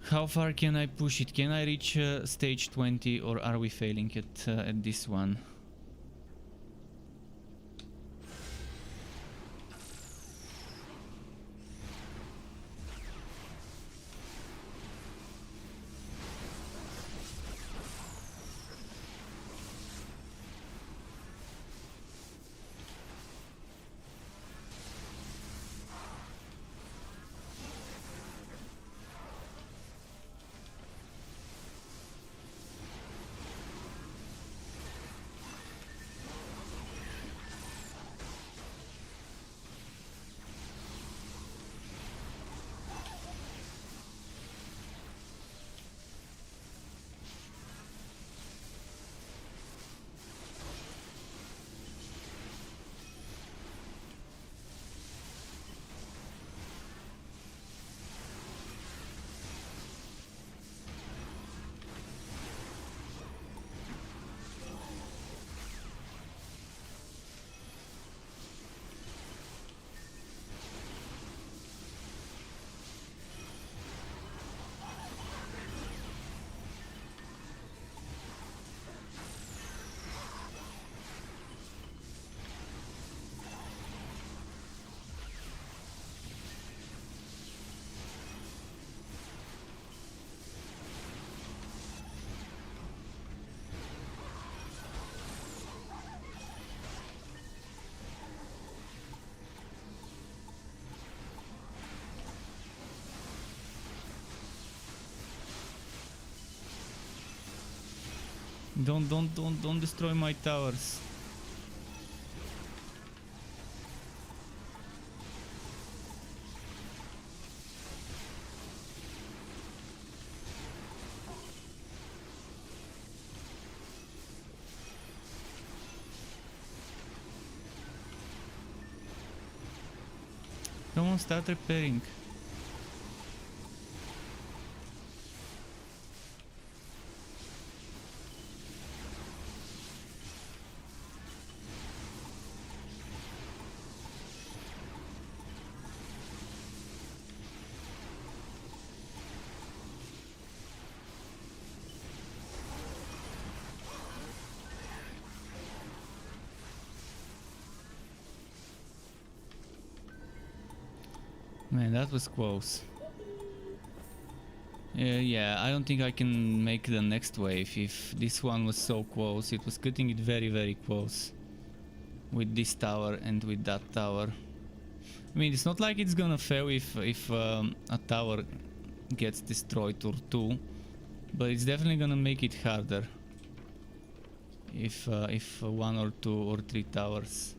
How far can I push it? Can I reach stage 20, or are we failing at this one? Don't destroy my towers. Come on, start repairing. Man, that was close. Yeah, I don't think I can make the next wave if this one was so close. It was cutting it very, very close with this tower and with that tower. I mean, it's not like it's gonna fail if a tower gets destroyed or two, but it's definitely gonna make it harder if one or two or three towers